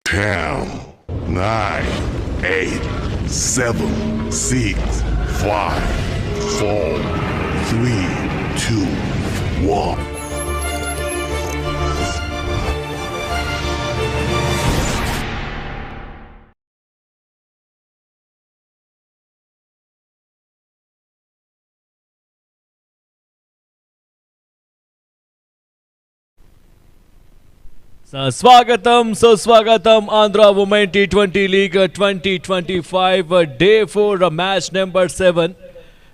10, 9, 8, 7, 6, 5, 4, 3, 2, 1. Swagatam, Andhra WT20 League 2025 Day 4 match number 7.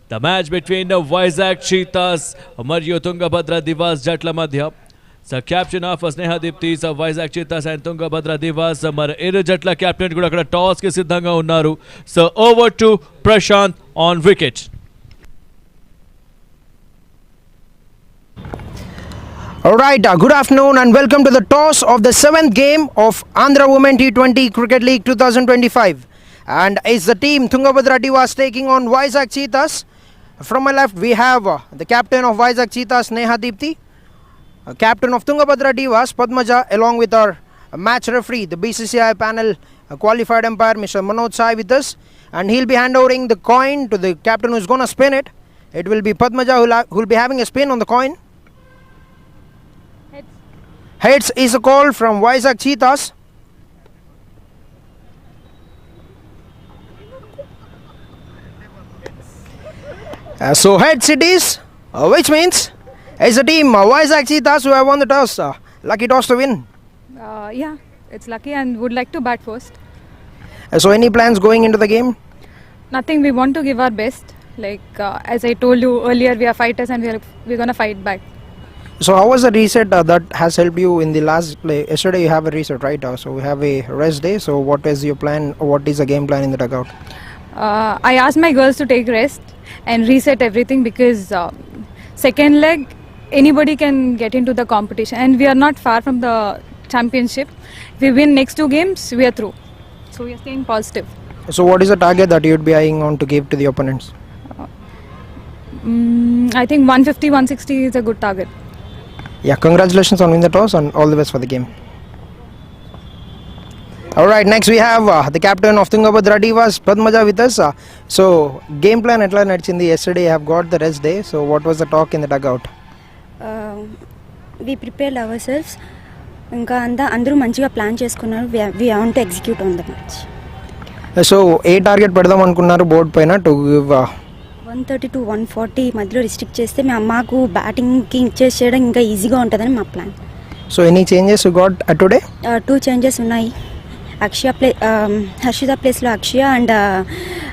The match between the Vizag Cheethas మరియు Tungabhadra Divas జట్ల మధ్య. So captain of Snehadipti, so Vizag Cheethas and Tungabhadra Divas మరి ఇరు జట్ల captain కూడా అక్కడ toss కి సిద్ధంగా ఉన్నారు. So over to Prashant on wicket. Alright, good afternoon and welcome to the toss of the 7th game of Andhra WT20 Cricket League 2025. And it's the team Tungabhadra Divas taking on Vizag Cheethas. From my left we have the captain of Vizag Cheethas, Snehadipti, captain of Tungabhadra Divas, Padmaja, along with our match referee, the BCCI panel qualified umpire, Mr. Manoj Sai with us. And he'll be handovering the coin to the captain who's going to spin it. It will be Padmaja who'll be having a spin on the coin. Heads is a call from Vizag Cheethas. So heads it is, which means it's the team Vizag Cheethas who have won the toss. Lucky toss to win. Yeah, it's lucky and would like to bat first. So any plans going into the game? Nothing, we want to give our best. Like as I told you earlier, we are fighters and we're going to fight back. So how was the reset that has helped you in the last play? Yesterday you have a reset, right? So we have a rest day. So what is your plan? What is the game plan in the dugout? I asked my girls to take rest and reset everything because second leg anybody can get into the competition and we are not far from the championship. If we win next 2 games, we are through. So we are staying positive. So what is the target that you would be eyeing on to give to the opponents? I think 150, 160 is a good target. Yeah, congratulations on winning the toss and all the best for the game. Alright, next we have the captain of Tungabhadra Divas, Padmaja with us. So, game plan etla nadchindi. Yesterday you have got the rest day. So, what was the talk in the dugout? We prepared ourselves. ఇంకా అందరూ మంచిగా plan చేసుకున్నారు. We want to execute on the match. So, A target పెడదాం అనుకున్నారు board పైన to give 130 to 140 మధ్యలో restrict చేస్తే మాకు బ్యాటింగ్కి ఇచ్చేసేయడం ఇంకా ఈజీగా ఉంటుందని మా plan. So any changes you got today? 2 changes ఉన్నాయి. హర్షిత ప్లేస్లో అక్షయ అండ్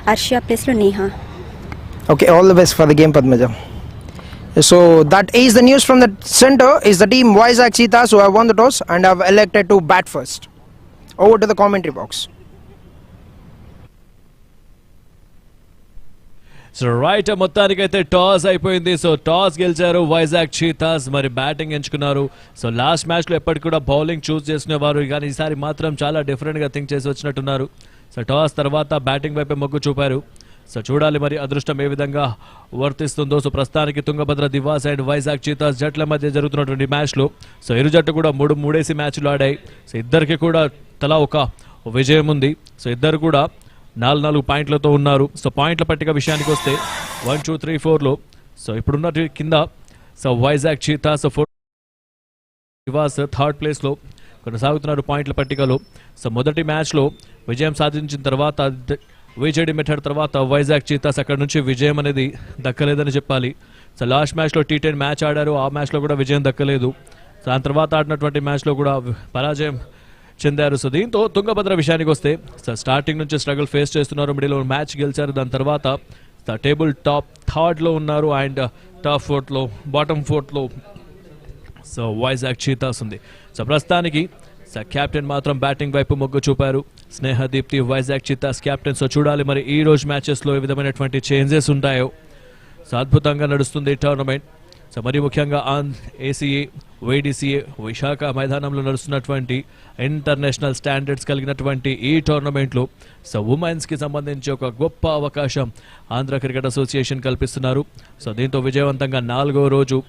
హర్షియా ప్లేస్లో Neha. Okay, all the best for the game Padmaja. So that is the news from the center. Is the team Vizag Cheethas who have won the toss and have elected to bat first. Over to the commentary box. So right, మొత్తానికైతే toss అయిపోయింది. So toss గెలిచారు Vizag cheetahs, మరి batting ఎంచుకున్నారు. So last మ్యాచ్లో ఎప్పటికి కూడా bowling చూస్ చేసుకునేవారు, కానీ ఈసారి మాత్రం చాలా డిఫరెంట్గా థింక్ చేసి వచ్చినట్టున్నారు. సో టాస్ తర్వాత బ్యాటింగ్ వైపే మొగ్గు చూపారు. సో చూడాలి మరి అదృష్టం ఏ విధంగా వర్తిస్తుందో. సో ప్రస్తుతానికి Tungabhadra divas and Vizag cheetahs జట్ల మధ్య జరుగుతున్నటువంటి మ్యాచ్లో సో ఇరు జట్టు కూడా మూడేసి మ్యాచ్లు ఆడాయి. సో ఇద్దరికి కూడా తలా ఒక విజయం ఉంది. సో ఇద్దరు కూడా 4 పాయింట్లతో ఉన్నారు. సో పాయింట్ల పట్టిక విషయానికి వస్తే 1, 2, 3, 4లో సో ఇప్పుడున్న కింద so Vizag cheetahs 4, Diwas 3rd ప్లేస్లో కొనసాగుతున్నారు పాయింట్ల పట్టికలో. సో మొదటి మ్యాచ్లో విజయం సాధించిన తర్వాత విజయడి మెథడ్ తర్వాత వైజాగ్ చీతాస్ అక్కడ నుంచి విజయం అనేది దక్కలేదని చెప్పాలి. సో లాస్ట్ మ్యాచ్లో T10 మ్యాచ్ ఆడారు, ఆ మ్యాచ్లో కూడా విజయం దక్కలేదు. సో దాని తర్వాత ఆడినటువంటి మ్యాచ్లో కూడా పరాజయం చెందారు. సో దీంతో తుంగభద్ర విషయానికి వస్తే సో స్టార్టింగ్ నుంచి స్ట్రగుల్ ఫేస్ చేస్తున్నారు. మిడిల్లో మ్యాచ్ గెలిచారు, దాని తర్వాత టేబుల్ టాప్ 3ర్డ్లో ఉన్నారు అండ్ టాప్ 4థ్లో బాటమ్ 4థ్లో సో వైజాగ్ చీతాస్ ఉంది. సో ప్రస్తుతానికి సో కెప్టెన్ మాత్రం బ్యాటింగ్ వైపు మొగ్గు చూపారు, Snehadeepti Vizag Cheetahs captain. So చూడాలి మరి ఈ రోజు మ్యాచెస్లో ఏ విధమైనటువంటి చేంజెస్ ఉంటాయో. సో అద్భుతంగా నడుస్తుంది టోర్నమెంట్. సో మరి ముఖ్యంగా ACA-VDCA విశాఖ మైదానంలో నడుస్తున్నటువంటి ఇంటర్నేషనల్ స్టాండర్డ్స్ కలిగినటువంటి ఈ టోర్నమెంట్లో సో ఉమెన్స్కి సంబంధించి ఒక గొప్ప అవకాశం ఆంధ్ర క్రికెట్ అసోసియేషన్ కల్పిస్తున్నారు. సో దీంతో విజయవంతంగా 4వ రోజు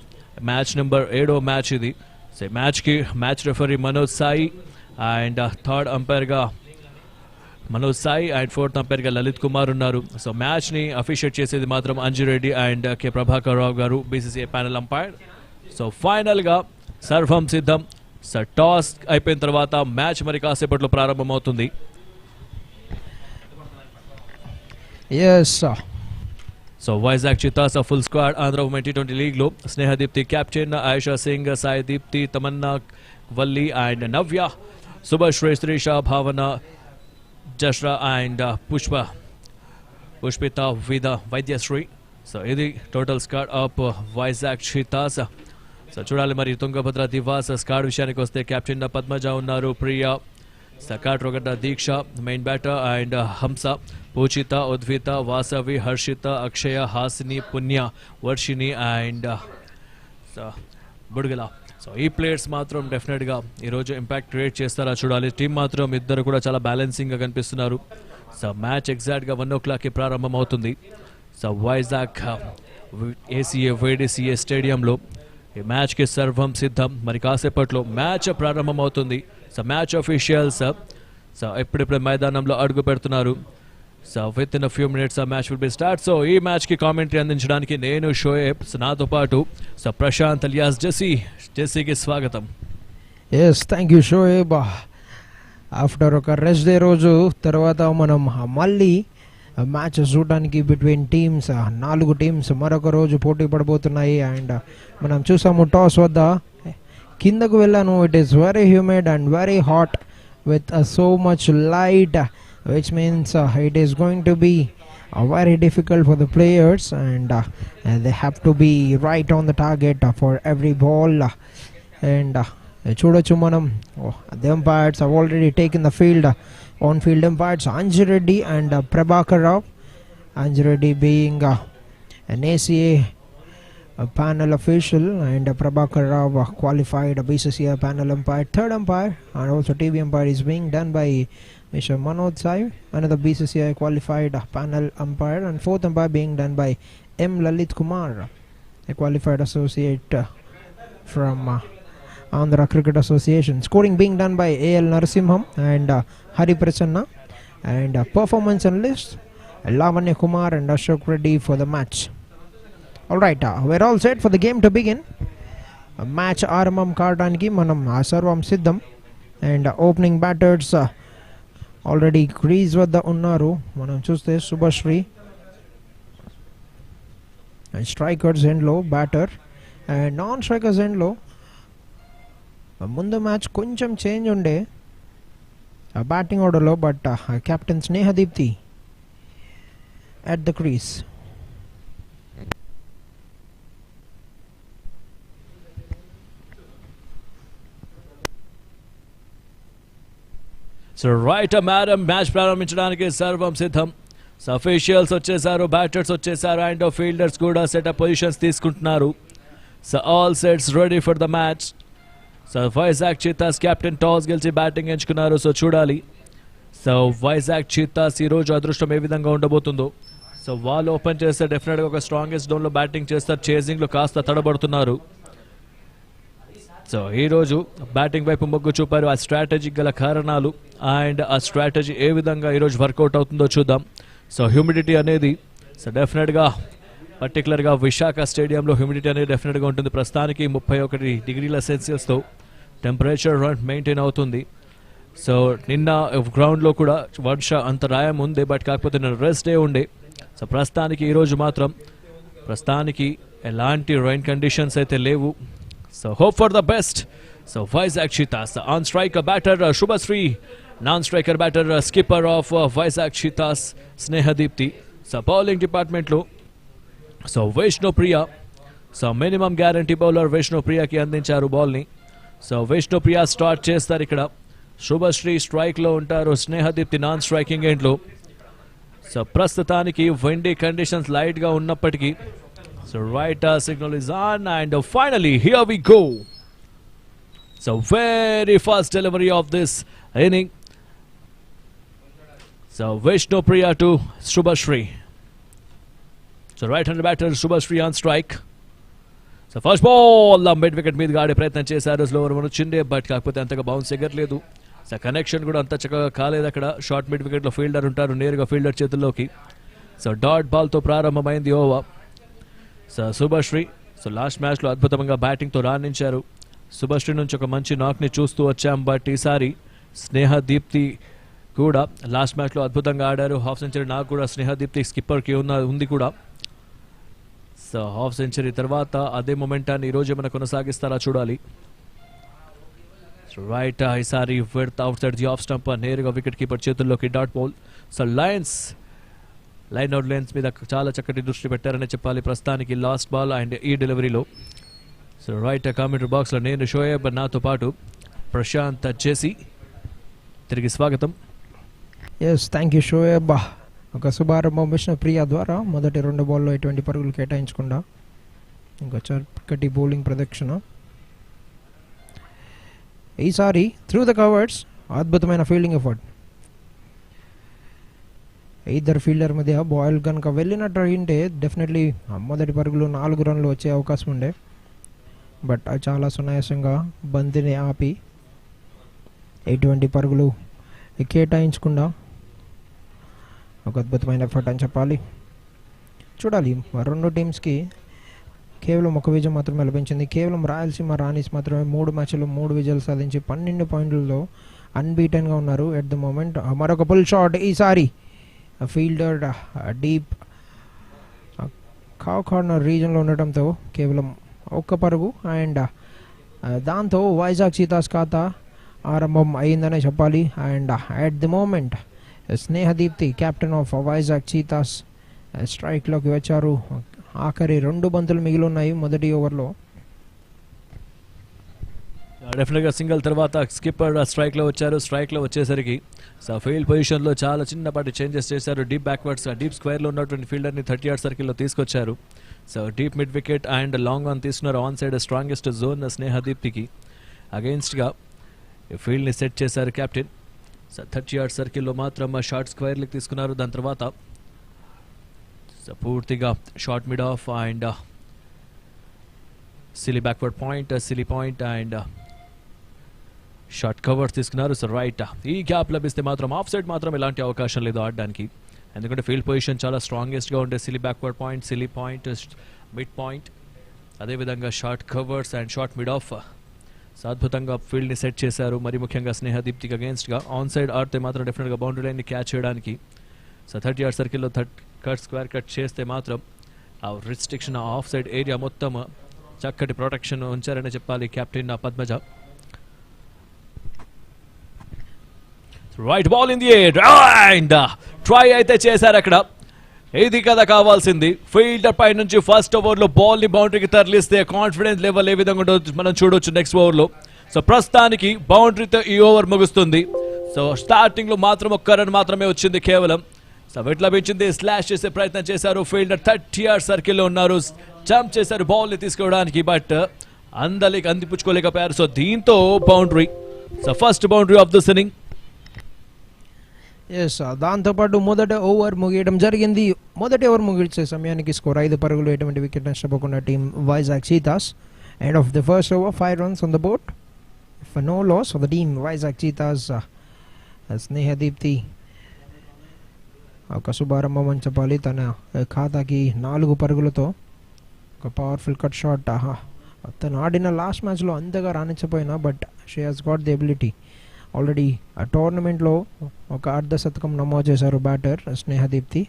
మ్యాచ్ నెంబర్ 7వ మ్యాచ్ ఇది. So match referee Manoj Sai and third అంపైర్గా మనోజ్ సాయి అండ్ ఫోర్త్ అంపైర్గా లలిత్ కుమార్ ఉన్నారు. సో మ్యాచ్ని అఫీషియేట్ చేసేది మాత్రం అంజిరెడ్డి అండ్ కె ప్రభాకర్ రావు గారు, బీసీసీఐ ప్యానల్ అంపైర్. సో ఫైనల్గా సర్వం సిద్ధం. సో టాస్ అయిపోయిన తర్వాత మ్యాచ్ మరి కాసేపట్లో ప్రారంభమవుతుంది. So Vizag Cheetahs full squad Andhra women T20 లీగ్లో Snehadeepti captain, Ayesha Singh, Sai Deepti, Tamanna, Valli and Navya, Shubhashree, Srisha, Bhavana, Jashra and Pushpita, Vaidyashree. So ఇది total squad of Vizag Cheetahs. So చూడాలి మరి తుంగభద్ర దివాస్ స్క్వాడ్ విషయానికి వస్తే కెప్టెన్ పద్మజ ఉన్నారు, ప్రియా, సకాట్ రొగడ్డ, దీక్ష మెయిన్ బ్యాటర్ అండ్ హంస, పూచిత, ఉద్విత, వాసవి, హర్షిత, అక్షయ, హాసిని, పుణ్య, వర్షిని అండ్ బుడ్గల. సో ఈ ప్లేయర్స్ మాత్రం డెఫినెట్గా ఈరోజు ఇంపాక్ట్ క్రియేట్ చేస్తారా చూడాలి. టీం మాత్రం ఇద్దరు కూడా చాలా బ్యాలెన్సింగ్గా కనిపిస్తున్నారు. సో మ్యాచ్ ఎగ్జాక్ట్గా 1 o'clock ప్రారంభం అవుతుంది. సో వైజాగ్ ACA-VDCA స్టేడియంలో ఈ మ్యాచ్కి సర్వం సిద్ధం. మరి కాసేపట్లో మ్యాచ్ ప్రారంభం అవుతుంది. సో మ్యాచ్ అఫీషియల్స్ సో ఎప్పుడెప్పుడు మైదానంలో అడుగు పెడుతున్నారు. So with in few minutes match will be start. So ఈ మ్యాచ్కి కామెంటరీ అందించడానికి నేను షోయబ్, నాతో పాటు సో ప్రశాంత్ అలియాస్ జెస్సీకి స్వాగతం. Yes, thank you Shoaib. After ఒక రెస్ట్ డే రోజు తర్వాత మనం మళ్ళీ మ్యాచ్ చూడడానికి బిట్వీన్ టీమ్స్ 4 టీమ్స్ మరొక రోజు పోటీ పడబోతున్నాయి. అండ్ మనం చూసాము టాస్ వద్ద కిందకు వెళ్ళాను. It is very humid and very hot with so much light, which means it is going to be very difficult for the players and they have to be right on the target for every ball. And చూడొచ్చు మనం the umpires have already taken the field. On-field umpires Anjireddy and Prabhakar Rao. Anjireddy being an ACA panel official and Prabhakar Rao qualified BCCI panel umpire. Third umpire and also TV umpire is being done by Mr. Manoj Sai, another BCCI qualified panel umpire, and fourth umpire being done by M. Lalit Kumar, a qualified associate from Andhra Cricket Association. Scoring being done by A.L. Narasimham and Hari Prasanna, and performance analyst Lavanya Kumar and Ashok Reddy for the match. Alright, we're all set for the game to begin. Match ఆరంభం కావడానికి మనం సర్వం సిద్ధం. And opening batters already crease వద్ద ఉన్నారు. మనం చూస్తే Shubhashree and strikers ఎండ్లో బ్యాటర్ అండ్ నాన్ స్ట్రైకర్స్ ఎండ్లో ముందు మ్యాచ్ కొంచెం చేంజ్ ఉండే బ్యాటింగ్ ఆర్డర్లో, but captain Snehadeepti at the crease. So right madam, match ప్రారంభించడానికి సర్వం సిద్ధం. సో అఫీషియల్స్ వచ్చేసారు, బ్యాటర్స్ వచ్చేసారు అండ్ ఫీల్డర్స్ కూడా సెటప్ పొజిషన్స్ తీసుకుంటున్నారు. So all sets ready for the match. So Vizag Cheetahs captain toss గెలిచి బ్యాటింగ్ ఎంచుకున్నారు. సో చూడాలి సో వైజాగ్ చీతాస్ ఈరోజు అదృష్టం ఏ విధంగా ఉండబోతుందో. సో వాళ్ళు ఓపెన్ చేస్తే డెఫినెట్గా ఒక స్ట్రాంగెస్ట్ జోన్లో బ్యాటింగ్ చేస్తారు. చేజింగ్లో కాస్త తడబడుతున్నారు. సో ఈరోజు బ్యాటింగ్ వైపు మొగ్గు చూపారు. ఆ స్ట్రాటజీ గల కారణాలు అండ్ ఆ స్ట్రాటజీ ఏ విధంగా ఈరోజు వర్కౌట్ అవుతుందో చూద్దాం. సో హ్యూమిడిటీ అనేది సో డెఫినెట్గా పర్టికులర్గా విశాఖ స్టేడియంలో హ్యూమిడిటీ అనేది డెఫినెట్గా ఉంటుంది. ప్రస్తుతానికి 31 డిగ్రీల సెల్సియస్తో టెంపరేచర్ మెయింటైన్ అవుతుంది. సో నిన్న గ్రౌండ్లో కూడా వర్ష అంతరాయం ఉంది, బట్ కాకపోతే నిన్న రెస్ట్ డే ఉండే. సో ప్రస్తుతానికి ఈరోజు మాత్రం ప్రస్తుతానికి ఎలాంటి రైన్ కండిషన్స్ అయితే లేవు. So hope for the best. So Vizag Cheethas on striker batter Shubhasree, non-striker batter skipper of Vizag Cheethas Snehadipti. So bowling department lo so Vishnu Priya, so minimum guarantee bowler Vishnu Priya ki andincharu ball ni. So Vishnu Priya start chestaru ikkada. Shubhasree strike lo untaru, Snehadipti non striking end lo. So prastutaniki windy conditions light ga unnappatiki so right signal is on and finally here we go. So very fast delivery of this inning. So Vishnu Priya to Shubhasree. So right-handed batter Shubhasree on strike. So first ball mid wicket మీద గాడే ప్రయత్నం చేశారు. Slower వచ్చిండే but కాకపోతే అంతగా bounce ఎగరలేదు. So connection కూడా అంత చక్కగా కాలేదు అక్కడ. షార్ట్ మిడ్ వికెట్లో ఫీల్డర్ ఉంటారు, నేరుగా ఫీల్డర్ చేతుల్లోకి. సో డాట్ బాల్తో ప్రారంభమైంది over. So Subhashree so last మ్యాచ్లో అద్భుతంగా బ్యాటింగ్తో రాణించారు. శుభశ్రీ నుంచి ఒక మంచి నాక్ని చూస్తూ వచ్చాం, బట్ ఈసారి స్నేహ దీప్తి కూడా లాస్ట్ మ్యాచ్లో అద్భుతంగా ఆడారు. హాఫ్ సెంచరీ నాకు కూడా స్నేహ దీప్తి స్కిప్పర్కి ఉంది కూడా. సో హాఫ్ సెంచరీ తర్వాత అదే మొమెంటాన్ని ఈరోజు ఏమైనా కొనసాగిస్తారా చూడాలి. రైట్ ఈసారి width out side the off stump, నేరుగా వికెట్ కీపర్ చేతుల్లోకి dot ball. So line out lines మీద చాలా చక్కటి దృష్టి పెట్టారని చెప్పాలి ప్రస్తుతానికి లాస్ట్ బాల్ అండ్ ఈ డెలివరీలో. సో రైట్ కామెంటరీ బాక్స్లో నేను షోయబ్, నాతో పాటు ప్రశాంత్ చేసి తిరిగి స్వాగతం. Yes, thank you Shoaib. ఒక శుభారంభం విష్ణుప్రియ ద్వారా మొదటి 2 బాల్లో ఎటువంటి పరుగులు కేటాయించకుండా ఇంకా చక్కటి బౌలింగ్ ప్రదక్షిణ. ఈసారి త్రూ ద కవర్స్ అద్భుతమైన ఫీల్డింగ్ ఎఫర్ట్. ఇద్దరు ఫీల్డర్ మధ్య బాల్ కనుక వెళ్ళినట్టు అయింటే డెఫినెట్లీ మొదటి పరుగులు 4 రన్లు వచ్చే అవకాశం ఉండే, బట్ అది చాలా సునాయాసంగా బంతిని ఆపి ఎటువంటి పరుగులు కేటాయించకుండా ఒక అద్భుతమైన ఎఫర్ట్ అని చెప్పాలి. చూడాలి, 2 టీమ్స్కి కేవలం 1 విజయం మాత్రమే లభించింది. కేవలం రాయలసీమ రాణీస్ మాత్రమే 3 మ్యాచ్లు 3 విజయాలు సాధించి 12 పాయింట్లలో అన్బీటెన్గా ఉన్నారు ఎట్ ద మూమెంట్. మరొక పుల్ షాట్, ఈసారి ఫీల్డర్ డీప్ కావ్ కార్నర్ రీజన్లో ఉండటంతో కేవలం 1 పరుగు అండ్ దాంతో వైజాగ్ చీతాస్ ఖాతా ఆరంభం అయిందనే చెప్పాలి. And at the moment Snehadeepti captain of Vizag Cheetahs స్ట్రైక్లోకి వచ్చారు. ఆఖరి 2 బంతులు మిగిలి ఉన్నాయి మొదటి ఓవర్లో. డెఫినెట్గా సింగిల్ తర్వాత స్కిప్పర్ స్ట్రైక్లో వచ్చారు. స్ట్రైక్లో వచ్చేసరికి సో ఫీల్డ్ పొజిషన్లో చాలా చిన్నపాటి చేంజెస్ చేశారు. డీప్ బ్యాక్వర్డ్స్ డీప్ స్క్వేర్లో ఉన్నటువంటి ఫీల్డర్ని 30 యార్డ్ సర్కిల్లో తీసుకొచ్చారు. So deep mid wicket and long on తీసుకున్నారు. ఆన్ సైడ్ స్ట్రాంగెస్ట్ జోన్ స్నేహదీప్తికి అగెయిన్స్ట్గా ఫీల్డ్ని సెట్ చేశారు కెప్టెన్. సో 30 యార్డ్ సర్కిల్లో మాత్రం షార్ట్ స్క్వేర్లకి తీసుకున్నారు. దాని తర్వాత సో పూర్తిగా short mid of and silly backward point, silly point and short covers తీసుకున్నారు. సో రైట్ ఈ గ్యాప్ లభిస్తే మాత్రం ఆఫ్ సైడ్ మాత్రం ఎలాంటి అవకాశం లేదు ఆడడానికి, ఎందుకంటే ఫీల్డ్ పొజిషన్ చాలా స్ట్రాంగెస్ట్గా ఉండే silly backward point, silly point, mid point, అదేవిధంగా short covers and short mid off. So అద్భుతంగా ఫీల్డ్ని సెట్ చేశారు. మరి ముఖ్యంగా స్నేహదీప్తికి అగేన్స్ట్గా ఆన్ సైడ్ ఆడితే మాత్రం డెఫినెట్గా బౌండరీ లైన్ని క్యాచ్ చేయడానికి. సో 30 యార్డ్ సర్కిల్లో స్క్వేర్ కట్ చేస్తే మాత్రం ఆ రిస్ట్రిక్షన్ ఆఫ్ సైడ్ ఏరియా మొత్తం చక్కటి ప్రొటెక్షన్ ఉంచారని చెప్పాలి captain Padmaja. Right ball in the air and try అయితే చేశారు అక్కడ. ఇది కదా కావాల్సింది. ఫీల్డర్ పై నుంచి ఫస్ట్ ఓవర్లో బాల్ని బౌండరీకి తరలిస్తే కాన్ఫిడెన్స్ లెవెల్ ఏ విధంగా ఉండొచ్చు మనం చూడొచ్చు నెక్స్ట్ ఓవర్లో. సో ప్రస్తుతానికి బౌండరీతో ఈ ఓవర్ ముగుస్తుంది. సో స్టార్టింగ్లో మాత్రం 1 రన్ మాత్రమే వచ్చింది కేవలం. సో విట్ లభించింది. స్లాష్ చేసే ప్రయత్నం చేశారు ఫీల్డర్. 30 యార్డ్ సర్కిల్లో ఉన్నారు. జంప్ చేశారు బాల్ని తీసుకోవడానికి, బట్ అందిపుచ్చుకోలేకపోయారు. సో దీంతో boundary. So first boundary of this inning. Yes, దాంతోపాటు మొదటి ఓవర్ ముగియడం జరిగింది. మొదటి ఓవర్ ముగిసే సమయానికి స్కోర్ 5 పరుగులు, ఎటువంటి వికెట్ నష్టపోకుండా team Vizag cheetahs. End of the first over 5 runs on the board for no loss for the team Vizag Cheetahs. Snehadeepti ఒక శుభారంభం అని చెప్పాలి. తన ఖాతాకి 4 పరుగులతో ఒక పవర్ఫుల్ కట్ షాట్. తను ఆడిన లాస్ట్ మ్యాచ్లో అంతగా రాణించపోయినా, but she has got the ability. Already ఆ టోర్నమెంట్లో ఒక అర్ధ శతకం నమోదు చేశారు బ్యాటర్ స్నేహదీప్తి.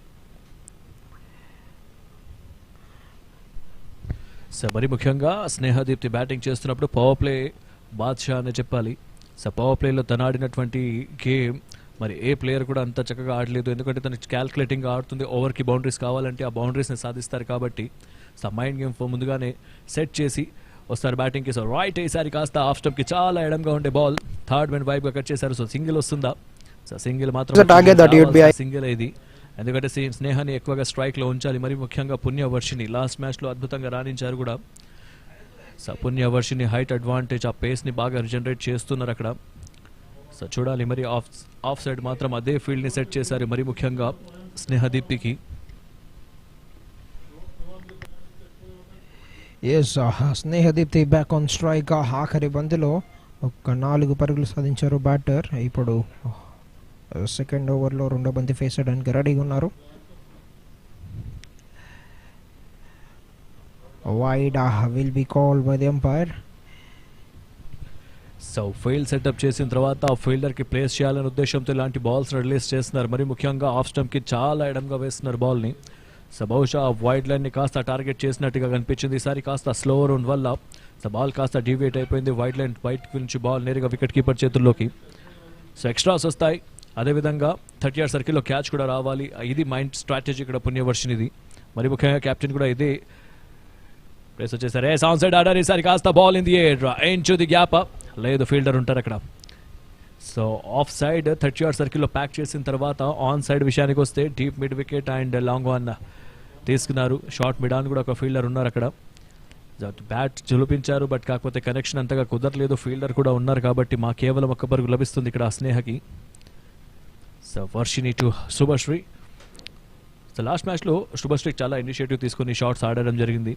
సో మరి ముఖ్యంగా స్నేహదీప్తి బ్యాటింగ్ చేస్తున్నప్పుడు పవర్ ప్లే బాద్షా అని చెప్పాలి. సో పవర్ ప్లేలో తను ఆడినటువంటి గేమ్ మరి ఏ ప్లేయర్ కూడా అంత చక్కగా ఆడలేదు, ఎందుకంటే తను క్యాల్కులేటింగ్గా ఆడుతుంది. ఓవర్కి బౌండరీస్ కావాలంటే ఆ బౌండరీస్ని సాధిస్తారు కాబట్టి సో మైండ్ గేమ్ ముందుగానే సెట్ చేసి వస్తారు బ్యాటింగ్కి. సో రైట్ ఈసారి కాస్త ఆఫ్ స్టంప్కి చాలా ఎడంగా ఉండే బాల్ థర్డ్ మెన్ వైపుగా కట్ చేశారు. సో సింగిల్ వస్తుందా? సో సింగిల్ మాత్రం సింగిల్ ఇది, ఎందుకంటే స్నేహాన్ని ఎక్కువగా స్ట్రైక్లో ఉంచాలి. మరి ముఖ్యంగా పుణ్యవర్షిని లాస్ట్ మ్యాచ్లో అద్భుతంగా రాణించారు కూడా. సో పుణ్యవర్షిని హైట్ అడ్వాంటేజ్, ఆ పేస్ని బాగా రిజనరేట్ చేస్తున్నారు అక్కడ. సో చూడాలి మరి ఆఫ్ సైడ్ మాత్రం అదే ఫీల్డ్ని సెట్ చేశారు మరి ముఖ్యంగా స్నేహదీప్తికి. Yes, Snehadeepti back on strike. ఆఖరి బంతిలో ఒక 4 పరుగులు సాధించారు బ్యాటర్. ఇప్పుడు సెకండ్ ఓవర్లో రెండో బంతి ఫేస్ చేయడానికి రెడీగా ఉన్నారు. Wide will be called by the umpire. So field setup చేసిన తర్వాత ఆ ఫీల్డర్కి ప్లేస్ చేయాలనే ఉద్దేశంతో ఇలాంటి బాల్స్ రిలీజ్ చేస్తున్నారు. మరి ముఖ్యంగా ఆఫ్ స్టంప్కి చాలా ఎడంగా వేస్తున్నారు బాల్ని. సో బహుశా వైడ్ లైన్ని కాస్త టార్గెట్ చేసినట్టుగా కనిపించింది. ఈసారి కాస్త స్లో రన్ వల్ల సో బాల్ కాస్త డీవియేట్ అయిపోయింది. వైడ్ లైన్ బయట నుంచి బాల్ నేరుగా వికెట్ కీపర్ చేతుల్లోకి. సో ఎక్స్ట్రాస్ వస్తాయి. అదేవిధంగా 30 యార్డ్ సర్కిల్లో క్యాచ్ కూడా రావాలి. ఇది మైండ్ స్ట్రాటజీ ఇక్కడ పుణ్యవర్షన్ ఇది. మరి ముఖ్యంగా కెప్టెన్ కూడా ఇదే ప్లేస్ వచ్చేసరి ఆన్ సైడ్ ఆర్డర్. ఈసారి కాస్త ball in the air into the gap. లేదు, ఫీల్డర్ ఉంటారు అక్కడ. సో ఆఫ్ సైడ్ 30 యార్డ్ సర్కిల్లో ప్యాక్ చేసిన తర్వాత ఆన్ సైడ్ విషయానికి వస్తే deep mid wicket and long on తీసుకున్నారు. షార్ట్ మిడ్ ఆన్ కూడా ఒక ఫీల్డర్ ఉన్నారు అక్కడ. బ్యాట్ చూపించారు, బట్ కాకపోతే కనెక్షన్ అంతగా కుదరలేదు. ఫీల్డర్ కూడా ఉన్నారు కాబట్టి మా కేవలం ఒక్క పరుగు లభిస్తుంది ఇక్కడ స్నేహకి. So Varshini to Shubhashree. So last మ్యాచ్లో శుభశ్రీ చాలా ఇనిషియేటివ్ తీసుకుని షాట్స్ ఆడడం జరిగింది.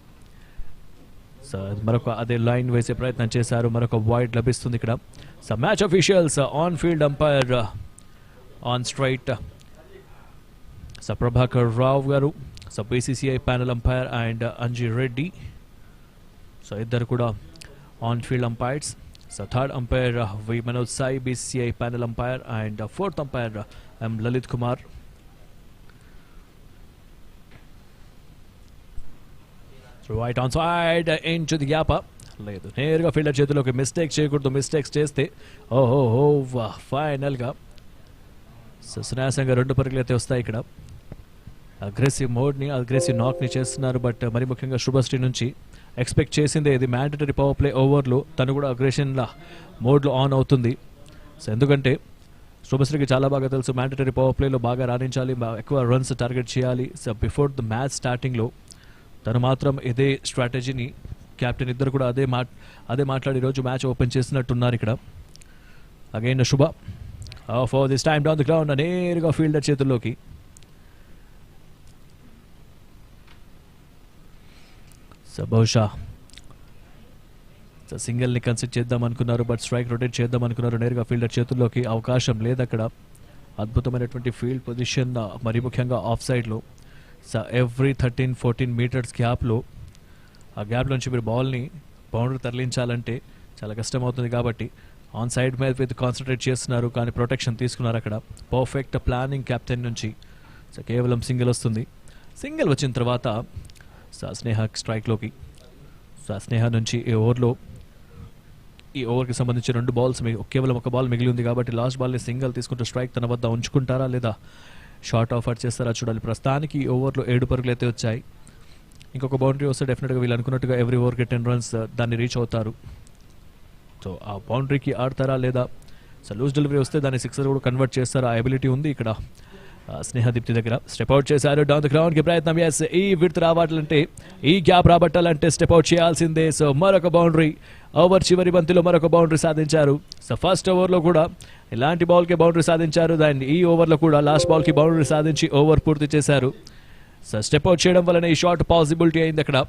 సో మరొక అదే లైన్ వేసే ప్రయత్నం చేశారు. మరొక వైడ్ లభిస్తుంది ఇక్కడ. So match officials on field umpire on straight so Prabhakar Rao garu. So BCCI panel umpire and Anji Reddy. So ఇద్దరు కూడా on field umpires. So third umpire V Manoj Sai, BCCI panel umpire, and fourth umpire M Lalit Kumar. Right on side into the gap. లేదు, నేరుగా fielder చేతిలోకి. Mistakes చేయకూడదు. Mistakes చేస్తే ఓహో ఫైనల్గా so సునాయాసంగా 2 పరుగులు అయితే వస్తాయి ఇక్కడ. అగ్రెసివ్ మోడ్ని, అగ్రెసివ్ నాక్ని చేస్తున్నారు. బట్ మరి ముఖ్యంగా శుభశ్రీ నుంచి ఎక్స్పెక్ట్ చేసిందే ఇది. మ్యాండటరీ పవర్ ప్లే ఓవర్లో తను కూడా అగ్రెషన్ మోడ్లో ఆన్ అవుతుంది. సో ఎందుకంటే శుభశ్రీకి చాలా బాగా తెలుసు మ్యాండటరీ పవర్ ప్లేలో బాగా రాణించాలి, ఎక్కువ రన్స్ టార్గెట్ చేయాలి. సో బిఫోర్ ద మ్యాచ్ స్టార్టింగ్లో తను మాత్రం ఇదే స్ట్రాటజీని, కెప్టెన్ ఇద్దరు కూడా అదే మాట్లాడి ఈరోజు మ్యాచ్ ఓపెన్ చేసినట్టున్నారు ఇక్కడ. అగైన్ శుభ for this time down the ground, నేరుగా ఫీల్డర్ చేతుల్లోకి. సో బహుశా సింగిల్ని కన్సిడర్ చేద్దాం అనుకున్నారు, బట్ స్ట్రైక్ రొటేట్ చేద్దాం అనుకున్నారు. నేరుగా ఫీల్డర్ చేతుల్లోకి అవకాశం లేదు అక్కడ. అద్భుతమైనటువంటి ఫీల్డ్ పొజిషన్, మరి ముఖ్యంగా ఆఫ్ సైడ్లో. సో ఎవ్రీ 13-14 మీటర్స్ గ్యాప్లో, ఆ గ్యాప్ నుంచి మీరు బాల్ని బౌండరీ తరలించాలంటే చాలా కష్టం అవుతుంది. కాబట్టి ఆన్ సైడ్ మీద విత్ కాన్సన్ట్రేట్ చేస్తున్నారు, కానీ ప్రొటెక్షన్ తీసుకున్నారు అక్కడ. పర్ఫెక్ట్ ప్లానింగ్ కెప్టెన్ నుంచి. సో కేవలం సింగిల్ వస్తుంది. సింగిల్ వచ్చిన తర్వాత స్నేహ స్ట్రైక్లోకి. సో స్నేహ నుంచి ఈ ఓవర్కి సంబంధించి 2 బాల్స్ కేవలం ఒక బాల్ మిగిలి ఉంది కాబట్టి లాస్ట్ బాల్ని సింగిల్ తీసుకుంటూ స్ట్రైక్ తన వద్ద ఉంచుకుంటారా లేదా షార్ట్ ఆఫర్ చేస్తారా చూడాలి. ప్రస్తుతానికి ఈ ఓవర్లో 7 పరుగులు అయితే వచ్చాయి. ఇంకొక బౌండరీ వస్తే డెఫినెట్గా వీళ్ళు అనుకున్నట్టుగా ఎవ్రీ ఓవర్కి 10 రన్స్ దాన్ని రీచ్ అవుతారు. సో ఆ బౌండరీకి ఆడతారా లేదా, సో లూజ్ డెలివరీ వస్తే దాన్ని సిక్సర్ కూడా కన్వర్ట్ చేస్తారా, ఆ ఎబిలిటీ ఉంది ఇక్కడ స్నేహదీప్తి దగ్గర. స్టెప్ అవుట్ చేశారు డౌన్ ద గ్రౌండ్కి ప్రయత్నం. ఎస్, ఈ విడ్త్ రాబట్టాలంటే, ఈ గ్యాప్ రాబట్టాలంటే స్టెప్ అవుట్ చేయాల్సిందే. సో మరొక బౌండరీ, ఓవర్ చివరి బంతిలో మరొక బౌండరీ సాధించారు. సో ఫస్ట్ ఓవర్లో కూడా ఇలాంటి బాల్కి బౌండరీ సాధించారు, దాన్ని ఈ ఓవర్లో కూడా లాస్ట్ బాల్కి బౌండరీ సాధించి ఓవర్ పూర్తి చేశారు. సో స్టెప్ అవుట్ చేయడం వలన ఈ షాట్ పాసిబిలిటీ అయింది అక్కడ.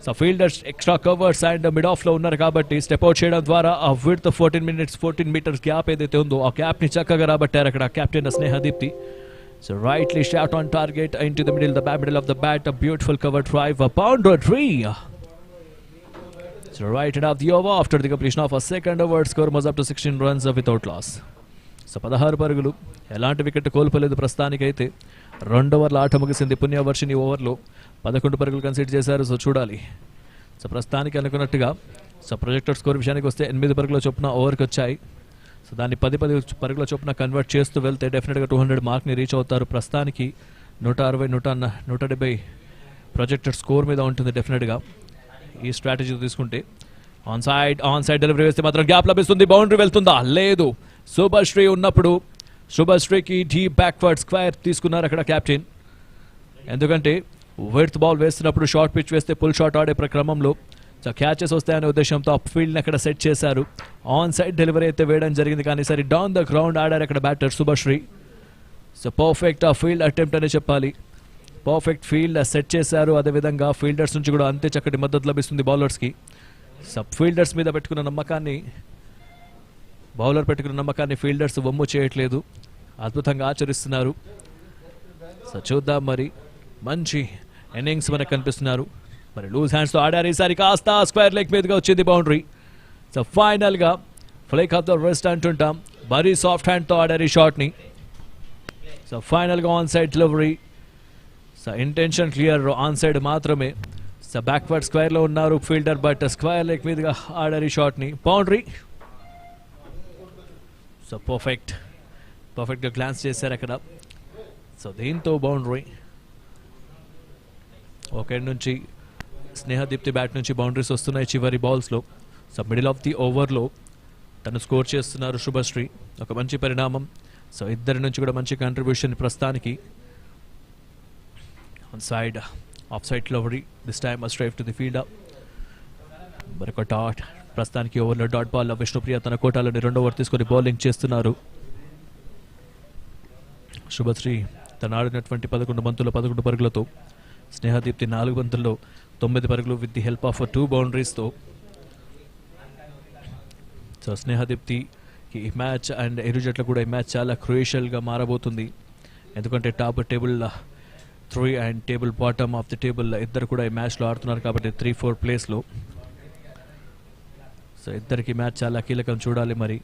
So fielders extra covers and mid ఆఫ్లో ఉన్నారు కాబట్టి స్టెప్ అవుట్ చేయడం ద్వారా ఆ విడ్త్ 14 మీటర్స్ గ్యాప్ ఏదైతే ఉందో ఆ గ్యాప్ని చక్కగా రాబట్టారు అక్కడ captain స్నేహదీప్తి. So rightly shot on target into the middle of the bat, a beautiful cover drive, a boundary. So right end of the over after the completion of a second over, score was up to 16 runs without loss. So 16 పరుగులు, ఎలాంటి wicket కోల్పోలేదు ప్రస్తుతానికైతే. 2 ఓవర్ల ఆట ముగిసింది. పుణ్యవర్షిని ఓవర్లో 11 పరుగులు consider చేశారు. So చూడాలి. సో ప్రస్తుతానికి అనుకున్నట్టుగా సో ప్రొజెక్టర్ స్కోర్ విషయానికి వస్తే 8 పరుగుల చొప్పున ఓవర్కి వచ్చాయి. సో దాన్ని 10 పరుగుల చొప్పున కన్వర్ట్ చేస్తూ వెళ్తే డెఫినెట్గా 200 మార్క్ని రీచ్ అవుతారు. ప్రస్తుతానికి 160-170 ప్రొజెక్టెడ్ స్కోర్ మీద ఉంటుంది డెఫినెట్గా ఈ స్ట్రాటజీ తీసుకుంటే. ఆన్ సైడ్ డెలివరీ వేస్తే మాత్రం గ్యాప్ లభిస్తుంది. బౌండరీ వెళ్తుందా, లేదు. శుభశ్రీ ఉన్నప్పుడు శుభశ్రీకి డీప్ బ్యాక్వర్డ్ స్క్వేర్ తీసుకున్నారు అక్కడ కెప్టెన్. ఎందుకంటే విడ్త్ బాల్ వేస్తున్నప్పుడు షార్ట్ పిచ్ వేస్తే పుల్ షాట్ ఆడే క్రమంలో సో క్యాచెస్ వస్తాయనే ఉద్దేశంతో అప్ ఫీల్డ్ని అక్కడ సెట్ చేశారు. ఆన్ సైడ్ డెలివరీ అయితే వేయడం జరిగింది, కానీ సరే డౌన్ ద గ్రౌండ్ ఆడారు అక్కడ బ్యాటర్ శుభశ్రీ. సో పర్ఫెక్ట్ ఆ ఫీల్డ్ అటెంప్ట్ అనే చెప్పాలి. పర్ఫెక్ట్ ఫీల్డ్ సెట్ చేశారు. అదేవిధంగా ఫీల్డర్స్ నుంచి కూడా అంతే చక్కటి మద్దతు లభిస్తుంది బౌలర్స్కి. సబ్ ఫీల్డర్స్ మీద పెట్టుకున్న నమ్మకాన్ని బౌలర్ పెట్టుకున్న నమ్మకాన్ని ఫీల్డర్స్ వమ్ము చేయట్లేదు, అద్భుతంగా ఆచరిస్తున్నారు. సో చూద్దాం మరి, మంచి ఇన్నింగ్స్ మనకు కనిపిస్తున్నారు. మరి లూజ్ హ్యాండ్స్తో ఆడారు ఈసారి, కాస్త స్క్వేర్ లెగ్ మీదుగా వచ్చింది బౌండరీ. సో ఫైనల్గా ఫ్లేక్ ఆఫ్ ద రెస్ట్ అంటుంటాం, మరీ సాఫ్ట్ హ్యాండ్తో ఆడారు ఈ షాట్ని. సో ఫైనల్గా on side delivery. So intention clear, on side మాత్రమే. సో బ్యాక్వర్డ్ స్క్వేర్లో ఉన్నారు ఫీల్డర్, బట్ స్క్వేర్ లెగ్ మీదుగా ఆడారు ఈ షాట్ని. బౌండరీ. సో పర్ఫెక్ట్గా గ్లాన్స్ చేశారు అక్కడ. సో దీంతో బౌండరీ. ఒక నుంచి స్నేహదీప్తి బ్యాట్ నుంచి బౌండరీస్ వస్తున్నాయి చివరి బాల్స్లో. సో మిడిల్ ఆఫ్ ది ఓవర్లో తను స్కోర్ చేస్తున్నారు శుభశ్రీ, ఒక మంచి పరిణామం. సో ఇద్దరి నుంచి కూడా మంచి కంట్రిబ్యూషన్ ప్రస్తుతానికి. On side of side delivery, this time a straight to the fielder. మరొక డాట్. ప్రస్తుతానికి ఓవర్లో డాట్ బాల్. విష్ణుప్రియ తన కోటాలోని 2వ ఓవర్ తీసుకొని బౌలింగ్ చేస్తున్నారు. శుభశ్రీ తను ఆడినటువంటి 11 బంతుల్లో 11 పరుగులతో, స్నేహదీప్తి 4 బంతుల్లో 9 పరుగులు విత్ ది హెల్ప్ ఆఫ్ 2 బౌండరీస్తో. సో స్నేహదీప్తికి ఈ మ్యాచ్ అండ్ ఇరు జట్లు కూడా ఈ మ్యాచ్ చాలా క్రూషియల్గా మారబోతుంది. ఎందుకంటే top table 3 and table bottom of the table ఇద్దరు కూడా ఈ మ్యాచ్లో ఆడుతున్నారు కాబట్టి 3-4 ప్లేస్లో. సో ఇద్దరికి మ్యాచ్ చాలా కీలకం, చూడాలి మరి.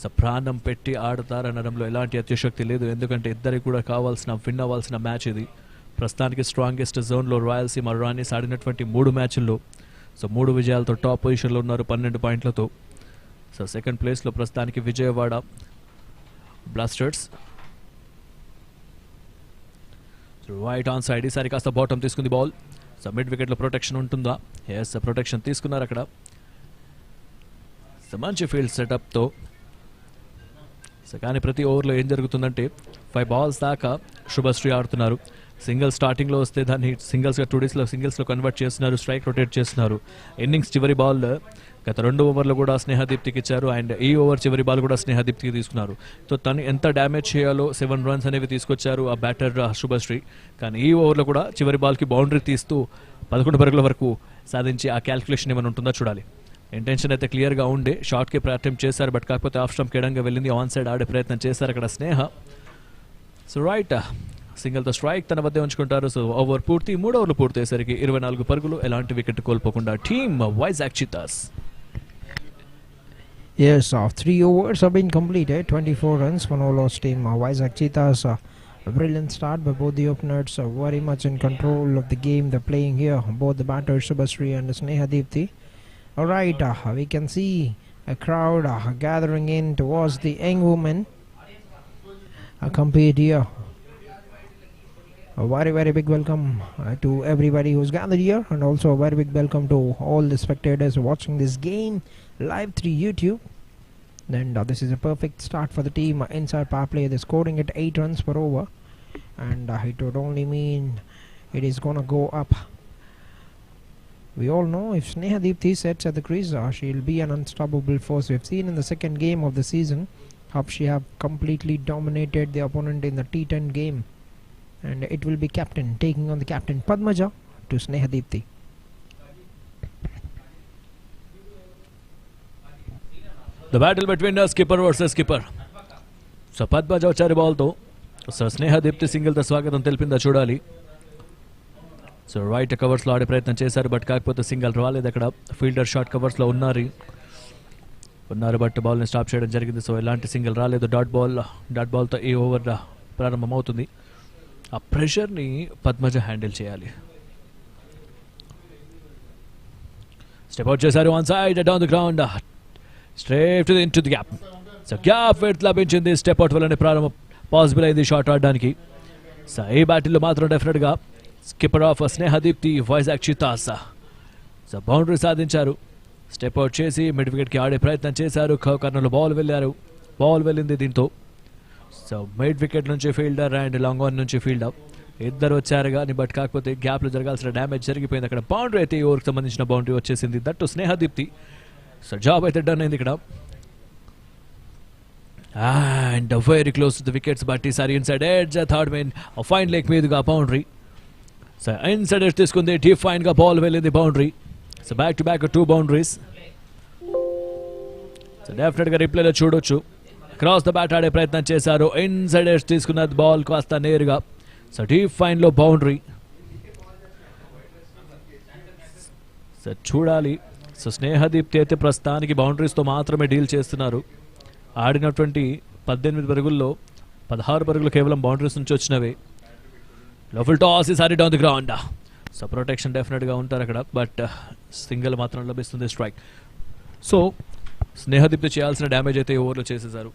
సో ప్రాణం పెట్టి ఆడతారనడంలో ఎలాంటి అత్యుశక్తి లేదు, ఎందుకంటే ఇద్దరికి కూడా విన్ అవ్వాల్సిన మ్యాచ్ ఇది. ప్రస్తుతానికి స్ట్రాంగెస్ట్ జోన్లో రాయలసీమ రాణీస్ ఆడినటువంటి 3 మ్యాచ్ల్లో సో 3 విజయాలతో టాప్ పొజిషన్లో ఉన్నారు 12 పాయింట్లతో. సో సెకండ్ ప్లేస్లో ప్రస్తుతానికి Vijayawada blasters. Right on side, ఈసారి కాస్త బాటం తీసుకుంది బాల్. సో మిడ్ వికెట్లో ప్రొటెక్షన్ ఉంటుందా? ఎస్, ప్రొటెక్షన్ తీసుకున్నారు అక్కడ. సో మంచి ఫీల్డ్ సెటప్తో. సో కానీ ప్రతి ఓవర్లో ఏం జరుగుతుందంటే 5 balls దాకా శుభశ్రీ ఆడుతున్నారు. సింగిల్ స్టార్టింగ్లో వస్తే దాన్ని సింగిల్స్గా 2 daysలో సింగిల్స్లో కన్వర్ట్ చేస్తున్నారు, స్ట్రైక్ రొటేట్ చేస్తున్నారు. ఇన్నింగ్స్ చివరి బాల్ గత 2 ఓవర్లో కూడా స్నేహదీప్తికి ఇచ్చారు, అండ్ ఈ ఓవర్ చివరి బాల్ కూడా స్నేహదీప్తికి తీసుకున్నారు. సో తను ఎంత డ్యామేజ్ చేయాలో 7 runs అనేవి తీసుకొచ్చారు ఆ బ్యాటర్ శుభశ్రీ. కానీ ఈ ఓవర్లో కూడా చివరి బాల్కి బౌండరీ తీస్తూ 11 పరుగుల వరకు సాధించి ఆ క్యాల్కులేషన్ ఏమైనా ఉంటుందో చూడాలి. ఇంటెన్షన్ అయితే క్లియర్గా ఉండే, షార్ట్కి అటెంప్ట్ చేశారు, బట్ కాకపోతే ఆఫ్ స్టంప్ కేడంగా వెళ్ళింది. ఆన్ సైడ్ ఆడే ప్రయత్నం చేశారు అక్కడ స్నేహ. సో రైట్, సింగిల్తో స్ట్రైక్ తన వద్దే ఉంచుకుంటారు. సో ఓవర్ పూర్తి, 3 ఓవర్లు పూర్తయ్యేసరికి 24 పరుగులు, ఎలాంటి వికెట్ కోల్పోకుండా team Vizag cheetahs. Yes, 3 overs have been completed, 24 runs for no loss team Vizag Cheethas. A brilliant start by both the openers, very much in control of the game they're playing here, both the batters Subhasri and Snehadipti. Alright, we can see a crowd gathering in towards the young women accompanied here. A very big welcome to everybody who's gathered here, and also a very big welcome to all the spectators watching this game live through YouTube. And this is a perfect start for the team inside power play. They're scoring at 8 runs per over, and it would only mean it is gonna go up. We all know if Snehadipti sets at the crease, she'll be an unstoppable force. We've seen in the second game of the season how she have completely dominated the opponent in the T10 game, and it will be captain taking on the captain Padmaja to Snehadipti. The battle between skipper versus skipper. So Padmaja వచ్చారు బాల్తో. So స్నేహదీప్తి సింగిల్తో స్వాగతం తెలిపిందా చూడాలి. So right కవర్స్లో ఆడే ప్రయత్నం చేశారు, but కాకపోతే single రాలేదు అక్కడ. ఫీల్డర్ షార్ట్ కవర్స్లో ఉన్నారు, బట్ బాల్ని స్టాప్ చేయడం జరిగింది. సో ఎలాంటి సింగిల్ రాలేదు. డాట్ బాల్తో ఈ ఓవర్ ప్రారంభమవుతుంది. ఆ ప్రెషర్ని పద్మజ హ్యాండిల్ చేయాలి. స్టెప్ అవుట్ చేశారు, on side down the ground, straight into the gap. So gap width లభించింది. స్టెప్ అవుట్ వల్లనే ప్రారంభం పాసిబుల్ అయింది షాట్ ఆడడానికి. సో ఈ బ్యాటిల్లో మాత్రం డెఫినెట్గా skipper of Snehadeepti Vizag Cheetahs so boundary సాధించారు. స్టెప్ అవుట్ చేసి మిడ్ వికెట్కి ఆడే ప్రయత్నం చేశారు. కర్నూలు బాల్ వెళ్ళింది దీంతో. సో మిడ్ వికెట్ నుంచి ఫీల్డర్ అండ్ లాంగ్ ఆన్ నుంచి ఫీల్డర్ ఇద్దరు వచ్చారు కానీ, బట్ కాకపోతే గ్యాప్లో జరగాల్సిన డ్యామేజ్ జరిగిపోయింది అక్కడ. బౌండరీ అయితే ఈ ఓవర్కి సంబంధించిన బౌండరీ వచ్చేసింది, దట్టు స్నేహదీప్తి. సో జాబ్ అయితే డన్ అయింది ఇక్కడ. And very close to the wickets, but ఈసారి inside edge third man fine leg మీదుగా బౌండరీ. సో ఇన్సైడ్ ఎడ్జ్ తీసుకుంది, డీప్ ఫైన్ గా బాల్ వెళ్ళింది boundary. So back to back 2 boundaries. So డెఫినెట్గా రిప్లేలో చూడొచ్చు. క్రాస్ ద బ్యాట్ ఆడే ప్రయత్నం చేశారు. ఇన్సైడ్ ఎడ్జ్ తీసుకున్న బాల్ కాస్త నేరుగా. సో డీప్ ఫైన్లో బౌండరీ. సో చూడాలి. సో స్నేహదీప్తి అయితే ప్రస్తుతానికి బౌండరీస్తో మాత్రమే డీల్ చేస్తున్నారు. ఆడినటువంటి 18 పరుగుల్లో 16 పరుగులు కేవలం బౌండరీస్ నుంచి వచ్చినవి. లోఫుల్ టాస్ ఈసారి down the ground. So protection డెఫినెట్గా ఉంటారు అక్కడ, బట్ సింగిల్ మాత్రం లభిస్తుంది స్ట్రైక్. సో స్నేహదీప్తి చేయాల్సిన డ్యామేజ్ అయితే ఓవర్లో చేసేశారు.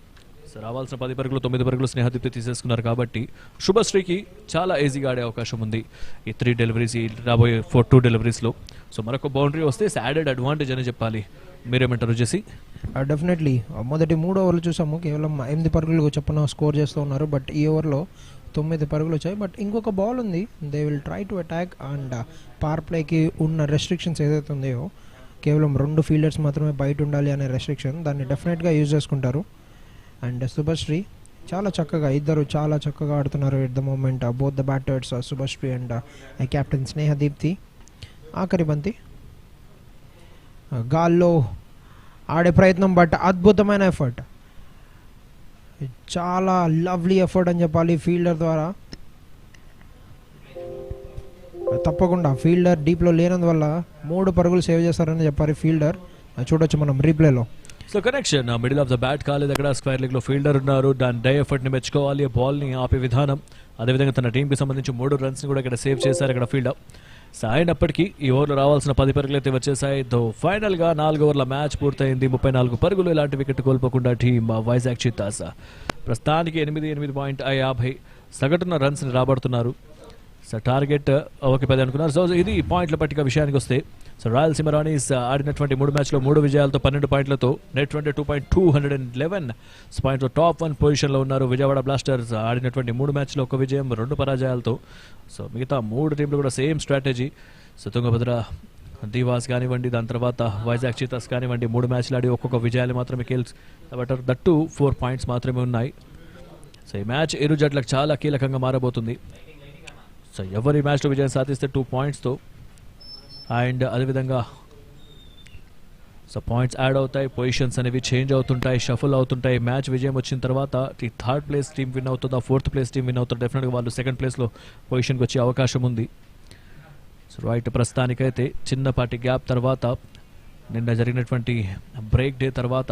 సో రావాల్సిన 10 పరుగులు 9 పరుగులు స్నేహదీప్తి తీసేసుకున్నారు కాబట్టి శుభశ్రీకి చాలా ఈజీగా ఆడే అవకాశం ఉంది ఈ 3 డెలివరీస్, ఈ రాబోయే 2 డెలివరీస్లో. సో మరొక బౌండరీ వస్తే యాడెడ్ అడ్వాంటేజ్ అని చెప్పాలి. మీరేమంటారు చేసి? డెఫినెట్లీ మొదటి 3 ఓవర్లు చూసాము, కేవలం 8 పరుగులు చొప్పున స్కోర్ చేస్తూ ఉన్నారు. బట్ ఈ ఓవర్లో 9 పరుగులు వచ్చాయి. బట్ ఇంకొక బాల్ ఉంది, they will try to attack. And power ప్లేకి ఉన్న రెస్ట్రిక్షన్స్ ఏదైతే ఉందో, కేవలం 2 ఫీల్డర్స్ మాత్రమే బయట ఉండాలి అనే రెస్ట్రిక్షన్, దాన్ని డెఫినెట్గా యూజ్ చేసుకుంటారు. అండ్ శుభశ్రీ ఇద్దరు చాలా చక్కగా ఆడుతున్నారు at the moment. Both the batters Shubhashree and captain Snehadeepti. ఆఖరి బంతి గాల్లో ఆడే ప్రయత్నం, బట్ అద్భుతమైన ఎఫర్ట్, చాలా లవ్లీ ఎఫర్ట్ అని చెప్పాలి ఫీల్డర్ ద్వారా. తప్పకుండా ఫీల్డర్ డీప్లో లేనందువల్ల 3 పరుగులు సేవ్ చేస్తారని చెప్పాలి ఫీల్డర్. చూడొచ్చు మనం రీప్లేలో. So connection middle of the bat కాలేదు అక్కడ. స్క్వేర్ లెగ్లో ఫీల్డర్ ఉన్నారు, దాని డై ఎఫర్ట్ని మెచ్చుకోవాలి. బాల్ని ఆపే విధానం, అదేవిధంగా తన టీంకి సంబంధించి 3 రన్స్ని కూడా ఇక్కడ సేవ్ చేశారు అక్కడ ఫీల్డర్. సో అయినప్పటికీ ఈ ఓవర్లో రావాల్సిన 10 పరుగులు అయితే వచ్చేసాయి. దో ఫైనల్గా 4 ఓవర్ల మ్యాచ్ పూర్తయింది. 34 పరుగులు, ఎలాంటి వికెట్ కోల్పోకుండా టీం వైజాగ్ చీతాస్ ప్రస్తుతానికి 8.50 సగటున రన్స్ని రాబడుతున్నారు. సో టార్గెట్ 10 అనుకున్నారు. సో ఇది పాయింట్ల పట్టిక విషయానికి వస్తే, సో రాయలసీమ రాణీస్ ఆడినటువంటి 3 మ్యాచ్లో 3 విజయాలతో 12 పాయింట్లతో నెట్ 22.211 పాయింట్తో టాప్ 1 పొజిషన్లో ఉన్నారు. విజయవాడ బ్లాస్టర్స్ ఆడినటువంటి 3 మ్యాచ్లో 1 విజయం 2 పరాజయాలతో. సో మిగతా 3 టీంలు కూడా same strategy. So Tungabhadra divas కానివ్వండి, దాని తర్వాత వైజాగ్ చీతాస్ కానివ్వండి, 3 మ్యాచ్లు ఆడి ఒక్కొక్క విజయాలు మాత్రమే కేల్బట్టర్, దట్టు 4 పాయింట్స్ మాత్రమే ఉన్నాయి. సో ఈ మ్యాచ్ ఇరు జట్లకు చాలా కీలకంగా మారబోతుంది. సో ఎవరి మ్యాచ్లో విజయం సాధిస్తే 2 పాయింట్స్తో, అండ్ అదేవిధంగా సో పాయింట్స్ యాడ్ అవుతాయి, పొజిషన్స్ అనేవి చేంజ్ అవుతుంటాయి, షఫుల్ అవుతుంటాయి. మ్యాచ్ విజయం వచ్చిన తర్వాత ఈ 3rd ప్లేస్ టీం విన్ అవుతుందా, 4th ప్లేస్ టీం విన్ అవుతుందా, డెఫినెట్గా వాళ్ళు 2nd ప్లేస్లో పొజిషన్కి వచ్చే అవకాశం ఉంది. సో రైట్, ప్రస్తుతానికైతే చిన్నపాటి గ్యాప్ తర్వాత, నిన్న జరిగినటువంటి బ్రేక్ డే తర్వాత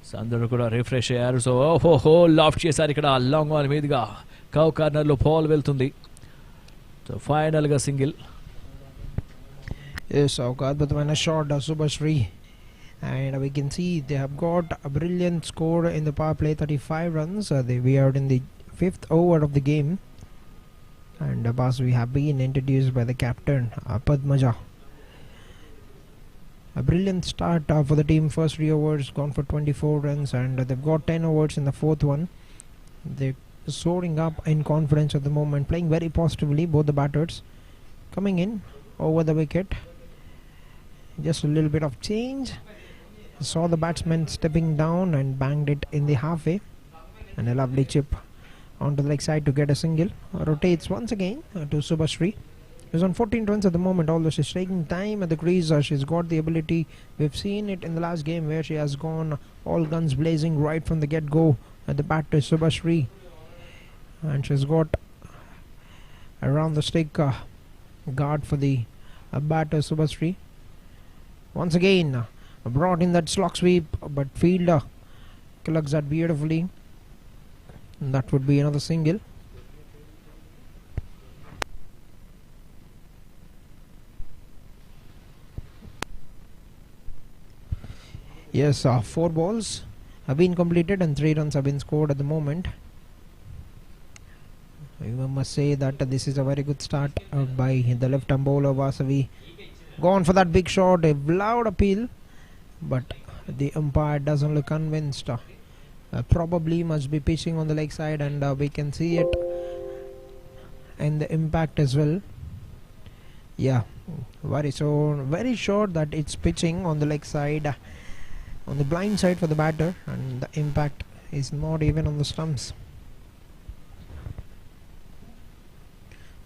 సో అందరూ కూడా రిఫ్రెష్ అయ్యారు. సో ఓహో లాఫ్ట్ చేశారు ఇక్కడ, లాంగ్ ఆన్ మీదుగా కవ్ కార్నర్లో బాల్ వెళ్తుంది. సో ఫైనల్గా సింగిల్. Yes, ఒక అద్భుతమైన shot Subhashree, and we can see they have got a brilliant score in the power play, 35 runs. We are in the 5th over of the game, and boss, we have been introduced by the captain Padmaja. A brilliant start for the team. First 3 overs gone for 24 runs, and they've got 10 overs in the 4th one. They're soaring up in confidence at the moment, playing very positively, both the batters coming in over the wicket. Just a little bit of change. Saw the batsman stepping down and banged it in the halfway, and a lovely chip onto the leg side to get a single. Rotates once again to Subhashree. She's on 14 runs at the moment, although she's taking time at the crease. She's got the ability. We've seen it in the last game where she has gone all guns blazing right from the get-go at the bat to Subhashree, and she's got around the stick guard for the batter Subhashree. Once again brought in that slog sweep, but fielder collects that beautifully, and that would be another single. Yes, 4 balls have been completed and 3 runs have been scored at the moment. We must say that this is a very good start by the left-arm bowler Vasavi. Gone for that big shot, a loud appeal, but the umpire doesn't look convinced. Probably must be pitching on the leg side, and we can see it in the impact as well. Yeah, very sure that it's pitching on the leg side, on the blind side for the batter, and the impact is not even on the stumps.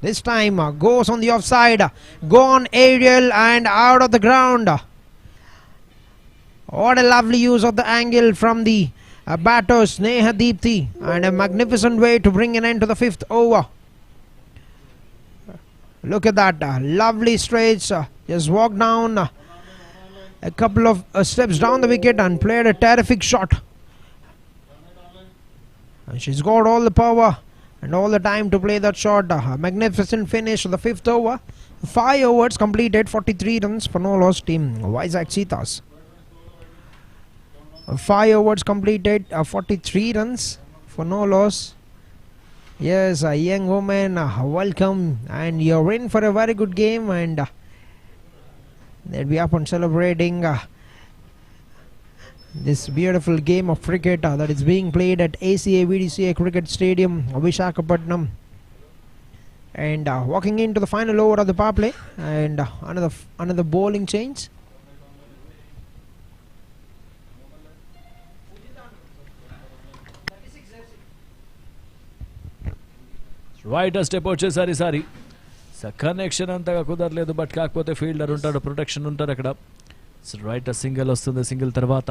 This time goes on the offside, gone aerial and out of the ground. What a lovely use of the angle from the batter Sneha Deepthi, and a magnificent way to bring an end to the 5th over. Look at that, lovely straights, just walked down a couple of steps down the wicket and played a terrific shot. And she's got all the power and all the time to play that shot. A magnificent finish of the 5th over. 5 overs completed, 43 runs for no loss, team Vizag Cheethas. 5 overs completed, 43 runs for no loss. Yes, a young woman, welcome, and you're in for a very good game, and they'll be up and celebrating this beautiful game of cricket that is being played at ACA-VDCA Cricket Stadium, Visakhapatnam. And walking into the final over of the power play, and another bowling change. Right step వచ్చేసారి ఈసారి connection అంతగా కుదరలేదు, but కాకపోతే fielder ఉంటాడు, protection ఉంటారు అక్కడ. Right single వస్తుంది, single తర్వాత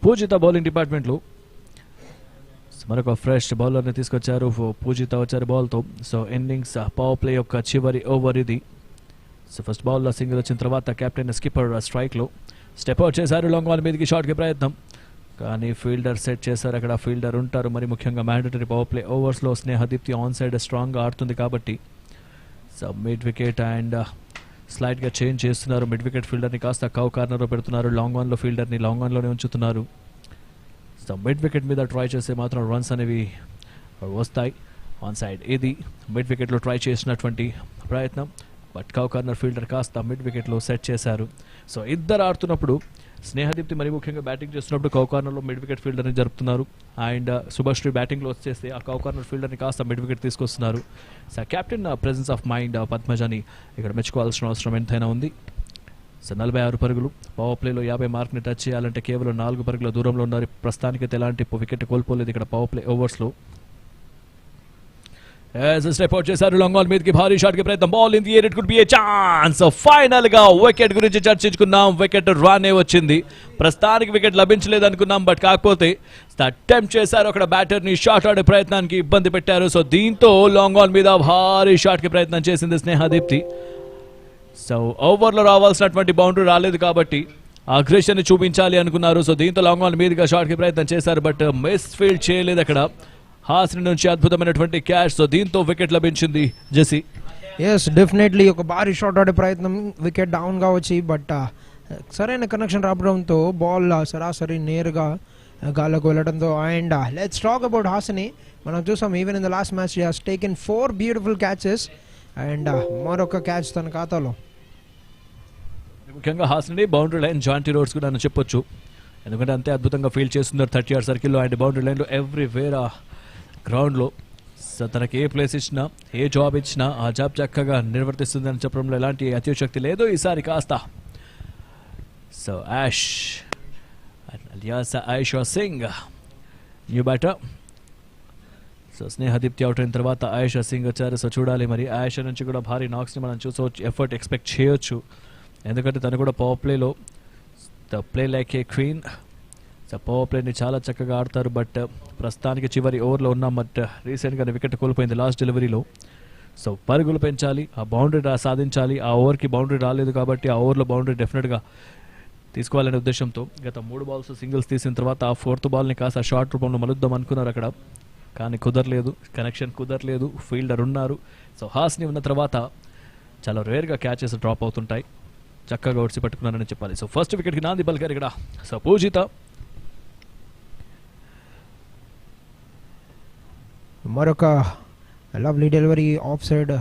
పూజిత బౌలింగ్ డిపార్ట్మెంట్లో మరొక ఫ్రెష్ బౌలర్ని తీసుకొచ్చారు. పూజిత వచ్చారు బాల్తో. సో ఇన్నింగ్స్ పవర్ ప్లే యొక్క చివరి ఓవర్ ఇది. సో ఫస్ట్ బాల్లో సింగిల్ వచ్చిన తర్వాత కెప్టెన్ స్కిప్పర్ స్ట్రైక్లో స్టెప్ అవుట్ చేశారు. లాంగ్ బాల్ మీదకి షాట్కి ప్రయత్నం, కానీ ఫీల్డర్ సెట్ చేశారు. అక్కడ ఫీల్డర్ ఉంటారు, మరి ముఖ్యంగా మ్యాండటరీ పవర్ ప్లే ఓవర్స్లో స్నేహ దీప్తి ఆన్ సైడ్ స్ట్రాంగ్గా ఆడుతుంది కాబట్టి సో మిడ్ వికెట్ అండ్ స్లైడ్గా చేంజ్ చేస్తున్నారు. మిడ్ వికెట్ ఫీల్డర్ని కాస్త కౌ కార్నర్లో పెడుతున్నారు. లాంగ్ ఆన్లో ఫీల్డర్ని లాంగ్ ఆన్లోనే ఉంచుతున్నారు. సో మిడ్ వికెట్ మీద ట్రై చేస్తే మాత్రం రన్స్ అనేవి వస్తాయి. ఆన్ సైడ్ ఇది మిడ్ వికెట్లో ట్రై చేసినటువంటి ప్రయత్నం, బట్ కౌ కార్నర్ ఫీల్డర్ కాస్త మిడ్ వికెట్లో సెట్ చేశారు. సో ఇద్దరు ఆడుతున్నప్పుడు స్నేహదీప్తి మరి ముఖ్యంగా బ్యాటింగ్ చేస్తున్నప్పుడు కౌ కార్నర్లో మిడ్ వికెట్ ఫీల్డర్ని జరుపుతున్నారు. అండ్ శుభశ్రీ బ్యాటింగ్లో వచ్చేస్తే ఆ కౌ కార్నర్ ఫీల్డర్ని కాస్త మిడ్ వికెట్ తీసుకొస్తున్నారు. So captain presence of mind పద్మజాని ఇక్కడ మెచ్చుకోవాల్సిన అవసరం ఎంతైనా ఉంది. సో 46 పరుగులు పవర్ ప్లేలో 50 మార్క్ని టచ్ చేయాలంటే కేవలం 4 పరుగుల దూరంలో ఉన్నారు. ప్రస్తుతానికైతే ఎలాంటి వికెట్ కోల్పోలేదు ఇక్కడ పవర్ ప్లే ఓవర్స్లో. స్టెప్ అవుట్ చేశారు. లాంగ్ బాల్ మీదకి భారీ షాట్ కి ప్రయత్నం. Ball in the air, it could be A chance. Final గా వికెట్ గురించి చర్చించుకున్నాం. వికెట్ రానే వచ్చింది. ప్రస్తుతానికి వికెట్ లభించలేదు అనుకున్నాం, బట్ కాకపోతే అటెంప్ట్ చేశారు అక్కడ బ్యాటర్ ని షాట్ ఆడే ప్రయత్నానికి ఇబ్బంది పెట్టారు. సో దీంతో లాంగ్ బాల్ మీద భారీ షాట్ కి ప్రయత్నం చేసింది స్నేహదీప్తి. సో ఓవర్లో రావాల్సినటువంటి బౌండరీ రాలేదు కాబట్టి అగ్రెషన్ ని చూపించాలి అనుకున్నారు. సో దీంతో లాంగ్ బాల్ మీదుగా షాట్ కి ప్రయత్నం చేశారు, బట్ మిస్ ఫీల్డ్ చేయలేదు అక్కడ. హాస్ని నుంచి అద్భుతమైనటువంటి క్యాచ్. సో దీంతో వికెట్ లభించింది జెసి. ఎస్, డెఫినెట్లీ ఒక భారీ షాట్ ఆడే ప్రయత్నం, వికెట్ డౌన్గా వచ్చి, బట్ సరైన కనెక్షన్ రావడంతో బాల్ సరాసరి నేరుగా గాల్లోకి వెళ్ళడంతో. And let's talk about Hasini. మనం చూసాం even in the last match he has taken 4 beautiful catches and మరొక క్యాచ్ తన ఖాతాలో. ముఖ్యంగా Hasini boundary line Jonty Rhodes కూడా అని చెప్పొచ్చు, ఎందుకంటే అంతే అద్భుతంగా ఫీల్డ్ చేస్తున్నారు 30 యార్డ్ సర్కిల్లో అండ్ బౌండరీ లైన్లో ఎవ్రీవేర్ గ్రౌండ్లో. సో తనకి ఏ ప్లేస్ ఇచ్చినా ఏ జాబ్ ఇచ్చినా ఆ జాబ్ చక్కగా నిర్వర్తిస్తుంది అని చెప్పడంలో ఎలాంటి అతిశక్తి లేదు ఈసారి కాస్త. So Ayesha Singh new batter. So Snehadeepti out అయిన తర్వాత ఆయిషా సింగ్ వచ్చారు. సో చూడాలి మరి ఆయిషా నుంచి కూడా భారీ నాక్స్ని మనం చూసవచ్చు, ఎఫర్ట్ ఎక్స్పెక్ట్ చేయొచ్చు, ఎందుకంటే తను కూడా పవర్ ప్లేలో the play like a queen. So power ప్లేని చాలా చక్కగా ఆడతారు, బట్ ప్రస్తుతానికి చివరి ఓవర్లో ఉన్నాం. బట్ రీసెంట్గానే వికెట్ కోల్పోయింది లాస్ట్ డెలివరీలో. సో పరుగులు పెంచాలి, ఆ బౌండరీ సాధించాలి. ఆ ఓవర్కి బౌండరీ రాలేదు కాబట్టి ఆ ఓవర్లో బౌండరీ డెఫినెట్గా తీసుకోవాలనే ఉద్దేశంతో గత 3 బాల్స్ సింగిల్స్ తీసిన తర్వాత ఆ 4th బాల్ని కాస్త షార్ట్ రూపంలో మలుద్దాం అనుకున్నారు అక్కడ, కానీ కుదరలేదు, కనెక్షన్ కుదరలేదు, ఫీల్డర్ ఉన్నారు. సో హాస్ని ఉన్న తర్వాత చాలా రేర్గా క్యాచెస్ డ్రాప్ అవుతుంటాయి, చక్కగా ఒడిసి పట్టుకున్నారని చెప్పాలి. సో ఫస్ట్ వికెట్కి నాంది పలికారు ఇక్కడ. సో పూజిత మరొక lovely delivery of side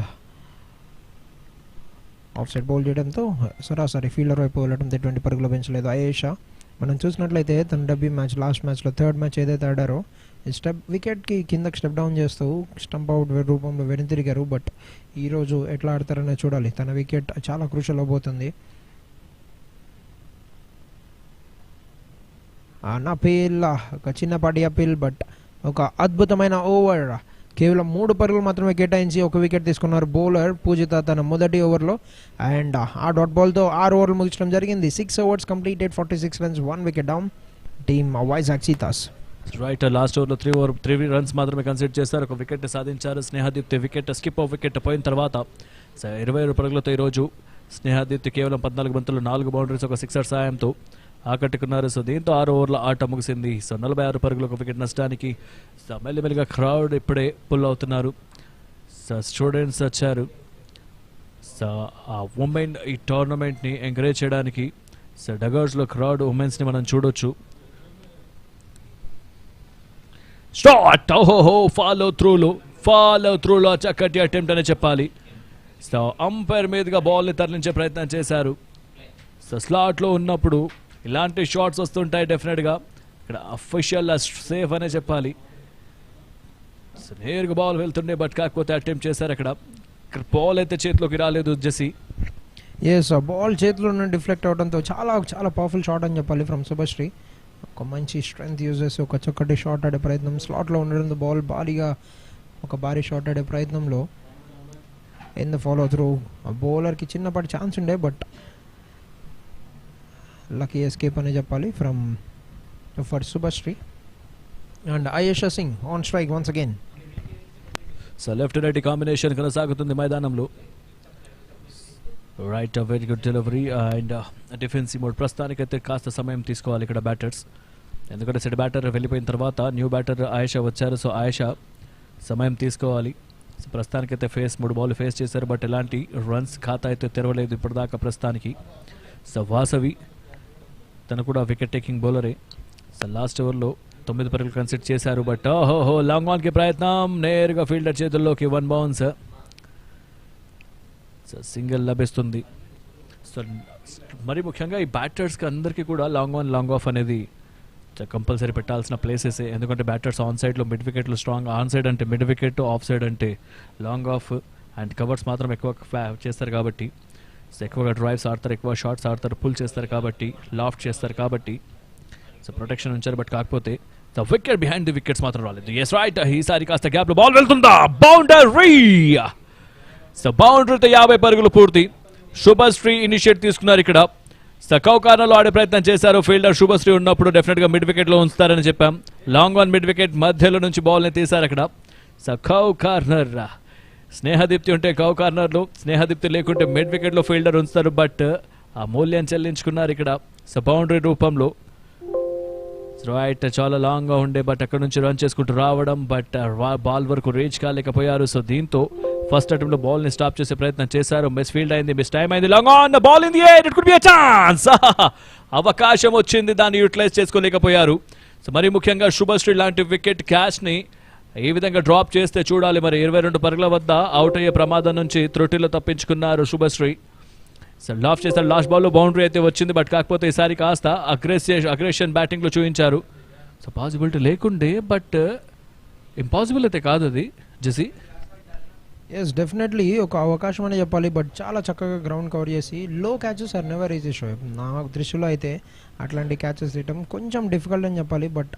bowl చేయడంతో సరాసరి ఫీల్డర్ వైపు వెళ్ళడంతో 20 పరుగులు పెంచలేదు ఆయేషా. మనం చూసినట్లయితే తన డబ్బీ మ్యాచ్ లాస్ట్ మ్యాచ్లో 3rd మ్యాచ్ ఏదైతే ఆడారో స్టెప్ వికెట్కి కిందకి స్టెప్ డౌన్ చేస్తూ స్టంప్ అవుట్ రూపంలో వెనుతిరిగారు. బట్ ఈరోజు ఎట్లా ఆడతారనే చూడాలి. తన వికెట్ చాలా క్రూషల్ అవబోతుంది. అన్ అపీల్, ఒక చిన్నపాటి అపీల్, బట్ ఒక అద్భుతమైన ఓవర్ కేవలం 3 పరుగులు మాత్రమే కేటాయించి 1 వికెట్ తీసుకున్నారు బౌలర్ పూజిత తన మొదటి ఓవర్లో. అండ్ ఆ డాట్ బాల్తో 6 ఓవర్లు ముగించడం జరిగింది. 6 overs completed, 46 runs, 1 wicket down. Team Vizag cheetahs. Right, last ఓవర్లో 3 runs మాత్రమే కన్సిడర్ చేస్తారు, 1 వికెట్ సాధించారు. స్నేహదీప్తి వికెట్ స్కిప్ ఆఫ్ వికెట్ పోయిన తర్వాత 27 పరుగులతో ఈరోజు స్నేహదీప్తి కేవలం 14 బంతులు 4 బౌండరీస్ 1 సిక్సర్ సాయంతో ఆకట్టుకున్నారు. సో దీంతో 6 ఓవర్ల ఆట ముగిసింది. సో 46 పరుగులు 1 వికెట్ నష్టానికి. సో మెల్లిమెల్లిగా క్రౌడ్ ఇప్పుడే పుల్ అవుతున్నారు. సో స్టూడెంట్స్ వచ్చారు. సో ఆ ఉమెన్ ఈ టోర్నమెంట్ని ఎంకరేజ్ చేయడానికి. సో డగౌట్స్లో క్రౌడ్ ఉమెన్స్ని మనం చూడొచ్చు. స్టార్ట్, ఓహో ఫాలో త్రూలో చక్కటి అటెంప్ట్ అనే చెప్పాలి. సో అంపైర్ మీదుగా బాల్ని తరలించే ప్రయత్నం చేశారు. సో స్లాట్లో ఉన్నప్పుడు ఇలాంటి షాట్స్ వస్తుంటాయి డెఫినెట్గా. ఇక్కడ అఫీషియల్ సేఫ్ అనే చెప్పాలి. సో నేరుగా బాల్ వెళ్తుండే, బట్ కాకపోతే అటెంప్ట్ చేశారు. అక్కడ బాల్ అయితే చేతిలోకి రాలేదు జెసి. ఎస్, బాల్ చేతిలో నుండి డిఫ్లెక్ట్ అవడంతో చాలా చాలా పవర్ఫుల్ షాట్ అని చెప్పాలి ఫ్రమ్ శుభశ్రీ. ఒక మంచి స్ట్రెంగ్త్ యూజ్ చేసి ఒక చక్కటి షాట్ ఆడే ప్రయత్నం. స్లాట్లో ఉండడంతో బాల్ భారీ షాట్ ఆడే ప్రయత్నంలో ఇన్ ద ఫాలో త్రూ బౌలర్కి చిన్నపాటి ఛాన్స్ ఉండే, బట్ లక్కీ ఎస్కేప్ అనే చెప్పాలి from for Subhashree. And Ayesha Singh on strike once again. So left right combination కొనసాగుతుంది మైదానంలో. Right, very good delivery and defensive mode. ప్రస్తుతానికైతే కాస్త సమయం తీసుకోవాలి ఇక్కడ బ్యాటర్స్, ఎందుకంటే సెట్ బ్యాటర్ వెళ్ళిపోయిన తర్వాత న్యూ బ్యాటర్ ఆయేషా వచ్చారు. సో ఆయేషా సమయం తీసుకోవాలి. సో ప్రస్తుతానికైతే 3 బాల్ ఫేస్ చేశారు, బట్ ఎలాంటి రన్స్ ఖాతా అయితే తెరవలేదు ఇప్పటిదాకా ప్రస్తుతానికి. సో వాసవి తను కూడా వికెట్ టేకింగ్ బౌలరే. సో లాస్ట్ ఓవర్లో 9 పరుగులు కన్సిడర్ చేశారు, బట్ ఓహో లాంగ్ ఆన్కి ప్రయత్నం, నేరుగా ఫీల్డర్ చేతుల్లోకి 1 bounce. సో సింగిల్ లభిస్తుంది. సో మరి ముఖ్యంగా ఈ బ్యాటర్స్కి అందరికీ కూడా లాంగ్ ఆన్ లాంగ్ ఆఫ్ అనేది కంపల్సరీ పెట్టాల్సిన ప్లేసెస్. ఎందుకంటే బ్యాటర్స్ ఆన్ సైడ్లో మిడ్ వికెట్లో స్ట్రాంగ్, ఆన్ సైడ్ అంటే మిడ్ వికెట్, ఆఫ్ సైడ్ అంటే లాంగ్ ఆఫ్ అండ్ కవర్స్ మాత్రం ఎక్కువ చేస్తారు కాబట్టి. సో ఎక్కువగా డ్రైవ్స్ ఆడతారు, ఎక్కువ షాట్స్ ఆడతారు, పుల్ చేస్తారు కాబట్టి, లాఫ్ట్ చేస్తారు కాబట్టి. సో ప్రొటెక్షన్ ఉంచారు, బట్ కాకపోతే the wicket behind the wickets మాత్రం రాలేదు. ఎస్ రైట్, ఈసారి కాస్త గ్యాప్లో బాల్ వెళ్తుందా, బౌండరీ. సో బౌండరీతో 50 పరుగులు పూర్తి. శుభశ్రీ ఇనిషియేట్ తీసుకున్నారు ఇక్కడ. సో కార్నర్లో ఆడే ప్రయత్నం చేశారు. ఫీల్డర్ శుభశ్రీ ఉన్నప్పుడు డెఫినెట్గా మిడ్ వికెట్లో ఉంచుతారని చెప్పాం. లాంగ్ ఆన్ మిడ్ వికెట్ మధ్యలో నుంచి బాల్ని తీశారు అక్కడ. సో కార్నర్ స్నేహదీప్తి ఉంటే కార్నర్లో, స్నేహదీప్తి లేకుంటే మిడ్ వికెట్లో ఫీల్డర్ ఉంచుతారు, బట్ ఆ మూల్యం చెల్లించుకున్నారు ఇక్కడ. సో బౌండరీ రూపంలో రైట్, చాలా లాంగ్గా ఉండే, బట్ అక్కడ నుంచి రన్ చేసుకుంటూ రావడం, బట్ బాల్ వరకు రీచ్ కాలేకపోయారు. సో దీంతో ఫస్ట్ అటెంప్ట్ లో బాల్ ని స్టాప్ చేసే ప్రయత్నం చేశారు. మిస్ ఫీల్డ్ అయింది, మిస్ టైం అయింది. Long on ball in the air, it could be a chance. అవకాశం వచ్చింది, దాన్ని యూటిలైజ్ చేసుకోలేకపోయారు. సో మరి ముఖ్యంగా శుభశ్రీ లాంటి వికెట్ క్యాచ్ ని ఈ విధంగా డ్రాప్ చేస్తే చూడాలి. మరి 22 పరుగుల వద్ద అవుట్ అయ్యే ప్రమాదం నుంచి త్రుటిలో తప్పించుకున్నారు శుభశ్రీ. సో లాఫ్ చేశారు. లాస్ట్ బాల్లో బౌండరీ అయితే వచ్చింది, బట్ కాకపోతే ఈసారి కాస్త అగ్రెషన్ బ్యాటింగ్ లో చూపించారు. సో పాసిబిలిటీ లేకుండే, బట్ ఇంపాసిబుల్ అయితే కాదు అది జెసి. ఎస్, డెఫినెట్లీ ఒక అవకాశం అని చెప్పాలి, బట్ చాలా చక్కగా గ్రౌండ్ కవర్ చేసి low catches are never easy so. నా దృష్టిలో అయితే అట్లాంటి క్యాచెస్ తీయటం కొంచెం డిఫికల్ట్ అని చెప్పాలి, బట్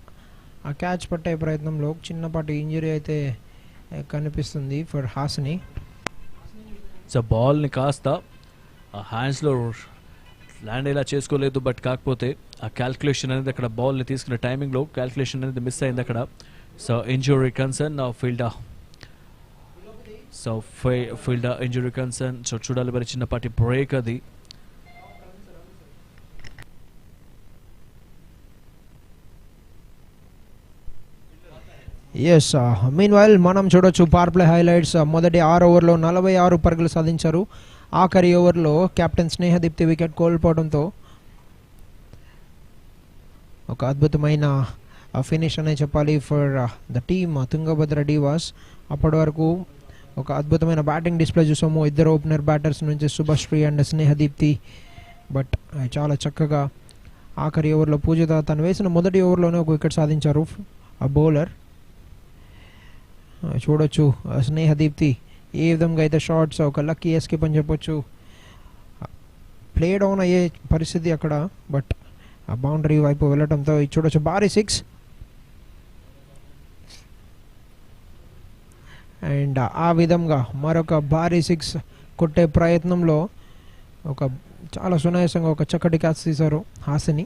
ఆ క్యాచ్ పట్టే ప్రయత్నంలో చిన్నపాటి ఇంజరీ అయితే కనిపిస్తుంది ఫర్ హాస్ని. సో బాల్ని కాస్త హ్యాండ్స్లో ల్యాండ్ ఇలా చేసుకోలేదు, బట్ కాకపోతే ఆ క్యాల్కులేషన్ అనేది అక్కడ బాల్ని తీసుకునే టైమింగ్లో క్యాల్కులేషన్ అనేది మిస్ అయింది అక్కడ. So injury concern fielder, so fielder injury concern. So చూడాలి మరి చిన్నపాటి బ్రేక్ అది. ఎస్, మీన్ వైల్ మనం చూడొచ్చు పవర్ ప్లే హైలైట్స్. మొదటి 6 ఓవర్లో 46 పరుగులు సాధించారు. ఆఖరి ఓవర్లో కెప్టెన్ స్నేహదీప్తి వికెట్ కోల్పోవడంతో ఒక అద్భుతమైన ఫినిష్ అనే చెప్పాలి for the team Tungabhadra Diwas. అప్పటి వరకు ఒక అద్భుతమైన బ్యాటింగ్ డిస్ప్లే చూసాము 2 ఓపెనర్ బ్యాటర్స్ నుంచి శుభశ్రీ అండ్ స్నేహదీప్తి, బట్ చాలా చక్కగా ఆఖరి ఓవర్లో పూజిత తను వేసిన మొదటి ఓవర్లోనే ఒక వికెట్ సాధించారు ఆ బౌలర్. చూడొచ్చు స్నేహదీప్తి ఏ విధంగా అయితే షాట్స్ ఒక లక్కీ ఎస్కేప్ అని చెప్పొచ్చు ప్లే డౌన్ అయ్యే పరిస్థితి అక్కడ, బట్ ఆ బౌండరీ వైపు వెళ్ళడంతో చూడొచ్చు భారీ 6. అండ్ ఆ విధంగా మరొక భారీ 6 కొట్టే ప్రయత్నంలో ఒక చాలా సునాయాసంగా ఒక చక్కటి క్యాచ్ తీశారు హాసిని.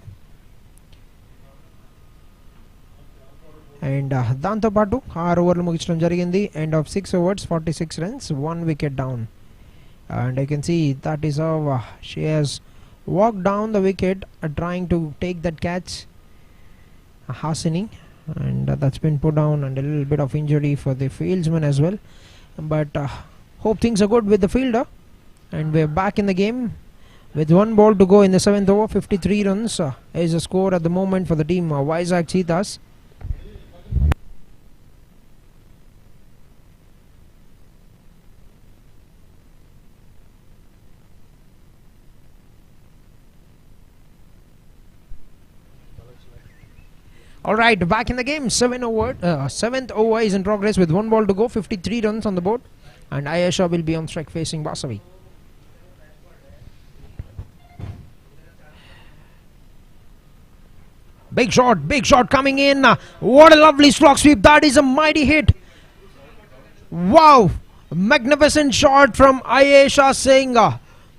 అండ్ దాంతోపాటు 6 ఓవర్లు ముగించడం జరిగింది. End of 6 overs 46 runs, 1 wicket down. And I can see that is how she has walked down the wicket trying to take that catch, Hasini, and that's been put down, and a little bit of injury for the fieldsman as well, but hope things are good with the fielder. And we're back in the game with 1 ball to go in the 7th over. 53 runs is the score at the moment for the team Vizag Cheethas. Alright, back in the game. 7th over is in progress with 1 ball to go. 53 runs on the board. And Ayesha will be on strike facing Vasavi. Big shot coming in. What a lovely slog sweep. That is a mighty hit. Wow, magnificent shot from Ayesha Singh.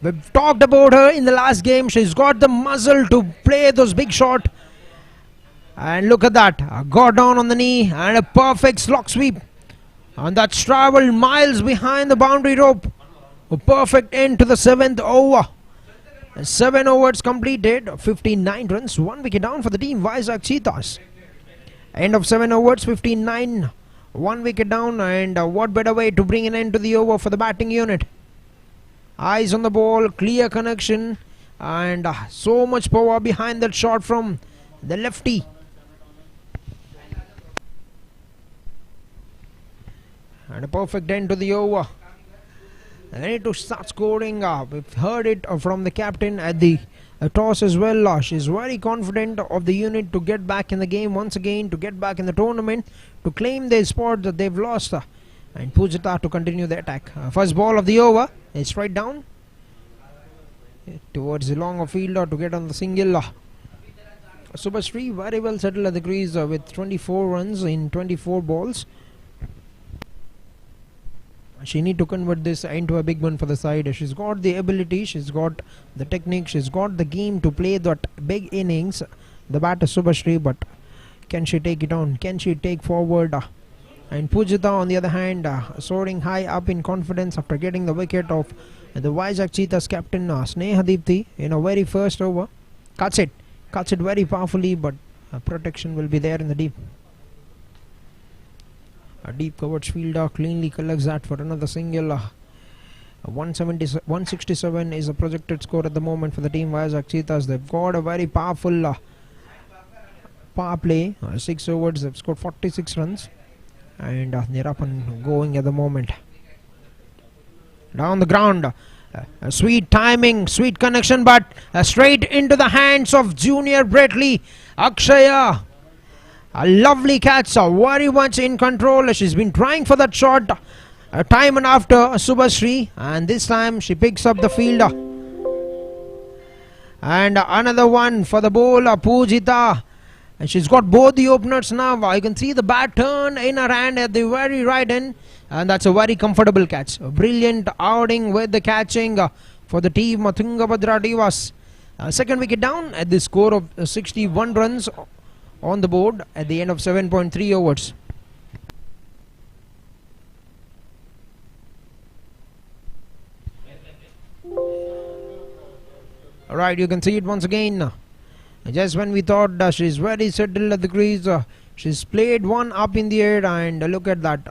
We've talked about her in the last game. She's got the muscle to play those big shots. And look at that, got down on the knee and a perfect slog sweep, and that's travelled miles behind the boundary rope. A perfect end to the 7th over. 7 overs completed, 59 runs, 1 wicket down for the team Vizag Cheethas. End of 7 overs, 59, 1 wicket down, and what better way to bring an end to the over for the batting unit. Eyes on the ball, clear connection, and so much power behind that shot from the lefty. And a perfect end to the over. They need to start scoring. We've heard it from the captain at the toss as well. She's very confident of the unit to get back in the game once again, to get back in the tournament, to claim their spot that they've lost. And Pujita to continue the attack. First ball of the over is straight down towards the longer fielder to get on the single. Subhashree very well settled at the crease with 24 runs in 24 balls. She need to convert this into a big one for the side. She's got the ability, she's got the technique, she's got the game to play that big innings. The batter Subhashree, but can she take it on? Can she take forward? And Pujita on the other hand soaring high up in confidence after getting the wicket of the Vizag Cheethas captain Snehadipti in a very first over. Cuts it very powerfully, but protection will be there in the deep. A deep coverage fielder cleanly collects that for another single. 167 is the projected score at the moment for the team Vizag Cheethas. They've got a very powerful power play. 6 overs, they've scored 46 runs. And they're up and going at the moment. Down the ground. Sweet timing, sweet connection, but straight into the hands of Junior Bradley. Akshaya. A lovely catch, very much in control. She's been trying for that shot time and after Subhashree, and this time she picks up the fielder. And another one for the bowler Pujita, and she's got both the openers now. You can see the bat turn in her hand at the very right end, and that's a very comfortable catch. A brilliant outing with the catching for the team Tungabhadra Divas. Second wicket down at the score of 61 runs on the board at the end of 7.3 overs. Alright, you can see it once again. Just when we thought she's very settled at the crease, she's played one up in the air, and look at that.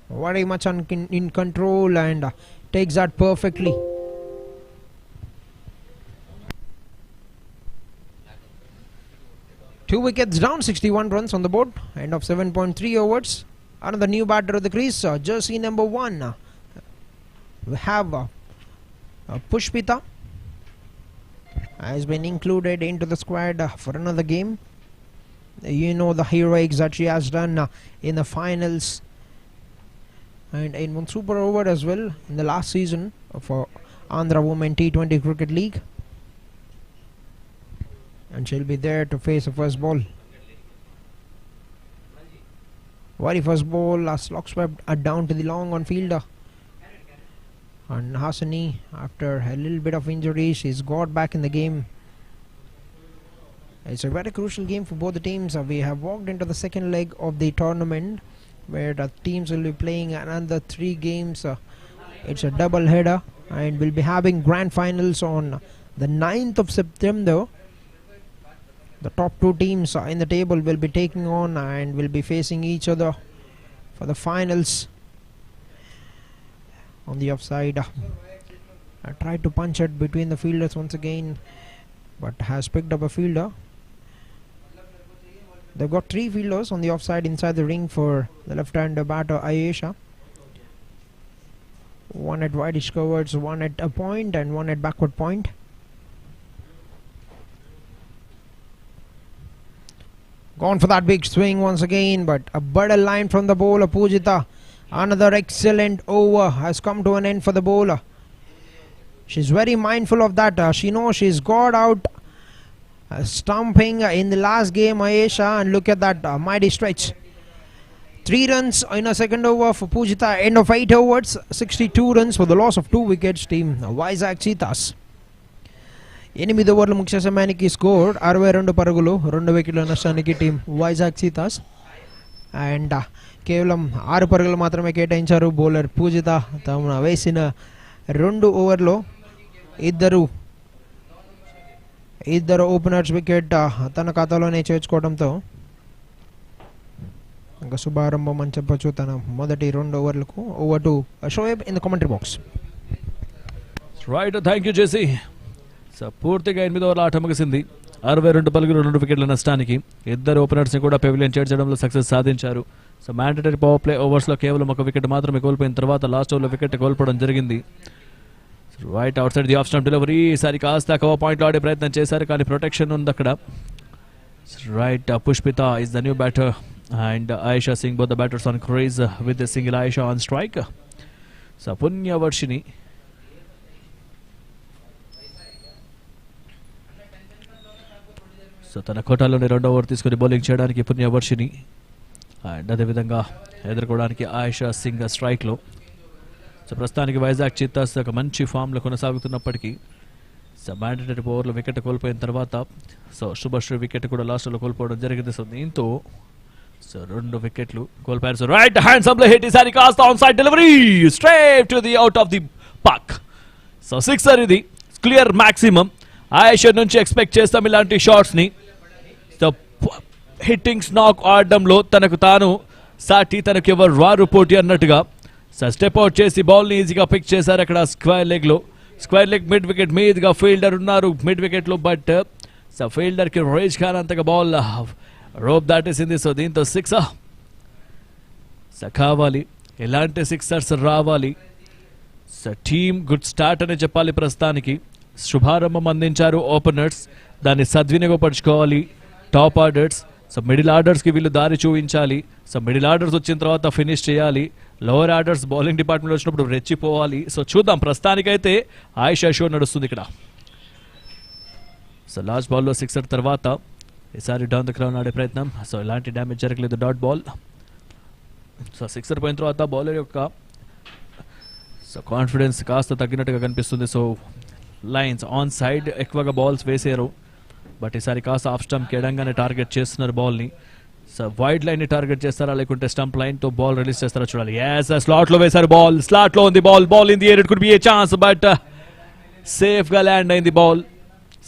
Very much in control, and takes that perfectly. Two wickets down, 61 runs on the board. End of 7.3 overs. Another new batter of the crease, jersey number 1. We have Pushpita has been included into the squad for another game. You know the heroics that she has done in the finals and in one super over as well in the last season for Andhra WT20 Cricket League. And she'll be there to face the first ball. Very first ball, slog swept down to the long on fielder. And Hasani, after a little bit of injury, she's got back in the game. It's a very crucial game for both the teams. We have walked into the second leg of the tournament, where the teams will be playing another 3 games. It's a double header, and we'll be having grand finals on the 9th of September. The top 2 teams in the table will be taking on and will be facing each other for the finals. On the offside, I tried to punch it between the fielders once again, but has picked up a fielder. They've got 3 fielders on the offside inside the ring for the left-hander batter Ayesha. 1 at wideish coverts, 1 at a point and 1 at backward point. Gone for that big swing once again, but a better line from the bowler Pujita. Another excellent over has come to an end for the bowler. She's very mindful of that. She knows she's got out stumping in the last game, Ayesha, and look at that mighty stretch. 3 runs in a second over for Pujita. End of 8 overs, 62 runs for the loss of 2 wickets. Team Vizag Cheethas. 8 ఓవర్ల ముఖ్య సమయానికి score 62 పరుగులు, 2 వికెట్ల నష్టానికి team Vizag cheetahs. And కేవలం 6 పరుగులు మాత్రమే కేటాయించారు బౌలర్ పూజిత. తాము వేసిన 2 ఓవర్లో ఇద్దరు ఓపెనర్స్ వికెట్ తన ఖాతాలోనే చేర్చుకోవడంతో ఇంకా శుభారంభం అని చెప్పొచ్చు తన మొదటి 2 ఓవర్లకు. Over to Shoaib in the commentary box. Right, thank you JC. So పూర్తిగా 8 ఓవర్ల ఆట ముగిసింది. 62 పరుగులు, 2 వికెట్ల నష్టానికి. ఇద్దరు ఓపెనర్స్ని కూడా పెవిలియన్ చేర్చడంలో సక్సెస్ సాధించారు. సో మ్యాండేటరీ పవర్ ప్లే ఓవర్స్లో కేవలం 1 వికెట్ మాత్రమే కోల్పోయిన తర్వాత లాస్ట్ ఓవర్లో వికెట్ కోల్పోవడం జరిగింది. Right, out side the off stump delivery. ఈసారి కాస్త కవర్ పాయింట్లో ఆడే ప్రయత్నం చేశారు, కానీ ప్రొటెక్షన్ ఉంది అక్కడ. Right, Pushpita is the new batter and Ayesha Singh, both the batters on crease with the single Ayesha on strike. So Punyavarshini so తన కోటాలోని 2వ ఓవర్ తీసుకుని బౌలింగ్ చేయడానికి పుణ్యవర్షిని, అండ్ అదేవిధంగా ఎదుర్కోవడానికి ఆయేషా సింగ్ స్ట్రైక్లో. సో ప్రస్తుతానికి వైజాగ్ చీతాస్ ఒక మంచి ఫామ్లో కొనసాగుతున్నప్పటికీ సో మ్యాండేటరీ ఓవర్లో వికెట్ కోల్పోయిన తర్వాత సో శుభశ్రీ వికెట్ కూడా లాస్ట్లో కోల్పోవడం జరిగింది. సో దీంతో సో 2 వికెట్లు కోల్పోయారు. సో రైట్ హ్యాండ్ సబ్లో హిట్, ఈసారి కాస్త on side delivery straight to the out of the Pak. So 6 ఇది క్లియర్ మ్యాక్సిమం. ఆయేషా నుంచి ఎక్స్పెక్ట్ చేస్తాం ఇలాంటి షాట్స్ని. సో హిట్టింగ్స్ నాక్ ఆడడంలో తనకు తాను సాటి తనకు ఎవరు రారు పోటీ అన్నట్టుగా సో స్టెప్ అవుట్ చేసి బాల్ని ఈజీగా పిక్ చేశారు అక్కడ స్క్వేర్ లెగ్ మిడ్ వికెట్ మీదుగా ఫీల్డర్ ఉన్నారు మిడ్ వికెట్లో, బట్ సో ఫీల్డర్కి రేజ్ కానంతగా బాల్ రోప్ దాటేసింది. సో దీంతో 6 సో కావాలి, ఎలాంటి 6ers రావాలి. సో టీమ్ గుడ్ స్టార్ట్ అని చెప్పాలి. ప్రస్తుతానికి శుభారంభం అందించారు ఓపెనర్స్, దాన్ని సద్వినియోగపరచుకోవాలి టాప్ ఆర్డర్స్. సో మిడిల్ ఆర్డర్స్కి వీళ్ళు దారి చూపించాలి. సో మిడిల్ ఆర్డర్స్ వచ్చిన తర్వాత ఫినిష్ చేయాలి. లోవర్ ఆర్డర్స్ బౌలింగ్ డిపార్ట్మెంట్ వచ్చినప్పుడు రెచ్చిపోవాలి. సో చూద్దాం, ప్రస్తుతానికైతే ఆయేషా షో నడుస్తుంది ఇక్కడ. సో లాస్ట్ బాల్లో 6 తర్వాత ఈసారి డౌన్ ద క్రౌన్ ఆడే ప్రయత్నం. సో ఎలాంటి డ్యామేజ్ జరగలేదు, డాట్ బాల్. సో 6 పోయిన తర్వాత బౌలర్ యొక్క సో కాన్ఫిడెన్స్ కాస్త తగ్గినట్టుగా కనిపిస్తుంది. సో లైన్స్ ఆన్ సైడ్ ఎక్కువగా బాల్స్ వేసారు, బట్ ఈసారి కాస్త ఆఫ్ స్టంప్కి ఎడంగానే టార్గెట్ చేస్తున్నారు బాల్ని. సో వైడ్ లైన్ని టార్గెట్ చేస్తారా లేకుంటే స్టంప్ లైన్తో బాల్ రిలీజ్ చేస్తారా చూడాలి. స్లాట్లో వేశారు బాల్, స్లాట్లో ఉంది ball in the air, it could be A chance, but సేఫ్గా ల్యాండ్ అయింది ball.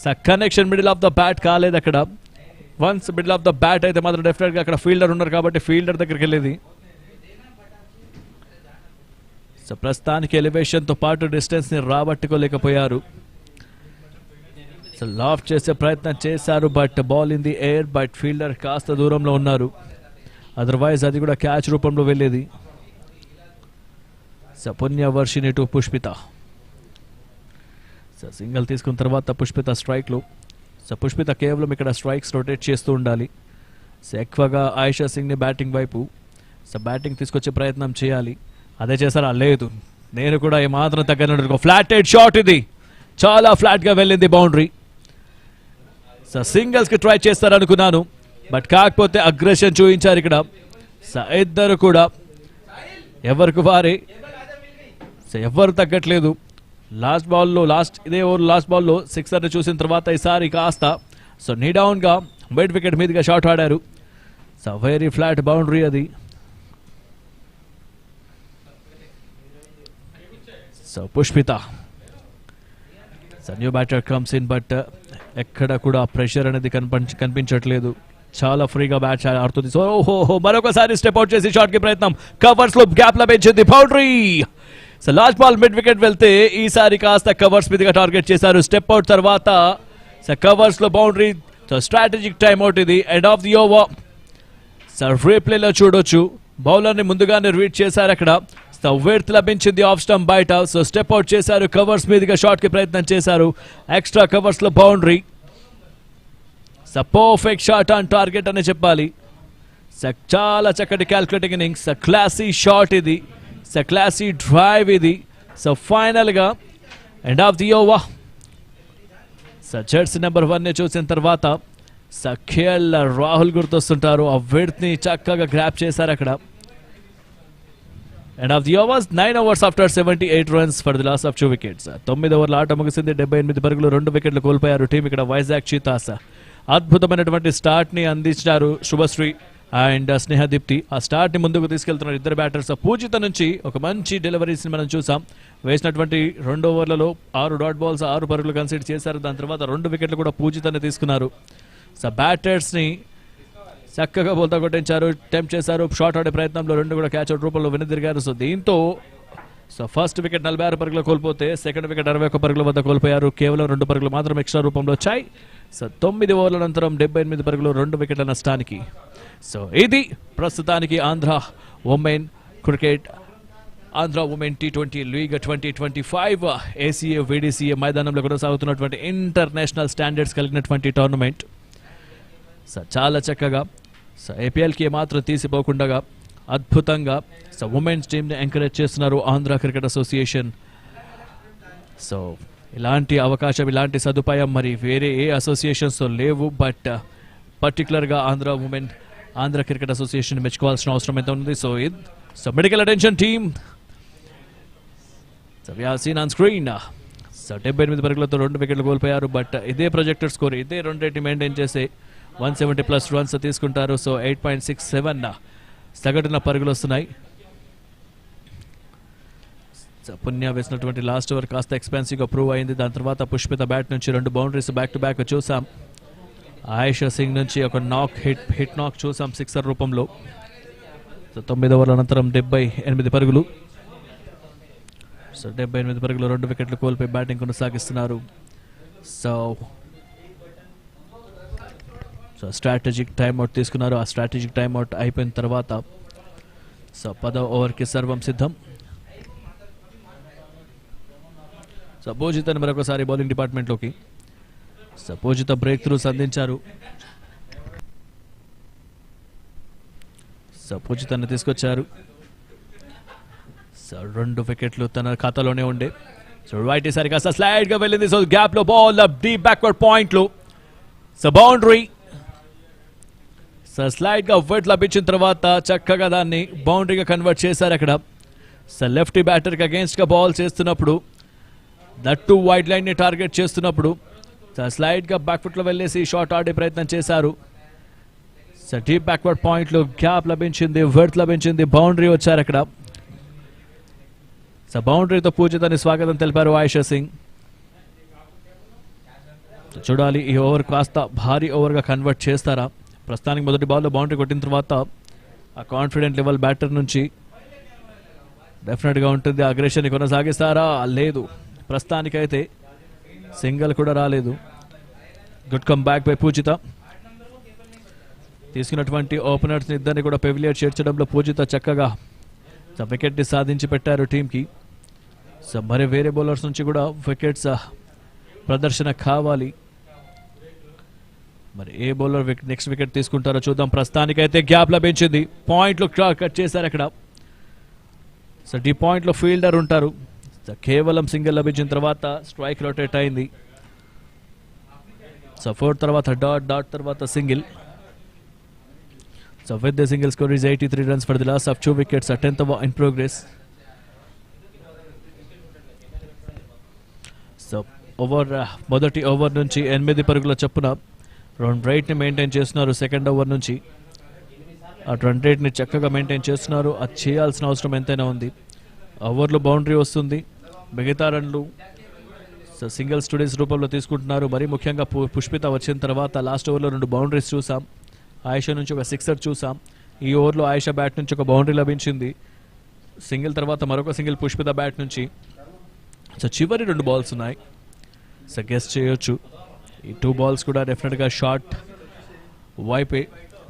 So connection middle of the bat కాలేదు అక్కడ. Once middle of the bat అయితే మాత్రం డెఫినెట్గా అక్కడ ఫీల్డర్ ఉన్నారు కాబట్టి ఫీల్డర్ దగ్గరికి వెళ్ళేది. సో ప్రస్తుతానికి ఎలివేషన్తో పాటు డిస్టెన్స్ని రాబట్టుకోలేకపోయారు. సో లాఫ్ట్ చేసే ప్రయత్నం చేశారు, but ball in the air, but fielder కాస్త దూరంలో ఉన్నారు, అదర్వైజ్ అది కూడా క్యాచ్ రూపంలో వెళ్ళేది. So Punyavarshini to Pushpita. So single తీసుకున్న తర్వాత పుష్పిత స్ట్రైక్లో. సో పుష్పిత కేవలం ఇక్కడ స్ట్రైక్స్ రొటేట్ చేస్తూ ఉండాలి. సో ఎక్కువగా ఆయేషా సింగ్ని బ్యాటింగ్ వైపు సో బ్యాటింగ్ తీసుకొచ్చే ప్రయత్నం చేయాలి. అదే చేశారా? లేదు, నేను కూడా ఏమాత్రం తగ్గనట్టు ఫ్లాట్ హెడ్ షాట్, ఇది చాలా ఫ్లాట్గా వెళ్ళింది బౌండరీ. సో సింగిల్స్కి ట్రై చేస్తారనుకున్నాను, బట్ కాకపోతే అగ్రెషన్ చూపించారు ఇక్కడ. ఇద్దరు కూడా ఎవరికి వారే ఎవరు తగ్గట్లేదు. లాస్ట్ బాల్లో సిక్సర్ని చూసిన తర్వాత ఈసారి కాస్త నీ డౌన్గా వైడ్ వికెట్ మీదుగా షాట్ ఆడారు. వెరీ ఫ్లాట్ బౌండరీ అది. Pushpita new batter comes in, but ఎక్కడ కూడా ప్రెషర్ అనేది కనిపించట్లేదు. చాలా ఫ్రీగా బ్యాట్ ఆడుతుంది. సో మరొకసారి స్టెప్ అవుట్ చేసి షాట్ కి ప్రయత్నం. కవర్స్ లో గ్యాప్ లభించింది, boundary. Last ball mid wicket వెళ్తే ఈసారి కాస్త కవర్స్ మీదుగా టార్గెట్ చేశారు. స్టెప్ అవుట్ తర్వాత కవర్స్ లో బౌండరీ. స్ట్రాటజిక్ టైమ్ అవుట్ ఇది. End of the over. రీప్లేలో చూడొచ్చు, బౌలర్ ని ముందుగానే రీడ్ చేశారు. అక్కడ విడ్త్ లభించింది ఆఫ్ స్టంప్ బయట. స్టెప్ అవుట్ చేశారు, కవర్స్ మీదుగా షాట్ కి ప్రయత్నం చేశారు. ఎక్స్ట్రా కవర్స్ లో boundary. Perfect shot on target అని చెప్పాలి. చాలా చక్కటి క్యాల్కులేటింగ్ ఇన్నింగ్స్. క్లాసీ షాట్ ఇది, క్లాసీ డ్రైవ్ ఇది. ఫైనల్ గా end of the over. Jersey number 1 ని చూసిన తర్వాత కేఎల్ రాహుల్ గుర్తొస్తుంటారు. ఆ విడ్త్ ని చక్కగా గ్రాప్ చేశారు అక్కడ. End of the overs, 9 overs after 78 runs for the loss of 2 wickets. 9 ఓవర్ల ఆట ముగిసింది. 78 పరుగులు, 2 వికెట్లు కోల్పోయారు టీం. ఇక్కడ వైజాగ్ చీతాస్ అద్భుతమైనటువంటి స్టార్ట్ ని అందించారు శుభశ్రీ అండ్ స్నేహదీప్తి. ఆ స్టార్ట్ ని ముందుకు తీసుకెళ్తున్నారు ఇద్దరు బ్యాటర్స్. పూజిత నుంచి ఒక మంచి డెలివరీస్ ని మనం చూసాం. వేసినటువంటి 2 ఓవర్లలో 6 డాట్ బాల్స్, 6 పరుగులు కన్సిడర్ చేశారు. దాని తర్వాత 2 వికెట్లు కూడా పూజితని తీసుకున్నారు. బ్యాటర్స్ ని చక్కగా బోల్తా కొట్టించారు, టెంప్ట్ చేశారు. షాట్ ఆడే ప్రయత్నంలో 2 కూడా క్యాచ్ అవుట్ రూపంలో వెనుదిరిగారు. దీంతో ఫస్ట్ వికెట్ 46 పరుగులు కోల్పోతే సెకండ్ వికెట్ 61 పరుగుల వద్ద కోల్పోయారు. కేవలం 2 పరుగులు మాత్రం ఎక్స్ట్రా రూపంలో వచ్చాయి. 9 ఓవర్ల అనంతరం 78 పరుగులు, 2 వికెట్ల నష్టానికి. ఇది ప్రస్తుతానికి Andhra women cricket, Andhra women T20 league 2025 ACA-VDCA మైదానంలో కొనసాగుతున్నటువంటి ఇంటర్నేషనల్ స్టాండర్డ్స్ కలిగినటువంటి టోర్నమెంట్. చాలా చక్కగా APLకి మాత్రం తీసిపోకుండా అద్భుతంగా ఉమెన్స్ టీమ్ని ఎంకరేజ్ చేస్తున్నారు ఆంధ్ర క్రికెట్ అసోసియేషన్. ఇలాంటి అవకాశం, ఇలాంటి సదుపాయం మరి వేరే ఏ అసోసియేషన్స్ లేవు. బట్ పర్టికులర్గా ఆంధ్ర క్రికెట్ అసోసియేషన్ మెచ్చుకోవాల్సిన అవసరం ఎంత ఉంది. Medical attention team seen on screen. 78 పరుగులతో 2 వికెట్లు కోల్పోయారు. బట్ ఇదే ప్రొజెక్టెడ్ స్కోర్, ఇదే రన్ రేట్ మెయింటైన్ చేసే 170+ రన్స్ తీసుకుంటారు. 8.67 సగటున పరుగులు వస్తున్నాయి. పుణ్య వేసినటువంటి లాస్ట్ ఓవర్ కాస్త ఎక్స్పెన్సివ్గా ప్రూవ్ అయింది. దాని తర్వాత పుష్పిత బ్యాట్ నుంచి 2 బౌండరీస్ బ్యాక్ టు బ్యాక్ చూసాం. ఆయేషా సింగ్ నుంచి ఒక హిట్ నాక్ చూసాం సిక్సర్ రూపంలో. 9 ఓవర్ల అనంతరం 78 పరుగులు. 78 పరుగులు, 2 వికెట్లు కోల్పోయి బ్యాటింగ్ కొనసాగిస్తున్నారు. స్ట్రాటజిక్ టైమ్అవుట్ తీసుకున్నారు. ఆ స్ట్రాటజిక్ టైమ్అవుట్ అయిపోయిన తర్వాత 10వ ఓవర్కి సర్వం సిద్ధం. పూజితను మరొకసారి బౌలింగ్ డిపార్ట్మెంట్లోకి. పూజిత బ్రేక్ త్రూస్ అందించారు. పూజితను తీసుకొచ్చారు. 2 వికెట్లు తన ఖాతాలోనే ఉండే. రైట్ ఈసారి కాస్త స్లైడ్ గా వెళ్ళింది. గ్యాప్ లో బాల్ డీప్ బ్యాక్వర్డ్ పాయింట్ లో బౌండరీ. స్లైడ్ గా వికెట్ లభించిన తర్వాత చక్కగా దాన్ని బౌండరీగా కన్వర్ట్ చేశారు అక్కడ. లెఫ్టీ బ్యాటర్ కి అగేన్స్ట్ గా బాల్ చేస్తున్నప్పుడు, దట్టు వైడ్ లైన్ ని టార్గెట్ చేస్తున్నప్పుడు స్లైడ్ గా బ్యాక్ ఫుట్ లో వెళ్ళేసి షాట్ ఆడే ప్రయత్నం చేశారు. డీప్ బ్యాక్వర్డ్ పాయింట్ లో గ్యాప్ లభించింది, వికెట్ లభించింది, బౌండరీ వచ్చారు అక్కడ. బౌండరీతో పూజితాన్ని స్వాగతం తెలిపారు ఆయేషా సింగ్. చూడాలి ఈ ఓవర్ కాస్త భారీ ఓవర్గా కన్వర్ట్ చేస్తారా. ప్రస్తుతానికి మొదటి బాల్లో బౌండరీ కొట్టిన తర్వాత ఆ కాన్ఫిడెంట్ లెవెల్ బ్యాటర్ నుంచి డెఫినెట్గా ఉంటుంది. అగ్రెషన్ కొనసాగిస్తారా? లేదు, ప్రస్తుతానికైతే సింగిల్ కూడా రాలేదు. గుడ్ కమ్ బ్యాక్ బై పూజిత. తీసుకున్నటువంటి ఓపెనర్స్ ఇద్దరిని కూడా పెవిలియర్ చేర్చడంలో పూజిత చక్కగా వికెట్ ని సాధించి పెట్టారు టీంకి. మరి వేరే బౌలర్స్ నుంచి కూడా వికెట్స్ ప్రదర్శన కావాలి. మరి ఏ బౌలర్ నెక్స్ట్ వికెట్ తీసుకుంటారో చూద్దాం. ప్రస్తుతానికైతే గ్యాప్ లభించింది. పాయింట్లో కట్ చేశారు అక్కడ. డీ పాయింట్లో ఫీల్డర్ ఉంటారు. కేవలం సింగిల్ లభించిన తర్వాత స్ట్రైక్ రొటేట్ అయింది. 4 తర్వాత డాట్ తర్వాత single. So with the single score is 83 runs for the loss of 2 wickets. A 10th over in progress. So మొదటి ఓవర్ నుంచి 8 పరుగుల చొప్పున రన్ రేట్ని మెయింటైన్ చేస్తున్నారు. సెకండ్ ఓవర్ నుంచి ఆ రన్ రేట్ని చక్కగా మెయింటైన్ చేస్తున్నారు. అది చేయాల్సిన అవసరం ఎంతైనా ఉంది. ఓవర్లో బౌండరీ వస్తుంది, మిగతా రన్లు సింగిల్ స్టూడెంట్స్ రూపంలో తీసుకుంటున్నారు. మరీ ముఖ్యంగా పుష్పిత వచ్చిన తర్వాత లాస్ట్ ఓవర్లో 2 బౌండరీస్ చూసాం. ఆయిషా నుంచి ఒక 6 చూసాం. ఈ ఓవర్లో ఆయిషా బ్యాట్ నుంచి ఒక బౌండరీ లభించింది. సింగిల్ తర్వాత మరొక సింగిల్ పుష్పిత బ్యాట్ నుంచి. సో చివరి 2 బాల్స్ ఉన్నాయి. సో గెస్ట్ చేయొచ్చు ఈ 2 బాల్స్ కూడా డెఫినెట్గా షార్ట్ వైపే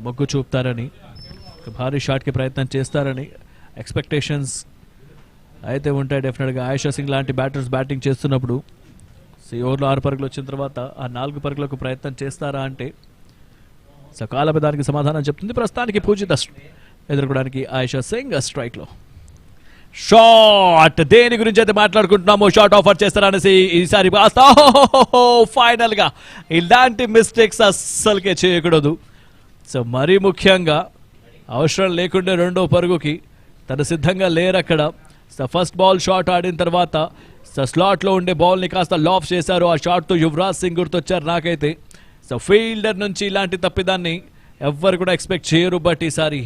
మొగ్గు చూపుతారని, భారీ షాట్కి ప్రయత్నం చేస్తారని ఎక్స్పెక్టేషన్స్ అయితే ఉంటాయి. డెఫినెట్గా ఆయిషా సింగ్ లాంటి బ్యాటర్స్ బ్యాటింగ్ చేస్తున్నప్పుడు ఈ ఓవర్లో 6 పరుగులు వచ్చిన తర్వాత ఆ 4 పరుగులకు ప్రయత్నం చేస్తారా అంటే సకాలమే దానికి సమాధానం చెప్తుంది. ప్రస్తుతానికి పూజిత ఎదుర్కోవడానికి ఆయిషా సింగ్ స్ట్రైక్లో. షాట్ దేని గురించి అయితే మాట్లాడుకుంటున్నామో, షాట్ ఆఫర్ చేస్తారనేసి ఈసారి ఫైనల్ గా ఇలాంటి మిస్టేక్స్ అస్సలకే చేయకూడదు. సో మరీ ముఖ్యంగా అవసరం లేకుండా 2వ పరుగుకి తను సిద్ధంగా లేరు అక్కడ. సో ఫస్ట్ బాల్ షాట్ ఆడిన తర్వాత స్లాట్లో ఉండే బాల్ని కాస్త లాఫ్ చేశారు. ఆ షాట్తో యువరాజ్ సింగ్ గుర్తొచ్చారు నాకైతే. సో ఫీల్డర్ నుంచి ఇలాంటి తప్పిదాన్ని ఎవ్వరు కూడా ఎక్స్పెక్ట్ చేయరు. బట్ ఈసారి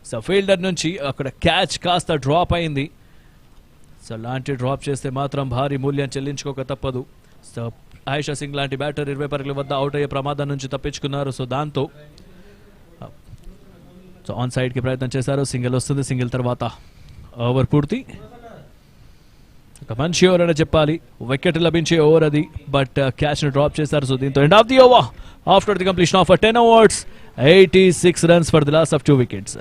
సో ఫీల్డర్ నుంచి అక్కడ క్యాచ్ కాస్త డ్రాప్ అయింది. సో లాంటి డ్రాప్ చేస్తే మాత్రం భారీ మూల్యం చెల్లించుకోక తప్పదు. సో ఆయిషా సింగ్ లాంటి బ్యాటర్ 20 పరుగుల వద్ద అవుట్ అయ్యే ప్రమాదం నుంచి తప్పించుకున్నారు. సో దాంతో సో ఆన్ సైడ్కి ప్రయత్నం చేశారు. సింగిల్ వస్తుంది. సింగిల్ తర్వాత ఓవర్ పూర్తి. ఒక మంచి ఓవర్ అని చెప్పాలి. వికెట్ లభించే ఓవర్ అది, బట్ క్యాచ్ను డ్రాప్ చేశారు. సో దీంతో end of the over after the completion of 10 overs, 86 runs for the loss of 2 wickets.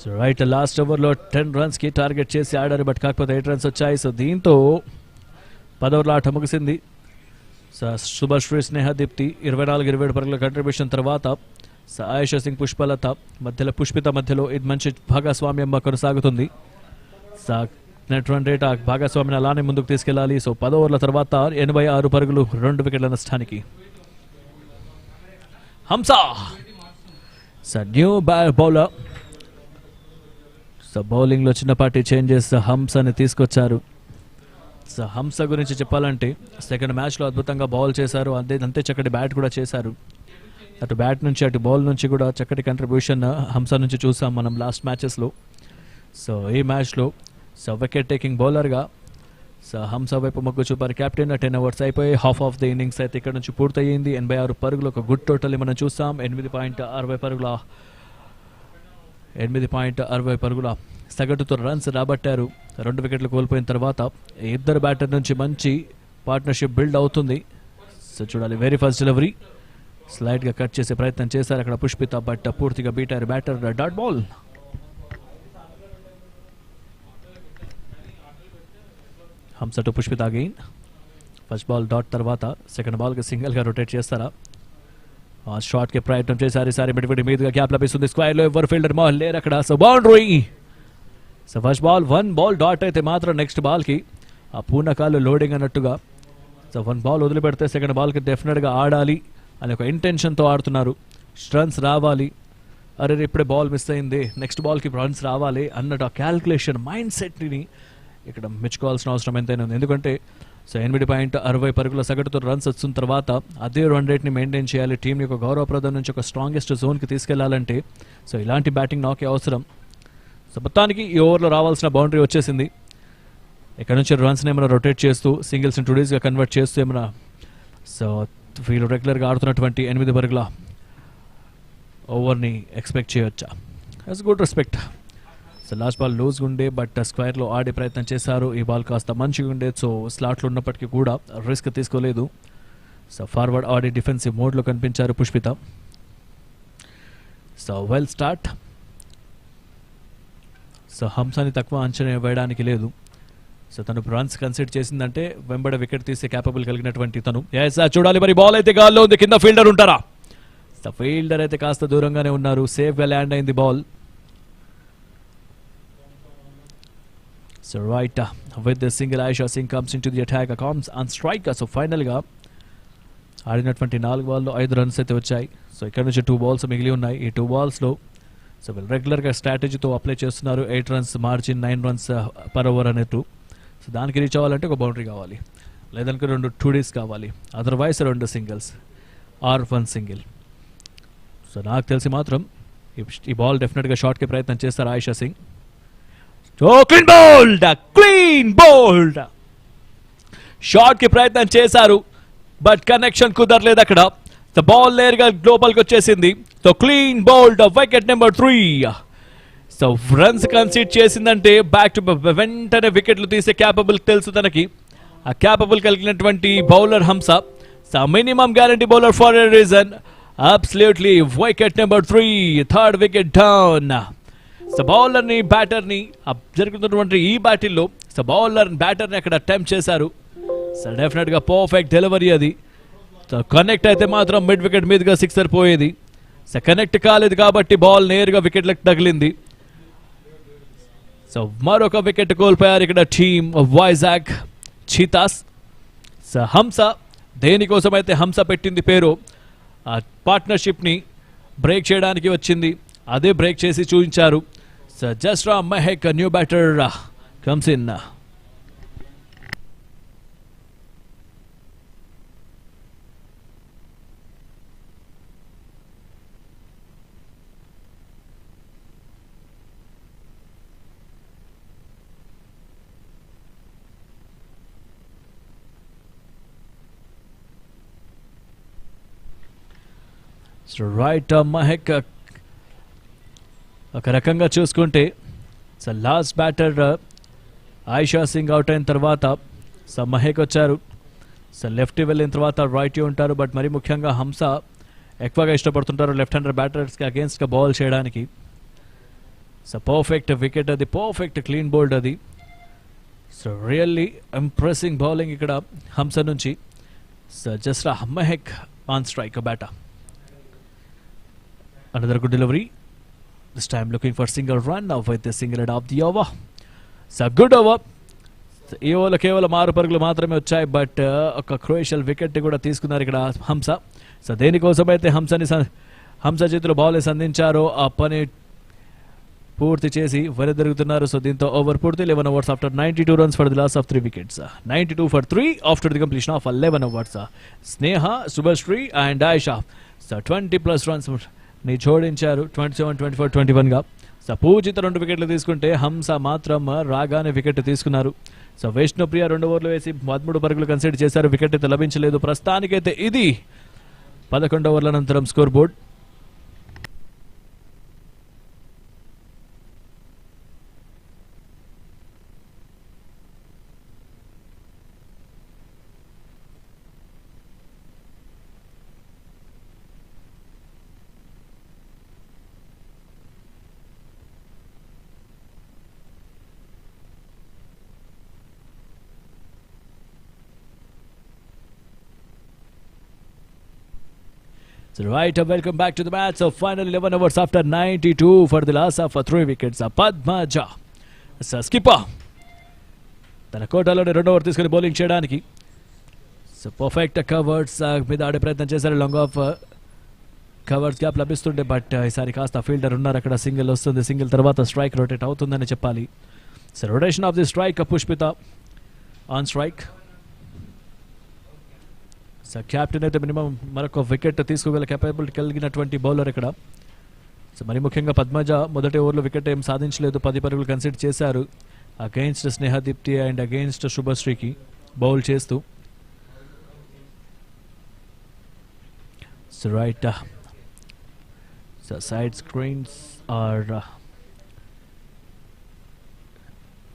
So right last ఓవర్లో 10 runsకి టార్గెట్ చేసి ఆడారు, బట్ కాకపోతే 8 runs వచ్చాయి. సో దీంతో 10 ఓవర్ల ఆట ముగిసింది. సో శుభశ్రీ స్నేహదీప్తి 24-27 పరుగుల కంట్రిబ్యూషన్ తర్వాత ఆయిషా సింగ్ పుష్పలత మధ్యలో పుష్పిత మధ్యలో ఇది మంచి భాగస్వామ్యం కొనసాగుతుంది. నెట్ రన్ రేట్ ఆ భాగస్వామిని అలానే ముందుకు తీసుకెళ్లాలి. సో 10 ఓవర్ల తర్వాత 86 పరుగులు 2 వికెట్ల నష్టానికి. హంస న్యూ బౌలర్. సో బౌలింగ్లో చిన్నపాటి చేంజెస్ హంసని తీసుకొచ్చారు. సో హంస గురించి చెప్పాలంటే సెకండ్ మ్యాచ్లో అద్భుతంగా బౌల్ చేశారు. అంతే చక్కటి బ్యాట్ కూడా చేశారు. అటు బ్యాట్ నుంచి అటు బాల్ నుంచి కూడా చక్కటి కంట్రిబ్యూషన్ హంస నుంచి చూసాం మనం లాస్ట్ మ్యాచెస్లో. సో ఈ మ్యాచ్లో సో వికెట్ టేకింగ్ బౌలర్గా సో హంస వైపు మొగ్గు చూపారు కెప్టెన్. 10 overs అయిపోయి హాఫ్ ఆఫ్ ది ఇన్నింగ్స్ అయితే ఇక్కడ నుంచి పూర్తయింది. 86 పరుగులు ఒక గుడ్ టోటల్ మనం చూసాం. 8.60 పరుగుల సగటుతో రన్స్ రాబట్టారు. 2 వికెట్లు కోల్పోయిన తర్వాత ఇద్దరు బ్యాటర్ నుంచి మంచి పార్ట్నర్షిప్ బిల్డ్ అవుతుంది. సో చూడాలి. వెరీ ఫస్ట్ డెలివరీ స్లైడ్గా కట్ చేసే ప్రయత్నం చేశారు అక్కడ పుష్పిత, బట్ పూర్తిగా బీటారు batter. Dot ball. Hamsa to Pushpita again. First ball dot తర్వాత సెకండ్ బాల్కి సింగిల్గా రొటేట్ చేస్తారా? షాట్కి ప్రయత్నం చేశారు. ఈసారి మిడివిడి మీదుగా గ్యాప్ లభిస్తుంది. స్క్వేర్లో ఎవరు ఫీల్డర్ మాల్ లేరు అక్కడ. So boundary. So first ball 1 ball dot అయితే మాత్రం నెక్స్ట్ బాల్కి ఆ పూర్ణకాలు లోడింగ్ అన్నట్టుగా సో 1 ball వదిలిపెడితే సెకండ్ బాల్కి డెఫినెట్గా ఆడాలి అని ఒక ఇంటెన్షన్తో ఆడుతున్నారు. రన్స్ రావాలి, అరే ఇప్పుడే బాల్ మిస్ అయింది, నెక్స్ట్ బాల్కి రన్స్ రావాలి అన్నట్టు ఆ క్యాల్కులేషన్ మైండ్ సెట్ని ఇక్కడ మెచ్చుకోవాల్సిన అవసరం ఎంతైనా ఉంది. ఎందుకంటే సో 8.60 పరుగుల సగటుతో రన్స్ వచ్చిన తర్వాత అదే రన్ రేట్ని మెయింటైన్ చేయాలి. టీం యొక్క గౌరవప్రదం నుంచి ఒక స్ట్రాంగెస్ట్ జోన్కి తీసుకెళ్లాలంటే సో ఇలాంటి బ్యాటింగ్ నాకే అవసరం. సో మొత్తానికి ఈ ఓవర్లో రావాల్సిన బౌండరీ వచ్చేసింది. ఇక్కడ నుంచి రన్స్ని ఏమైనా రొటేట్ చేస్తూ సింగిల్స్ని 2 daysగా కన్వర్ట్ చేస్తూ ఏమైనా సో వీళ్ళు రెగ్యులర్గా ఆడుతున్నటువంటి 8 పరుగుల ఓవర్ని ఎక్స్పెక్ట్ చేయొచ్చా? As good respect. So last ball లూజ్గా ఉండే, బట్ స్క్వేర్లో ఆడే ప్రయత్నం చేశారు. ఈ బాల్ కాస్త మంచిగా ఉండే, సో స్లాట్లో ఉన్నప్పటికీ కూడా రిస్క్ తీసుకోలేదు. సో ఫార్వర్డ్ ఆడే డిఫెన్సివ్ మోడ్లో కనిపించారు Pushpita. So well start. So హంసాని తక్కువ అంచనా వేయడానికి లేదు. సో తను రన్స్ కన్సిడర్ చేసిందంటే వెంబడ వికెట్ తీసే క్యాపబుల్ కలిగినటువంటి తను. చూడాలి మరి బాల్ అయితే గాల్లో ఉంది, కింద ఫీల్డర్ ఉంటారా? సో ఫీల్డర్ అయితే కాస్త దూరంగానే ఉన్నారు. సేఫ్గా ల్యాండ్ అయింది ball. So right with the single Ayesha Singh comes in to the attack comes on strike. So ఫైనల్గా ఆడినటువంటి 4 బాల్లో 5 రన్స్ అయితే వచ్చాయి. సో ఇక్కడ నుంచి 2 balls మిగిలి ఉన్నాయి. ఈ 2 balls సో వీళ్ళు రెగ్యులర్గా స్ట్రాటజీతో అప్లై చేస్తున్నారు. 8 runs margin, 9 runs per over అనేట్టు. సో దానికి రీచ్ అవ్వాలంటే ఒక బౌండరీ కావాలి, లేదనుకో 2 2Ds కావాలి, అదర్వైజ్ 2 singles ఆర్ 1 single. సో నాకు తెలిసి మాత్రం ఈ బాల్ డెఫినెట్గా షాట్కి ప్రయత్నం చేస్తారు ఆయిషా సింగ్. క్లీన్ బౌల్డ్ షాట్కి ప్రయత్నం చేశారు, బట్ కనెక్షన్ కుదరలేదు అక్కడ. ద బాల్ నేరుగా లోపలికి వచ్చేసింది. So clean bowled wicket number 3. So runs concede చేసిందంటే బ్యాక్ టు వెంటనే వికెట్లు తీసే క్యాపబుల్ తెలుసు తనకి. ఆ క్యాపబుల్ కలిగినటువంటి bowler Hamsa. So minimum guarantee bowler for a reason. Absolutely wicket number 3, 3rd wicket down. So బౌలర్ని బ్యాటర్ని జరుగుతున్నటువంటి ఈ బ్యాటిల్లో సో బ్యాటర్ని అక్కడ అటెంప్ట్ చేశారు. సో డెఫినెట్గా పర్ఫెక్ట్ డెలివరీ అది. సో కనెక్ట్ అయితే మాత్రం మిడ్ వికెట్ మీదుగా 6 పోయేది. సో కనెక్ట్ కాలేదు కాబట్టి బాల్ నేరుగా వికెట్లకు తగిలింది. సో మరొక వికెట్ కోల్పోయారు ఇక్కడ టీమ్ వైజాగ్ చీతాస్. సో హంస దేనికోసం అయితే హంస పెట్టింది పేరు, ఆ పార్ట్నర్షిప్ని బ్రేక్ చేయడానికి వచ్చింది, అదే బ్రేక్ చేసి చూపించారు. So Jasra Mehak new batter comes in. So right Mahak ఒక రకంగా చూసుకుంటే so last batter Ayesha Singh out అయిన తర్వాత సో మహక్ వచ్చారు. సో లెఫ్ట్ వెళ్ళిన తర్వాత రైట్ ఉంటారు, బట్ మరీ ముఖ్యంగా హంస ఎక్కువగా ఇష్టపడుతుంటారు లెఫ్ట్ హ్యాండర్ బ్యాటర్స్కి అగేన్స్ట్గా బాల్ చేయడానికి. సో పర్ఫెక్ట్ వికెట్ అది, పర్ఫెక్ట్ క్లీన్ బౌల్డ్ అది. సో రియల్లీ ఇంప్రెసింగ్ బౌలింగ్ ఇక్కడ హంస నుంచి. So just Mahak on strike batter. Another good delivery. This time looking for single run now with the single head of the over. So good over. ఈ ఓవర్లో కేవలం 6 పరుగులు మాత్రమే వచ్చాయి, but ఒక క్రూషియల్ వికెట్ కూడా తీసుకున్నారు ఇక్కడ హంస. సో దేనికోసం అయితే హంస చేతిలో బాల్ అందించారో ఆ పని పూర్తి చేసి వెనుదిరుగుతున్నారు. సో దీంతో ఓవర్ పూర్తి 11 overs after 92 runs for the loss of 3 wickets. 92 for 3 after the completion of 11 overs. Sneha, Subhashree and Aisha. So 20+ runs ని జోడించారు 27, 24, 21గా. సో పూజిత 2 వికెట్లు తీసుకుంటే హంస మాత్రం రాగానే వికెట్ తీసుకున్నారు. సో విష్ణుప్రియ 2 ఓవర్లు వేసి 13 పరుగులు కన్సిడర్ చేశారు, వికెట్ అయితే లభించలేదు. ప్రస్తుతానికైతే ఇది 11 ఓవర్ల అనంతరం score board. So right, welcome back to the match. So final 11 overs after 92 for the loss of 3 wickets. Padmaja, skipper, తన కోటాలోనే 2 ఓవర్ తీసుకుని బౌలింగ్ చేయడానికి. సో పర్ఫెక్ట్ కవర్స్ మీద ఆడే ప్రయత్నం చేశారు. లాంగ్ ఆఫ్ కవర్స్ గ్యాప్ లభిస్తుండే, బట్ ఈసారి కాస్త ఫీల్డర్ ఉన్నారు అక్కడ. సింగిల్ వస్తుంది, సింగిల్ తర్వాత స్ట్రైక్ రొటేట్ అవుతుందని చెప్పాలి. So rotation of the strike, Pushpita on strike. So captain అయితే మినిమం మరొక వికెట్ తీసుకోగల కెపాబిలిటీ కలిగినటువంటి బౌలర్ ఇక్కడ. సో మరి ముఖ్యంగా పద్మజ మొదటి ఓవర్లో వికెట్ ఏం సాధించలేదు, 10 పరుగులు కన్సిడర్ చేశారు అగెయిన్స్ట్ స్నేహదీప్తి అండ్ అగెయిన్స్ట్ శుభశ్రీకి బౌల్ చేస్తూ. So right, so side screens are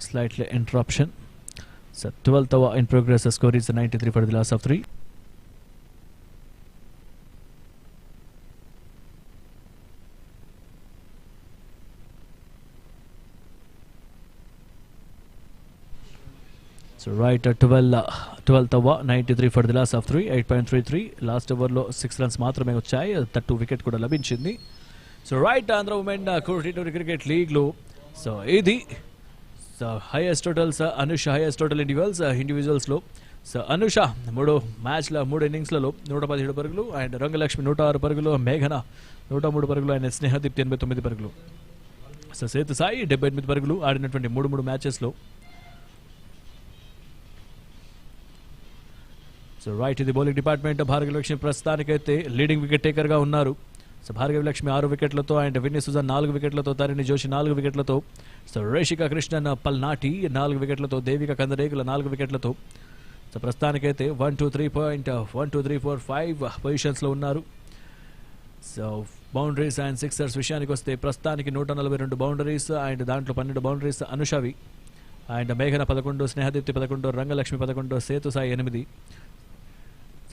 slightly interruption. So 12th over in progress, the score is 93 for the loss of 3. So right at 12th over 93 for the loss of 3, 8.33. Last over lo 6 runs మాత్రమే వచ్చాయి, 2 wicket కూడా లభించింది. So right, Andhra women T20 cricket league లో so ఇది so highest totals Anusha highest total ఇండివిజువల్స్లో. So Anusha 3 మ్యాచ్ల 3 ఇన్నింగ్స్లలో 117 పరుగులు, and Rangalakshmi 106 పరుగులు, మేఘన 103 పరుగులు, అండ్ స్నేహదీప్తి 89 పరుగులు. సో సేతు సాయి 78 పరుగులు ఆడినటువంటి 3 మ్యాచెస్లో. సో రైట్, ఇది బౌలింగ్ డిపార్ట్మెంట్. భార్గవలక్ష్మి ప్రస్తుతానికైతే లీడింగ్ వికెట్ టేకర్గా ఉన్నారు. సో భార్గవలక్ష్మి 6 వికెట్లతో, అండ్ విన్నీ సుజాన్ 4 వికెట్లతో, తరిణి జోషి 4 వికెట్లతో, సో రేషిక కృష్ణన్ పల్నాటి 4 వికెట్లతో, దేవిక కందరేగుల 4 వికెట్లతో. సో ప్రస్తుతానికైతే 1 2 3 4 5 పొజిషన్స్లో ఉన్నారు. సో బౌండరీస్ అండ్ సిక్సర్స్ విషయానికి వస్తే ప్రస్తుతానికి 142 బౌండరీస్, అండ్ దాంట్లో 12 బౌండరీస్ అనుషవి, అండ్ మేఘన 11, స్నేహదీప్తి 11, రంగలక్ష్మి 11, సేతు సాయి 8.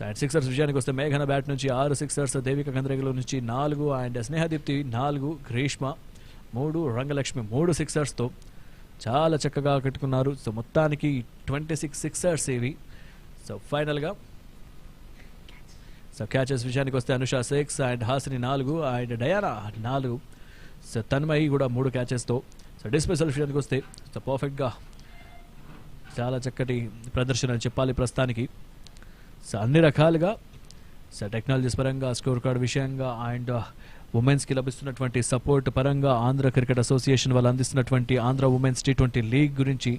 అండ్ సిక్సర్స్ విషయానికి వస్తే మేఘన బ్యాట్ నుంచి 6 సిక్సర్స్, దేవిక కందరేగుల నుంచి 4, అండ్ స్నేహదీప్తి 4, గ్రీష్మ 3, రంగలక్ష్మి 3 సిక్సర్స్తో చాలా చక్కగా కట్టుకున్నారు. సో మొత్తానికి 26 సిక్సర్స్ ఇవి. సో ఫైనల్గా సో క్యాచెస్ విషయానికి వస్తే Anusha 6, and Hasini 4, and Diana 4, so Tanmayi కూడా 3 క్యాచెస్తో. సో డిస్పెసల్ విషయానికి వస్తే సో పర్ఫెక్ట్గా చాలా చక్కటి ప్రదర్శన అని చెప్పాలి ప్రస్తుతానికి. సో అన్ని రకాలుగా సో టెక్నాలజీస్ పరంగా, స్కోర్ కార్డ్ విషయంగా, అండ్ ఉమెన్స్కి లభిస్తున్నటువంటి సపోర్ట్ పరంగా, ఆంధ్ర క్రికెట్ అసోసియేషన్ వాళ్ళు అందిస్తున్నటువంటి ఆంధ్ర ఉమెన్స్ T20 లీగ్ గురించి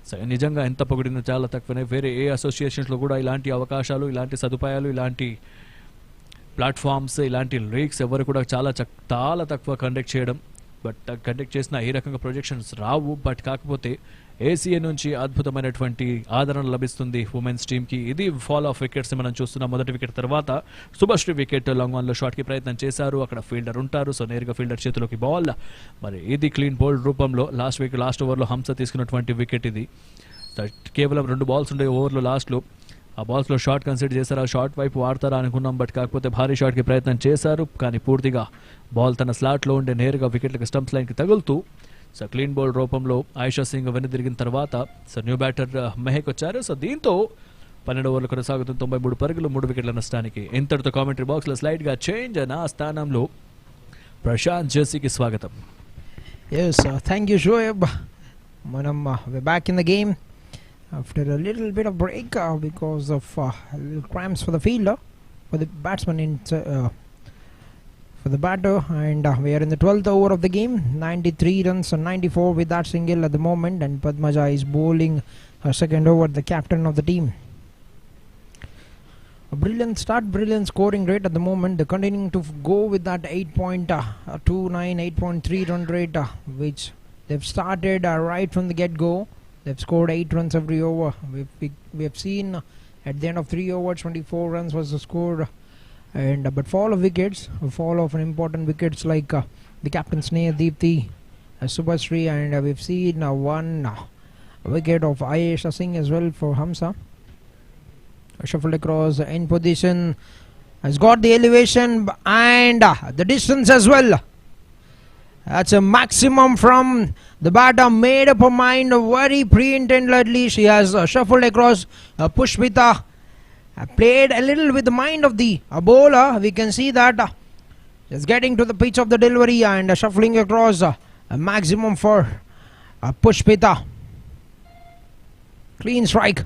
సో నిజంగా ఎంత పొగిడినా చాలా తక్కువనే. వేరే ఏ అసోసియేషన్స్లో కూడా ఇలాంటి అవకాశాలు, ఇలాంటి సదుపాయాలు, ఇలాంటి ప్లాట్ఫామ్స్, ఇలాంటి లీగ్స్ ఎవరు కూడా చాలా తక్కువ కండక్ట్ చేయడం. బట్ కండక్ట్ చేసిన ఈ రకంగా ప్రొజెక్షన్స్ రావు. బట్ కాకపోతే ACA నుంచి అద్భుతమైనటువంటి ఆదరణ లభిస్తుంది ఉమెన్స్ టీమ్కి. ఇది ఫాల్ ఆఫ్ వికెట్స్ మనం చూస్తున్నాం. మొదటి వికెట్ తర్వాత శుభశ్రీ వికెట్ లాంగ్ ఆన్లో షాట్కి ప్రయత్నం చేశారు. అక్కడ ఫీల్డర్ ఉంటారు, సో నేరుగా ఫీల్డర్ చేతిలోకి బాల్. మరి ఇది క్లీన్ బౌల్డ్ రూపంలో లాస్ట్ ఓవర్లో హంస తీసుకున్నటువంటి వికెట్ ఇది. కేవలం 2 బాల్స్ ఉండే ఓవర్లో లాస్ట్లో ఆ బాల్స్లో షాట్ కన్సిడర్ చేశారు. ఆ షాట్ వైపు వాడతారా అనుకున్నాం, బట్ కాకపోతే భారీ షాట్కి ప్రయత్నం చేశారు. కానీ పూర్తిగా బాల్ తన స్లాట్లో ఉండే నేరుగా వికెట్లకు స్టంప్స్ లైన్కి తగులుతూ సో క్లీన్ బౌల్డ్ రూపంలో ఆయిషా సింగ్ వెనుదిరిగిన తర్వాత సో న్యూ బ్యాటర్ మెహక్ వచ్చారు. సో దీంతో 12 ఓవర్లు కొనసాగుతున్న 93 పరుగులు, 3 వికెట్ల నష్టానికి. ఇంతటితో కామెంటరీ బాక్స్లో స్లైడ్గా చేంజ్. నా స్థానంలో ప్రశాంత్ జెస్సీకి స్వాగతం. Yes, thank you, Shoaib. We're back in the game after a little bit of break because of little cramps for the fielder, for the batsman, for the batter, and we are in the 12th over of the game. 93 runs on 94 with that single at the moment, and Padmaja is bowling her second over, the captain of the team. A brilliant start, brilliant scoring rate at the moment. They're continuing to go with that 8.29, 8.3 run rate, which they've started right from the get-go. They've scored 8 runs every over. We have seen at the end of 3 overs, 24 runs was the score. And but fall of wickets, fall of an important wickets like the captain Snehadeepthi, Subhasri, and we've seen one wicket of Ayesha Singh as well for Hamsa. Shuffled across in position, has got the elevation and the distance as well. That's a maximum from the batter. Made up her mind very pre-intendedly. She has shuffled across Pushpita. Played a little with the mind of the bowler. We can see that just getting to the pitch of the delivery and shuffling across a maximum for Pushpita. Clean strike.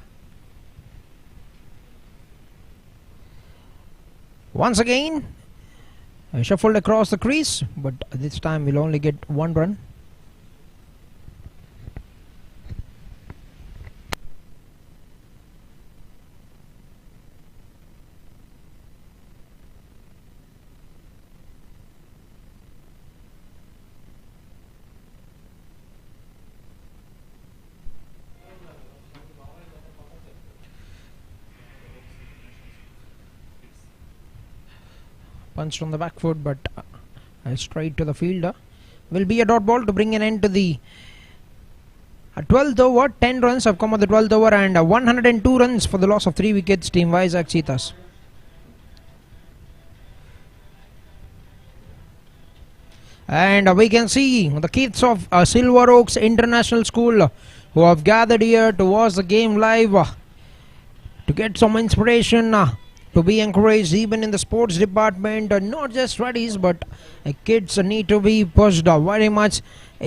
Once again shuffled across the crease, but this time we'll only get 1 run. Punched on the back foot, but straight to the fielder. Will be a dot ball to bring an end to the 12th over. 10 runs have come on the 12th over, and 102 runs for the loss of 3 wickets. Team Vizag Cheethas. And we can see the kids of Silver Oaks International School who have gathered here to watch the game live to get some inspiration, to be encouraged even in the sports department. Not just studies, but kids need to be pushed very much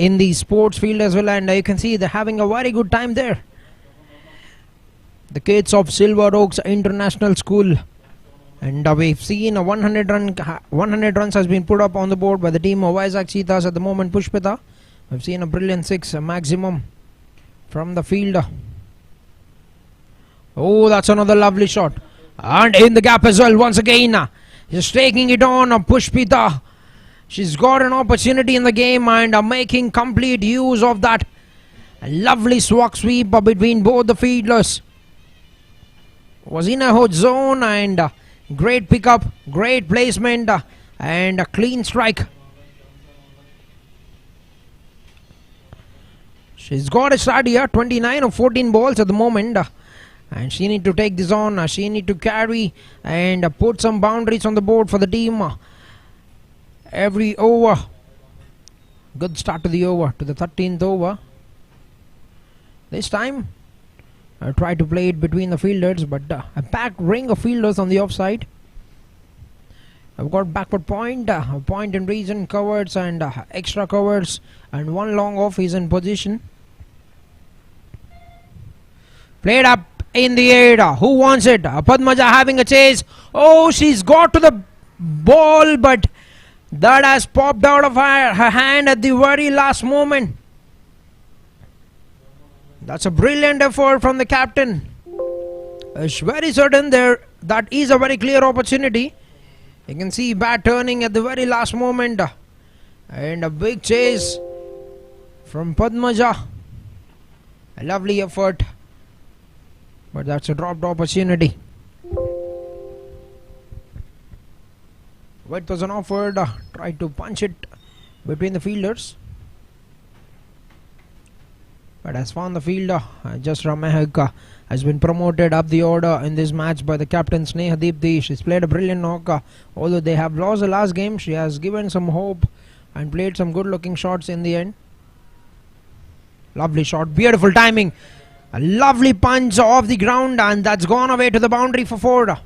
in the sports field as well, and you can see they're having a very good time there. The kids of Silver Oaks International School, and we've seen a 100 runs has been put up on the board by the team of Vizag Cheethas at the moment. Pushpita, we've seen a brilliant 6 maximum from the field. Oh, that's another lovely shot, and in the gap as well once again. Just taking it on Pushpita. She's got an opportunity in the game and making complete use of that. A lovely swag sweep between both the fielders. Was in a hot zone, and great pickup, great placement, and a clean strike. She's got a start here, 29 of 14 balls at the moment, and she need to take this on. She need to carry and put some boundaries on the board for the team. Every over. Good start to the over, to the 13th over. This time I try to play it between the fielders, but a packed ring of fielders on the offside. I've got backward point, point in region, covers and extra covers, and one long off is in position. Played up in the air. Who wants it? Padmaja having a chase. Oh, she's got to the ball, but that has popped out of her hand at the very last moment. That's a brilliant effort from the captain. It's very certain there that is a very clear opportunity. You can see bat turning at the very last moment, and a big chase from Padmaja. A lovely effort, but that's a dropped opportunity. White was an offered, tried to punch it between the fielders, but has found the fielder. Jasra Mehak has been promoted up the order in this match by the captain Sneha Deepthi. She's played a brilliant knock. Although they have lost the last game, she has given some hope and played some good looking shots in the end. Lovely shot, beautiful timing, a lovely punch off the ground, and that's gone away to the boundary for 4.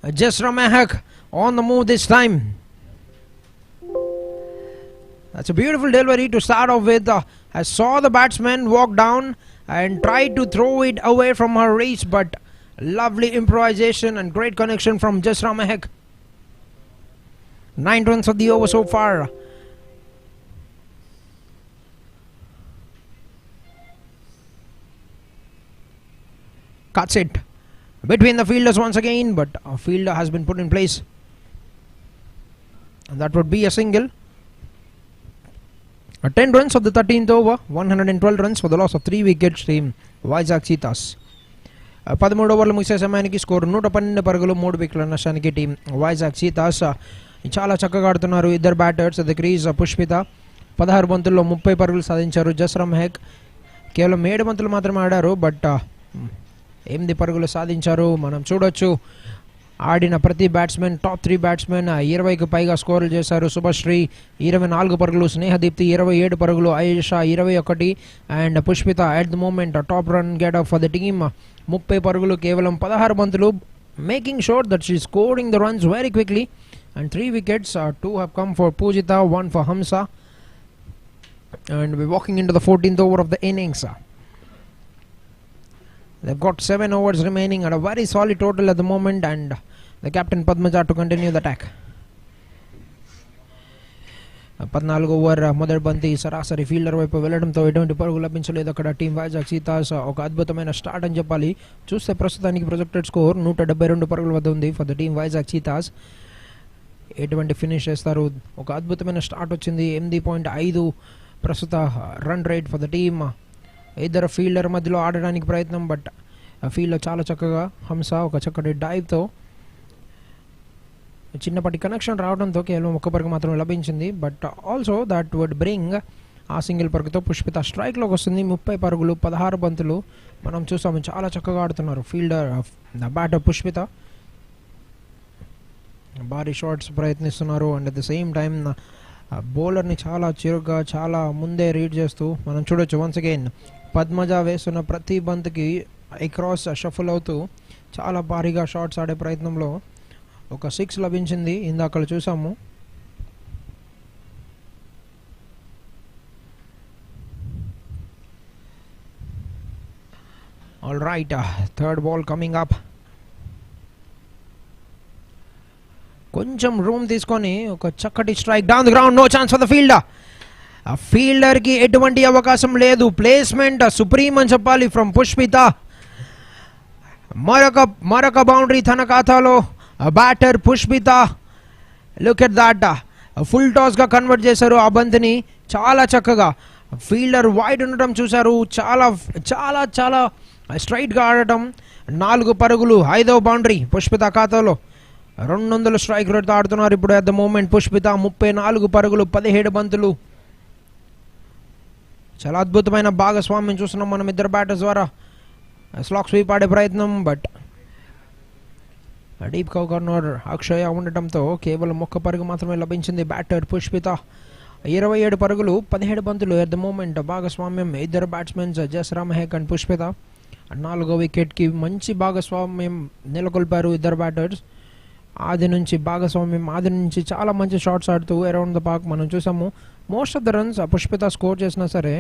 Jasra Mehak on the move this time. That's a beautiful delivery to start off with. I saw the batsman walk down and tried to throw it away from her reach, but lovely improvisation and great connection from Jasra Mehak. 9 runs of the over so far. Cuts it between the fielders once again, but a fielder has been put in place, and that would be a single. 10 runs of the 13th over, 112 runs for the loss of 3 wickets team Vizag Cheethas. 13 ఓవర్లు ముగిసే సమయానికి score 112 పరుగులు 3 వికెట్ల నష్టానికి team Vizag Cheetahs చాలా చక్కగా ఆడుతున్నారు. ఇద్దరు బ్యాటర్స్ ది క్రీజ్ పుష్పిత 16 బంతుల్లో 30 పరుగులు సాధించారు. జస్రా మెహక్ కేవలం 7 బంతులు మాత్రమే ఆడారు, బట్ 8 పరుగులు సాధించారు. మనం చూడొచ్చు ఆడిన ప్రతి బ్యాట్స్మెన్ టాప్ 3 బ్యాట్స్మెన్ 20కి పైగా స్కోర్లు చేశారు. శుభశ్రీ 24 పరుగులు, స్నేహదీప్తి 27 పరుగులు, Ayesha 21 and Pushpita at the moment top run getter for the team 30 పరుగులు కేవలం 16 బంతులు, making sure that she scoring the runs very quickly. And 3 wickets, 2 have come for Pujita, 1 for Hamsa, and we're walking into the 14th over of the innings. They've got 7 overs remaining at a very solid total at the moment, and the captain Padmaja to continue the attack. 14 over మొదటి బంతి సరాసరి fielder వైపు వెళ్లడంతో ఎటువంటి పరుగు లభించలేదు. అక్కడ team Vizag cheetahs ఒక అద్భుతమైన స్టార్ట్ అని చెప్పాలి. చూస్తే ప్రస్తుతానికి ప్రొజెక్టెడ్ స్కోర్ 172 పరుగుల వద్ద ఉంది for the team Vizag cheetahs. ఎటువంటి ఫినిష్ చేస్తారు? ఒక అద్భుతమైన స్టార్ట్ వచ్చింది. 8.5 ప్రస్తుత run rate for the team. ఇద్దరు ఫీల్డర్ మధ్యలో ఆడడానికి ప్రయత్నం, బట్ ఫీల్డ్లో చాలా చక్కగా హంస ఒక చక్కటి డైవ్తో చిన్నపాటి కనెక్షన్ రావడంతో కేవలం 1 పరుగు మాత్రం లభించింది. But also that would bring ఆ సింగిల్ పరుగుతో పుష్పిత స్ట్రైక్లోకి వస్తుంది. 30 పరుగులు 16 బంతులు మనం చూసాము. చాలా చక్కగా ఆడుతున్నారు ఫీల్డర్ బ్యాటర్ పుష్పిత. భారీ షాట్స్ ప్రయత్నిస్తున్నారు, and at the same time బౌలర్ని చాలా చురుగ్గా చాలా ముందే రీడ్ చేస్తూ మనం చూడొచ్చు. వన్స్ అగైన్ పద్మజ వేస్తున్న ప్రతి బంత్కి అక్రాస్ షఫుల్ అవుతూ చాలా భారీగా షాట్స్ ఆడే ప్రయత్నంలో ఒక 6 లభించింది. ఇందాక చూసాము. All right, third ball coming up. కొంచెం రూమ్ తీసుకొని ఒక చక్కటి strike down the ground. No chance for the fielder. ఆ ఫీల్డర్కి ఎటువంటి అవకాశం లేదు. ప్లేస్మెంట్ సుప్రీం అని చెప్పాలి ఫ్రమ్ పుష్పిత. మరొక బౌండరీ తన ఖాతాలో. Batter Pushpita. Look at that. Full టాస్గా కన్వర్ట్ చేశారు ఆ బంతిని చాలా చక్కగా. ఫీల్డర్ వైడ్ ఉండటం చూశారు. చాలా చాలా చాలా స్ట్రైట్గా ఆడటం. 4 పరుగులు 5వ బౌండరీ పుష్పిత ఖాతాలో. 200 స్ట్రైక్ రేట్తో ఆడుతున్నారు ఇప్పుడు అట్ ద మూమెంట్ పుష్పిత. 34 పరుగులు 17 బంతులు. చాలా అద్భుతమైన భాగస్వామ్యం చూస్తున్నాం మనం ఇద్దరు బ్యాటర్స్ ద్వారా. స్లాక్ స్వీప్ ఆడే ప్రయత్నం బట్ డీప్ కవ్ కార్నర్ అక్షయ ఉండటంతో కేవలం 1 పరుగు మాత్రమే లభించింది. బ్యాటర్ పుష్పిత 27 పరుగులు 17 బంతులు ఎట్ ద మూమెంట్. భాగస్వామ్యం ఇద్దరు బ్యాట్స్మెన్స్ జస్రామ్ హెక్ అండ్ పుష్పిత. 4వ వికెట్కి మంచి భాగస్వామ్యం నెలకొల్పారు ఇద్దరు బ్యాటర్స్. ఆది నుంచి చాలా మంచి షాట్స్ ఆడుతూ అరౌండ్ ద పార్క్ మనం చూసాము. Most of the runs Pushpita score చేసినా సరే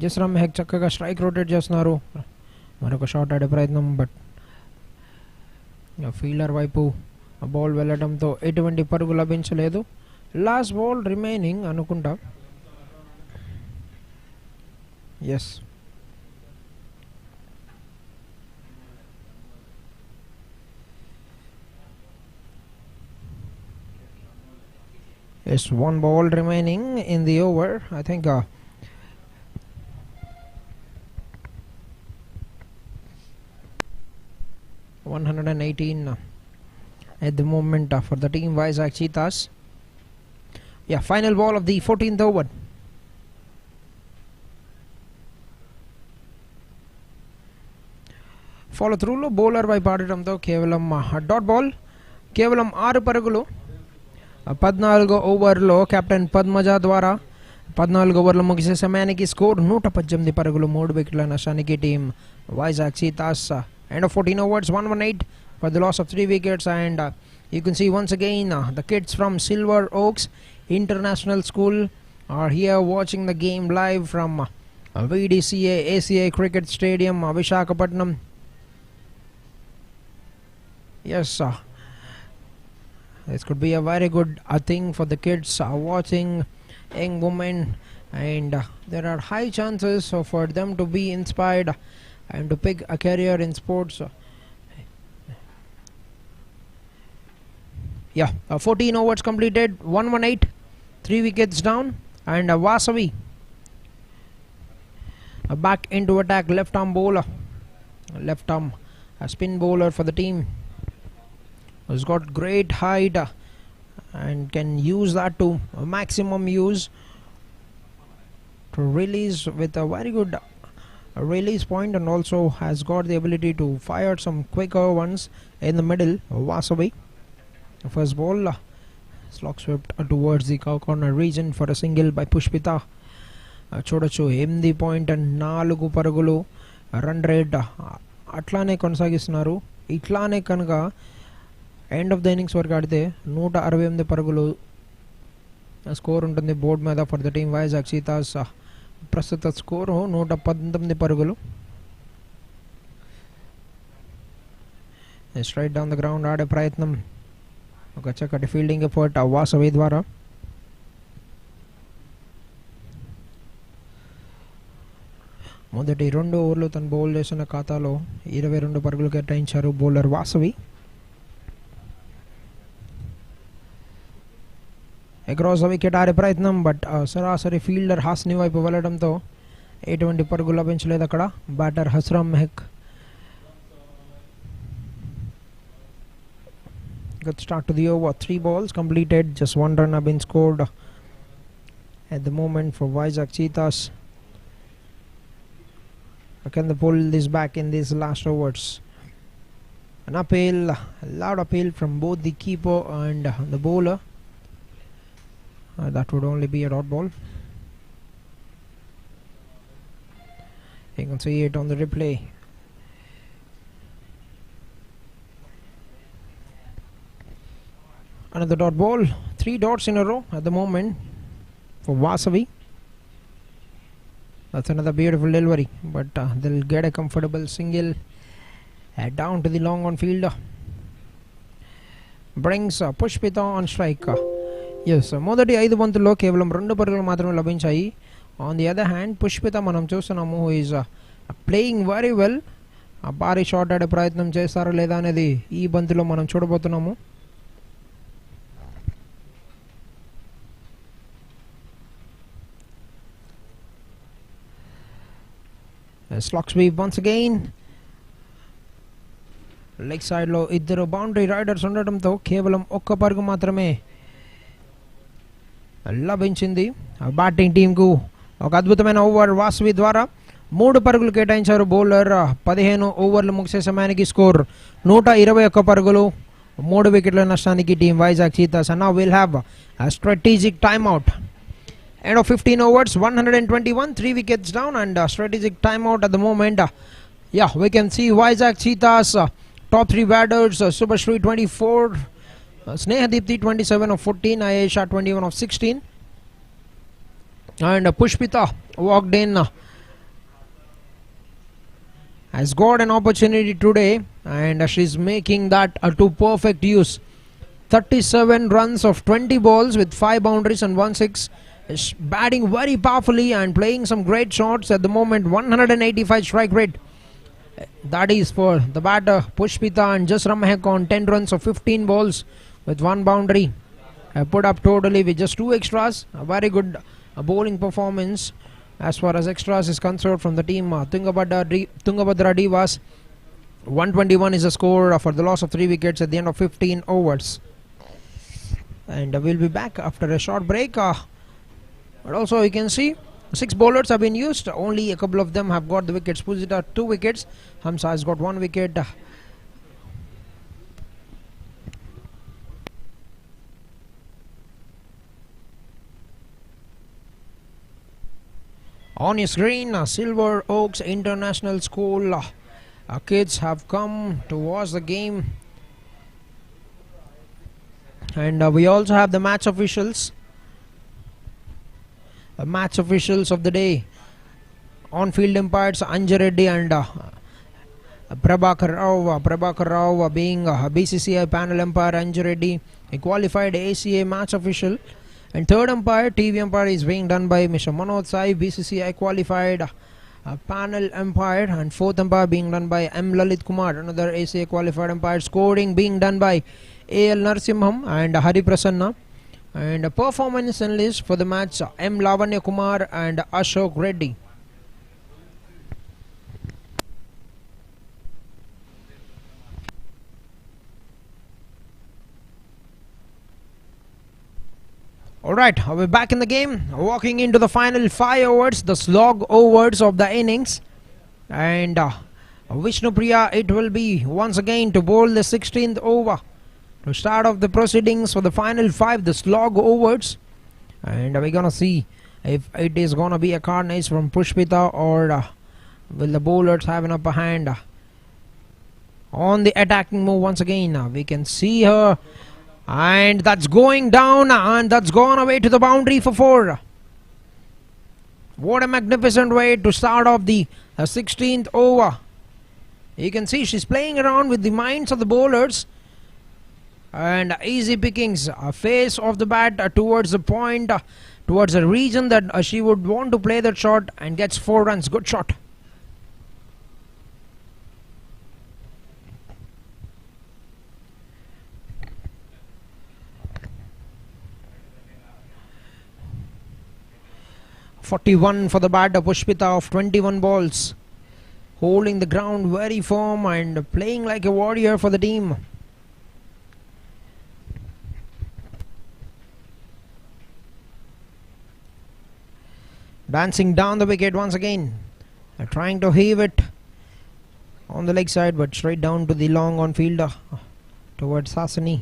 జస్రామ్ హెక్ చక్కగా స్ట్రైక్ రొటేట్ చేస్తున్నారు. మరొక షాట్ ఆడే ప్రయత్నం బట్ ఫీల్డర్ వైపు బాల్ వెళ్ళడంతో ఎటువంటి పరుగు లభించలేదు. లాస్ట్ బాల్ రిమైనింగ్ అనుకుంటా. Yes, it's 1 ball remaining in the over. I think 118 at the moment for the team Vizag Cheethas. Yeah, final ball of the 14th over. Follow through lo bowler by పాడటంతో కేవలం dot ball. కేవలం 6 పరుగులు 14 ఓవర్లో captain Padmaja ద్వారా 14 ఓవర్లు ముగిసే సమయానికి score 118 పరుగులు 3 వికెట్ల నష్టానికి team Vizag cheetahs. End of 14 overs, 118 for the loss of 3 wickets. And you can see once again the kids from Silver Oaks International School are here watching the game live from VDCA ACA Cricket Stadium, Visakhapatnam. Yes, this could be a very good thing for the kids watching young women, and there are high chances for them to be inspired and to pick a career in sports. Yeah, 14 overs completed, 118, 3 wickets down, and Vasavi back into attack. Left arm bowler, left arm spin bowler for the team, has got great height and can use that to maximum use to release with a very good release point, and also has got the ability to fire some quicker ones in the middle. Vasavi, first ball slog swept towards the corner region for a single by Pushpita. చూడొచ్చు 8.4 పరుగులు run rate అట్లానే కొనసాగిస్తున్నారు. ఇట్లానే కనుక end of the innings వరకు ఆడితే 168 పరుగులు score ఉంటుంది బోర్డ్ మీద for the team Vizag cheetahs. ప్రస్తుత స్కోరు 119 పరుగులు. స్ట్రైట్ డౌన్ ద గ్రౌండ్ ఆడే ప్రయత్నం. ఒక చక్కటి ఫీల్డింగ్ ఎఫర్ట్ వాసవి ద్వారా. మొదటి 2 ఓవర్లు తను బౌల్ చేసిన ఖాతాలో 22 పరుగులు కేటాయించారు bowler Vasavi. Across the wicket ఆడే ప్రయత్నం బట్ సరాసరి ఫీల్డర్ హాస్ని వైపు వెళ్ళడంతో ఎటువంటి పరుగు లభించలేదు అక్కడ. Batter Jasra Mehak. Good start to the over. 3 balls completed, just 1 run have been scored at the moment for Vizag Cheethas. Can they pull this back in these last overs? An appeal, a loud appeal from both the keeper and the bowler. That would only be a dot ball. You can see it on the replay. Another dot ball. 3 dots in a row at the moment for Vasavi. That's another beautiful delivery, but they'll get a comfortable single down to the long on field. Brings Pushpita on strike. Yes, మొదటి 5 బంతుల్లో కేవలం 2 పరుగులు మాత్రమే లభించాయి. On the other hand, Pushpita మనం చూస్తున్నాము who is playing very well. భారీ shot ఆడే ప్రయత్నం చేస్తారా లేదా అనేది ఈ బంతిలో మనం చూడబోతున్నాము. Slog sweep once again. Leg సైడ్లో ఇద్దరు బౌండరీ రైడర్స్ ఉండటంతో కేవలం ఒక్క పరుగు మాత్రమే లభించింది. బ్యాటింగ్ టీంకు ఒక అద్భుతమైన ఓవర్ వాసవి ద్వారా 3 పరుగులు కేటాయించారు బౌలర్. 15 ఓవర్లు ముగిసే సమయానికి స్కోర్ 121 పరుగులు, 3 వికెట్ల నష్టానికి team Vizag cheetahs. And now we'll have a strategic timeout. End of 15 overs, 121, 3 wickets down, and strategic timeout at the moment. Yeah, we can see Vizag Cheethas, top 3 batters, Subhashri 24, Snehadipti 27 of 14, Ayesha 21 of 16, and Pushpita walked in. Has got an opportunity today, and she's making that to perfect use. 37 runs of 20 balls with 5 boundaries and 1 6. Is batting very powerfully and playing some great shots at the moment. 185 strike rate. That is for the batter Pushpita, and just Ramahek on 10 runs of 15 balls with 1 boundary. Put up totally with just 2 extras. A very good bowling performance as far as extras is concerned from the team. Tungabhadra Divas. 121 is the score for the loss of 3 wickets at the end of 15 overs. And we'll be back after a short break. But also you can see 6 bowlers have been used. Only a couple of them have got the wickets. Pujita 2 wickets. Hamza has got 1 wicket. On your screen, Silver Oaks International School kids have come to watch the game. And we also have the match officials. Match officials of the day. On-field umpires Anjareddy and Prabhakar Rao being BCCI panel umpire Anjareddy, a qualified ACA match official. And third umpire, TV umpire, is being done by Mr. Manoj Sai, BCCI qualified panel umpire. And fourth umpire being done by M. Lalit Kumar, another ACA qualified umpire. Scoring being done by A.L. Narsimham and Hari Prasanna. And a performance analyst for the match, M. Lavanya Kumar and Ashok Reddy. Alright, we're back in the game. Walking into the final 5 overs, the slog overs of the innings. And Vishnu Priya, it will be once again to bowl the 16th over. To start off the proceedings for the final 5, the slog overs. And we're gonna see if it is gonna be a card nice from Pushpita, or will the bowlers have an upper hand. On the attacking move once again, we can see her, and that's going down, and that's gone away to the boundary for 4. What a magnificent way to start off the 16th over. You can see she's playing around with the minds of the bowlers. And easy pickings, face of the bat towards the point, towards a region that she would want to play that shot, and gets 4 runs. Good shot. .41 for the batter Pushpita of 21 balls, holding the ground very firm and playing like a warrior for the team. Dancing down the wicket once again, trying to heave it on the leg side, but straight down to the long on fielder towards Hasani.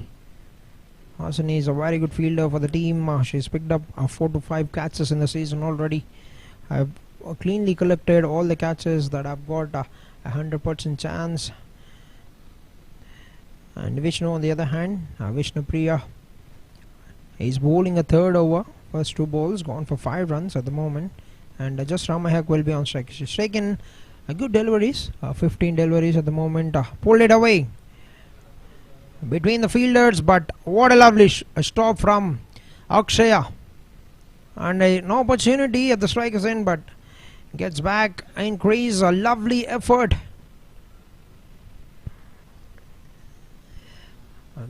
Hasani is a very good fielder for the team. She's picked up 4 to 5 catches in the season already. I've cleanly collected all the catches that I've got 100% chance. And Vishnu on the other hand, Vishnu Priya, he's bowling a third over. First 2 balls gone for 5 runs at the moment. and just Ramahak will be on strike. She's taken good deliveries, 15 deliveries at the moment, pulled it away between the fielders, but what a lovely stop from Akshaya, and an opportunity at the strike's end, but gets back and creates a lovely effort.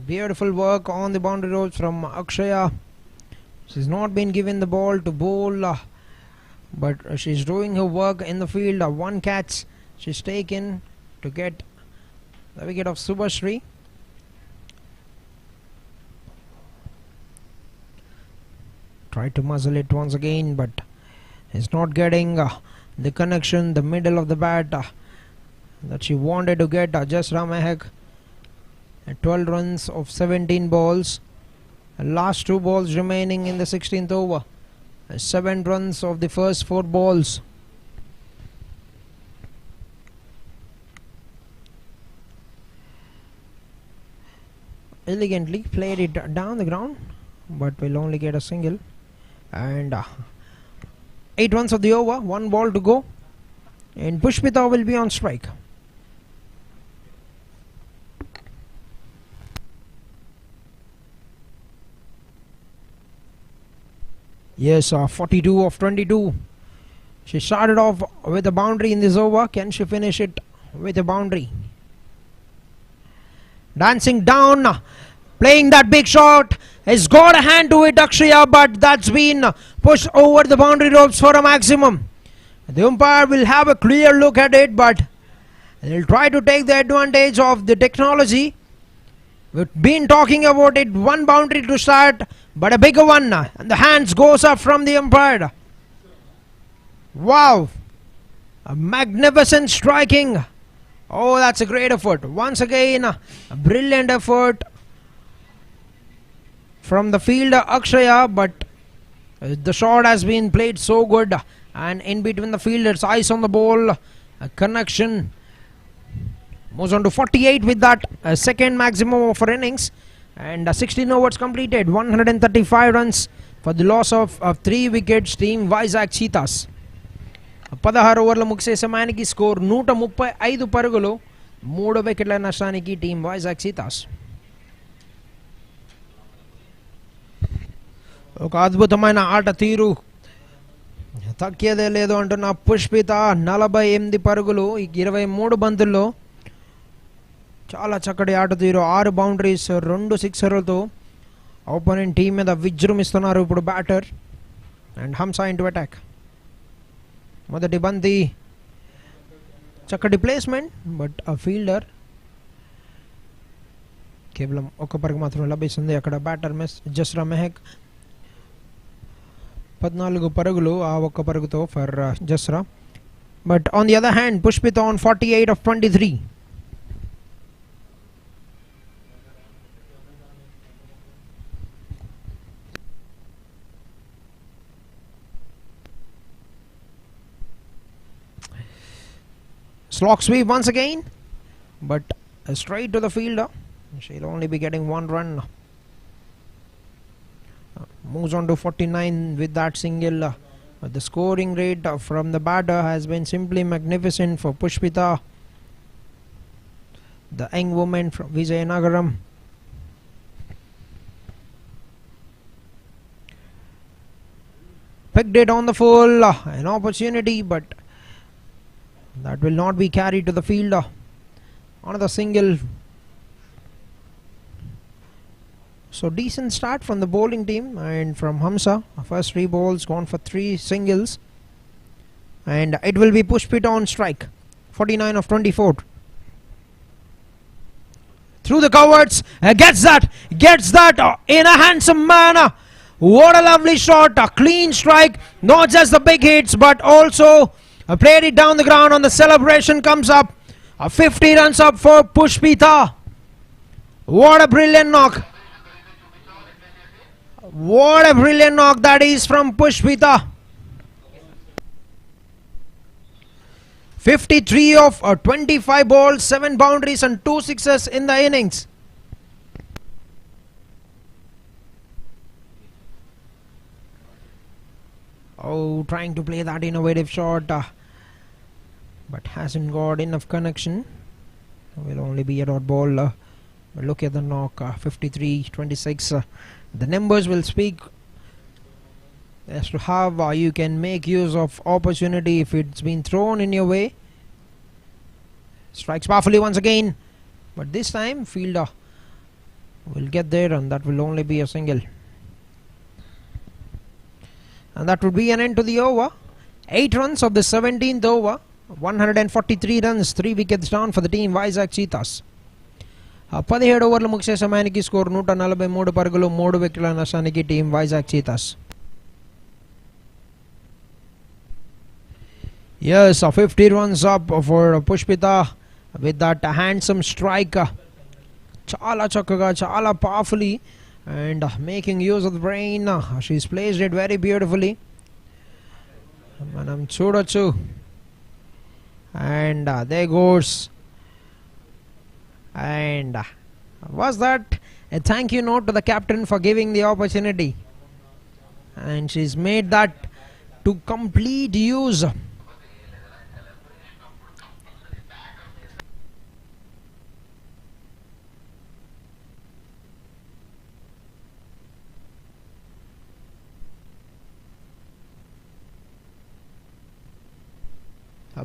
Beautiful work on the boundary ropes from Akshaya. She's not been given the ball to bowl, but she's doing her work in the field. One catch she's taken to get the wicket of Subhashree. Tried to muzzle it once again, but is not getting the connection, the middle of the bat that she wanted to get. Just Ramahek at 12 runs of 17 balls. Last 2 balls remaining in the 16th over. 7 runs of the first 4 balls. Elegantly played it down the ground, but will only get a single. And 8 runs of the over, 1 ball to go, and Pushpita will be on strike. Yes, 42 of 22. She started off with a boundary in this over. Can she finish it with a boundary? Dancing down, playing that big shot. Has got a hand to it, Akshaya, but that's been pushed over the boundary ropes for a maximum. The umpire will have a clear look at it, but he'll try to take the advantage of the technology. We've been talking about it, 1 boundary to start, but a bigger one, and the hands goes up from the umpire. Wow, a magnificent striking. Oh, that's a great effort. Once again, a brilliant effort from the fielder Akshaya, but the shot has been played so good, and in between the fielders, eyes on the ball, a connection. Moves on to 48 with that second maximum of her innings, and 16 overs completed, 135 runs for the loss of 3 wickets. Team Vizag Cheethas 16 ఓవర్ల ముగిసే సమయానికి score 135 పరుగులు, 3 వికెట్ల నష్టానికి team Vizag cheetahs. ఒక అద్భుతమైన ఆట తీరు, తగ్గేదే లేదు అంటున్న పుష్పిత. 48 పరుగులు 23 బంతుల్లో. చాలా చక్కటి ఆట తీరు, 6 బౌండరీస్, 2 సిక్సర్లతో ఓపెనింగ్ టీం మీద విజృంభిస్తున్నారు ఇప్పుడు బ్యాటర్. అండ్ హంస ఇంటూ అటాక్. మొదటి బంతి చక్కటి ప్లేస్మెంట్, బట్ ఆ ఫీల్డర్ కేవలం 1 పరుగు మాత్రం లభిస్తుంది. అక్కడ బ్యాటర్ మిస్. జస్రా మెహక్ 14 పరుగులు, ఆ 1 పరుగుతో for Jasra. But on the other hand Pushpita on 48 of 23. Slog sweep once again, but straight to the fielder. She'll only be getting 1 run. Moves on to 49 with that single. The scoring rate from the batter has been simply magnificent for Pushpita, the young woman from Vijayanagaram. Picked it on the full, an opportunity, but that will not be carried to the fielder. Another single. So decent start from the bowling team and from Hamsa. First 3 balls gone for 3 singles, and it will be Pushpita on strike. 49 of 24. Through the coverts, gets that in a handsome manner. What a lovely shot, a clean strike. Not just the big hits, but also played it down the ground. On the celebration comes up, 50 runs up for Pushpita. What a brilliant knock. What a brilliant knock that is from Pushpita. 53 of 25 balls, 7 boundaries and 2 sixes in the innings. Oh, trying to play that innovative shot, but hasn't got enough connection. Will only be a dot ball. But look at the knock, 53-26. The numbers will speak as to how you can make use of opportunity if it's been thrown in your way. Strikes powerfully once again, but this time fielder will get there, and that will only be a single. And that would be an end to the over. 8 runs of the 17th over. 143 runs, 3 wickets down for the team Vizag Cheethas. 17 ఓవర్లు ముగిసే సమయానికి score 143 పరుగులు, 3 వికెట్ల నష్టానికి team Vizag cheetahs. Yes, 50 runs up for Pushpita with that handsome strike. Chala chakkaga, chala powerfully, and making use of the brain. She's placed it very beautifully. Manam chudochu. And there goes. And was that a thank you note to the captain for giving the opportunity? And she's made that to complete use.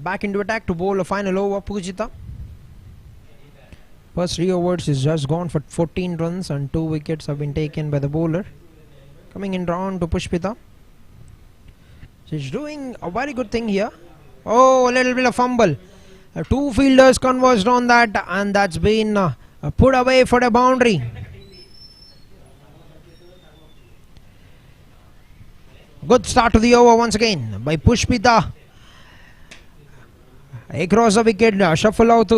Back into attack to bowl a final over, Pujita. First 3 overs is just gone for 14 runs and 2 wickets have been taken by the bowler. Coming in round to Pushpita. She's doing a very good thing here. Oh, a little bit of fumble. 2 fielders converged on that, and that's been put away for a boundary. Good start to the over once again by Pushpita. Across the wicket, shuffle అవుతూ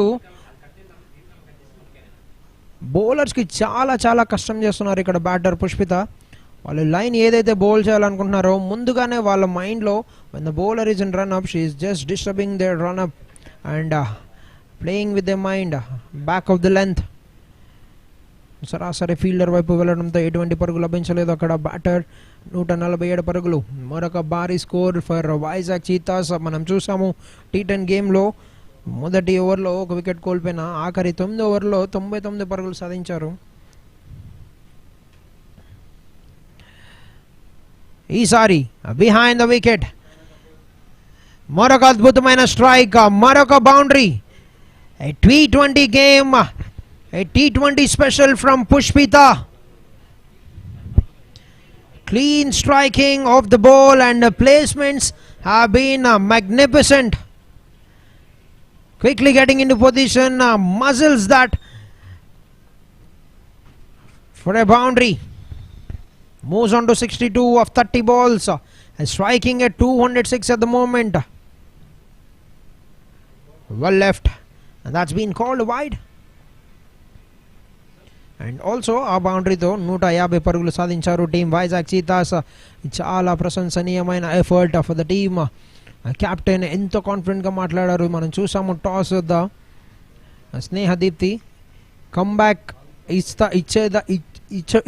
బౌలర్స్కి చాలా కష్టం చేస్తున్నారు ఇక్కడ batter Pushpitha. వాళ్ళు line ఏదైతే bowl చేయాలనుకుంటున్నారో ముందుగానే వాళ్ళ మైండ్లో when the bowler is in run up, she is just disturbing their run up and playing with their mind back of the length. సరాసరి ఫీల్డర్ వైపు వెళ్ళడంతో ఎటువంటి పరుగు లభించలేదు అక్కడ. బ్యాటర్ 147 పరుగులు, మరొక భారీ స్కోర్ ఫర్ వైజాగ్ చీతాస్. మనం చూసాము T10 గేమ్లో మొదటి ఓవర్లో 1 వికెట్ కోల్పోయిన ఆఖరి 9 ఓవర్లో 99 పరుగులు సాధించారు. ఈసారి బిహైండ్ ద వికెట్ మరొక అద్భుతమైన స్ట్రైక్, మరొక boundary. T20 game, a T20 special from Pushpita. Clean striking of the ball, and the placements have been magnificent. Quickly getting into position, muzzles that for a boundary. Moves on to 62 of 30 balls, striking at 206 at the moment. Well left, and that's been called wide. And also ఆ బౌండరీతో 150 పరుగులు సాధించారు team Vizag Cheetahs. చాలా ప్రశంసనీయమైన effort for the team. Captain ఎంతో కాన్ఫిడెంట్గా మాట్లాడారు. మనం చూసాము టాస్ వద్ద స్నేహదీప్తి కమ్బ్యాక్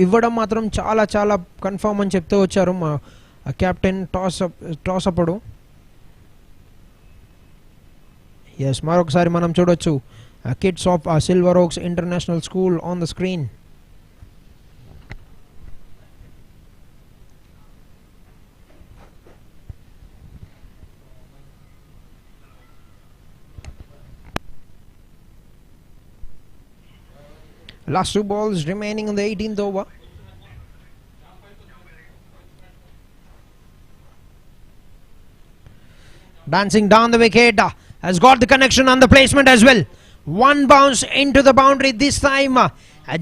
ఇవ్వడం మాత్రం చాలా కన్ఫర్మ్ అని చెప్తూ వచ్చారు మా కెప్టెన్ టాస్ అప్పుడు. ఎస్, మరొకసారి మనం చూడొచ్చు kids of Silver Oaks International School on the screen. Last 2 balls remaining in the 18th over. Dancing down the wicket, has got the connection on the placement as well. One bounce into the boundary this time.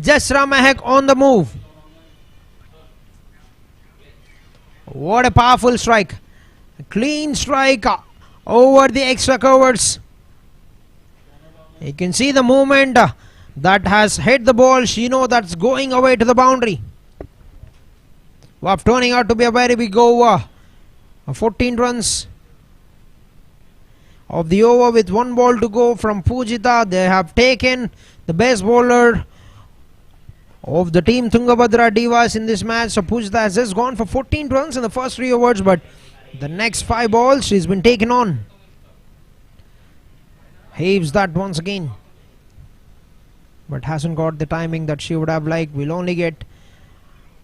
Jasra Mahek on the move. What a powerful strike. A clean strike over the extra covers. You can see the movement that has hit the ball. She knows that's going away to the boundary. Wow, turning out to be a very big over. 14 runs of the over with 1 ball to go from Pujita. They have taken the best bowler of the team Tungabhadra Divas in this match. So Pujita has just gone for 14 runs in the first 3 overs, but The next 5 balls, she's been taken on. Heaves that once again, but hasn't got the timing that she would have liked. Will only get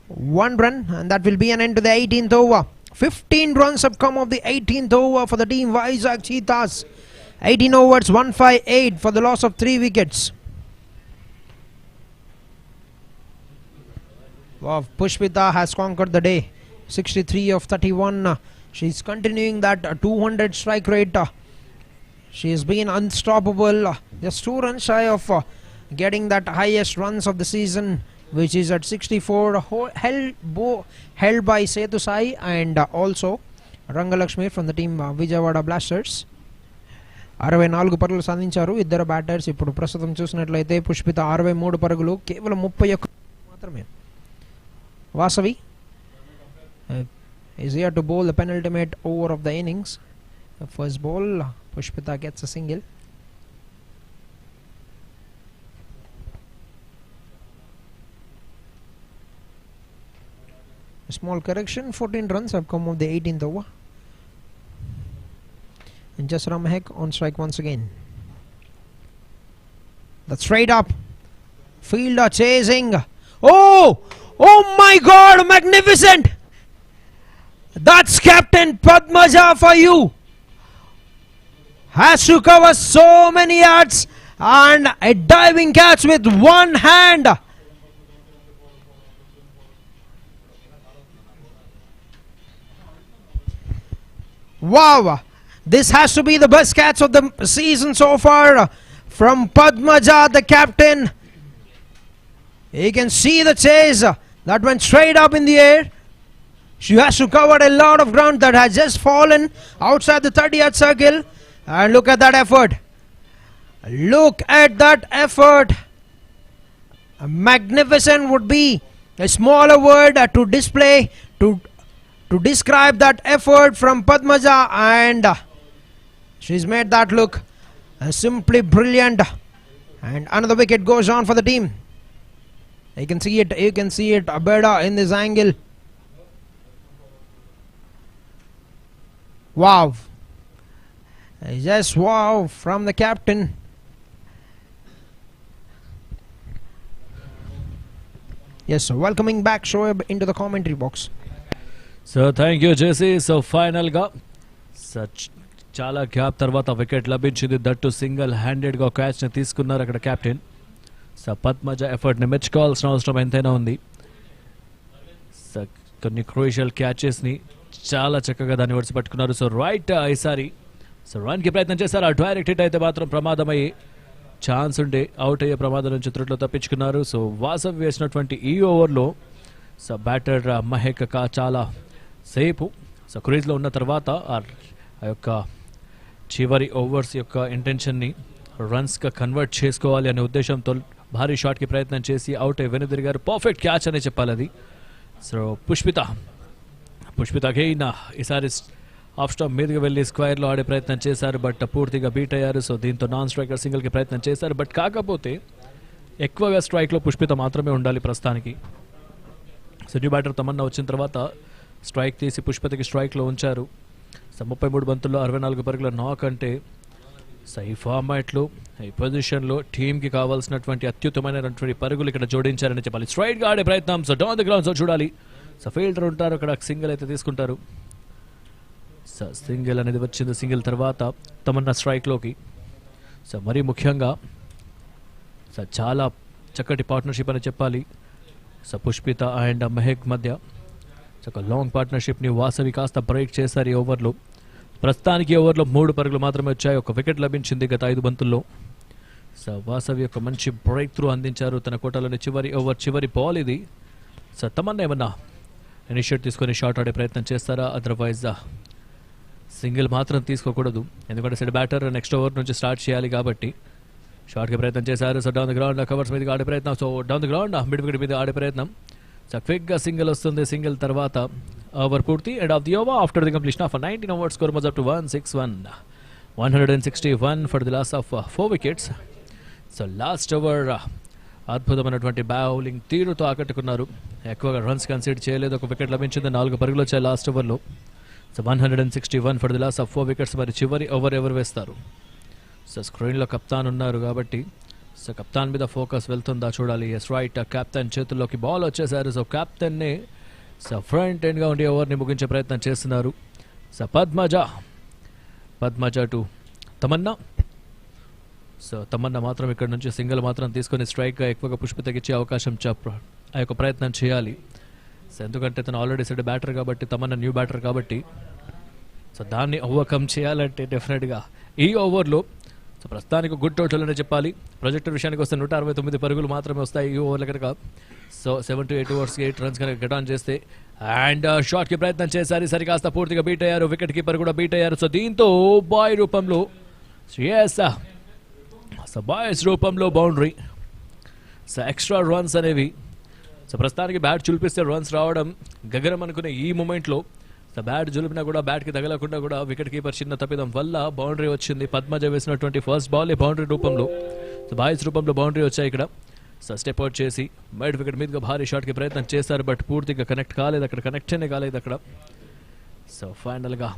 1 run, and that will be an end to the 18th over. 15 runs have come of the 18th over for the team Vizag Cheethas. 18 overs, 158 for the loss of 3 wickets. Wow, Pushpita has conquered the day. 63 of 31. She's continuing that 200 strike rate. She has been unstoppable. Just 2 runs shy of getting that highest runs of the season, which is at 64, held by Setu Sai and also Rangalakshmi from the team Vijayawada Blasters. 64 పరుగులు సాధించారు ఇద్దరు batters. ఇప్పుడు ప్రస్తుతం చూసినట్లయితే పుష్పిత 63 పరుగులు, కేవలం 31 మాత్రమే. Vasavi is here to bowl the penultimate over of the innings. The first ball, Pushpita gets a single. A small correction, 14 runs have come of the 18th over. And Jasra Mahek on strike once again. That's straight up. Fielder chasing. Oh! Oh my God! Magnificent! That's Captain Padmaja for you. Has to cover so many yards and a diving catch with one hand. Wow! This has to be the best catch of the season so far from Padmaja, the captain. You can see the chase that went straight up in the air. She has to cover a lot of ground that has just fallen outside the 30-yard circle. And look at that effort. Look at that effort. Magnificent would be a smaller word to display, to describe that effort from Padmaja, and she's made that look simply brilliant. And another wicket goes on for the team. You can see it better in this angle. Wow. Just wow from the captain. Yes, so welcoming back Shoaib into the commentary box. So thank you, Jesse. So final ga such chala gap tarvata wicket labinchindi, that to single handed ga catch ni తీసుకున్నారు అక్కడ captain. So Padmaja effort ని మెచ్చుకోవాల్సిన అవసరం ఎంతైనా ఉంది. So కొన్ని crucial catches ని చాలా చక్కగా దాన్ని వడిసి పట్టుకున్నారు. సో రైట్ ఈసారి సో రన్ కి ప్రయత్నం చేశారు. ఆ డైరెక్ట్ హిట్ అయితే మాత్రం ప్రమాదమయ్యే ఛాన్స్ ఉండే అవుట్ అయ్యే ప్రమాదం నుంచి త్రుట్లో తప్పించుకున్నారు. సో వాసవి వేసినటువంటి ఈ ఓవర్లో సో బ్యాటర్ మహేక్ చాలా సేపు సో క్రీజ్లో ఉన్న తర్వాత ఆ యొక్క చివరి ఓవర్స్ యొక్క ఇంటెన్షన్ని రన్స్గా కన్వర్ట్ చేసుకోవాలి అనే ఉద్దేశంతో భారీ షాట్కి ప్రయత్నం చేసి అవుట్ అయ్యి వెనుదిరిగారు. పర్ఫెక్ట్ క్యాచ్ అనే చెప్పాలి అది. సో పుష్పిత అగైన్ ఈసారి ఆఫ్ స్టాంప్ మీదుగా వెళ్ళి స్క్వేర్లో ఆడే ప్రయత్నం చేశారు, బట్ పూర్తిగా బీట్ అయ్యారు. సో దీంతో నాన్ స్ట్రైకర్ సింగిల్కి ప్రయత్నం చేశారు, బట్ కాకపోతే ఎక్కువగా స్ట్రైక్లో పుష్పిత మాత్రమే ఉండాలి ప్రస్తుతానికి. సో న్యూ బ్యాటర్ తమన్నా వచ్చిన తర్వాత స్ట్రైక్ తీసి పుష్పితకి స్ట్రైక్లో ఉంచారు. సో 33 బంతుల్లో 64 పరుగుల నాక్ అంటే సో ఈ ఫార్మాట్లో ఈ పొజిషన్లో టీంకి కావాల్సినటువంటి అత్యుత్తమైనటువంటి పరుగులు ఇక్కడ జోడించారని చెప్పాలి. స్ట్రైట్గా ఆడే ప్రయత్నం. So down the ground. So చూడాలి. సో ఫీల్డర్ ఉంటారు అక్కడ, సింగిల్ అయితే తీసుకుంటారు. సో సింగిల్ అనేది వచ్చింది. సింగిల్ తర్వాత తమన్నా స్ట్రైక్లోకి. సో మరీ ముఖ్యంగా సో చాలా చక్కటి పార్ట్నర్షిప్ అని చెప్పాలి. సో పుష్పిత అండ్ మహేక్ మధ్య ఒక లాంగ్ పార్ట్నర్షిప్ని వాసవి కాస్త బ్రేక్ చేశారు ఈ ఓవర్లో. ప్రస్తుతానికి ఓవర్లో 3 పరుగులు మాత్రమే వచ్చాయి. ఒక వికెట్ లభించింది గత 5 బంతుల్లో. సో వాసవి ఒక మంచి బ్రేక్ త్రూ అందించారు తన కోటలోని చివరి ఓవర్ చివరి బాల్ ఇది. సో తమన్నా ఏమన్నా ఇనిషియేట్ తీసుకొని షాట్ ఆడే ప్రయత్నం చేస్తారా? అదర్వైజ్ సింగిల్ మాత్రం తీసుకోకూడదు, ఎందుకంటే సెట్ బ్యాటర్ నెక్స్ట్ ఓవర్ నుంచి స్టార్ట్ చేయాలి కాబట్టి షాట్కి ప్రయత్నం చేశారు. So down the ground covers మీదకి ఆడే ప్రయత్నం. So down the ground mid wicket మీద ఆడే ప్రయత్నం. సో క్విక్గా సింగిల్ వస్తుంది. సింగిల్ తర్వాత ఓవర్ పూర్తి. End of the over after the completion of 19 overs score was up to 161 for the loss of 4 wickets. So last over అద్భుతమైనటువంటి bowling తీరుతో ఆకట్టుకున్నారు. ఎక్కువగా రన్స్ కన్సిడర్ చేయలేదు. ఒక వికెట్ లభించింది. 4 పరుగులు వచ్చాయి లాస్ట్ ఓవర్లో. So 161 for the loss of 4 wickets. మరి చివరి ఓవర్ ఎవరు వేస్తారు? సో స్క్రీన్లో కప్తాన్ ఉన్నారు కాబట్టి సో కప్తాన్ మీద ఫోకస్ వెళ్తుందా చూడాలి. ఎస్ రైట్, కెప్టెన్ చేతుల్లోకి బాల్ వచ్చేసారు. సో కెప్టెన్ని సో ఫ్రంట్ ఎండ్గా ఉండి ఓవర్ని ముగించే ప్రయత్నం చేస్తున్నారు. So Padmaja to Tamannaah. So Tamannaah మాత్రం ఇక్కడ నుంచి సింగిల్ మాత్రం తీసుకొని స్ట్రైక్గా ఎక్కువగా పుష్పితకి ఇచ్చే అవకాశం ఆ యొక్క ప్రయత్నం చేయాలి. సో ఎందుకంటే తను ఆల్రెడీ సెడ్ బ్యాటర్ కాబట్టి, తమన్నా న్యూ బ్యాటర్ కాబట్టి సో దాన్ని ఓవర్కమ్ చేయాలంటే డెఫినెట్గా ఈ ఓవర్లో సో ప్రస్తుతానికి గుడ్ టోటల్ అనే చెప్పాలి. ప్రాజెక్టర్ విషయానికి వస్తే 169 పరుగులు మాత్రమే వస్తాయి ఈ ఓవర్ల కనుక. సో 7 to 8 ఓవర్స్కి 8 రన్స్ కనుక గెట్ ఆన్ చేస్తే. అండ్ షాట్కి ప్రయత్నం చేశారు, సరికాస్త పూర్తిగా బీట్ అయ్యారు. వికెట్ కీపర్ కూడా బీట్ అయ్యారు. సో దీంతో బాయ్ రూపంలో సో బాయ్స్ రూపంలో బౌండరీ. సో ఎక్స్ట్రా రన్స్ అనేవి సో ప్రస్తుతానికి బ్యాట్ చులిపిస్తే రన్స్ రావడం గగనం అనుకునే ఈ మూమెంట్లో సో బ్యాట్ జులిపినా కూడా బ్యాట్కి తగలకుండా కూడా వికెట్ కీపర్ చిన్న తప్పిదం వల్ల బౌండరీ వచ్చింది. పద్మజ వేసినటువంటి ఫస్ట్ బాల్ బౌండరీ రూపంలో సో బాయ్స్ రూపంలో బౌండరీ వచ్చాయి ఇక్కడ. సో స్టెప్ అవుట్ చేసి మైడ్ వికెట్ మీదుగా భారీ షాట్కి ప్రయత్నం చేశారు, బట్ పూర్తిగా కనెక్ట్ కాలేదు అక్కడ, కనెక్టనే కాలేదు అక్కడ. సో ఫైనల్గా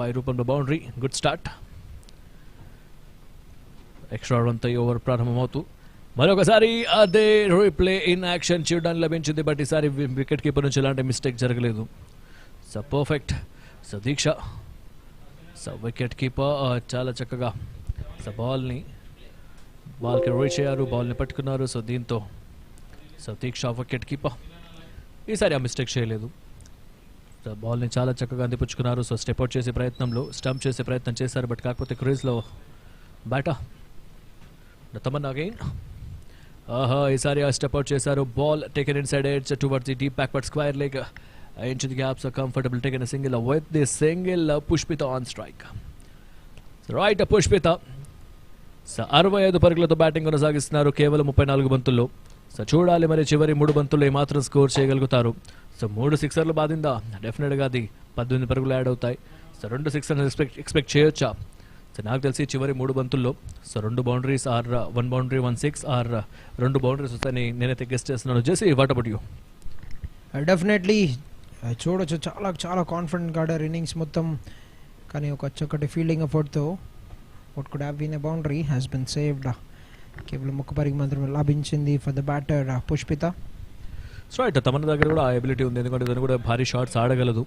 బాయ్ రూపంలో బౌండరీ. Good start. ఎక్స్ట్రా రన్తో ఈ ఓవర్ ప్రారంభమవుతూ మరొకసారి అదే రీప్లే ఇన్ యాక్షన్ చూడడానికి లభించింది, బట్ ఈసారి వికెట్ కీపర్ నుంచి ఎలాంటి మిస్టేక్ జరగలేదు. So perfect. సో దీక్ష సో వికెట్ కీపర్ చాలా చక్కగా సో బాల్కి రీచ్ అయ్యారు, బాల్ని పట్టుకున్నారు. సో దీంతో సో దీక్ష వికెట్ కీపర్ ఈసారి ఆ మిస్టేక్ చేయలేదు. సో బాల్ని చాలా చక్కగా అందిపుచ్చుకున్నారు. సో స్టెప్ అవుట్ చేసే ప్రయత్నంలో స్టంప్ చేసే ప్రయత్నం చేశారు, బట్ కాకపోతే క్రీజ్లో బ్యాటా తమన్నా అగైన్. ఈసారి స్టెప్ అవుట్ చేశారు. Ball taken in side edge towards the deep backward square leg into the gaps are comfortable, taking a single with the single Pushpita on strike. So right, Pushpita so 65 పరుగులతో batting కొనసాగిస్తున్నారు కేవలం 34 బంతుల్లో. So చూడాలి మరి చివరి 3 బంతుల్లో ఏమాత్రం score చేయగలుగుతారు. సో 3 సిక్సర్లు బాధిందా, డెఫినెట్గా అది 18 పరుగులు యాడ్ అవుతాయి. సో 2 సిక్సర్లు ఎక్స్పెక్ట్ చేయొచ్చా? సో నాకు తెలిసి చివరి 3 బంతుల్లో so 2 boundaries or 1 boundary 1 6 or 2 boundaries వస్తాయని నేనైతే గెస్ట్ చేస్తున్నాను. JC, what about you? Definitely చూడొచ్చు, చాలా కాన్ఫిడెంట్గా ఆడారు ఇన్నింగ్స్ మొత్తం. కానీ ఒక చక్కటి ఫీల్డింగ్ ఎఫర్ట్తో what could have been a boundary has been saved. కేవలం 1 పరిగి మాత్రమే లభించింది for the batter Pushpita. So అయితే తమన్న దగ్గర కూడా ఆ ఎబిలిటీ ఉంది, ఎందుకంటే తను కూడా భారీ షాట్స్ ఆడగలదు.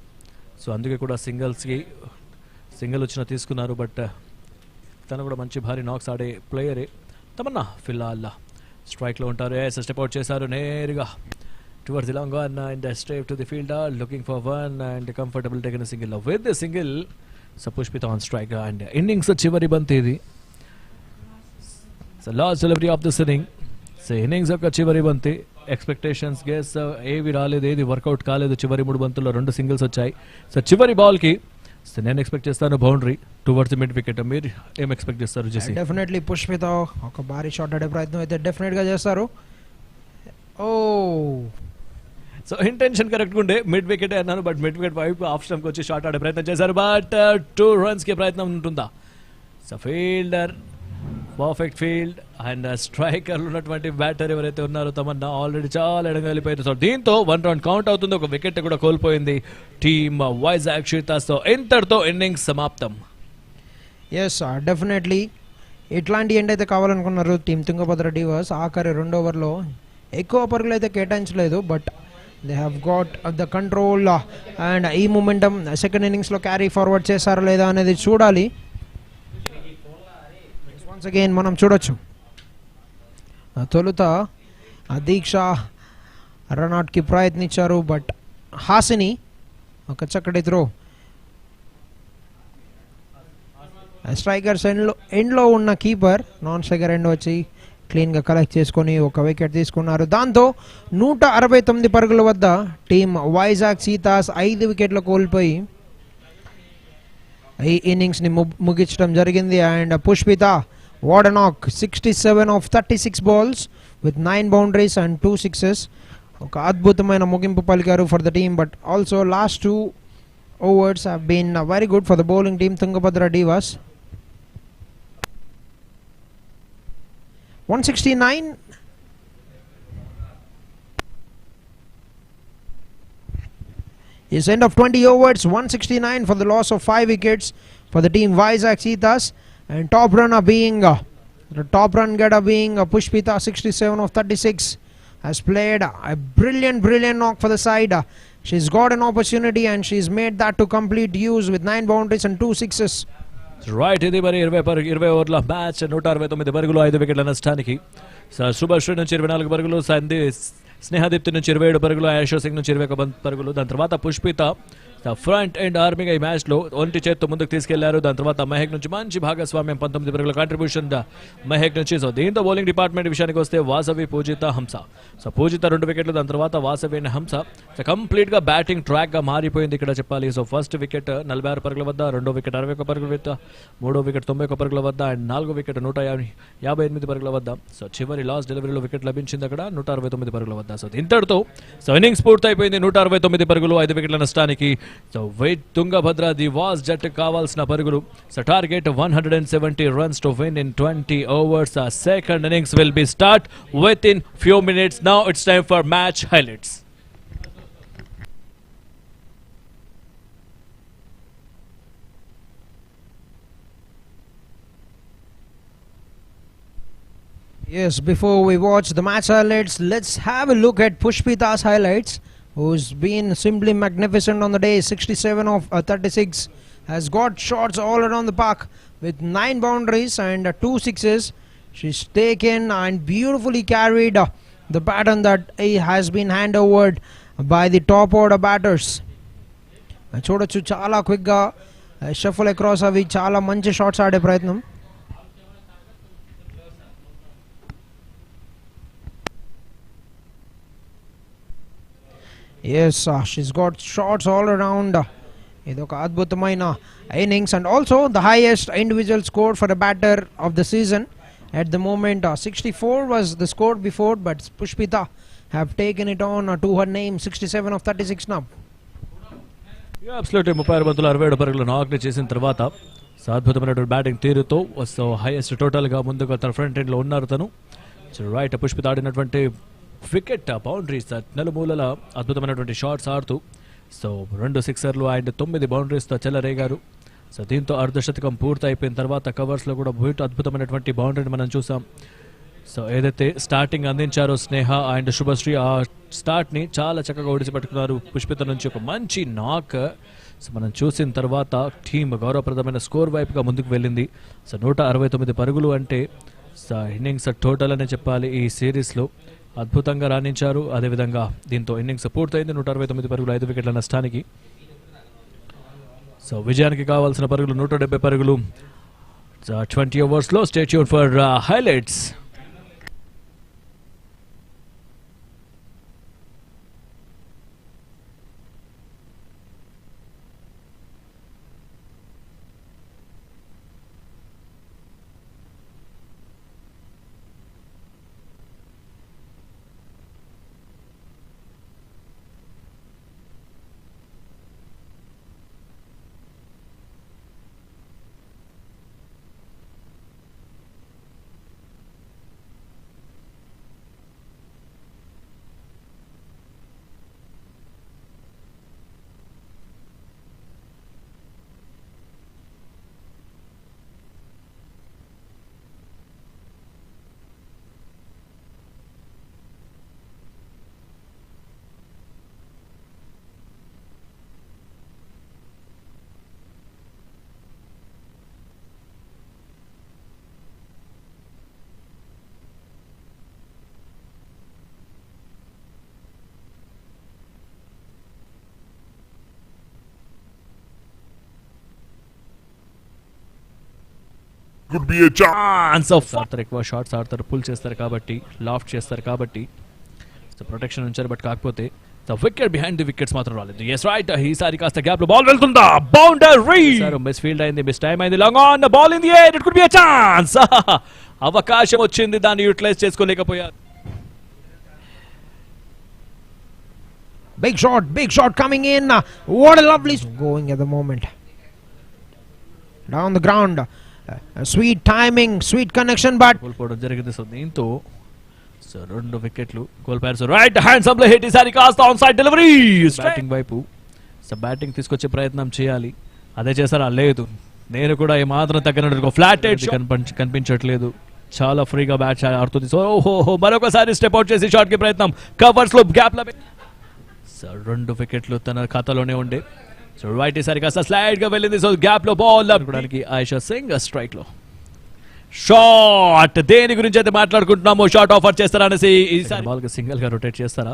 సో అందుకే కూడా సింగిల్ వచ్చిన తీసుకున్నారు, బట్ తను కూడా మంచి భారీ నాక్స్ ఆడే ప్లేయరే. తమన్నా ఫిల్లాల్ స్ట్రైక్లో ఉంటారు. స్టెప్ అవుట్ చేశారు నేరుగా towards the long one and straight to the fielder, looking for one and comfortable taking a single. With the single, so Pushpita on strike and innings chivari banti idi. So last delivery of this inning. So innings oka chivari banti. Expectations guess ఏవి రాలేదు, ఏది work out కాలేదు. చివరి 3 బంతుల్లో 2 singles వచ్చాయి. So చివరి బాల్కి so నేను expect చేస్తాను boundary towards the mid wicket. మీరు ఏం ఎక్స్పెక్ట్ చేస్తారు జెసి? డెఫినెట్లీ పుష్పిత ఒక భారీ షాట్ ఆడే ప్రయత్నం అయితే డెఫినెట్గా చేస్తారు. సో ఇంటెన్షన్ కరెక్ట్గా ఉండే మిడ్ వికెట్ అన్నాను, బట్ మిడ్ వికెట్ వైపు ఆఫ్ స్టంప్కి వచ్చి షాట్ ఆడే ప్రయత్నం చేశారు, బట్ 2 రన్స్కి ప్రయత్నం ఉంటుందా? So fielder perfect field and స్ట్రైకర్లు ఉన్నటువంటి బ్యాటర్ ఎవరైతే ఉన్నారో తమన్నా ఆల్రెడీ చాలా ఎడగా వెళ్ళిపోయారు. సో దీంతో 1 రన్ కౌంట్ అవుతుంది. ఒక వికెట్ కూడా కోల్పోయింది టీమ్ వైజాగ్ చీతాస్. సో ఇంతటితో ఇన్నింగ్స్ సమాప్తం. ఎస్, డెఫినెట్లీ ఇట్లాంటి ఎండ్ అయితే కావాలనుకున్నారు టీమ్ తుంగభద్ర డివాస్. ఆఖరి 2 ఓవర్లో ఎక్కువ పరుగులు అయితే కేటాయించలేదు, but they have got the control and ఈ మూమెంటం సెకండ్ ఇన్నింగ్స్లో క్యారీ ఫార్వర్డ్ చేశారా లేదా అనేది చూడాలి. వన్స్ అగైన్ మనం చూడొచ్చు తొలుత దీక్ష రన్అట్కి ప్రయత్నించారు, బట్ హాసిని ఒక చక్కటి త్రో స్ట్రైకర్స్ ఎండ్లో ఉన్న కీపర్ నాన్ స్ట్రైకర్ ఎండ్ వచ్చి క్లీన్గా కలెక్ట్ చేసుకొని ఒక వికెట్ తీసుకున్నారు. దాంతో 169 పరుగుల వద్ద టీం వైజాగ్ చీతాస్ 5 వికెట్లు కోల్పోయి ఈ ఇన్నింగ్స్ని ముగించడం జరిగింది. అండ్ పుష్పిత వాట్ ఎ నాక్, 67 of 36 balls with 9 boundaries and 2 sixes. ఒక అద్భుతమైన ముగింపు పలికారు for the team, but also last 2 overs have been very good for the bowling team Tungabhadra Divas. 169. Yes, end of 20 overs, 169 for the loss of 5 wickets for the team Vizag Cheethas, and top runner being the top run getter being Pushpita, 67 of 36, has played a brilliant knock for the side. She's got an opportunity and she's made that to complete use with 9 boundaries and 2 sixes. Right, ఇది మరి 20 ఓవర్ల match, 169 పరుగులు, 5 వికెట్ల నష్టానికి. శుభశ్రీ నుంచి 24 పరుగులు, స్నేహదీప్తి నుంచి 27 పరుగులు, ఆయేషా సింగ్ నుంచి 21 పరుగులు. దాని తర్వాత పుష్పిత ఫ్రంట్ అండ్ ఆర్మీగా ఈ మ్యాచ్ లో ఒంటి చేత్తో ముందుకు తీసుకెళ్లారు. దాని తర్వాత మహేక్ నుంచి మంచి భాగస్వామ్యం, 19 పరుగుల కాంట్రిబ్యూషన్ మహేక్ నుంచి. సో దీంతో బౌలింగ్ డిపార్ట్మెంట్ విషయానికి వస్తే వాసవి, పూజిత, హంస. సో పూజిత 2 వికెట్లు, దాని తర్వాత వాసవి అండ్ హంస. సో కంప్లీట్ గా బ్యాటింగ్ ట్రాక్ గా మారిపోయింది ఇక్కడ చెప్పాలి. సో ఫస్ట్ వికెట్ 46 పరుగుల వద్ద, 2వ వికెట్ 61 పరుగుల వద్ద, 3వ వికెట్ 91 పరుగుల వద్ద, అండ్ 4వ వికెట్ 158 పరుగుల వద్ద. సో చివరి లాస్ట్ డెలివరీలో వికెట్ లభించింది అక్కడ 169 పరుగుల వద్ద. సో ఇంతటితో సో ఇన్నింగ్స్ పూర్తయిపోయింది, 169 పరుగులు, 5 వికెట్ల నష్టానికి. సో Tungabhadra Divas జట్టు కావాల్సిన పరుగులు. So target 170 runs to win in 20 overs. Our second innings will be start within few minutes. Now it's time for match highlights. Yes, before we watch the match highlights, let's have a look at Pushpita's highlights, who's been simply magnificent on the day. 67 of 36, has got shots all around the park with 9 boundaries and 2 sixes. She's taken and beautifully carried the baton that has been hand overed by the top order batters. చూడొచ్చు చాలా quick గా shuffle across అవి చాలా మంచి shots ఆడే ప్రయత్నం. Yes, she's got shots all around. Idoka adbhutamaina innings, and also the highest individual score for a batter of the season at the moment. 64 was the score before, but Pushpita have taken it on to her name. 67 of 36 now. Yeah, absolutely. 36 బంతులు 67 పరుగులు నాక్ చేసిన తర్వాత అద్భుతమైనటువంటి batting తీరుతో so highest total గా ముందుగా తన ఫ్రంట్ ఎండ్ లో ఉన్నారు తను. రైట్, పుష్పిత ఆడినటువంటి వికెట్ బౌండరీస్ నలుమూలల అద్భుతమైనటువంటి షాట్స్ ఆడుతూ సో 2 సిక్సర్లు అండ్ 9 బౌండరీస్తో చెలరేగారు. సో దీంతో అర్ధశతకం పూర్తి అయిపోయిన తర్వాత కవర్స్లో కూడా అద్భుతమైనటువంటి బౌండరీని మనం చూసాం. సో ఏదైతే స్టార్టింగ్ అందించారో స్నేహ అండ్ శుభశ్రీ, ఆ స్టార్ట్ని చాలా చక్కగా ఒడిసిపెట్టుకున్నారు. పుష్పిత నుంచి ఒక మంచి నాక్ సో మనం చూసిన తర్వాత టీమ్ గౌరవప్రదమైన స్కోర్ వైపుగా ముందుకు వెళ్ళింది. సో 169 పరుగులు అంటే సో ఇన్నింగ్స్ టోటల్ అనే చెప్పాలి. ఈ సిరీస్లో అద్భుతంగా రాణించారు. అదేవిధంగా దీంతో ఇన్నింగ్స్ పూర్తయింది, 169 పరుగులు, 5 వికెట్ల నష్టానికి. సో విజయానికి కావాల్సిన పరుగులు 170 పరుగులు 20 ఓవర్స్లో. Stay tune for highlights. Could be a chance of ఎక్కువ షాట్స్ ఆడతారు, పుల్ చేస్తారు కాబట్టి, లాఫ్ట్ చేస్తారు కాబట్టి సో ప్రొటెక్షన్ ఉంచారు. బట్ కాకపోతే వికెట్ బిహైండ్ ది వికెట్స్ మాత్రం రాలేదు. ఎస్ రైట్, ఈసారి కాస్త గ్యాప్ లో బాల్ వెళ్తుందా, బౌండరీ మిస్ ఫీల్డ్ అయింది, మిస్ టైం అయింది. Long on ball in the air, it could be a chance. అవకాశం వచ్చింది, దాన్ని utilise చేసుకోలేకపోయారు. Big shot coming in. What a lovely going at the moment. Down the ground. Sweet timing, sweet connection, but కోల్పోవడం జరిగింది. So దీంతో so 2 వికెట్లు కోల్పోయారు. So right hand some hit, ఈసారి కాస్త ఆన్ సైడ్ డెలివరీ బ్యాటింగ్ వైపు. So batting తీసుకొచ్చే ప్రయత్నం చేయాలి, అదే చేస్తారా? లేదు, నేను కూడా ఏమాత్రం తగ్గినట్టు ఫ్లాట్ కనిపించట్లేదు, చాలా ఫ్రీగా బ్యాట్ ఆడుతుంది. సో ఓహో, మరొకసారి స్టెప్ అవుట్ చేసి షాట్ కి ప్రయత్నం, కవర్స్ లో గ్యాప్ లో. సో 2 వికెట్లు తన ఖాతాలోనే ఉండే. సో రైట్ ఈసారి కాస్త స్లైడ్ గా వెళ్ళింది. సో గ్యాప్ లో బాల్ అనుకోవడానికి ఆయిషా సింగ్ స్ట్రైక్ లో షాట్. దేని గురించి అయితే మాట్లాడుకుంటున్నామో, షాట్ ఆఫర్ చేస్తారా అనేసి ఈసారి బాల్ కి సింగిల్ గా రొటేట్ చేస్తారా?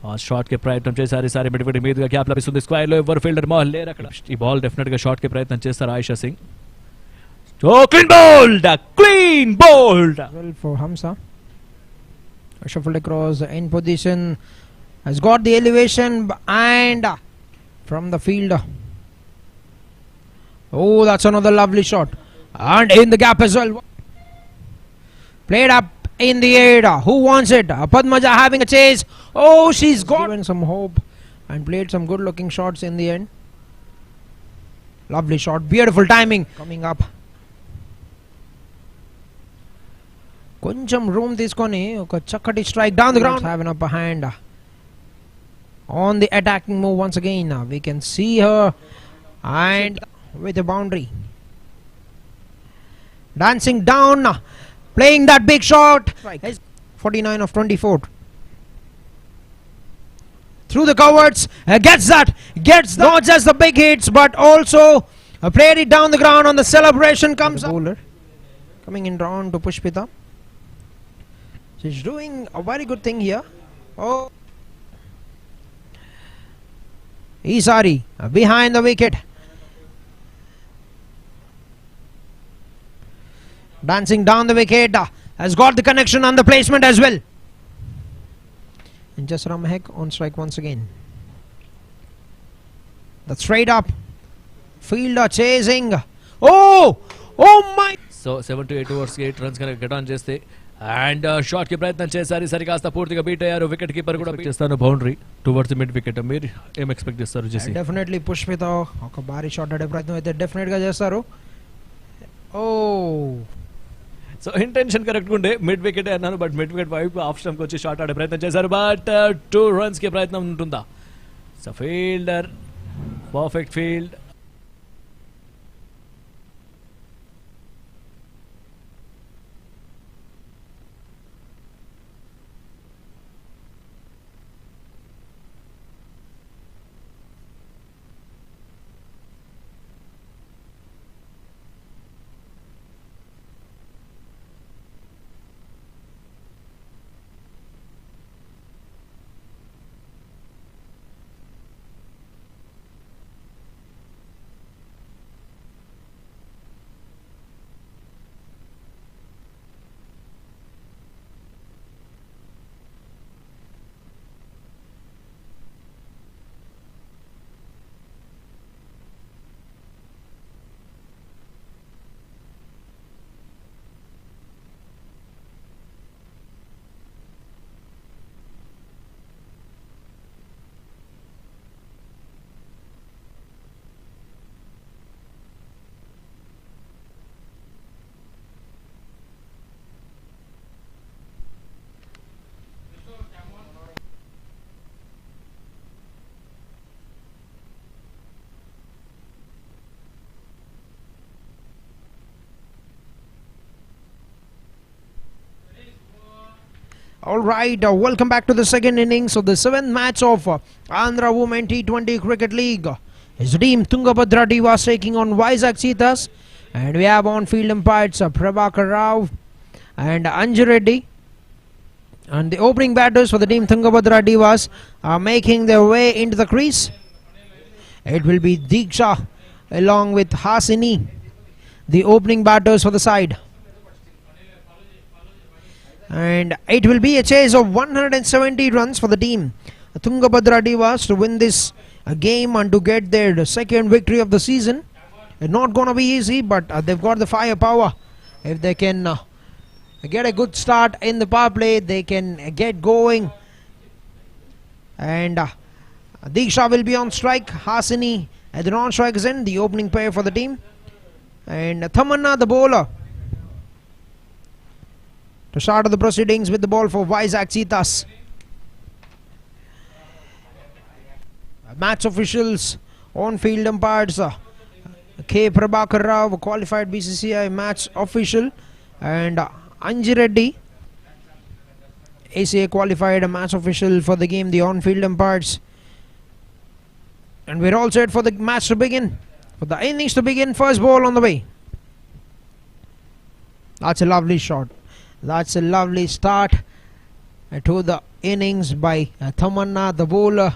ఆ షాట్ కి ప్రయత్నం చేశారు ఈసారి, మిడ్ వికెట్ మీదుగా గ్యాప్ లభిస్తుంది. స్క్వేర్ లో ఎవరు ఫీల్డర్ బాల్ లేరు అక్కడ. ఈ బాల్ డెఫినెట్ గా షాట్ కి ప్రయత్నం చేస్తారు Ayesha Singh. Clean bowled, clean bowled. Well for Hamza. Shuffled across in position, has got the elevation and from the field. Oh, that's another lovely shot. And in the gap as well. Played up in the air. Who wants it? Padmaja having a chase. Oh, she's given some hope and played some good looking shots in the end. Lovely shot. Beautiful timing. Coming up. కొంచెం room తీసుకొని ఒక చక్కటి strike down the ground, have an upper hand on the attacking move once again. We can see her and with a boundary, dancing down, playing that big shot. 49 of 24 through the covers, gets not just the big hits but also played it down the ground. On the celebration comes the bowler coming in round to Pushpita. She's doing a very good thing here. Oh, Isari behind the wicket, dancing down the wicket, has got the connection on the placement as well. And just Ramhek on strike once again. The straight up fielder chasing. Oh my. So 7 to 8 overs కి 8 runs కనుక get on చేస్తే and shot కి ప్రయత్నం చేశారు, సరి కాస్త పూర్తిగా beat అయ్యారు. వికెట్ కీపర్ కూడా చేస్తాను బౌండరీ టువర్డ్స్ మిడ్ వికెట్. మీరు ఏం ఎక్స్పెక్ట్ చేస్తారు జెసి? డెఫినెట్లీ పుష్పిత ఒక భారీ షాట్ ఆడే ప్రయత్నం అయితే డెఫినెట్ గా చేస్తారు. ఓ, సో ఇంటెన్షన్ కరెక్ట్ ఉండే మిడ్ వికెట్ అన్నాను, బట్ మిడ్ వికెట్ వైపు ఆఫ్ స్టంప్ వచ్చి షాట్ ఆడే ప్రయత్నం చేశారు, బట్ 2 రన్స్ కి ప్రయత్నం ఉంటుందా? So fielder perfect field. all right, welcome back to the second innings of the 7th match of Andhra WT20 Cricket League. It's the team Tungabhadra Divas taking on Vizag Cheethas, and we have on field umpires Prabhakar Rao and Anju Reddy. And the opening batters for the team Tungabhadra Divas are making their way into the crease. It will be Diksha along with Hasini, the opening batters for the side. And it will be a chase of 170 runs for the team Tungabhadra Divas to win this game and to get their second victory of the season. It's not going to be easy, but they've got the firepower. If they can get a good start in the power play, they can get going. And Diksha will be on strike, Hasini at the non-strike end, the opening pair for the team. And Tamanna, the bowler, to start the proceedings with the ball for Vizag Cheethas. Match officials, on-field umpires, K. Prabhakar Rao, qualified BCCI match official, and Anji Reddy, ACA qualified match official for the game, the on-field umpires. And we're all set for the match to begin, for the innings to begin. First ball on the way. That's a lovely shot. That's a lovely start to the innings by Tamanna, the bowler.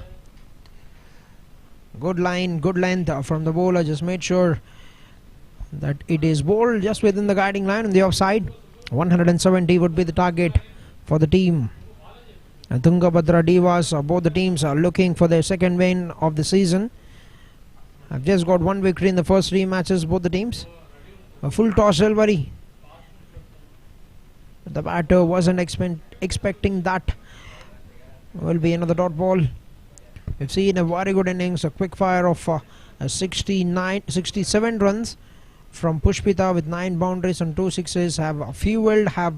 Good line, good length from the bowler. Just made sure that it is bowled just within the guiding line on the offside. 170 would be the target for the team. And Tungabhadra Divas, both the teams are looking for their second win of the season. I've just got one victory in the first three matches, both the teams. A full toss delivery. The batter wasn't expecting that. Will be another dot ball. We've seen a very good innings, a quick fire of 67 runs from Pushpita with 9 boundaries and 2 sixes. Have fueled, have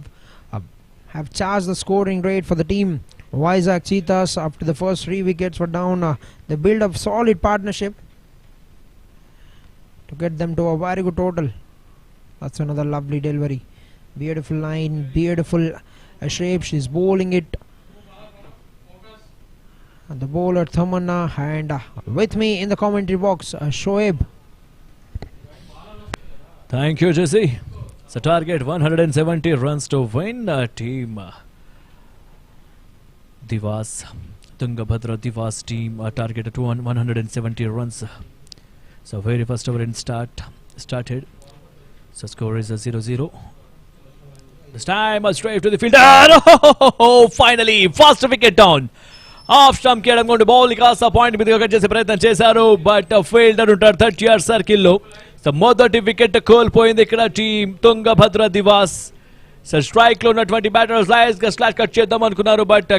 charged the scoring rate for the team. Vizag Cheethas, after the first 3 wickets were down, they build a solid partnership to get them to a very good total. That's another lovely delivery. Beautiful line, beautiful shape. She's bowling it. And the bowler Tamanna, and with me in the commentary box, Shoaib. Thank you, Jesse. So target 170 runs to win. Team Divas, Tungabhadra Divas team targeted to 170 runs. So very first over in started. So score is a 0-0. This time a straight to the fielder. Oh, finally first wicket down. Off stump ki going to ball కాస్త point మీదుగా cut చేసే ప్రయత్నం చేశారు, but fielder ఉంటారు 30 yards circle లో. So మొదటి wicket కోల్పోయింది ఇక్కడ team Tungabhadra divas. So strike లో ఉన్నటువంటి బ్యాటర్ స్లాష్ కట్ చేద్దాం అనుకున్నారు, బట్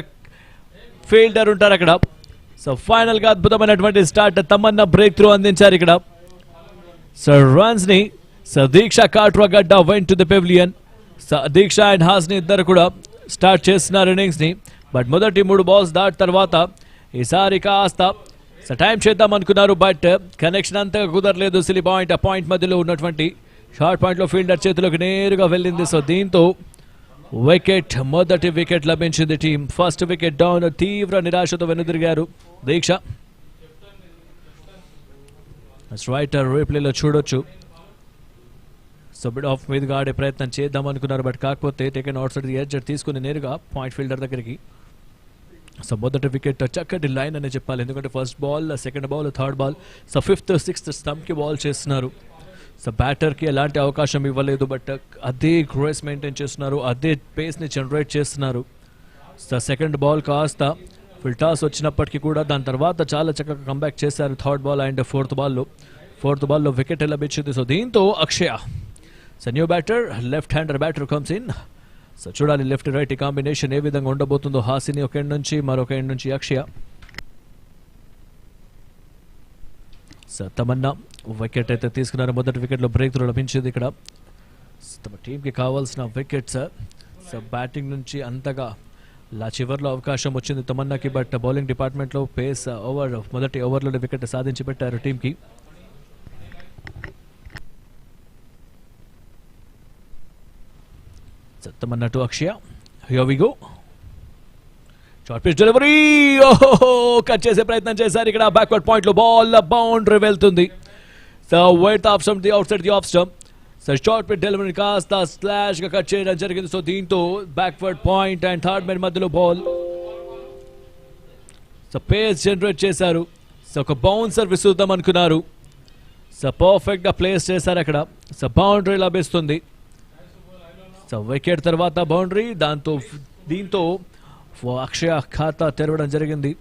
ఫీల్డర్ ఉంటారు అక్కడ. సో ఫైనల్ గా అద్భుతమైనటువంటి స్టార్ట్, తమన్నా బ్రేక్ త్రూ అందించారు ఇక్కడ. సో రన్స్ ని Deeksha Katragadda went to the pavilion. Deeksha and హాస్ని ఇద్దరు కూడా స్టార్ట్ చేస్తున్నారు ఇన్నింగ్స్ ని, బట్ మొదటి 3 balls దాటి తర్వాత ఈసారి కాస్త టైం చేద్దాం అనుకున్నారు, బట్ కనెక్షన్ అంతగా కుదరలేదు. సిలీ పాయింట్, ఆ పాయింట్ మధ్యలో ఉన్నటువంటి షార్ట్ పాయింట్ లో ఫీల్డర్ చేతిలోకి నేరుగా వెళ్ళింది. సో దీంతో వికెట్, మొదటి వికెట్ లభించింది టీం. First wicket down. తీవ్ర నిరాశతో వెనుదిరిగారు దీక్ష. రైటర్ రీప్లేలో చూడొచ్చు. సో బిడ్ ఆఫ్ మీదుగా ఆడే ప్రయత్నం చేద్దాం అనుకున్నారు, బట్ కాకపోతే taken out side the edge తీసుకుని నేరుగా పాయింట్ ఫీల్డర్ దగ్గరికి. సో మొదటి వికెట్ చక్కటి లైన్ అనే చెప్పాలి, ఎందుకంటే first ball, second ball, third ball, so 5th, 6th స్టంప్కి బాల్ చేస్తున్నారు. సో బ్యాటర్కి ఎలాంటి అవకాశం ఇవ్వలేదు, బట్ అదే గ్రేస్ మెయింటైన్ చేస్తున్నారు, అదే పేస్ని జనరేట్ చేస్తున్నారు. సో సెకండ్ బాల్ కాస్త ఫుల్ టాస్ వచ్చినప్పటికీ కూడా దాని తర్వాత చాలా చక్కగా కంబ్యాక్ చేశారు థర్డ్ బాల్ అండ్ ఫోర్త్ బాల్లో వికెట్ లభించింది. సో దీంతో Akshaya, so new batter, left hander batter comes in. So చూడాలి లెఫ్ట్ రైట్ కాంబినేషన్ ఏ విధంగా ఉండబోతుందో. హాసిని ఒక ఎండ్ నుంచి, మరొక ఎండ్ నుంచి అక్షయ. సో తమన్నా వికెట్ అయితే తీసుకున్నారు. మొదటి వికెట్లో బ్రేక్ త్రూ లభించింది ఇక్కడ. తమ టీంకి కావాల్సిన వికెట్స్. సో బ్యాటింగ్ నుంచి అంతగా చివరిలో అవకాశం వచ్చింది తమన్నాకి, బట్ బౌలింగ్ డిపార్ట్మెంట్లో పేస్ ఓవర్, మొదటి ఓవర్లో వికెట్ సాధించి పెట్టారు టీంకి. Tamanna to Akshaya. Here we go. Short pitch delivery. Oh, cut చేసే ప్రయత్నం చేశారు ఇక్కడ. బ్యాక్వర్డ్ పాయింట్ లో బాల్ బౌండరీ వెళ్తుంది. So white off stump, the out side the off stump. So short pitch delivery కాస్త స్లాష్ గా కట్ చేయడం జరిగింది. సో దీంతో backward point and third man మధ్యలో బాల్. సో పేస్ జనరేట్ చేశారు. సో ఒక బౌన్సర్ విసురుద్దాం అనుకున్నారు. సో పర్ఫెక్ట్ గా ప్లేస్ చేశారు అక్కడ. సో బౌండరీ లభిస్తుంది. సో వికెట్ తర్వాత బౌండరీ, దీంతో అక్షయ ఖాతా తెరవడం జరిగింది.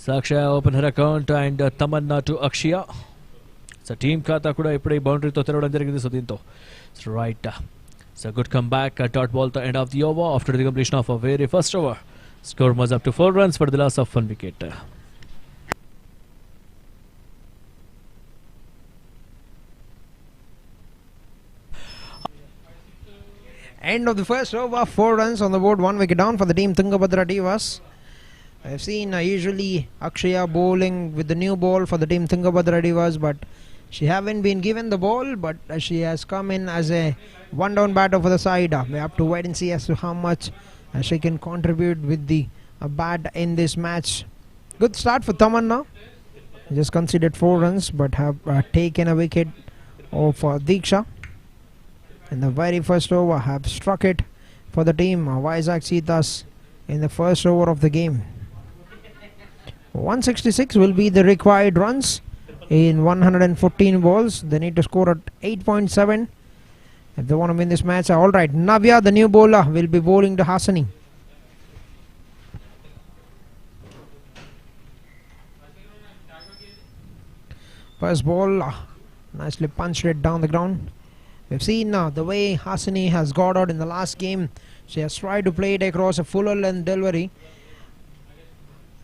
So Akshaya open her account and Tamanna to Akshaya. So team ఖాతా కూడా ఇప్పుడే బౌండరీతో తెరవడం జరిగింది. సో దీంతో right, so good come back dot ball తో end of the over after the completion of a very first over. Score was up to 4 runs for the loss of 1 wicket. End of the first over, 4 runs on the board, 1 wicket down for the team Tungabhadra Divas. I've seen usually Akshaya bowling with the new ball for the team Tungabhadra Divas, but she haven't been given the ball, but she has come in as a one-down batter for the side. We have to wait and see as to how much she can contribute with the bat in this match. Good start for Tamanna. Just conceded 4 runs, but have taken a wicket of Diksha. In the very first over, have struck it for the team Vizag Cheethas in the first over of the game. 166 will be the required runs in 114 balls. They need to score at 8.7 if they want to win this match. Alright, Navya, the new bowler, will be bowling to Hasani. First ball, nicely punched it down the ground. We've seen the way Hasani has got out in the last game. She has tried to play it across a fuller length delivery,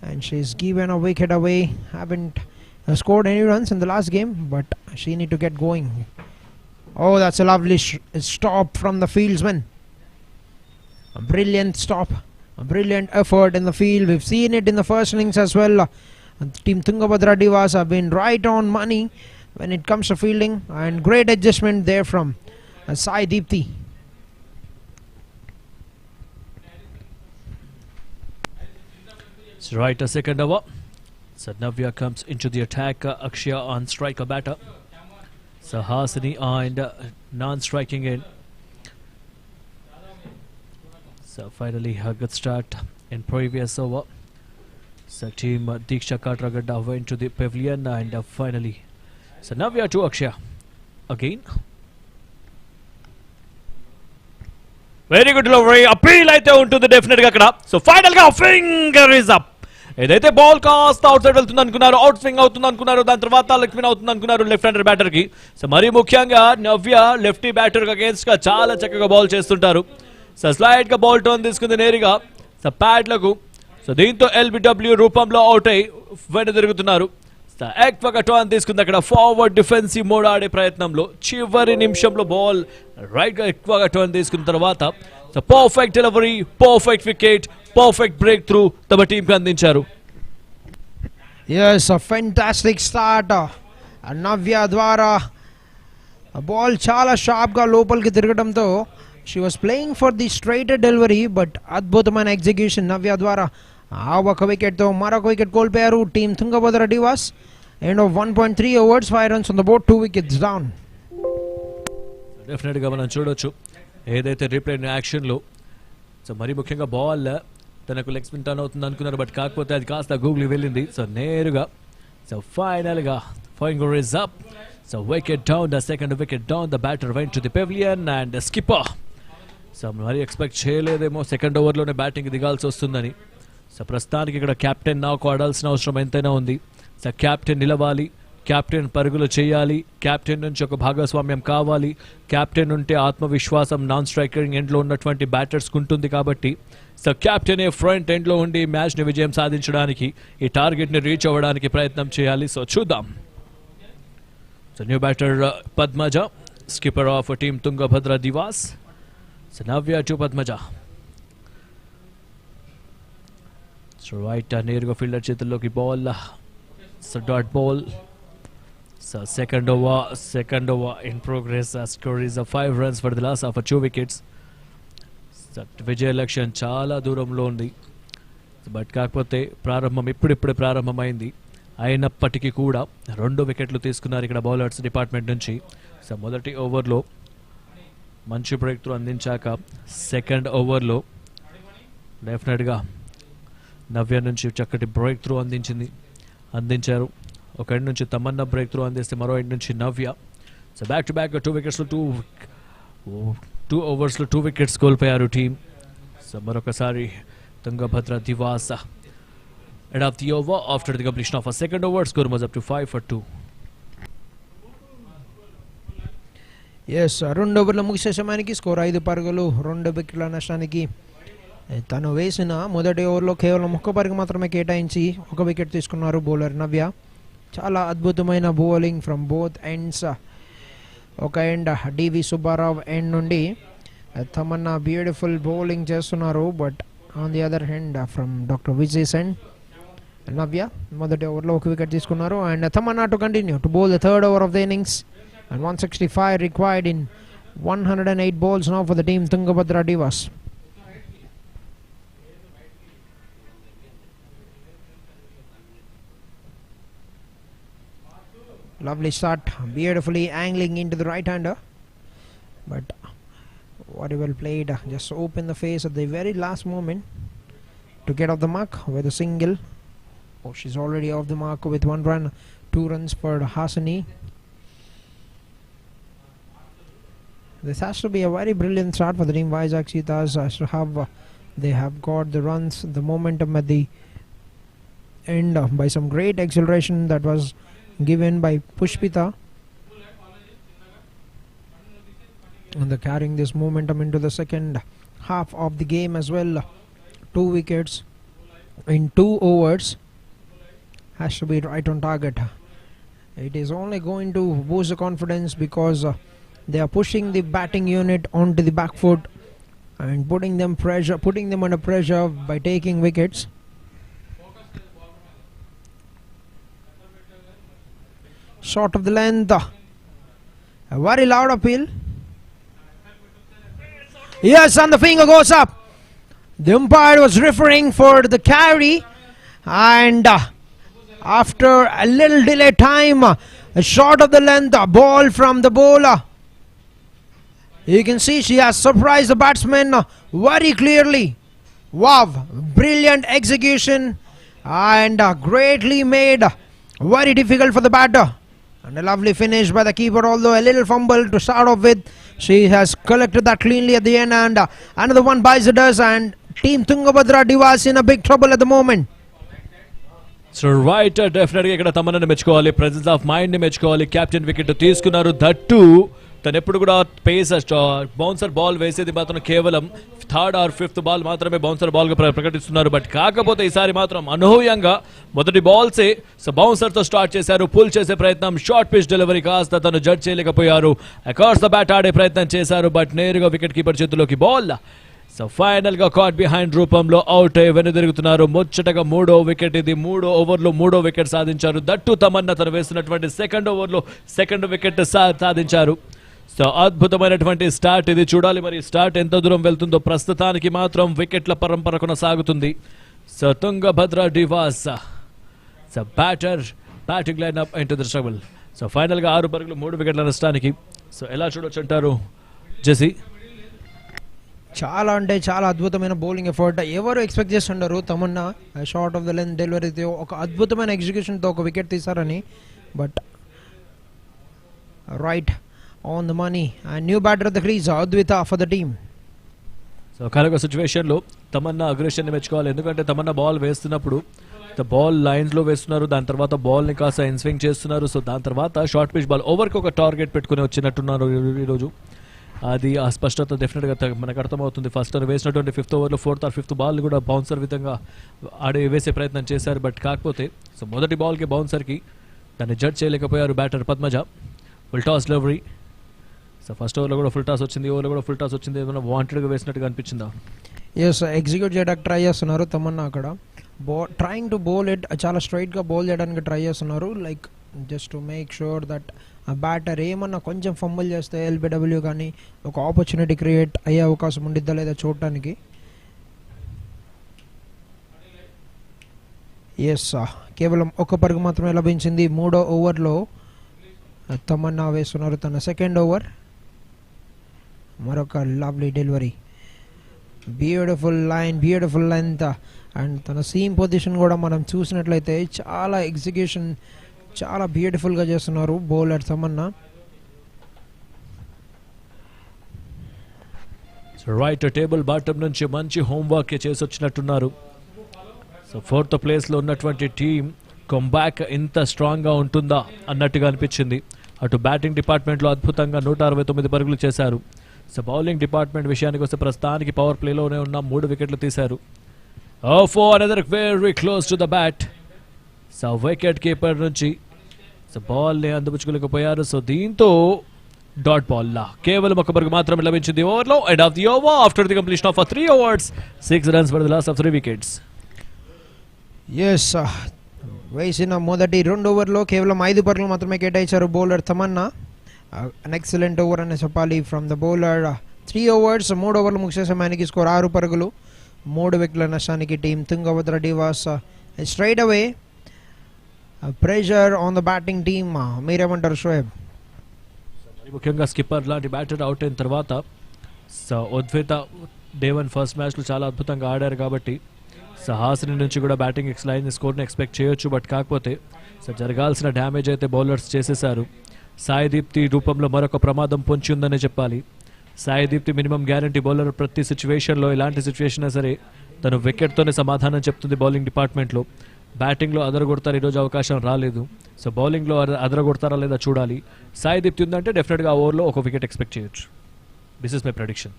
and she's given a wicket away. Haven't scored any runs in the last game, but she need to get going. Oh, that's a lovely stop from the fieldsman. A brilliant stop, a brilliant effort in the field. We've seen it in the first innings as well. Team Tungabhadra Divas have been right on money when it comes to fielding, and great adjustment there from Sai Deepthi. So right, a second over. So Navya comes into the attack. Akshaya on striker batter. So Hasani and non-striking in. So finally a good start in previous over. So team Diksha Katragadda went to the pavilion, and finally so Navya to Akshaya again. Very good delivery. Appeal అయితే ఉంటుంది definite గా అక్కడ. So final గా finger is up. ఏదైతే ball కాస్త out side వెళ్తుంది అనుకున్నారు, out swing అవుతుంది అనుకున్నారు, దాని తర్వాత లెగ్ స్పిన్ అవుతుంది అనుకున్నారు లెఫ్ట్ హ్యాండర్ బ్యాటర్ కి. సో మరీ ముఖ్యంగా నవ్య లెఫ్టీ బ్యాటర్ అగేన్స్ట్ గా చాలా చక్కగా బాల్ చేస్తుంటారు. సో స్లైడ్ గా బాల్ టర్న్ తీసుకుంది నేరుగా సో ప్యాడ్లకు. సో దీంతో ఎల్బిడబ్ల్యూ రూపంలో అవుట్ అయి వెన తిరుగుతున్నారు. ఎక్కువగా టర్న్ తీసుకుంది అక్కడ ఫార్వర్డ్ డిఫెన్సివ్ మోడ్ ఆడే ప్రయత్నంలో. చివరి నిమిషంలో బాల్ రైట్ గా ఎక్కువగా టర్న్ తీసుకున్న తర్వాత so perfect delivery, perfect wicket, perfect break through తమ టీం కి అందించారు. Yes, a fantastic start. Navya ద్వారా బాల్ చాలా షార్ప్ గా లోపలికి తిరగడంతో she was playing for the straighter delivery, but అద్భుతమైన ఎగ్జిక్యూషన్ నవ్య ద్వారా. ఆ ఒక వికెట్ తో మరొక వికెట్ కోల్పోయారు team Tungabhadra divas. End of 1.3 overs, 5 runs on the board, 2 wickets down. Definite గా మనం చూడొచ్చు ఏదైతే రీప్లే యాక్షన్ లో సో మరీ ముఖ్యంగా బాల్ తనకు లెగ్ స్పిన్ టర్న్ అవుతుంది అనుకున్నారు, బట్ కాకపోతే అది కాస్త గూగుల్ వెళ్ళింది. సో నేరుగా సో ఫైనల్ గా finger is up. So wicket down, the second wicket down. The batter vent to the pavilion and skipper. So మరి ఎక్స్పెక్ట్ చేయలేదేమో సెకండ్ ఓవర్లోనే బ్యాటింగ్ దిగాల్సి వస్తుందని. సో ప్రస్తుతానికి ఇక్కడ కెప్టెన్ నాకు ఆడాల్సిన అవసరం ఎంతైనా ఉంది. సో కెప్టెన్ నిలవాలి, కెప్టెన్ పరుగులు చేయాలి, కెప్టెన్ నుంచి ఒక భాగస్వామ్యం కావాలి. కెప్టెన్ ఉంటే ఆత్మవిశ్వాసం నాన్ స్ట్రైకింగ్ ఎండ్లో ఉన్నటువంటి బ్యాటర్స్కి ఉంటుంది. కాబట్టి సో కెప్టెన్ ఫ్రంట్ ఎండ్లో ఉండి మ్యాచ్ని విజయం సాధించడానికి, ఈ టార్గెట్ని రీచ్ అవ్వడానికి ప్రయత్నం చేయాలి. సో చూద్దాం. So new batter Padmaja, skipper of team Tungabhadra divas. So Navya to Padmaja. So right నేరుగా ఫీల్డర్ చేతుల్లోకి ball. So dot ball. So second over in progress. Score is 5 runs for the loss of 2 wickets. విజయ లక్ష్యం చాలా దూరంలో ఉంది, బట్ కాకపోతే ప్రారంభం ఇప్పుడిప్పుడే ప్రారంభమైంది. అయినప్పటికీ కూడా 2 వికెట్లు తీసుకున్నారు ఇక్కడ బౌలర్స్ డిపార్ట్మెంట్ నుంచి. సో మొదటి ఓవర్లో మంచి బ్రేక్ త్రూ అందించాక సెకండ్ ఓవర్లో డెఫినెట్గా నవ్య నుంచి చక్కటి బ్రేక్ త్రూ అందించారు. ఒక ఎండ్ నుంచి తమన్నా బ్రేక్ త్రూ అందిస్తే మరో ఎండ్ నుంచి Navya. So back to back 2 wickets, 2 overs 2 wickets కోల్పోయారు టీం. సో మరొకసారి Tungabhadra Diwas end of the over after the completion of a second over. Score was up to 5 for 2. Yes, 2 ఓవర్ల ముగిసే సమయానికి స్కోర్ 5 పరుగులు, 2 వికెట్ల నష్టానికి. తను వేసిన మొదటి ఓవర్లో కేవలం 1 పరుగు మాత్రమే కేటాయించి 1 వికెట్ తీసుకున్నారు బౌలర్ నవ్య. చాలా అద్భుతమైన బౌలింగ్ ఫ్రమ్ బోత్ ఎండ్స్. ఒక ఎండ్ డివి సుబ్బారావు ఎండ్ నుండి తమన్నా బ్యూటిఫుల్ బౌలింగ్ చేస్తున్నారు, but on the other hand from Dr. Vijay Sen. Navya మొదటి ఓవర్లో ఒక వికెట్ తీసుకున్నారు and Tamanna to continue to bowl the third over of the innings and 165 required in 108 balls now for the team Tungabhadra Divas. Lovely start, beautifully angling into the right hander, but very well played, just open the face at the very last moment to get off the mark with a single. Oh, she's already off the mark with 1 run, 2 runs for Hasani. This has to be a very brilliant start for the team Vizag Cheethas. They have got the runs, the momentum at the end by some great acceleration that was given by Pushpita, and they're carrying this momentum into the second half of the game as well. 2 wickets in 2 overs has to be right on target. It is only going to boost the confidence because they are pushing the batting unit onto the back foot and putting them under pressure by taking wickets. Short of the length, a very loud appeal. Yes, and the finger goes up. The umpire was referring for the carry, and after a little delay time, a short of the length, a ball from the bowler. You can see she has surprised the batsman very clearly. Wow, brilliant execution and greatly made very difficult for the batter. And a lovely finish by the keeper, although a little fumble to start off with. She has collected that cleanly at the end, and another one buys the dust, and team Tungabhadra Divas in a big trouble at the moment. So right డెఫినెట్గా ఇక్కడ తమన్నని మెచ్చుకోవాలి, presence of మైండ్ని మెచ్చుకోవాలి. Captain wicket తీసుకున్నారు, that తను ఎప్పుడు కూడా face bouncer ball వేసేది మాత్రం కేవలం 3rd or 5th బాల్ మాత్రమే బౌన్సర్ బాల్గా ప్రకటిస్తున్నారు. బట్ కాకపోతే ఈసారి మాత్రం అనూహ్యంగా మొదటి బాల్సే సో బౌన్సర్తో స్టార్ట్ చేశారు. పుల్ చేసే ప్రయత్నం, షార్ట్ పిచ్ డెలివరీ కాస్త తను జడ్జ్ చేయలేకపోయారు. అకార్స్ ద బ్యాట్ ఆడే ప్రయత్నం చేశారు, బట్ నేరుగా వికెట్ కీపర్ చేతిలోకి బాల్. సో ఫైనల్ గా కాట్ బిహైండ్ రూపంలో అవుట్ అయ్యి వెనుదిరుగుతున్నారు. ముచ్చటగా 3వ వికెట్ ఇది. 3 ఓవర్లో 3వ వికెట్ సాధించారు. దట్టు తమన్నా తను వేస్తున్నటువంటి 2nd ఓవర్లో 2nd వికెట్ సాధించారు. సో అద్భుతమైనటువంటి స్టార్ట్ ఇది. చూడాలి మరి స్టార్ట్ ఎంత దూరం వెళ్తుందో. ప్రస్తుతానికి మాత్రం వికెట్ల పరంపర కొనసాగుతుంది. So Tungabhadra divas so batting line up into the struggle. So final గా 6 పరుగులు 3 వికెట్ల నష్టానికి. సో ఎలా చూడొచ్చు అంటారు జెసి? చాలా అంటే చాలా అద్భుతమైన బౌలింగ్ ఎఫర్ట్. ఎవరు ఎక్స్పెక్ట్ చేస్తుంటారు Tamanna short of the length డెలివరీతో ఒక అద్భుతమైన ఎగ్జిక్యూషన్తో ఒక వికెట్ తీశారని. But right on the money and new batter the crease Advitha for the team. So కనుక సిచ్యువేషన్లో తమన్నా అగ్రెషన్ని మెచ్చుకోవాలి. ఎందుకంటే తమన్నా బాల్ వేస్తున్నప్పుడు బాల్ లైన్స్లో వేస్తున్నారు, దాని తర్వాత బాల్ని కాస్త ఇన్స్వింగ్ చేస్తున్నారు. సో దాని తర్వాత షార్ట్ పిచ్ బాల్ ఓవర్కి ఒక టార్గెట్ పెట్టుకుని వచ్చినట్టున్నారు ఈరోజు. అది ఆ స్పష్టత డెఫినెట్గా మనకు అర్థమవుతుంది. ఫస్ట్ తను వేసినటువంటి 5th ఓవర్లో 4th or 5th బాల్ కూడా బౌన్సర్ విధంగా వేసే ప్రయత్నం చేశారు. బట్ కాకపోతే సో మొదటి బాల్కి బౌన్సర్కి దాన్ని జడ్జ్ చేయలేకపోయారు batter Padmaja. Full toss delivery. So first ఓవర్లో కూడా ఫుల్ టాస్ వచ్చింది, ఓవర్లో కూడా ఫుల్ టాస్ వచ్చింది. ఏమైనా వాంటెడ్గా వేసినట్టుగా అనిపించిందా? ఎస్, ఎగ్జిక్యూట్ చేయడానికి ట్రై చేస్తున్నారు తమన్నా. అక్కడ ట్రయింగ్ టు బౌల్ ఇట్ చాలా స్ట్రైట్గా బౌల్ చేయడానికి ట్రై చేస్తున్నారు. Like just to make sure that ఆ బ్యాటర్ ఏమన్నా కొంచెం ఫంబుల్ చేస్తే ఎల్బిడబ్ల్యూ కానీ ఒక ఆపర్చునిటీ క్రియేట్ అయ్యే అవకాశం ఉండిద్దా లేదా చూడటానికి. ఎస్, కేవలం 1 పరుగు మాత్రమే లభించింది 3వ ఓవర్లో. తమన్నా వేస్తున్నారు తన 2nd ఓవర్. మరొక lovely delivery, beautiful line, beautiful length. And తన సీమ్ పొజిషన్ కూడా మనం చూసినట్లయితే చాలా ఎగ్జిక్యూషన్ చాలా బ్యూటిఫుల్గా చేస్తున్నారు bowler Tamannaah. Right table bottom నుంచి మంచి హోంవర్క్ చేసి వచ్చినట్టున్నారు. సో 4th ప్లేస్లో ఉన్నటువంటి టీం కంబ్యాక్ ఇంత స్ట్రాంగ్గా ఉంటుందా అన్నట్టుగా అనిపించింది. అటు బ్యాటింగ్ డిపార్ట్మెంట్లో అద్భుతంగా 169 పరుగులు చేశారు. సో బౌలింగ్ డిపార్ట్మెంట్ విషయానికి వస్తే ప్రస్తుతానికి పవర్ ప్లేలోనే ఉన్న 3 వికెట్లు తీశారు. Another very close to the bat. So wicket keeper నుంచి సో బాల్ని అందిపుచ్చుకోలేకపోయారు. సో దీంతో డాట్ బాల్ లా కేవలం ఒక పరుగు మాత్రమే లభించింది ఓవర్లో. End of the over after the completion of 3 overs, 6 runs for the loss of 3 wickets. Yes, వేసిన మొదటి 2 ఓవర్లో కేవలం 5 పరుగులు మాత్రమే కేటాయించారు bowler Tamannaah. An excellent over అని చెప్పాలి ఫ్రమ్ ద బౌలర్. 3 overs, 3 ఓవర్లు ముగిసే సమయానికి స్కోర్ 6 పరుగులు, 3 వికెట్ల నష్టానికి team Tungabhadra divas. Straight away pressure on the batting team. మీరేమంటారు షోయబ్? ముఖ్యంగా స్కిప్పర్ లాంటి బ్యాటర్ అవుట్ అయిన తర్వాత సో ఉద్విత డే 1 ఫస్ట్ మ్యాచ్లో చాలా అద్భుతంగా ఆడారు కాబట్టి సో హాసిని నుంచి కూడా బ్యాటింగ్ లైన్ స్కోర్ని ఎక్స్పెక్ట్ చేయొచ్చు. బట్ కాకపోతే సో జరగాల్సిన డ్యామేజ్ అయితే బౌలర్స్ చేసేశారు. సాయి దీప్తి రూపంలో మరొక ప్రమాదం పొంచి ఉందనే చెప్పాలి. Sai Deepti minimum guarantee bowler. ప్రతి సిచ్యువేషన్లో ఎలాంటి సిచ్యువేషన్ సరే తను వికెట్తోనే సమాధానం చెప్తుంది బౌలింగ్ డిపార్ట్మెంట్లో. బ్యాటింగ్లో అదరగొడతారు, ఈరోజు అవకాశం రాలేదు. సో బౌలింగ్లో అదరగొడతారా లేదా చూడాలి. సాయి దీప్తి ఉందంటే డెఫినెట్గా ఆ ఓవర్లో ఒక వికెట్ ఎక్స్పెక్ట్ చేయొచ్చు. This is my prediction.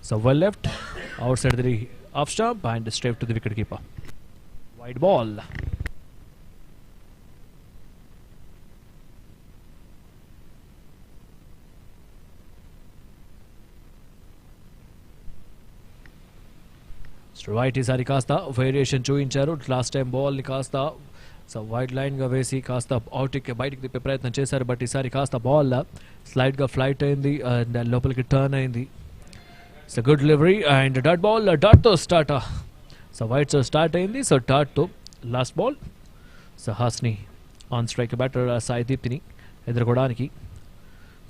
So well left out side the of stamp and straight to the wicket keeper. Wide ball. Right ఈసారి కాస్త వేరియేషన్ చూపించారు. లాస్ట్ టైం బాల్ని కాస్త సో వైడ్ లైన్గా వేసి కాస్త అవుట్కి బయటికి తిప్పే ప్రయత్నం చేశారు. బట్ ఈసారి కాస్త బాల్ స్లైడ్గా ఫ్లైట్ అయింది అండ్ లోపలికి టర్న్ అయింది. So good delivery and dot ball. డాట్తో స్టార్ట్. సో వైట్తో స్టార్ట్ అయింది. సో డాట్తో last ball. So Hasini on strike batter Sai దీప్తిని ఎదుర్కోవడానికి.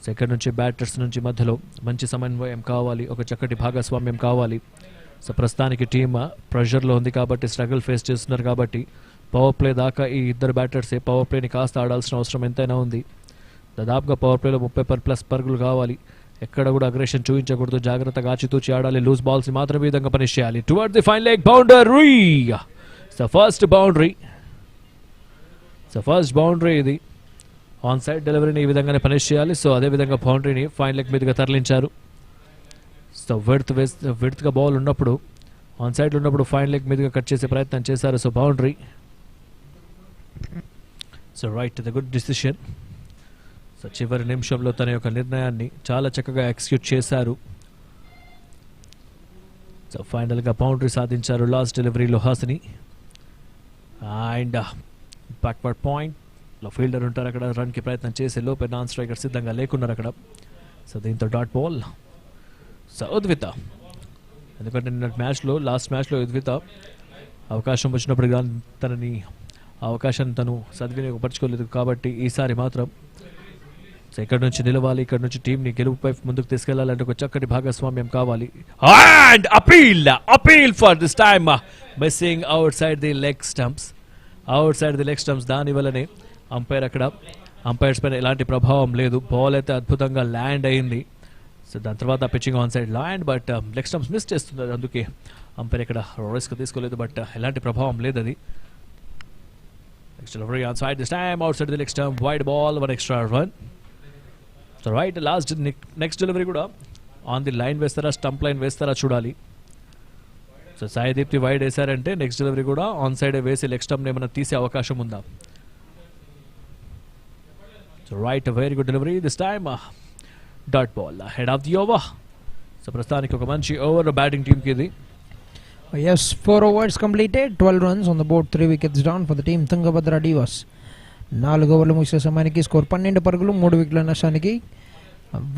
సో ఇక్కడ నుంచి బ్యాటర్స్ నుంచి మధ్యలో మంచి సమన్వయం కావాలి, ఒక చక్కటి భాగస్వామ్యం కావాలి. సో ప్రస్తుతానికి టీమ్ ప్రెషర్లో ఉంది కాబట్టి స్ట్రగుల్ ఫేస్ చేస్తున్నారు కాబట్టి పవర్ ప్లే దాకా ఈ ఇద్దరు బ్యాటర్సే పవర్ ప్లేని కాస్త ఆడాల్సిన అవసరం ఎంతైనా ఉంది. దాదాపుగా పవర్ ప్లేలో 30+ పరుగులు కావాలి. ఎక్కడ కూడా అగ్రెషన్ చూపించకూడదు, జాగ్రత్తగా ఆచితూచి ఆడాలి. లూజ్ బాల్స్ మాత్రం ఈ విధంగా పనిష్ చేయాలి. Towards the fine leg boundary. So first boundary. So first boundary ఇది. ఆన్ సైడ్ డెలివరీని ఈ విధంగానే పనిష్ చేయాలి. సో అదేవిధంగా బౌండరీని ఫైన్ లెగ్ మీదుగా తరలించారు. సో విడ్త్గా బాల్ ఉన్నప్పుడు ఆన్ సైడ్లో ఉన్నప్పుడు ఫైన్ లెగ్ మీదుగా కట్ చేసే ప్రయత్నం చేశారు. So boundary. So right the good decision. So చివరి నిమిషంలో తన యొక్క నిర్ణయాన్ని చాలా చక్కగా ఎక్స్క్యూట్ చేశారు. సో ఫైనల్గా బౌండరీ సాధించారు లాస్ట్ డెలివరీలో హాసిని. అండ్ బ్యాక్వర్డ్ పాయింట్లో ఫీల్డర్ ఉంటారు అక్కడ, రన్కి ప్రయత్నం చేసే లోపే నాన్ స్ట్రైకర్ సిద్ధంగా లేకున్నారు అక్కడ. సో దీంతో డాట్ బాల్. సో ఉద్విత, ఎందుకంటే నిన్న మ్యాచ్లో లాస్ట్ మ్యాచ్లో ఉద్విత అవకాశం వచ్చినప్పుడు తనని అవకాశాన్ని తను సద్వినియోగపరచుకోలేదు కాబట్టి ఈసారి మాత్రం సో ఇక్కడ నుంచి నిలవాలి, ఇక్కడ నుంచి టీంని గెలుపుపై ముందుకు తీసుకెళ్లాలంటే ఒక చక్కటి భాగస్వామ్యం కావాలి. And appeal for this time missing out side the leg stumps. దాని వల్లనే అంపైర్స్ పైన ఎలాంటి ప్రభావం లేదు. బాల్ అయితే అద్భుతంగా ల్యాండ్ అయింది. సో దాని తర్వాత pitching on side land, but leg stumps miss చేస్తున్నారు. అందుకే అంపైర్ ఇక్కడ రిస్క్ తీసుకోలేదు, బట్ ఎలాంటి ప్రభావం లేదు అది. Next delivery on side this time outside the leg stump. Wide ball, 1 extra run. So right last next delivery కూడా on the line వేస్తారా, స్టంప్ లైన్ వేస్తారా చూడాలి. సో సాయి దీప్తి వైడ్ వేశారంటే నెక్స్ట్ డెలివరీ కూడా ఆన్ సైడ్ వేసి leg stump ఏమైనా తీసే అవకాశం ఉందా. So right very good delivery this time. Dot ball head of the over. So ప్రస్తుతానికి ఒక మంచి ఓవర్ బ్యాటింగ్ టీమ్కి ఇది. Yes, 4 overs completed, 12 runs on the board, 3 wickets down for the team Tungabhadra Divas. 4 ఓవర్లు ముగిసే సమయానికి స్కోర్ 12 పరుగులు, 3 వికెట్ల నష్టానికి.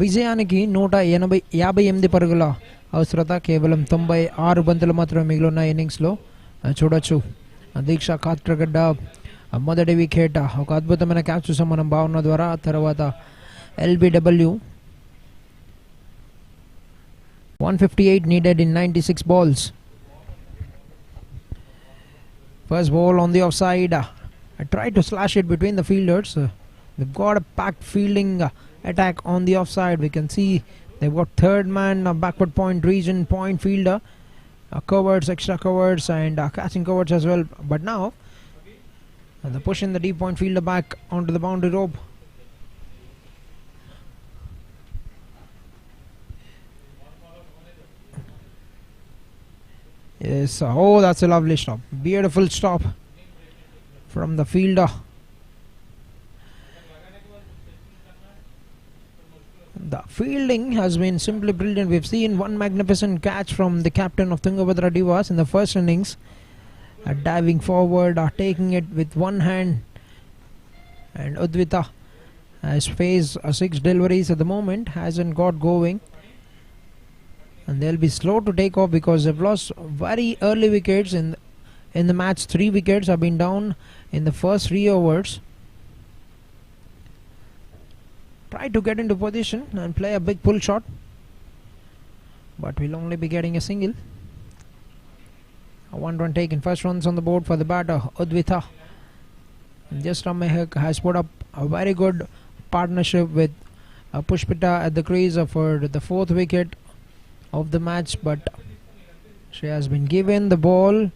విజయానికి 158 పరుగుల అవసరత. కేవలం 96 బంతులు మాత్రమే మిగిలిన ఇన్నింగ్స్లో. చూడొచ్చు దీక్ష కాత్రగడ్డ మొదటి వికెట్, ఒక అద్భుతమైన క్యాచ్ చూసాం మనం భావన ద్వారా. తర్వాత LBW 158 needed in 96 balls. First ball on the offside. I tried to slash it between the fielders. They've got a packed fielding attack on the offside. We can see they've got third man, backward point region, point fielder, coverts, extra coverts, and catching coverts as well. But now they're pushing the deep point fielder back onto the boundary rope. Yes, oh, that's a lovely stop. Beautiful stop from the fielder. fielding has been simply brilliant. We've seen one magnificent catch from the captain of Tungabhadra Divas in the first innings, diving forward, taking it with one hand, and Udvita has faced 6 deliveries at the moment, hasn't got going, and they'll be slow to take off because they've lost very early wickets in the match. 3 wickets have been down in the first 3 overs. Try to get into position and play a big pull shot, but we'll only be getting a single. A 1 run taken. First runs on the board for the batter Udvita. Just Mehak has put up a very good partnership with Pushpita at the crease for the 4th wicket of the match, but she has been given the ball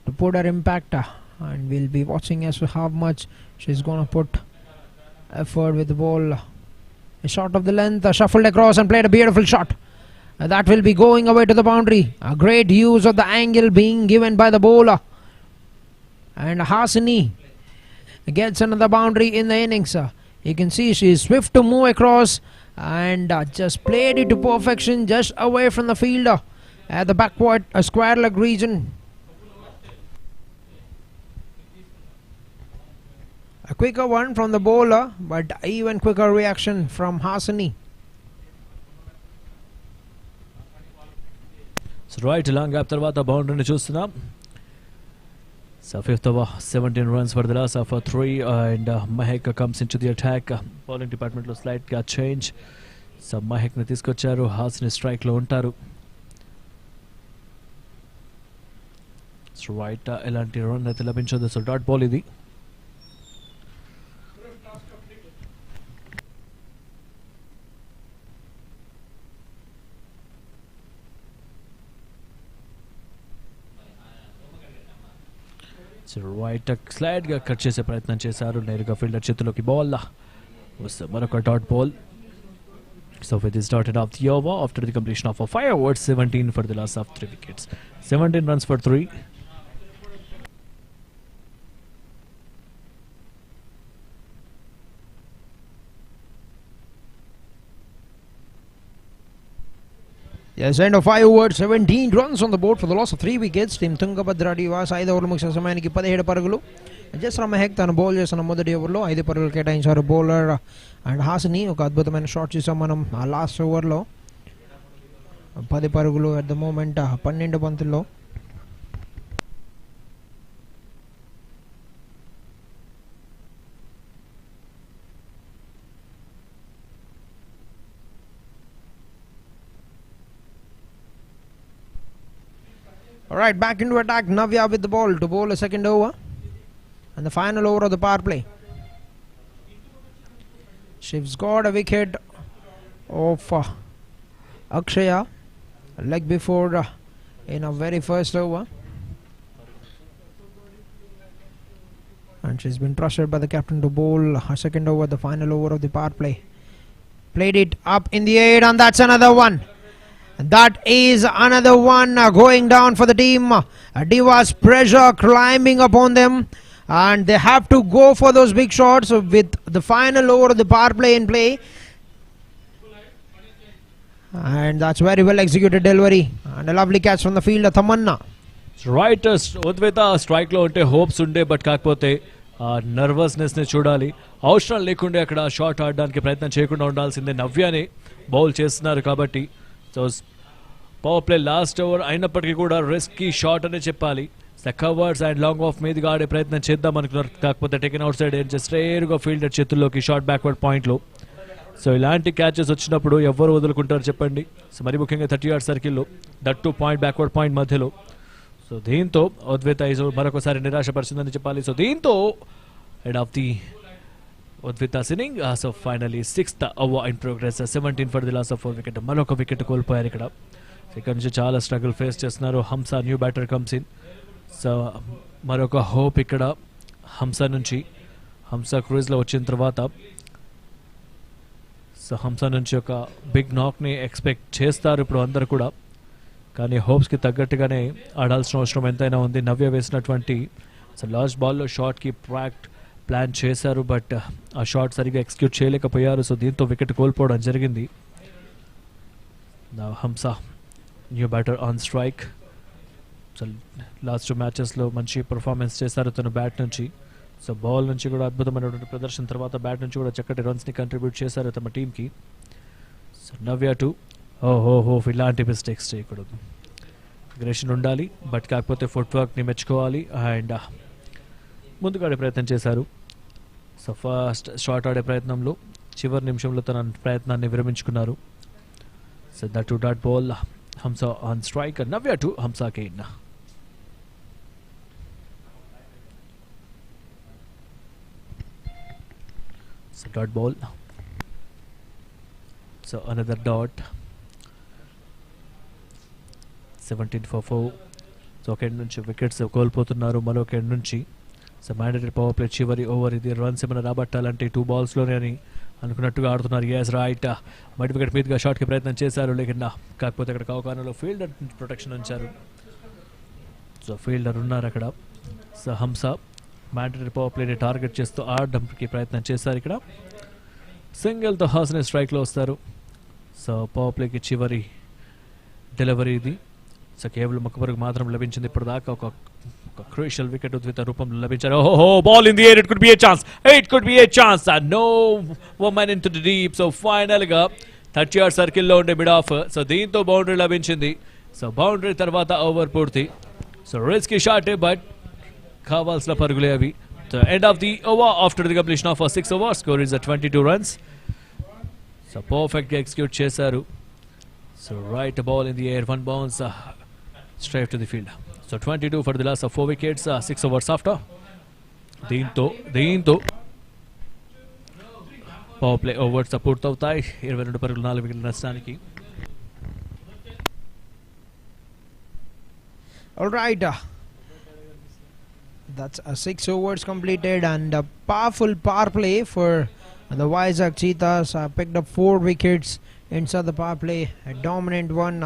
to put her impact, and we'll be watching as to how much she's going to put effort with the ball. A shot of the length, shuffled across and played a beautiful shot. That will be going away to the boundary. A great use of the angle being given by the bowler. And Hasini gets another boundary in the innings. You can see she is swift to move across and just played it to perfection just away from the fielder at the backward square leg region. A quicker one from the bowler, but even quicker reaction from Hasani. So right, long gap tarvata boundary ni chustunam. So 5th over, 17 runs for the loss of 3, and Mahek comes into the attack. Bowling department lo slight ga change. So Mahek ni తీసుకొచ్చారు, Hasani strike lo ఉంటారు. So right, elanti run అయితే లభించదు. So dot ball ఇది. Right slide గా cut చేసే ప్రయత్నం చేశారు, నేరుగా ఫీల్డర్ చేతిలోకి బాల్ వస్తే మరొక dot ball. So with this dotted off the over after the completion of 5 overs, 17 for the loss of 3 wickets, 17 runs for 3. Yes, end of 5 overs, 17 runs on the board for the loss of 3 wickets. Team Tungabhadra Divas 5 ఓవర్ల ముగిసిన సమయానికి 17 పరుగులు. జస్రా మెహక్ తను bowl చేసిన మొదటి ఓవర్లో 5 పరుగులు కేటాయించారు. బౌలర్ అండ్ హాసిని ఒక అద్భుతమైన షాట్ చూసాం మనం ఆ లాస్ట్ ఓవర్లో. 10 పరుగులు అట్ ద మూమెంట్ 12 బంతుల్లో. Alright, back into attack. Navya with the ball to bowl a second over and the final over of the power play. She's got a wicket of Akshaya leg before in a very first over, and she's been trusted by the captain to bowl her second over, the final over of the power play. Played it up in the air, and that's another one. That is another one going down for the team. Divas pressure climbing upon them, and they have to go for those big shots with the final over of the power play in play. And that's very well executed delivery and a lovely catch from the fielder Tamanna. Right Udvetha strike లో ఉంటే hopes ఉండే, but కాకపోతే nervousness ని చూడాలి. అవసరం లేకుండే అక్కడ shot ఆడడానికి ప్రయత్నం చేయకుండా ఉండాల్సిందే. నవ్యాని బౌల్ చేస్తున్నారు కాబట్టి. So power play last over అయినప్పటికీ కూడా రిస్కీ షాట్ అనే చెప్పాలి. కవర్స్ అండ్ లాంగ్ ఆఫ్ మీదుగా ఆడే ప్రయత్నం చేద్దాం అనుకున్నారు, కాకపోతే టేకెన్ అవుట్ సైడ్ జస్ట్ రేరుగా ఫీల్డర్ చేతుల్లోకి షార్ట్ బ్యాక్వర్డ్ పాయింట్లో. సో ఇలాంటి క్యాచెస్ వచ్చినప్పుడు ఎవరు వదులుకుంటారు చెప్పండి. సో మరి ముఖ్యంగా 30 yard సర్కిల్లో, that to point backward point మధ్యలో. సో దీంతో ఉద్వేత మరొకసారి నిరాశపరిచిందని చెప్పాలి. సో దీంతో head of the Udvita's inning. So finally 6th over in progress, 17 for the loss of 4 wicket. మరొక వికెట్ కోల్పోయారు ఇక్కడ. ఇక్కడ నుంచి చాలా స్ట్రగుల్ ఫేస్ చేస్తున్నారు. హంస new batter comes in. So మరొక హోప్ ఇక్కడ హంస నుంచి. హంస క్రూజ్లో వచ్చిన తర్వాత సో హంస నుంచి ఒక బిగ్ నాక్ని ఎక్స్పెక్ట్ చేస్తారు ఇప్పుడు అందరు కూడా, కానీ హోప్స్కి తగ్గట్టుగానే ఆడాల్సిన అవసరం ఎంతైనా ఉంది. నవ్య వేసినటువంటి సో లాస్ట్ బాల్లో షాట్కి ప్లాన్ చేశారు, బట్ ఆ షాట్ సరిగా ఎగ్జిక్యూట్ చేయలేకపోయారు. సో దీంతో వికెట్ కోల్పోవడం జరిగింది. Now Hamza, new batter on strike. So last 2 matches లో మంచి పర్ఫార్మెన్స్ చేశారు తను బ్యాట్ నుంచి. సో బాల్ నుంచి కూడా అద్భుతమైనటువంటి ప్రదర్శన తర్వాత బ్యాట్ నుంచి కూడా చక్కటి రన్స్ని కంట్రిబ్యూట్ చేశారు తమ టీంకి. సో నవ్య టు ఓహో ఇలాంటి మిస్టేక్స్ చేయకూడదు. అగ్రెషన్ ఉండాలి బట్ కాకపోతే ఫుట్ వర్క్ని మెచ్చుకోవాలి అండ్ ముందుకు ఆడే ప్రయత్నం చేశారు. సో ఫస్ట్ షాట్ ఆడే ప్రయత్నంలో చివరి నిమిషంలో తన ప్రయత్నాన్ని విరమించుకున్నారు. So that to dot ball Hamza on strike. Navya to Hamza again. So dot ball. So another dot. 17 for 4. So ఒకటి నుంచి వికెట్స్ కోల్పోతున్నారు మరొకటి నుంచి. సో మ్యాండేటరీ పవర్ ప్లే చివరి ఓవర్ ఇది. రన్స్ ఏమైనా రాబట్టాలంటే 2 balls-లోనే అని అనుకున్నట్టుగా ఆడుతున్నారు. ఎస్ రైట్ మల్టీ వికెట్ మీదుగా షాట్కి ప్రయత్నం చేశారు లేకుండా కాకపోతే అక్కడ కౌకానంలో ఫీల్డర్ ప్రొటెక్షన్ ఉంచారు. సో ఫీల్డర్ ఉన్నారు అక్కడ. సో హంసా మ్యాండేటరీ పవర్ ప్లేని టార్గెట్ చేస్తూ ఆడడానికి ప్రయత్నం చేశారు. ఇక్కడ సింగిల్తో హాసనే స్ట్రైక్లో వస్తారు. సో పవర్ ప్లేకి చివరి డెలివరీ ఇది. సో కేవలం ఒక్కరికి మాత్రం లభించింది ఇప్పటిదాకా. ఒక crucial wicket ఉద్విత రూపంలో లభించారు. ఓహో ball in the air. It could be a chance and no woman into the deep. So final గా 30 yard సర్కిల్లో ఉండే మిడ్ ఆఫ్. సో దీంతో బౌండరీ లభించింది. సో బౌండరీ తర్వాత ఓవర్ పూర్తి. సో రిస్కీ షాట్ బట్ కావాల్సిన పరుగులే అవి. So end of the over after the completion of 6 overs. Score is 22 runs. So perfect గా ఎగ్జిక్యూట్ చేశారు. So right ball in the air, 1 bounce straight to the field. So 22 for the last of 4 wickets, 6 overs after. దీంతో power play overs పూర్తవుతాయి. 22 పరుగులు 4 వికెట్ల నష్టానికి. Alright, that's 6 overs completed and a powerful power play for the Vizag Cheethas. Picked up 4 wickets inside the power play, a dominant one.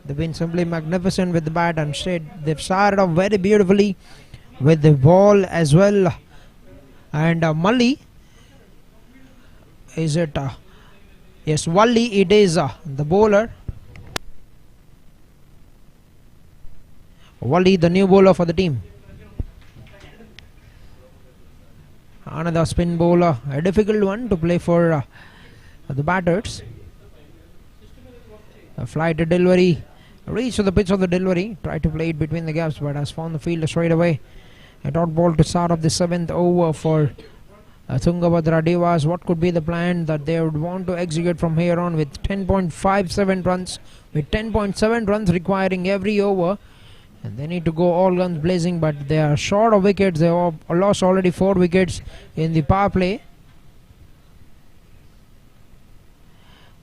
They've been simply magnificent with the bat and straight. They've started off very beautifully with the ball as well. And Malli, is it? Yes, Walli, it is the bowler. Walli, the new bowler for the team. Another spin bowler, a difficult one to play for the batters. A flight delivery. Reach to the pitch of the delivery, tried to play it between the gaps but has found the fielder straight away. A dot ball to start off the 7th over for Tungabhadra Divas. What could be the plan that they would want to execute from here on with 10.57 runs, with 10.7 runs requiring every over, and they need to go all guns blazing but they are short of wickets. They have lost already 4 wickets in the power play.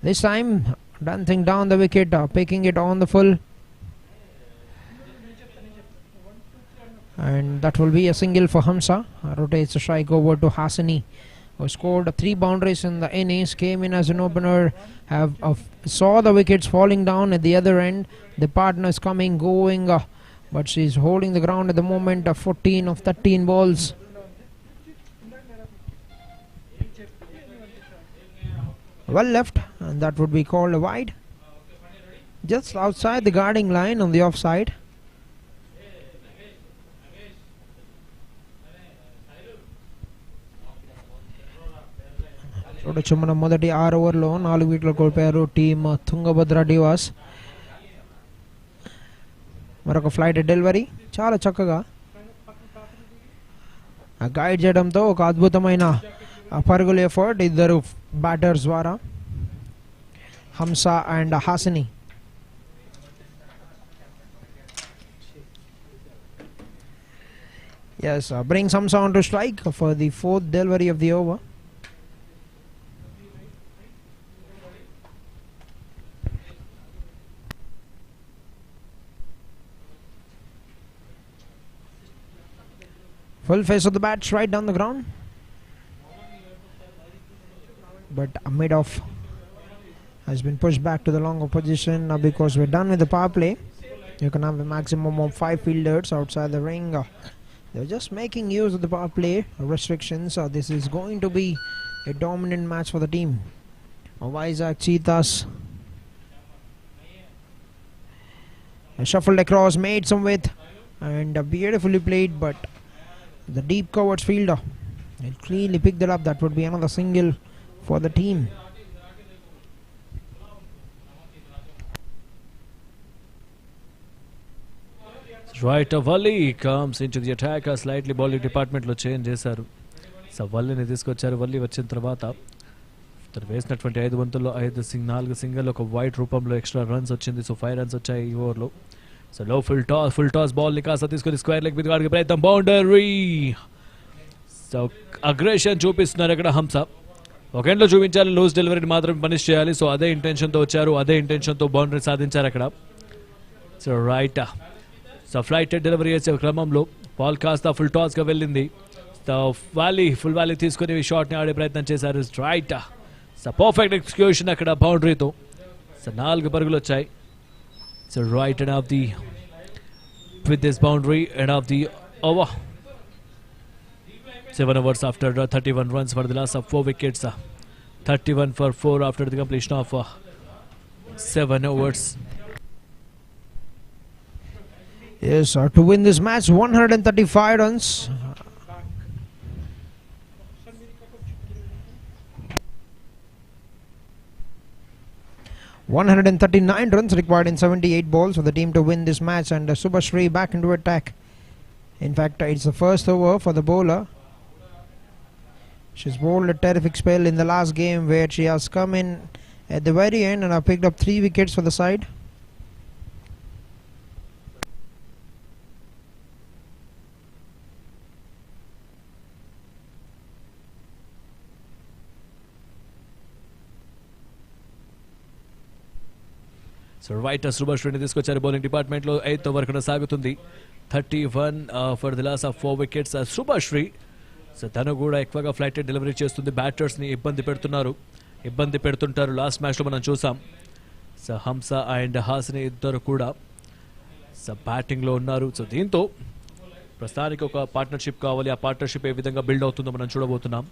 This time dancing down the wicket, picking it on the full, and that will be a single for Hamza. Rotates the strike over to Hasani, who scored 3 boundaries in the innings. Came in as an opener, saw the wickets falling down at the other end. The partners coming, going, but she's holding the ground at the moment. 14 of 13 balls. Well left, and that would be called a wide, just outside the guarding line on the offside. చూడొచ్చు మనం మొదటి 6 ఓవర్లో 4 వికెట్లు కోల్పోయారు team Tungabhadra Diwas. మరొక flight delivery చాలా చక్కగా guide చేయడంతో ఒక అద్భుతమైన పరుగుల ఎఫర్ట్ ఇద్దరు బ్యాటర్స్ ద్వారా, Hamsa and Hasini. Yes, brings Hamza on to strike for the 4th delivery of the over. Full face of the bat, right down the ground. But a mid-off has been pushed back to the longer position because we're done with the power play. You can have a maximum of 5 fielders outside the ring. They're just making use of the power play restrictions. This is going to be a dominant match for the team. Vizag Cheethas Shuffled across, made some width, and beautifully played, but the deep covered fielder cleanly picked it up. That would be another single for the team. Right, a volley comes into the attack. Slightly bowling department లో change చేశారు. So వల్లీని తీసుకొచ్చారు. వల్లీ వచ్చిన తర్వాత తను వేసినటువంటి 5 బంతుల్లో 4 single, ఒక white రూపంలో ఎక్స్ట్రా రన్స్ వచ్చింది. సో 5 రన్స్ వచ్చాయి ఈ ఓవర్లో. సో లో ఫుల్ టాస్ బాల్ ని కాస్త తీసుకొని స్క్వేర్ లెగ్ మీద ఆడే ప్రయత్నం, బౌండరీ. సో అగ్రెషన్ చూపిస్తున్నారు ఇక్కడ హంస. ఒక ఎండ్లో చూపించాలి, లూజ్ డెలివరీని మాత్రం పనిష్ చేయాలి. సో అదే ఇంటెన్షన్తో వచ్చారు, అదే ఇంటెన్షన్తో బౌండరీ సాధించారు అక్కడ. So right, so flight delivery చేసే క్రమంలో బాల్ కాస్త ఫుల్ టాస్గా వెళ్ళింది. సో ఫుల్ వ్యాలీ తీసుకుని షాట్ని ఆడే ప్రయత్నం చేశారు. రైట్, సో పర్ఫెక్ట్ ఎక్స్క్యూషన్ అక్కడ బౌండరీతో. సో 4 పరుగులు వచ్చాయి. So right end of the with this boundary end of the over. 7 overs after 31 runs for the loss of 4 wickets. 31 for 4 after the completion of 7 overs. Yes, to win this match, 135 runs. ...139 runs required in 78 balls for the team to win this match, and Subhashri back into attack. In fact, it's the first over for the bowler. She's bowled a terrific spell in the last game where she has come in at the very end and have picked up 3 wickets for the side. So right, శుభశ్రీని తీసుకొచ్చారు bowling డిపార్ట్మెంట్లో. 8th over కొనసాగుతుంది. 31 for the loss of 4 wickets. Shubhashri so తను కూడా ఎక్కువగా flight delivery చేస్తుంది. బ్యాటర్స్ని ఇబ్బంది పెడుతుంటారు. లాస్ట్ మ్యాచ్లో మనం చూసాం. సో హంస అండ్ హాసిని ఇద్దరు కూడా సో బ్యాటింగ్లో ఉన్నారు. సో దీంతో ప్రస్తుతానికి ఒక పార్ట్నర్షిప్ కావాలి. ఆ పార్ట్నర్షిప్ ఏ విధంగా బిల్డ్ అవుతుందో మనం చూడబోతున్నాం.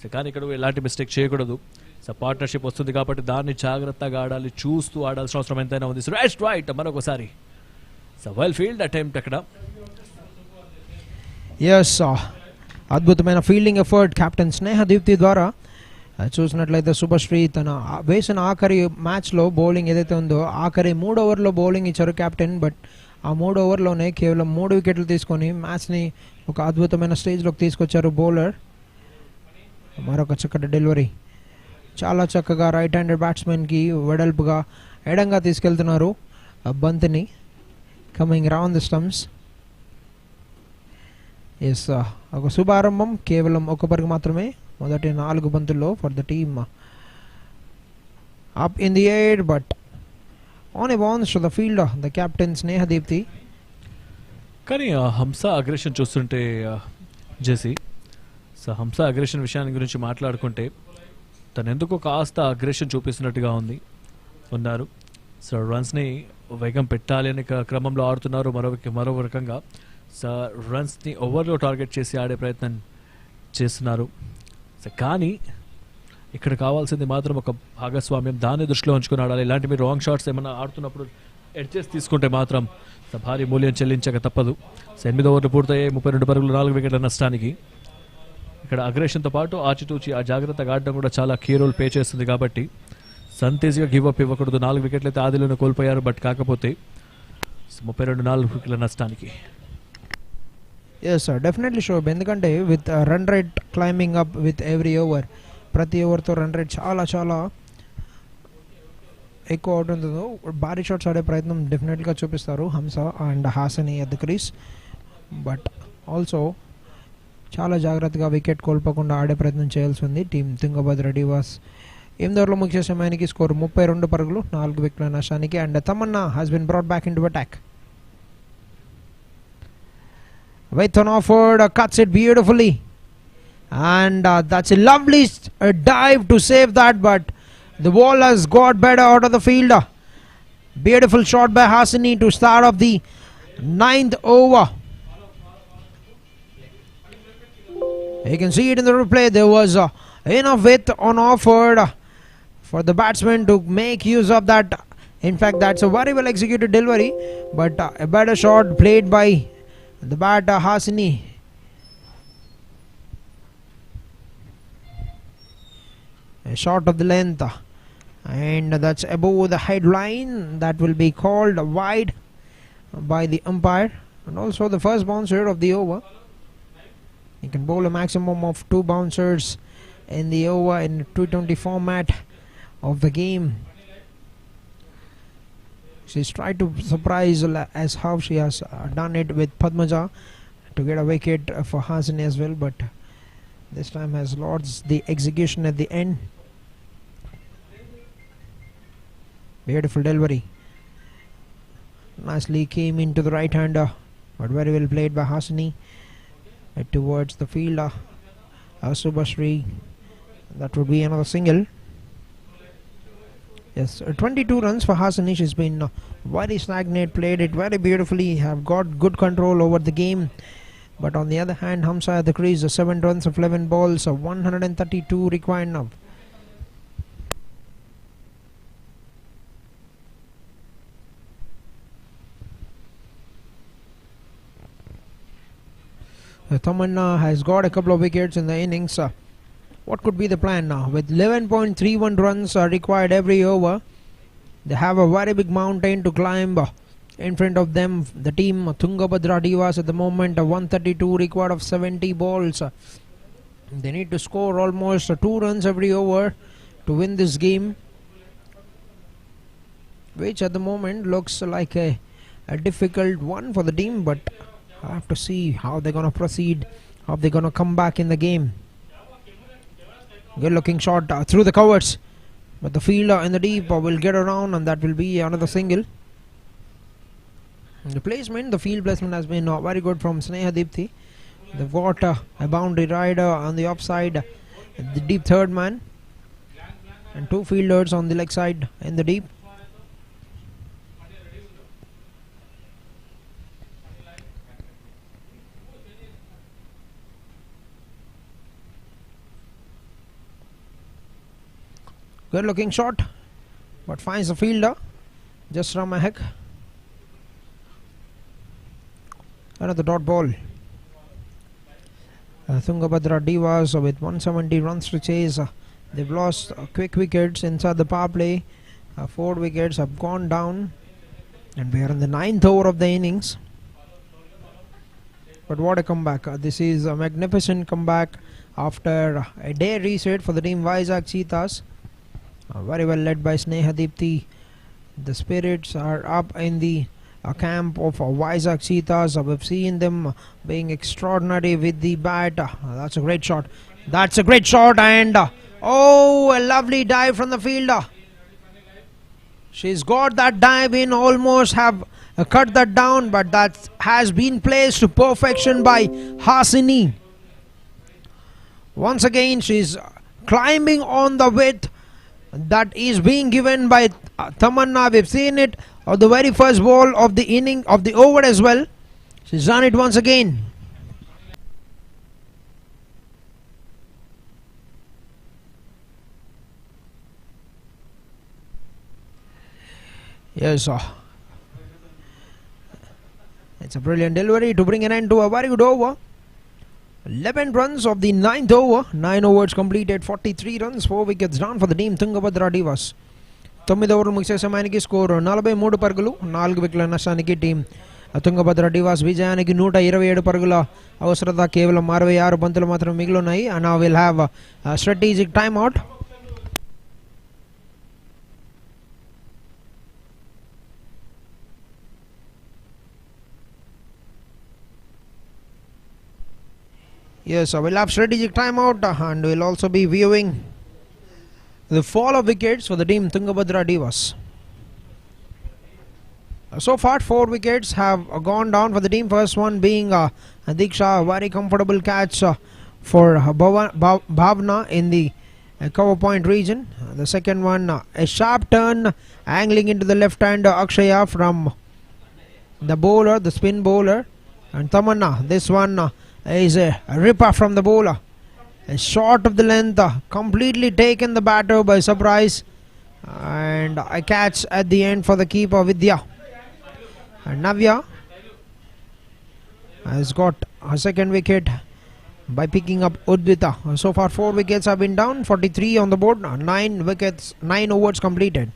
సో కానీ ఇక్కడ ఎలాంటి మిస్టేక్ చేయకూడదు. సో పార్ట్నర్షిప్ వస్తుంది కాబట్టి దాన్ని జాగ్రత్తగా ఆడాలి, చూస్తూ ఆడాల్సిన అవసరం ఎంతైనా ఉంది. సో రైట్ మరొకసారి సో వెల్ ఫీల్డ్ అటెంప్ట్ అక్కడ. ఎస్, అద్భుతమైన fielding effort captain Sneha Deepti ద్వారా. చూసినట్లయితే శుభశ్రీ తన వేసిన ఆఖరి మ్యాచ్లో బౌలింగ్ ఏదైతే ఉందో ఆఖరి 3 ఓవర్లో బౌలింగ్ ఇచ్చారు కెప్టెన్. బట్ ఆ 3 ఓవర్లోనే కేవలం 3 వికెట్లు తీసుకొని మ్యాచ్ని ఒక అద్భుతమైన స్టేజ్లోకి తీసుకొచ్చారు బౌలర్. మరొక చక్కటి డెలివరీ, చాలా చక్కగా రైట్ హ్యాండెడ్ బ్యాట్స్మెన్కి వెడల్పుగా ఎడంగా తీసుకెళ్తున్నారు బంతిని. Coming round the stumps. Yes, ఒక శుభారంభం. కేవలం 1 పరుగు మాత్రమే మొదటి 4 బంతుల్లో for the team. Up in the air but on a bounce to the field the captain Sneha Deepti. కానీ హంస అగ్రెషన్ చూస్తుంటే జేసీ, సో హంస అగ్రెషన్ విషయాన్ని గురించి మాట్లాడుకుంటే తను ఎందుకు కాస్త అగ్రెషన్ చూపిస్తున్నట్టుగా ఉన్నారు. సో రన్స్ని వేగం పెట్టాలి అనే క్రమంలో ఆడుతున్నారు. మరో రకంగా సో రన్స్ని ఓవర్లో టార్గెట్ చేసి ఆడే ప్రయత్నం చేస్తున్నారు. సో కానీ ఇక్కడ కావాల్సింది మాత్రం ఒక భాగస్వామ్యం, దాన్ని దృష్టిలో ఉంచుకొని ఆడాలి. ఇలాంటి మీరు రాంగ్ షాట్స్ ఏమైనా ఆడుతున్నప్పుడు ఎడ్జెస్ తీసుకుంటే మాత్రం సో భారీ మూల్యం చెల్లించక తప్పదు. సో 8 ఓవర్లు పూర్తయ్యాయి. 32 పరుగులు, 4 వికెట్ల నష్టానికి. ఇక్కడ అగ్రెషన్తో పాటు ఆచితూచి ఆ జాగ్రత్తగా ఆడడం కూడా చాలా కీ రోల్ ప్లే చేస్తుంది. కాబట్టి సంతేజ్గా గివ్ అప్ ఇవ్వకూడదు. 4 వికెట్లు అయితే ఆదిలోనే కోల్పోయారు. బట్ కాకపోతే 32-4 వికెట్ల నష్టానికి. Yes sir, definitely Shoaib. ఎందుకంటే with run rate climbing up with every over, ప్రతి ఓవర్తో రన్ రేట్ చాలా ఎక్కువ అవుతుందో భారీ షాట్స్ ఆడే ప్రయత్నం డెఫినెట్గా చూపిస్తారు Hamsa and Hasini at the crease. But also చాలా జాగ్రత్తగా వికెట్ కోల్పోకుండా ఆడే ప్రయత్నం చేయాల్సి ఉంది టీం తుంగభద్ర డివాస్. 8వ ఓవర్లో ముఖ్య సమయానికి స్కోర్ 32 పరుగులు, 4 వికెట్ల నష్టానికి. And Tamannaah has been brought back into attack with an offered, cuts it beautifully, and that's a lovely dive to save that, but the ball has got better out of the field. Beautiful shot by Hasini to start off the 9th over. You can see it in the replay. There was enough width on offered for the batsman to make use of that In fact, that's a very well executed delivery, but a better shot played by the batter Hasini. A shot of the length, and that's above the headline. That will be called wide by the umpire, and also the first bouncer of the over. You can bowl a maximum of 2 bouncers in the over in 220 format of the game. She's tried to surprise as how she has done it with Padmaja to get a wicket for Hasini as well, but this time has lost the execution at the end. Beautiful delivery. Nicely came into the right hander, but very well played by Hasini towards the fielder Subhashree. That would be another single. Yes, 22 runs for Hasini. She's been very stagnant, played it very beautifully, have got good control over the game. But on the other hand, Hamza at the crease, 7 runs of 11 balls, 132 required now. Tamanna has got a couple of wickets in the innings. What could be the plan now? With 11.31 runs required every over, they have a very big mountain to climb in front of them. The team Tungabhadra Divas at the moment, 132 required of 70 balls. They need to score almost 2 runs every over to win this game, which at the moment looks like a difficult one for the team, but I have to see how they're going to proceed, how they're going to come back in the game. Good looking shot through the covers, but the fielder in the deep will get around, and that will be another single. The placement, the field placement has been very good from Sneha Deepthi. They've got a boundary rider on the offside, the deep third man, and 2 fielders on the leg side in the deep. Good looking shot, but finds the fielder just from a heck. Another dot ball. Tungabhadra Divas with 170 runs to chase. They've lost quick wickets inside the power play. 4 wickets have gone down, and we are in the 9th over of the innings. But what a comeback. This is a magnificent comeback after a day reset for the team Vizag Cheethas. Very well led by Sneha Deepthi. The spirits are up in the camp of Vizag Cheethas. We've seen them being extraordinary with the bat. That's a great shot. That's a great shot, and oh, a lovely dive from the fielder. She's got that dive in, almost have cut that down, but that has been placed to perfection by Hasini. Once again, she's climbing on the width that is being given by Tamanna. We've seen it on the very first ball of the inning, of the over as well. She's done it once again. Yes, it's a brilliant delivery to bring an end to a very good over. 11 runs of the 9th over. 9 overs completed, 43 runs, 4 wickets down for the team Tungabhadra Divas. 9 ఓవర్లు ముగిసే సమయానికి score 43 పరుగులు, 4 వికెట్ల నష్టానికి team Tungabhadra Diwas విజయానికి 127 పరుగుల అవసరత. కేవలం 66 బంతులు మాత్రం మిగిలి ఉన్నాయి. And now we'll have a strategic timeout. Yes, we'll have strategic timeout, and we'll also be viewing the fall of wickets for the team Tungabhadra Divas. So far, 4 wickets have gone down for the team. First one being Diksha, a very comfortable catch for Bhavna in the cover point region. The second one, a sharp turn angling into the left hand Akshaya from the bowler, the spin bowler. And Tamanna, this one is a ripper from the bowler. A shot of the length, completely taken the batter by surprise. And a catch at the end for the keeper Vidya. And Navya has got a second wicket by picking up Udvita. So far 4 wickets have been down, 43 on the board, 9 overs completed.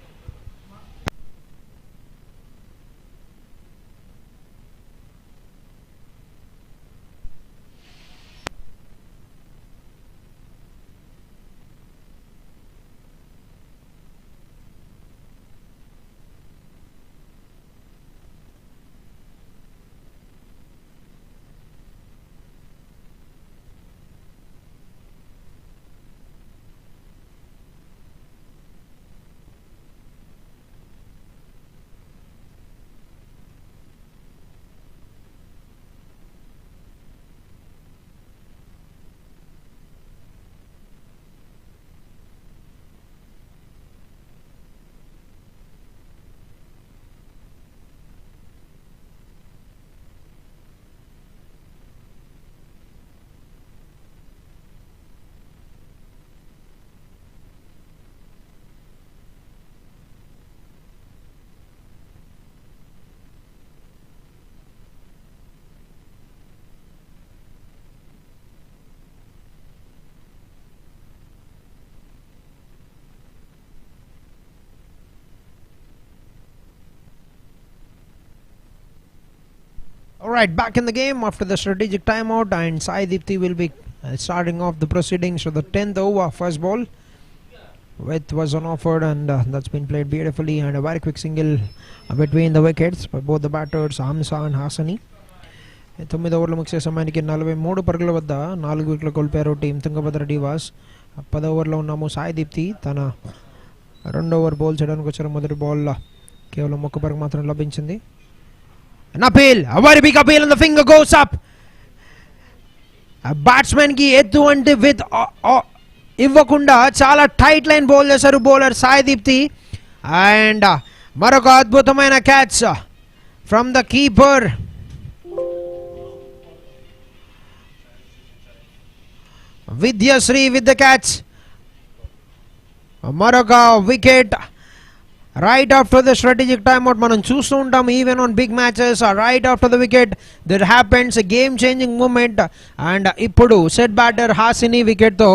Alright, back in the game after the strategic timeout, and Sai Dipti will be starting off the proceedings for the 10th over first ball. Width was unoffered, and that's been played beautifully, and a very quick single between the wickets by both the batters Hamza and Hasani. 9 ఓవర్ల ముగిసే సమయానికి 43 పరుగుల వద్ద 4 వికెట్లు కోల్పోయారు team Tungabhadra Diwas. 10 ఓవర్లో ఉన్నాము. సాయి దీప్తి తన 2 ఓవర్ బౌల్ చేయడానికి వచ్చారు. మొదటి బాల్ కేవలం 1 పరుగు మాత్రం లభించింది. An appeal, a very big appeal, and the finger goes up. A batsman ki etuvanti with ఇవ్వకుండా చాలా టైట్ లైన్ బౌల్ చేశారు బౌలర్ సాయి దీప్తి. అండ్ మరొక అద్భుతమైన catch from the keeper. Vidyashri with the catch. మరొక wicket right after the strategic timeout. మనం చూస్తూ ఉంటాం even on big matches, right after the wicket there happens a game changing moment. and ఇప్పుడు set batter Hasini wicket తో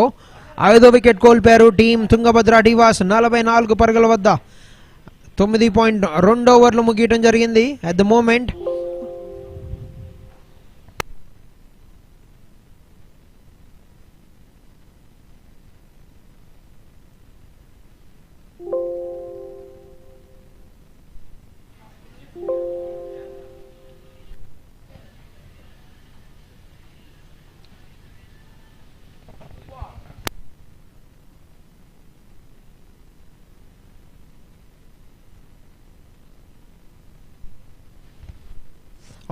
5వ wicket కోల్పోయారు team Tungabhadra Diwas. 44 పరుగుల వద్ద 9.2 ఓవర్లు ముగియడం జరిగింది at the moment.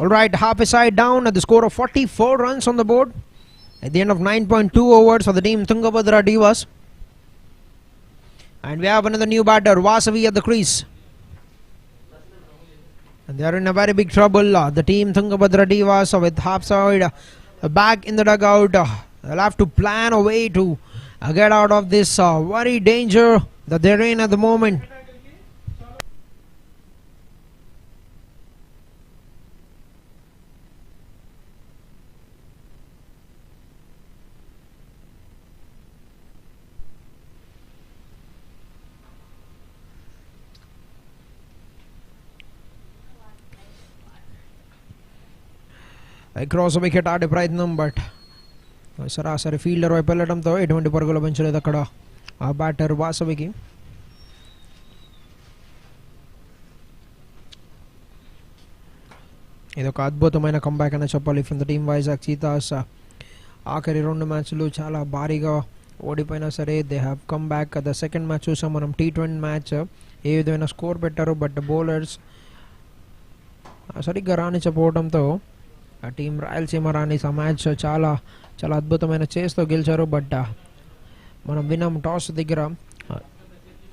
Alright, half a side down at the score of 44 runs on the board at the end of 9.2 overs for the team Tungabhadra Divas. And we have another new batter, Vasavi at the crease. And they are in a very big trouble. The team Tungabhadra Divas with half side back in the dugout. They'll have to plan a way to get out of this very danger that they're in at the moment. Across a wicket ఆడే ప్రయత్నం, but సరాసరి fielder వైపు వెళ్ళడంతో ఎటువంటి పరుగులు లభించలేదు అక్కడ ఆ బ్యాటర్ వాసవికి. ఇది ఒక అద్భుతమైన కంబ్యాక్ అనే చెప్పాలి from the team Vizag cheetahs. ఆఖరి 2 మ్యాచ్లు చాలా భారీగా ఓడిపోయినా సరే they have come back. The second match చూసాం మనం, T20 మ్యాచ్ ఏ విధమైన స్కోర్ పెట్టారు, బట్ బౌలర్స్ సరిగ్గా రాణించకపోవడంతో ఆ టీం రాయలసీమ రాణిస్ ఆ మ్యాచ్ చాలా చాలా అద్భుతమైన చేస్తో గెలిచారు. బట్ మనం విన్నాం టాస్ దగ్గర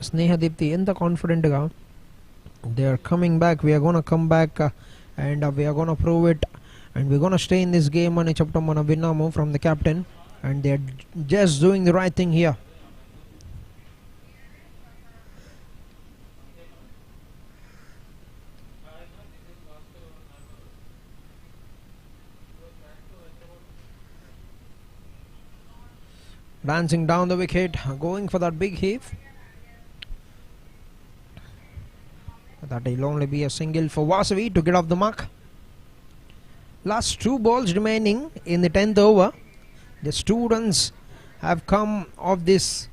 స్నేహదీప్తి ఎంత కాన్ఫిడెంట్గా they are coming back, we're gonna come back and we're gonna prove it and we gonna stay in this game అని చెప్పడం మనం విన్నాము from the captain. And they are just doing the right thing here. dancing down the wicket, going for that big heave. That will only be a single for Vasavi to get off the mark. Last 2 balls remaining in the 10th over. Just 2 runs have come of this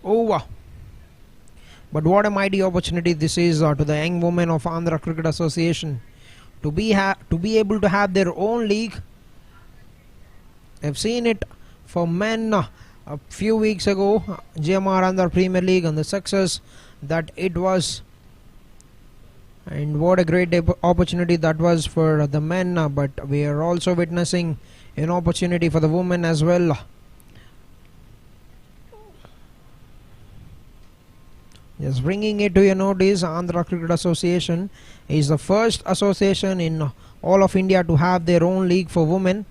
over. But what a mighty opportunity this is to the young women of Andhra Cricket Association to be able to have their own league. I've seen it for men a few weeks ago, GMR Andhra Premier League, and the success that it was. And what a great opportunity that was for the men, but we are also witnessing an opportunity for the women as well. Just bringing it to your notice, Andhra Cricket Association is the first association in all of India to have their own league for women.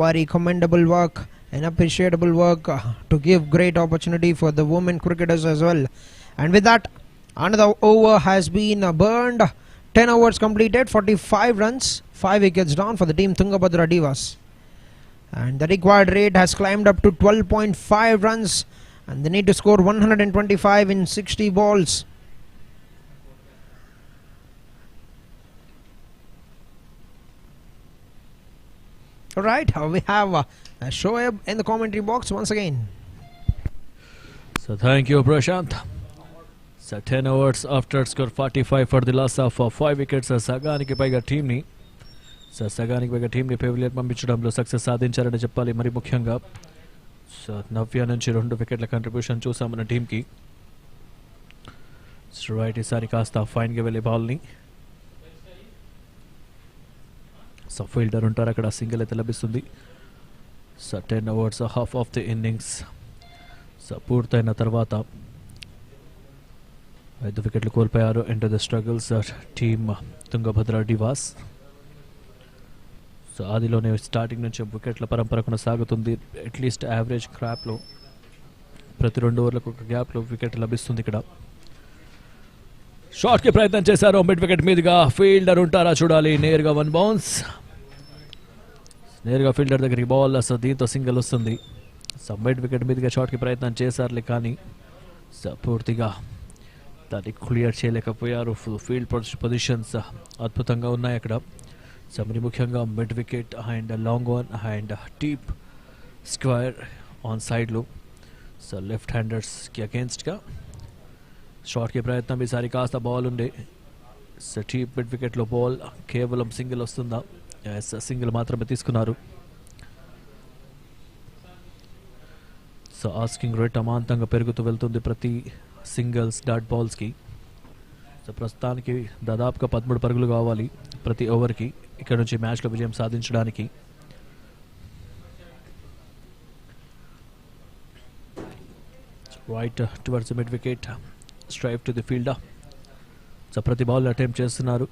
Very commendable work and appreciable work to give great opportunity for the women cricketers as well. And with that, another over has been burned. 10 overs completed, 45 runs, 5 wickets down for the team Tungabhadra Divas. And the required rate has climbed up to 12.5 runs, and they need to score 125 in 60 balls. Alright, we have Shoaib in the commentary box once again. So thank you, Prashant. So 10 overs after score 45 for the loss of 5 wickets. సగానికి పైగా టీంని pavilion పంపించడంలో success సాధించారని చెప్పాలి. మరి ముఖ్యంగా so నవ్య నుంచి 2 వికెట్ల contribution చూసాం మన టీంకి. రైట్, ఈసారి కాస్త ఫైన్గా వెళ్ళే బాల్ని సో ఫీల్డర్ ఉంటారు అక్కడ, సింగిల్ అయితే లభిస్తుంది. So 10 overs half of the innings so పూర్తయిన తర్వాత 5 వికెట్లు కోల్పోయారు. Enter the struggles team Tungabhadra divas. So ఆదిలోనే స్టార్టింగ్ నుంచి వికెట్ల పరంపర కొనసాగుతుంది. అట్లీస్ట్ యావరేజ్ క్రాప్లో ప్రతి 2 ఓవర్లకు ఒక గ్యాప్లో వికెట్ లభిస్తుంది. ఇక్కడ షాట్కి ప్రయత్నం చేశారు, మిడ్ వికెట్ మీదుగా ఫీల్డర్ ఉంటారా చూడాలి. నేరుగా 1 బౌన్స్, నేరుగా ఫీల్డర్ దగ్గరికి బాల్. సో దీంతో సింగిల్ వస్తుంది. సో మిడ్ వికెట్ మీదుగా షాట్కి ప్రయత్నం చేశారులే, కానీ సో పూర్తిగా దాన్ని క్లియర్ చేయలేకపోయారు. ఫీల్డ్ పొజిషన్స్ అద్భుతంగా ఉన్నాయి అక్కడ. సో మరి ముఖ్యంగా mid wicket and long one and deep square on సైడ్లో. సో లెఫ్ట్ హ్యాండర్స్కి అగేన్స్ట్గా షాట్కి ప్రయత్నం. ఈసారి కాస్త బాల్ ఉండే. సో డీప్ మిడ్ వికెట్లో బాల్ కేవలం సింగిల్ వస్తుందా? ఎస్, సింగిల్ మాత్రమే తీసుకున్నారు. సో ఆస్కింగ్ రేట్ అమాంతంగా పెరుగుతూ వెళ్తుంది ప్రతి సింగిల్స్ డాట్ బాల్స్కి. సో ప్రస్తుతానికి దాదాపుగా 13 పరుగులు కావాలి ప్రతి ఓవర్కి ఇక్కడ నుంచి మ్యాచ్లో విజయం సాధించడానికి. Right towards mid wicket, strive to the fielder. So ప్రతి బాల్ అటెంప్ట్ చేస్తున్నారు.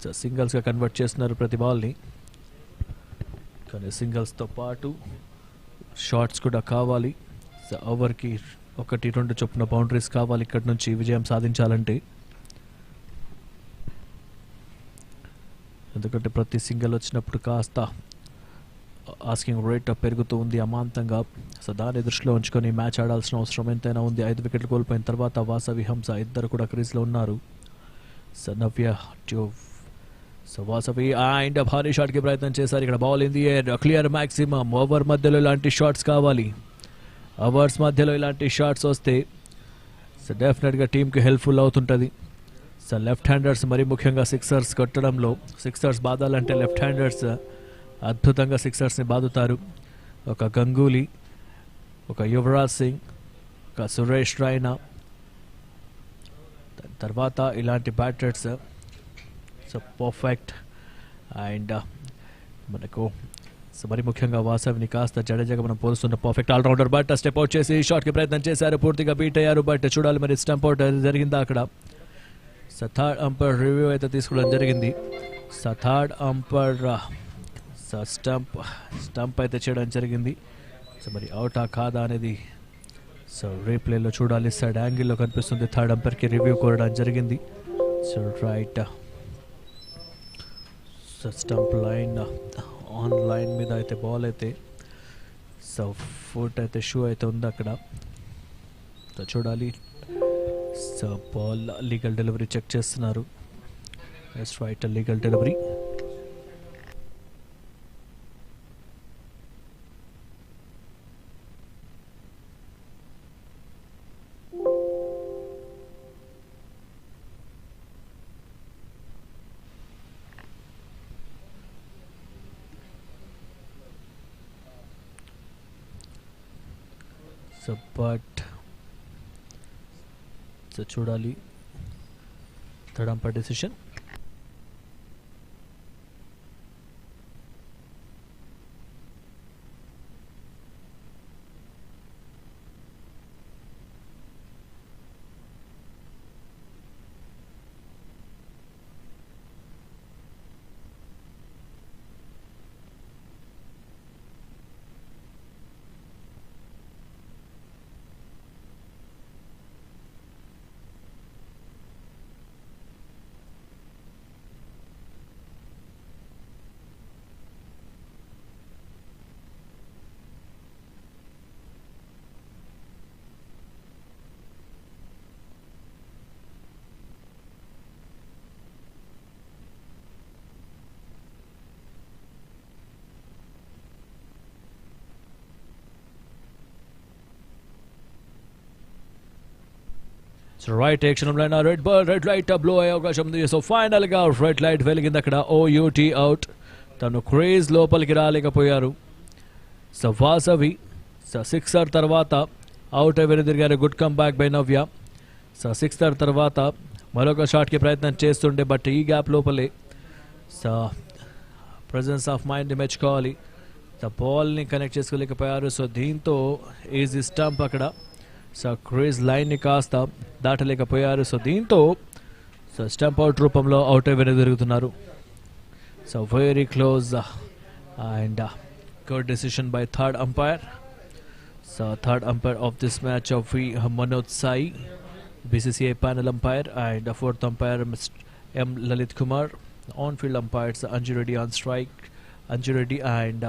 సో సింగిల్స్గా కన్వర్ట్ చేస్తున్నారు ప్రతి బాల్ని, కానీ సింగిల్స్తో పాటు షాట్స్ కూడా కావాలి. సో ఓవర్కి 1-2 చొప్పున బౌండరీస్ కావాలి ఇక్కడ నుంచి విజయం సాధించాలంటే. ఎందుకంటే ప్రతి సింగిల్ వచ్చినప్పుడు కాస్త ఆస్కింగ్ రేట్ పెరుగుతూ ఉంది అమాంతంగా. సో దాన్ని దృష్టిలో ఉంచుకొని మ్యాచ్ ఆడాల్సిన అవసరం ఎంతైనా ఉంది. 5 వికెట్లు కోల్పోయిన తర్వాత వాసవి, హంస ఇద్దరు కూడా క్రీజ్లో ఉన్నారు. So Navya so Vasavi and భారీ షాట్కి ప్రయత్నం చేశారు. ఇక్కడ ball in the air, clear maximum. Over మధ్యలో ఇలాంటి షాట్స్ కావాలి. ఓవర్స్ మధ్యలో ఇలాంటి షాట్స్ వస్తే సో డెఫినెట్గా టీంకి హెల్ప్ఫుల్ అవుతుంటుంది. సో లెఫ్ట్ హ్యాండర్స్ మరి ముఖ్యంగా సిక్సర్స్ కొట్టడంలో, సిక్సర్స్ బాదాలంటే లెఫ్ట్ హ్యాండర్స్ అద్భుతంగా సిక్సర్స్ని బాదుతారు. ఒక గంగూలీ, ఒక యువరాజ్ సింగ్, ఒక సురేష్ రైనా, తర్వాత ఇలాంటి బ్యాటర్స్. So perfect. అండ్ మనకు సో మరి ముఖ్యంగా వాసవిని కాస్త జడేజాగా మనం పోలుస్తున్న perfect allrounder. But step out చేసి షాట్కి ప్రయత్నం చేశారు, పూర్తిగా బీట్ అయ్యారు. బట్ చూడాలి మరి స్టంప్ అవుట్ జరిగిందా అక్కడ. సో థర్డ్ అంపైర్ రివ్యూ అయితే తీసుకోవడం జరిగింది. So third umpire so stump అయితే చేయడం జరిగింది. సో మరి అవుటా కాదా అనేది సో రీప్లేలో చూడాలి. సైడ్ యాంగిల్లో కనిపిస్తుంది. థర్డ్ అంపైర్కి రివ్యూ కోరడం జరిగింది. So right, so stump line on line మీద అయితే బాల్ అయితే సో సో ఫుట్ అయితే షూ అయితే ఉంది అక్కడ. సో చూడాలి. So ball legal delivery check చేస్తున్నారు. That's right, legal delivery. So but so చూడాలి third umpire decision. So right క్షణంలో red ball red light blow అయ్యే అవకాశం ఉంది. సో ఫైనల్ గా రెడ్ లైట్ వెలిగింది అక్కడ. OUT out. తను క్రేజ్ లోపలికి రాలేకపోయారు. సో వాసవి సో సిక్సర్ తర్వాత అవుట్ అయి వెనుదిరిగారు. Good come back by Navya. So sixer తర్వాత మరొక షాట్కి ప్రయత్నం చేస్తుండే, బట్ ఈ గ్యాప్ లోపలే సో ప్రజెన్స్ ఆఫ్ మైండ్ని మెచ్చుకోవాలి. సో బాల్ని కనెక్ట్ చేసుకోలేకపోయారు. సో దీంతో ఈజీ స్టంప్ అక్కడ. సో క్రేజ్ లైన్ని కాస్త దాటలేకపోయారు. సో దీంతో సో స్టంప్ అవుట్ రూపంలో అవుట్ అయి వెనుదిరుగుతున్నారు. So very close and good decision by third umpire. So third umpire of this match of Manoj Sai, BCCI panel umpire, and fourth umpire M. Lalit Kumar. On-field umpires Anju Reddy on strike, Anju Reddy and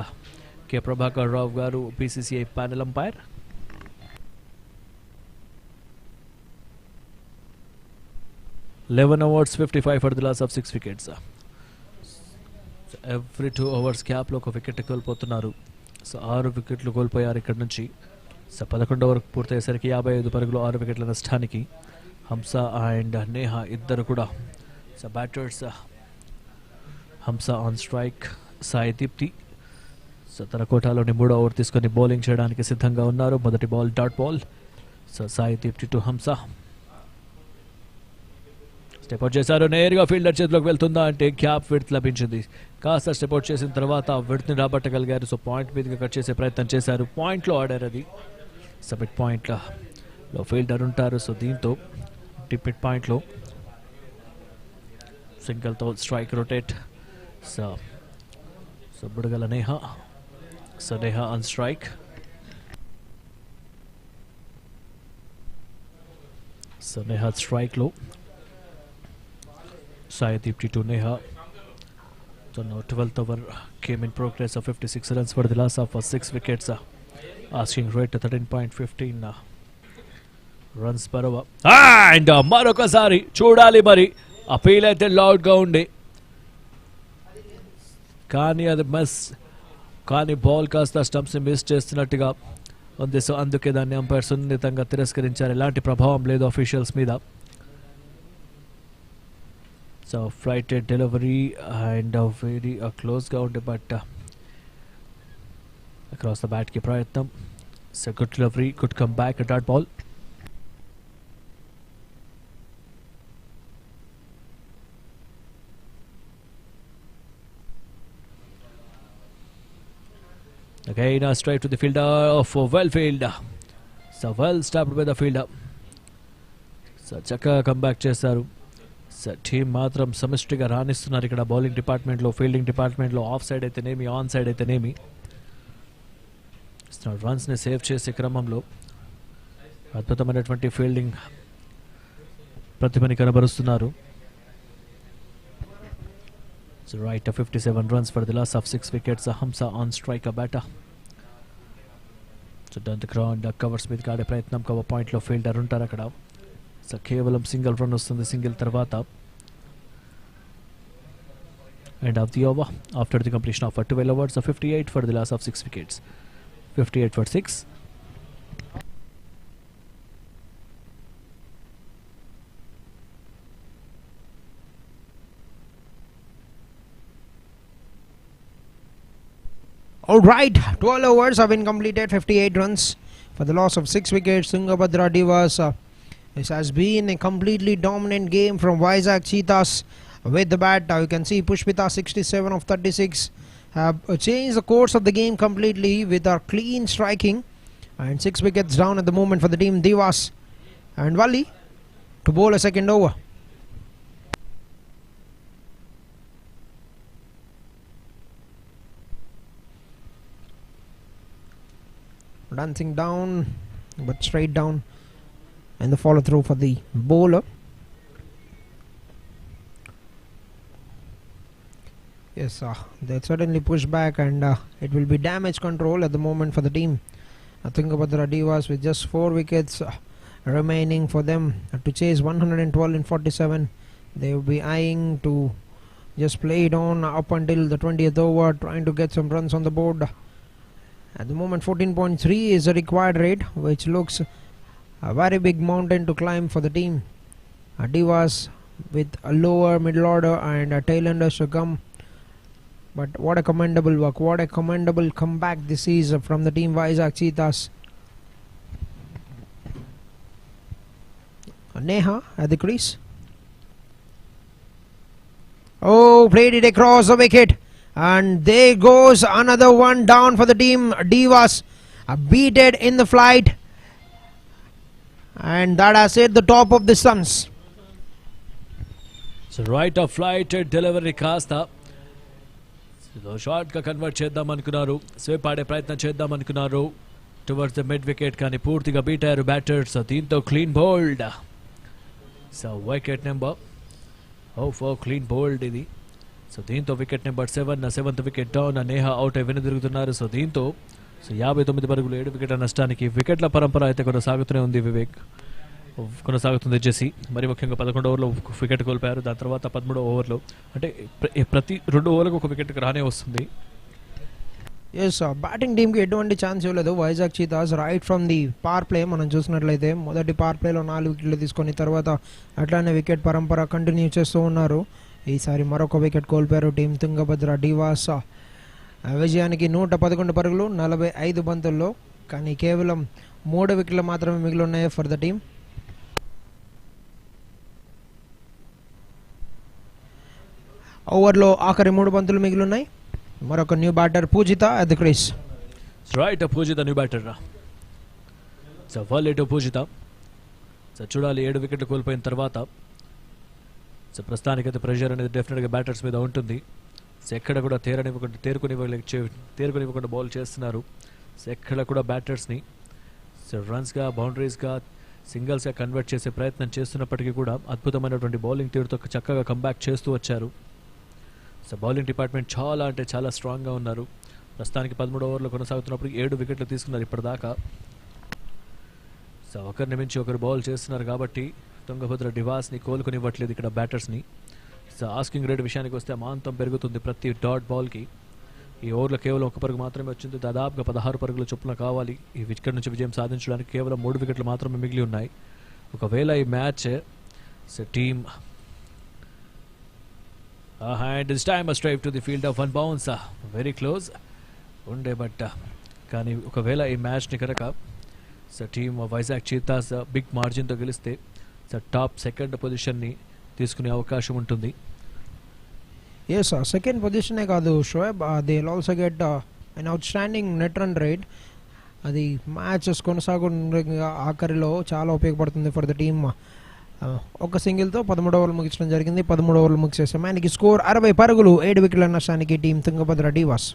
K. Prabhakar Rao Garu, BCCI panel umpire. Eleven overs, 55 for the loss of 6 wickets. So every 2 overs gap లో ఒక wicket కోల్పోతున్నారు. So 6 వికెట్లు కోల్పోయారు ఇక్కడ నుంచి. So 11 over పూర్తయ్యేసరికి 55 పరుగులు 6 వికెట్ల నష్టానికి. హంస అండ్ నేహా ఇద్దరు కూడా so batters. Hamsa on strike, Sai Deepti so తన కోటాలోని 3వ ఓవర్ తీసుకొని బౌలింగ్ చేయడానికి సిద్ధంగా ఉన్నారు. మొదటి ball dot ball. So Sai Deepti to Hamsa. Step out చేశారు. నేరుగా ఫీల్డర్ చేతిలోకి వెళ్తుందా అంటే గ్యాప్ విడ్త్ లభించింది. కాస్త స్టెప్ అవుట్ చేసిన తర్వాత విడ్త్ని రాబట్టగలిగారు. సో పాయింట్ మీదుగా కట్ చేసే ప్రయత్నం చేశారు. పాయింట్లో ఆడారు అది. సో మిడ్ పాయింట్లో ఫీల్డర్ ఉంటారు. సో దీంతో డిప్ మిడ్ పాయింట్లో సింగిల్తో strike rotate. So so Budagala Neha. So Neha on strike. So Neha స్ట్రైక్లో Sai Deepti to Neha. So now 12th over came in progress of 56 runs for the loss of 6 wickets. Asking rate to 13.15 runs per over. And మరొకసారి చూడాలి మరి. Appeal అయితే లౌడ్గా ఉండే కానీ అది miss. కానీ ball కాస్త స్టంప్స్ని మిస్ చేస్తున్నట్టుగా ఉంది. సో అందుకే దాన్ని అంపైర్ సున్నితంగా తిరస్కరించారు. ఎలాంటి ప్రభావం లేదు అఫీషియల్స్ మీద. So flighted delivery and very close ground, but across the bat ki prayatnam. So good delivery, good comeback, a dot ball. Again straight to the fielder of well field. So well stopped by the fielder. So chakka comeback chesaru. Team మాత్రం సమిష్టిగా రాణిస్తున్నారు ఇక్కడ. Bowling డిపార్ట్మెంట్లో, fielding డిపార్ట్మెంట్లో, off side అయితేనేమి, on side అయితేనేమి రన్స్ని save చేసే క్రమంలో అద్భుతమైనటువంటి ఫీల్డింగ్ ప్రతిభని కనబరుస్తున్నారు. Right 57 runs for the loss of 6 wickets. Hamsa on strike a batter. So దాని గ్రౌండ్ కవర్స్ మీద ఆడే ప్రయత్నం, కవర్ పాయింట్లో ఫీల్డర్ ఉంటారు అక్కడ. సో కేవలం సింగిల్ రన్ వస్తుంది సింగిల్ తర్వాత. End of the over after the completion of 12 overs, so 58 for the loss of 6 wickets. 58 for 6. All right, 12 overs have been completed, 58 runs for the loss of 6 wickets. Tungabhadra Divas. This has been a completely dominant game from Vizag Cheethas with the bat. You can see Pushpita 67 of 36 have changed the course of the game completely with our clean striking, and 6 wickets down at the moment for the team. Divas and Valli to bowl a second over. Dancing down but straight down, and the follow through for the bowler. Yes, they certainly push back, and it will be damage control at the moment for the team. Tungabhadra Divas with just 4 wickets remaining for them to chase 112 in 47. They will be eyeing to just play it on up until the 20th over, trying to get some runs on the board. At the moment 14.3 is the required rate, which looks a very big mountain to climb for the team. Divas with a lower middle order and tailenders to come. But what a commendable work, what a commendable comeback this is from the team Vizag Cheethas. Neha at the crease. Oh, played it across the wicket, and there goes another one down for the team Divas. Beat it in the flight, and that has hit the top of the stumps. So right of flight delivery కాస్త short గా convert చేద్దాం అనుకున్నారు, sweep ఆడే ప్రయత్నం చేద్దాం అనుకున్నారు towards the mid wicket, కానీ పూర్తిగా బీట్ అయ్యారు బ్యాటర్స్. దీంతో clean bowled. So wicket number clean bowled ఇది. సో దీంతో wicket number 7, 7th wicket down. Neha out అయి వెనుదిరుగుతున్నారు. సో దీంతో 59 పరుగులు 7 వికెట్ల నష్టానికి. వికెట్ల పరంపర అయితే కొనసాగుతూనే ఉంది వివేక్, కొనసాగుతుంది జెసి. మరి ముఖ్యంగా 11 ఓవర్లో వికెట్ కోల్పోయారు. దాని తర్వాత 13 ఓవర్లో, అంటే ప్రతి 2 ఓవర్లకు ఒక వికెట్ రానే వస్తుంది. ఎస్, బ్యాటింగ్ టీమ్కి ఎటువంటి ఛాన్స్ ఇవ్వలేదు Vizag cheetahs. Right from the power play మనం చూసినట్లయితే మొదటి పవర్ ప్లేలో 4 వికెట్లు తీసుకొని తర్వాత అట్లానే వికెట్ పరంపర కంటిన్యూ చేస్తూ ఉన్నారు. ఈసారి మరొక వికెట్ కోల్పోయారు టీం తుంగభద్ర డివాస్. విజయానికి 111 పరుగులు 45 బంతుల్లో, కానీ కేవలం 3 వికెట్లు మాత్రమే మిగిలి ఉన్నాయి ఫర్ ద టీమ్. ఓవర్లో ఆఖరి 3 బంతులు మిగిలి ఉన్నాయి. మరొక new batter Pujitha at the crease. Right, Pujitha new batter రా. సో వాలేటో పూజిత. సో చూడాలి 7 వికెట్లు కోల్పోయిన తర్వాత. సో ప్రస్తుతానికైతే ప్రెషర్ అనేది డెఫినెట్గా బ్యాటర్స్ మీద ఉంటుంది. సో ఎక్కడ కూడా తేరుకునివ్వకుండా బౌల్ చేస్తున్నారు. సో ఎక్కడ కూడా బ్యాటర్స్ని సో రన్స్గా, బౌండరీస్గా, సింగిల్స్గా కన్వర్ట్ చేసే ప్రయత్నం చేస్తున్నప్పటికీ కూడా అద్భుతమైనటువంటి బౌలింగ్ తీరుతో చక్కగా కంబ్యాక్ చేస్తూ వచ్చారు. సో బౌలింగ్ డిపార్ట్మెంట్ చాలా అంటే చాలా స్ట్రాంగ్గా ఉన్నారు. ప్రస్తుతానికి 13 ఓవర్లు కొనసాగుతున్నప్పుడు 7 వికెట్లు తీసుకున్నారు ఇప్పటిదాకా. సో ఒకరిని మించి ఒకరు బౌల్ చేస్తున్నారు కాబట్టి తుంగభద్ర డివాస్ని కోలుకునివ్వట్లేదు ఇక్కడ బ్యాటర్స్ని. సో ఆస్కింగ్ రేట్ విషయానికి వస్తే అమాంతం పెరుగుతుంది ప్రతి డాట్ బాల్కి. ఈ ఓవర్లో కేవలం 1 పరుగు మాత్రమే వచ్చింది. దాదాపుగా 16 పరుగుల చొప్పున కావాలి ఈ వికెట్ నుంచి విజయం సాధించడానికి. కేవలం 3 వికెట్లు మాత్రమే మిగిలి ఉన్నాయి. ఒకవేళ ఈ match so team and this time a straight to the field of one bounce, very close ఉండే. బట్ కానీ ఒకవేళ ఈ మ్యాచ్ని కనుక so team Vizag cheetahs big మార్జిన్తో గెలిస్తే సో టాప్ 2nd పొజిషన్ని తీసుకునే అవకాశం ఉంటుంది. ఎస్, సెకండ్ పొజిషనే కాదు Shoaib, they will also get an outstanding net run rate. అది మ్యాచెస్ కొనసాగుండగా ఆఖరిలో చాలా ఉపయోగపడుతుంది ఫర్ ద టీమ్. ఒక సింగిల్తో 13 ఓవర్లు ముగించడం జరిగింది. 13 ఓవర్లు ముగిసే సమయానికి స్కోర్ 60 పరుగులు 7 వికెట్ల నష్టానికి team Tungabhadra divas.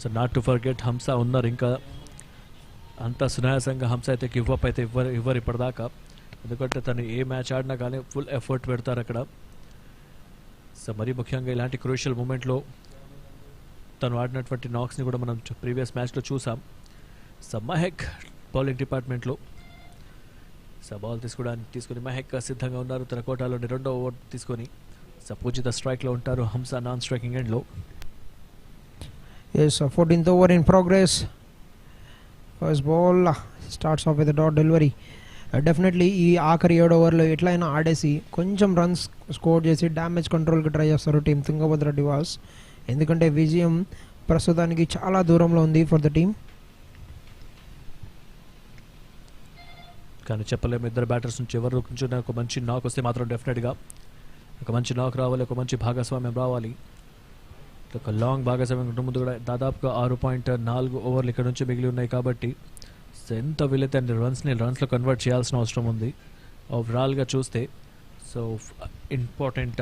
So not to forget Hamsa ఉన్నారు. ఇంకా అంత సునాయాసంగా హంస అయితే గివ్ అప్ అయితే ఇవ్వరు ఇప్పటిదాకా. ఎందుకంటే తను ఏ మ్యాచ్ ఆడినా కానీ ఫుల్ ఎఫర్ట్ పెడతారు అక్కడ. సో మరీ ముఖ్యంగా ఇలాంటి క్రూషియల్ మూమెంట్లో తను ఆడినటువంటి నాక్స్ని కూడా మనం ప్రీవియస్ మ్యాచ్లో చూసాం. సో మహెక్ బౌలింగ్ డిపార్ట్మెంట్లో సో బాల్ తీసుకుని మహెక్ సిద్ధంగా ఉన్నారు. తన కోటాలోని రెండో ఓవర్ తీసుకొని సో పూజిత స్ట్రైక్లో ఉంటారు. హంస నాన్ స్ట్రైకింగ్ ఎండ్లో. Yes, 14th over in progress. First ball starts off with a dot delivery. Definitely ఈ ఆఖరి 7 ఓవర్లో ఎట్లయినా ఆడేసి కొంచెం రన్స్ స్కోర్ చేసి డ్యామేజ్ కంట్రోల్కి ట్రై చేస్తారు టీం తుంగభద్ర డివాస్. ఎందుకంటే విజయం ప్రస్తుతానికి చాలా దూరంలో ఉంది ఫర్ ద టీమ్. కానీ చెప్పలేము ఇద్దరు బ్యాటర్స్ నుంచి ఎవరు కొంచెం ఒక మంచి నాక్ వస్తే మాత్రం డెఫినెట్గా ఒక మంచి నాక్ రావాలి, ఒక మంచి భాగస్వామ్యం రావాలి. ఒక లాంగ్ భాగస్వామ్యం ముందు కూడా దాదాపుగా 6.4 ఓవర్లు ఇక్కడ నుంచి మిగిలి ఉన్నాయి. కాబట్టి ఎంత వీలైతే అన్ని రన్స్లో కన్వర్ట్ చేయాల్సిన అవసరం ఉంది ఓవరాల్గా చూస్తే. సో ఇంపార్టెంట్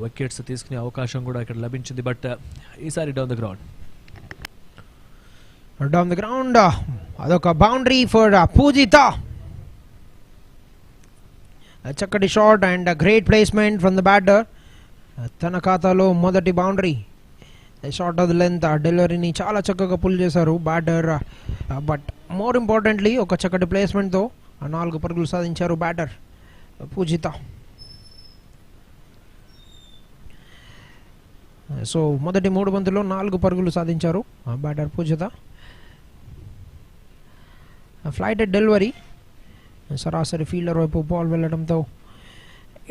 వికెట్స్ తీసుకునే అవకాశం కూడా ఇక్కడ లభించింది. బట్ ఈసారి డౌన్ ద గ్రౌండ్ అదొక బౌండరీ ఫర్ పూజిత. చక్కటి shot and great placement from the batter. తన ఖాతాలో మొదటి boundary. Short of the length డెలివరీని చాలా చక్కగా పుల్ చేశారు బ్యాటర్. బట్ మోర్ ఇంపార్టెంట్లీ ఒక చక్కటి ప్లేస్మెంట్తో 4 పరుగులు సాధించారు బ్యాటర్ పూజిత. సో మొదటి 3 బంతుల్లో 4 పరుగులు సాధించారు బ్యాటర్ పూజిత. Flighted delivery. సరాసరి ఫీల్డర్ వైపు బాల్ వెళ్ళడంతో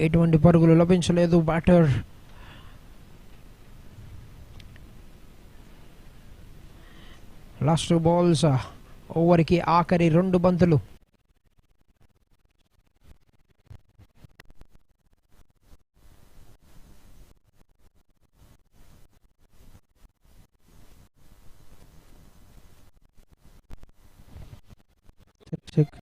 ఎటువంటి పరుగులు లభించలేదు బ్యాటర్. లాస్ట్ 2 balls ఓవర్కి ఆఖరి 2 బంతులు. Check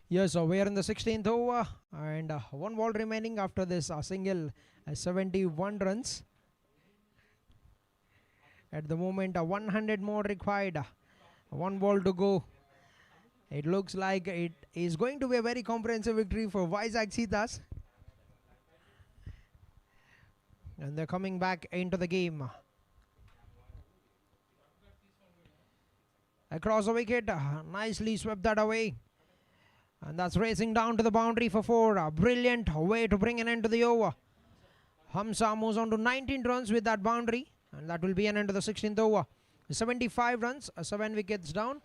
Yes, so we are in the 16th over and one ball remaining after this single 71 runs. At the moment, 100 more required. One ball to go. It looks like it is going to be a very comprehensive victory for Vizag Cheethas. And they're coming back into the game. Across the wicket, nicely swept that away. And that's racing down to the boundary for 4. A brilliant way to bring an end to the over. Hamza moves on to 19 runs with that boundary. And that will be an end to the 16th over. 75 runs, 7 wickets down.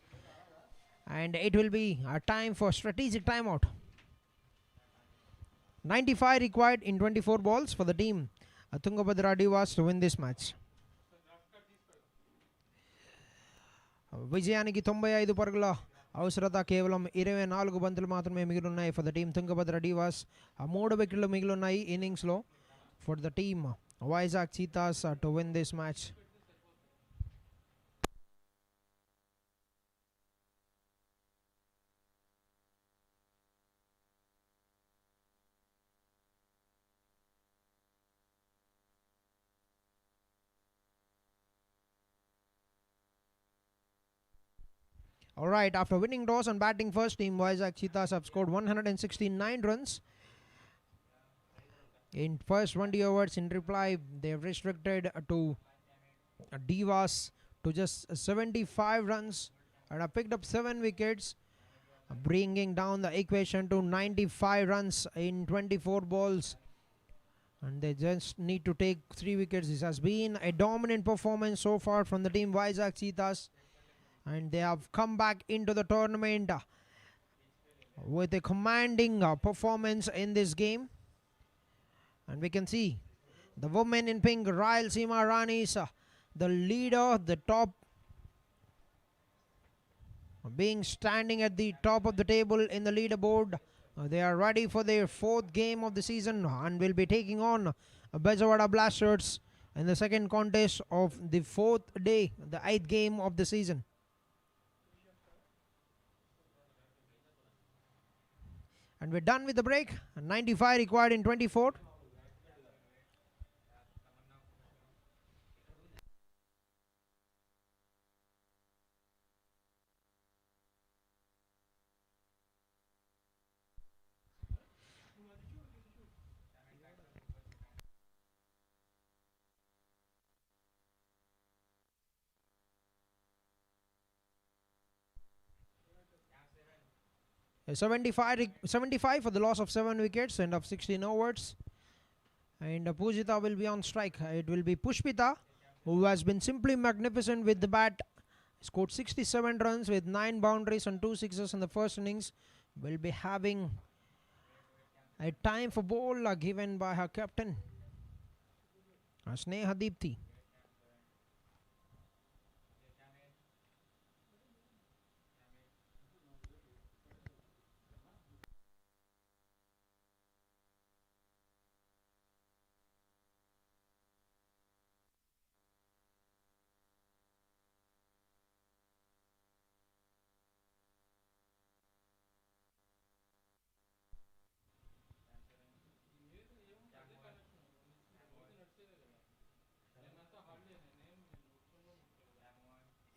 And it will be a time for strategic timeout. 95 required in 24 balls for the team Tungabhadra Divas to win this match. విజయానికి 95 పరుగుల అవసరత కేవలం 24 బంతులు మాత్రమే మిగిలిన్నాయి for the team Tungabhadra Diwas. 3 వికెట్లు మిగిలిన్నాయి ఇన్నింగ్స్లో for the team Vizag cheetahs to win this match. Alright, after winning toss and batting first, team Vizag Cheethas have scored 169 runs. In first 20 overs, in reply, they have restricted to Divas to just 75 runs and have picked up 7 wickets, bringing down the equation to 95 runs in 24 balls. And they just need to take 3 wickets. This has been a dominant performance so far from the team Vizag Cheethas. And they have come back into the tournament with a commanding performance in this game. And we can see the women in pink, Rayalaseema Ranis, the leader, the top, being standing at the top of the table in the leaderboard. They are ready for their 4th game of the season and will be taking on Bezawada Blasters in the second contest of the 4th day, the 8th game of the season. And we're done with the break. 95 required in 24. A 75 for the loss of 7 wickets, end of 16 overs. And Pujita will be on strike. It will be Pushpita, who has been simply magnificent with the bat. Scored 67 runs with 9 boundaries and 2 sixes in the first innings. Will be having a time for ball given by her captain, Sneha Deepthi.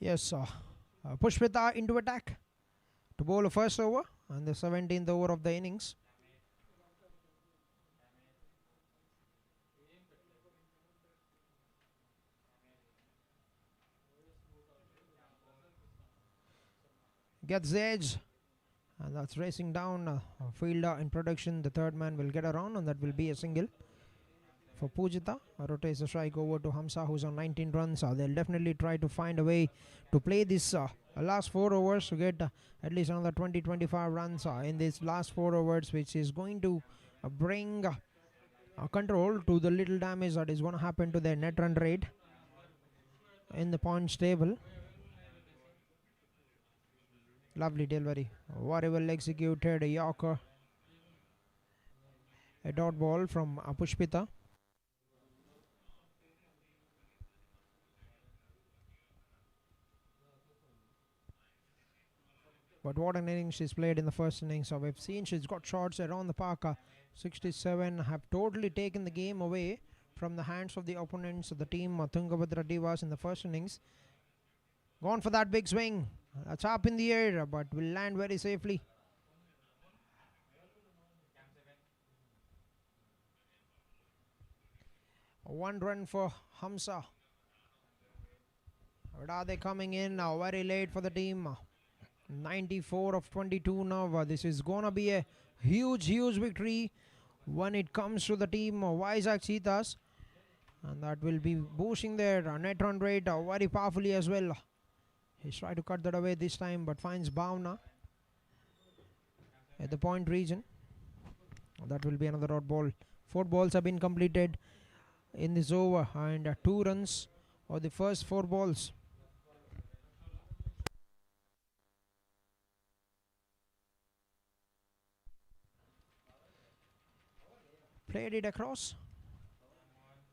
Yes, Pushpita into attack to bowl a first over and the 17th over of the innings. Gets the edge and that's racing down fielder in production. The third man will get around and that will be a single for Pujita. Rotates the strike over to Hamza, who's on 19 runs. They'll definitely try to find a way to play this last 4 overs to get at least another 20-25 runs in these last 4 overs, which is going to bring control to the little damage that is going to happen to their net run rate in the points table. Lovely delivery, very well executed. A Yorker, a dot ball from Pushpita. But what an innings she's played in the first innings. So we've seen she's got shots around the park. 67 have totally taken the game away from the hands of the opponents of the team Tungabhadra Divas in the first innings. Gone for that big swing. That's up in the air, but will land very safely. One run for Hamza. But are they coming in now? Very late for the team. 94 of 22 now. This is gonna be a huge victory when it comes to the team Vizag Cheethas, and that will be boosting their net run rate very powerfully as well. He's trying to cut that away this time, but finds Bhavna at the point region. That will be another dot ball. 4 balls have been completed in this over, and 2 runs for the first 4 balls. Played it across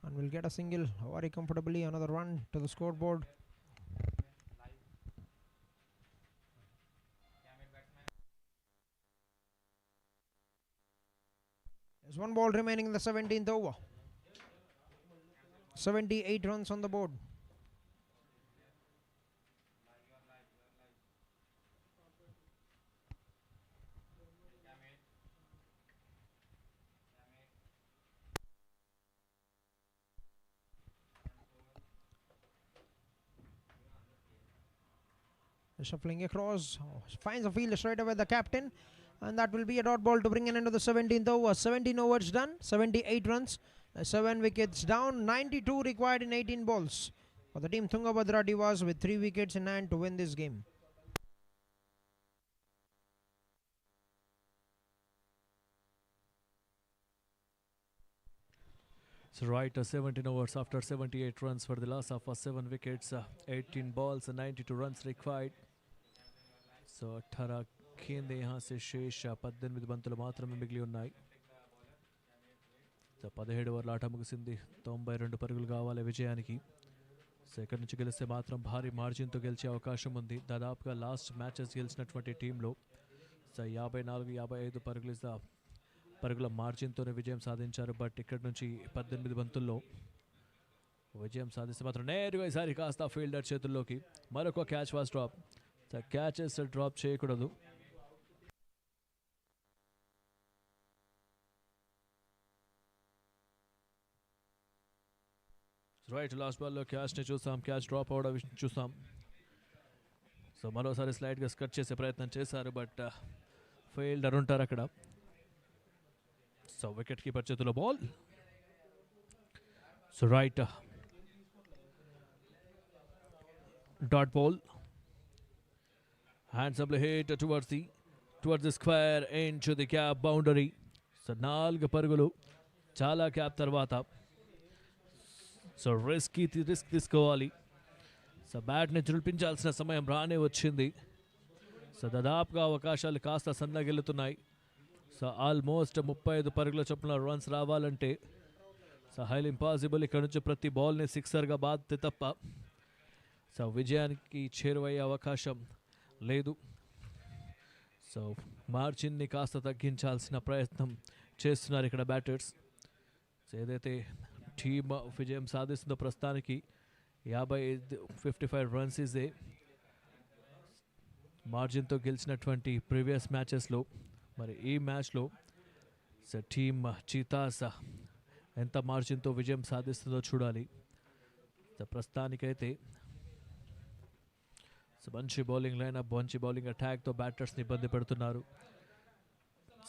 and will get a single very comfortably. Another run to the scoreboard. There's 1 ball remaining in the 17th over. 78 runs on the board. Shuffling across, finds a field straight away the captain, and that will be a dot ball to bring an end to the 17th over. 17 overs done, 78 runs, 7 wickets down, 92 required in 18 balls for the team Tungabhadra Divas, with 3 wickets in hand to win this game. So right, 17 overs after 78 runs for the loss of 7 wickets, 18 balls and 92 runs required. So 18 गेंदें यहाँ से शेष 18 బంతులు మాత్రమే మిగిలి ఉన్నాయి. So 17 ఓవర్ల ఆట ముగిసింది. 92 పరుగులు కావాలి విజయానికి. సో ఇక్కడ నుంచి గెలిస్తే మాత్రం భారీ మార్జిన్తో గెలిచే అవకాశం ఉంది. దాదాపుగా లాస్ట్ మ్యాచెస్ గెలిచినటువంటి టీంలో సో 54-55 పరుగుల మార్జిన్తోనే విజయం సాధించారు. బట్ ఇక్కడ నుంచి 18 బంతుల్లో విజయం సాధిస్తే మాత్రం నేరుగా ఈసారి కాస్త ఫీల్డర్ చేతుల్లోకి. మరొక catch was drop. Catches drop చేయకూడదు. రైట్, లాస్ట్ బాల్లో క్యాచ్ని చూసాం, క్యాచ్ డ్రాప్ అవడం చూసాం. సో మరోసారి స్లైడ్గా స్కట్ చేసే ప్రయత్నం చేశారు, బట్ ఫీల్డర్ ఉంటారు అక్కడ. సో వికెట్ కీపర్ చేతిలో ball. So right, dot ball. Handsomely hit towards the square into the cap boundary. So 4 పరుగులు చాలా క్యాప్ తర్వాత. సో రిస్క్ తీసుకోవాలి. సో బ్యాట్ని చుల్పించాల్సిన సమయం రానే వచ్చింది. సో దాదాపుగా అవకాశాలు కాస్త సన్నగిల్లుతున్నాయి. సో ఆల్మోస్ట్ 35 పరుగుల చొప్పున రన్స్ రావాలంటే సో హైలీ ఇంపాసిబుల్. ఇక్కడ నుంచి ప్రతి బాల్ని సిక్సర్గా బాధితే తప్ప సో విజయానికి చేరువయ్యే అవకాశం లేదు. సో మార్జిన్ని కాస్త తగ్గించాల్సిన ప్రయత్నం చేస్తున్నారు ఇక్కడ బ్యాటర్స్. సో ఏదైతే టీమ్ విజయం సాధిస్తుందో ప్రస్తుతానికి 55 రన్స్ ఇదే మార్జిన్తో గెలిచినటువంటి ప్రీవియస్ మ్యాచెస్లో. మరి ఈ మ్యాచ్లో సో టీమ్ చీతాస్ ఎంత మార్జిన్తో విజయం సాధిస్తుందో చూడాలి. సో ప్రస్తుతానికైతే సో మంచి బౌలింగ్ లైనప్, మంచి బౌలింగ్ అటాక్తో బ్యాటర్స్ని ఇబ్బంది పెడుతున్నారు.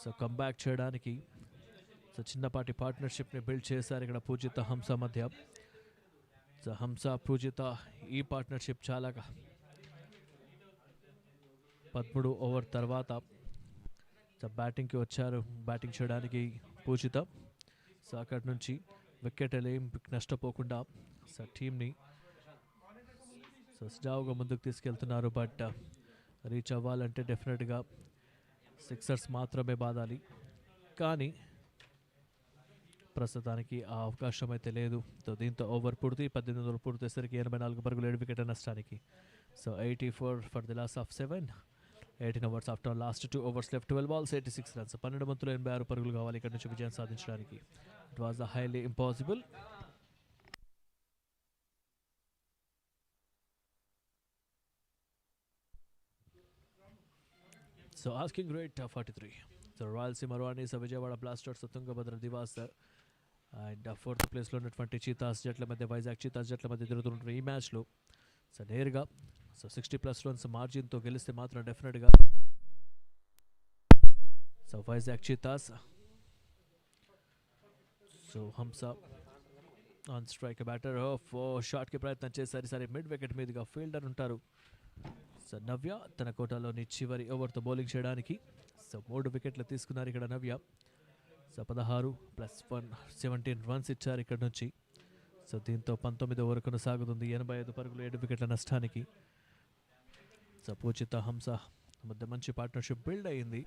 సో కంబ్యాక్ చేయడానికి సో చిన్నపాటి పార్ట్నర్షిప్ని బిల్డ్ చేశారు ఇక్కడ పూజిత హంస మధ్య. సో హంస పూజిత ఈ పార్ట్నర్షిప్ చాలా 13 ఓవర్ తర్వాత సో బ్యాటింగ్కి వచ్చారు, బ్యాటింగ్ చేయడానికి పూజిత. సో అక్కడి నుంచి వికెట్ ఏం నష్టపోకుండా సో టీంని సో సజావుగా ముందుకు తీసుకెళ్తున్నారు. బట్ రీచ్ అవ్వాలంటే డెఫినెట్గా సిక్సర్స్ మాత్రమే బాదాలి. కానీ ప్రస్తుతానికి ఆ అవకాశం అయితే లేదు. సో దీంతో ఓవర్ పూర్తి 18 ఓవర్ పూర్తేసరికి 84 పరుగులు 7 వికెట్ల నష్టానికి. So 84 for the loss of 7, 18 overs after last 2 overs left 12 balls 86 runs 12 బంతులు 86 పరుగులు కావాలి ఇక్కడ నుంచి విజయం సాధించడానికి. It was the highly impossible. So asking rate 43. సో Rayalaseema Ranis, Vijayawada blasters, Tungabhadra divas and fourth ప్లేస్లో ఉన్నటువంటి చీతాస్ జట్ల మధ్య, వైజాగ్ చీతాస్ జట్ల మధ్య జరుగుతున్న ఈ మ్యాచ్లో సో నేరుగా సో 60+ రన్స్ మార్జిన్తో గెలిస్తే మాత్రం డెఫినెట్గా సో వైజాగ్ చీతాస్. సో హంస ఆన్ స్ట్రైక్ బ్యాటర్ ఆఫ్ షాట్కి ప్రయత్నం చేశారు. సరే మిడ్ వికెట్ మీదుగా ఫీల్డర్ ఉంటారు సో నవ్య తన కోటాలోని చివరి ఓవర్తో బౌలింగ్ చేయడానికి. సో 3 వికెట్లు తీసుకున్నారు ఇక్కడ నవ్య. సో 16+1 17 రన్స్ ఇచ్చారు ఇక్కడ నుంచి. సో దీంతో 19 ఓవర్ కొనసాగుతుంది. 85 పరుగులు 7 వికెట్ల నష్టానికి. సో పూజిత హంస మధ్య మంచి పార్ట్నర్షిప్ బిల్డ్ అయ్యింది.